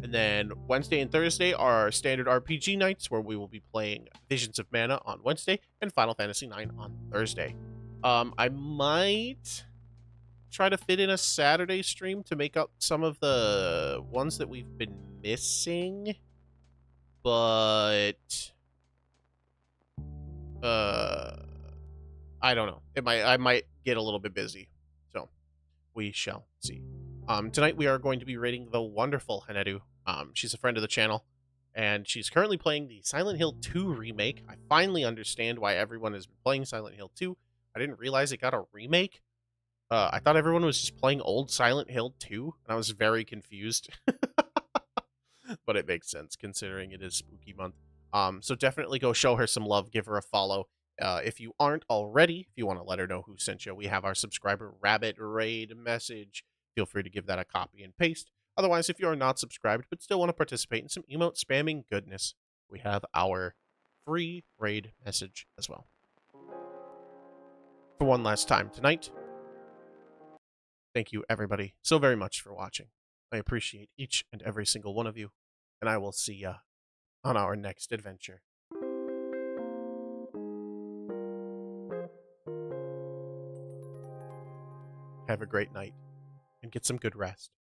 And then Wednesday and Thursday are standard RPG nights where we will be playing Visions of Mana on Wednesday and Final Fantasy IX on Thursday. I might try to fit in a Saturday stream to make up some of the ones that we've been missing, but I don't know. I might get a little bit busy, so we shall see. Tonight we are going to be rating the wonderful Hanedu. She's a friend of the channel, and she's currently playing the Silent Hill 2 remake. I finally understand why everyone has been playing Silent Hill 2. I didn't realize it got a remake. I thought everyone was just playing old Silent Hill 2, and I was very confused. But it makes sense considering it is spooky month. So definitely go show her some love, give her a follow. If you aren't already, if you want to let her know who sent you, we have our subscriber rabbit raid message. Feel free to give that a copy and paste. Otherwise, if you are not subscribed but still want to participate in some emote spamming goodness, we have our free raid message as well. For one last time tonight, thank you everybody so very much for watching. I appreciate each and every single one of you, and I will see ya on our next adventure. Have a great night, and get some good rest.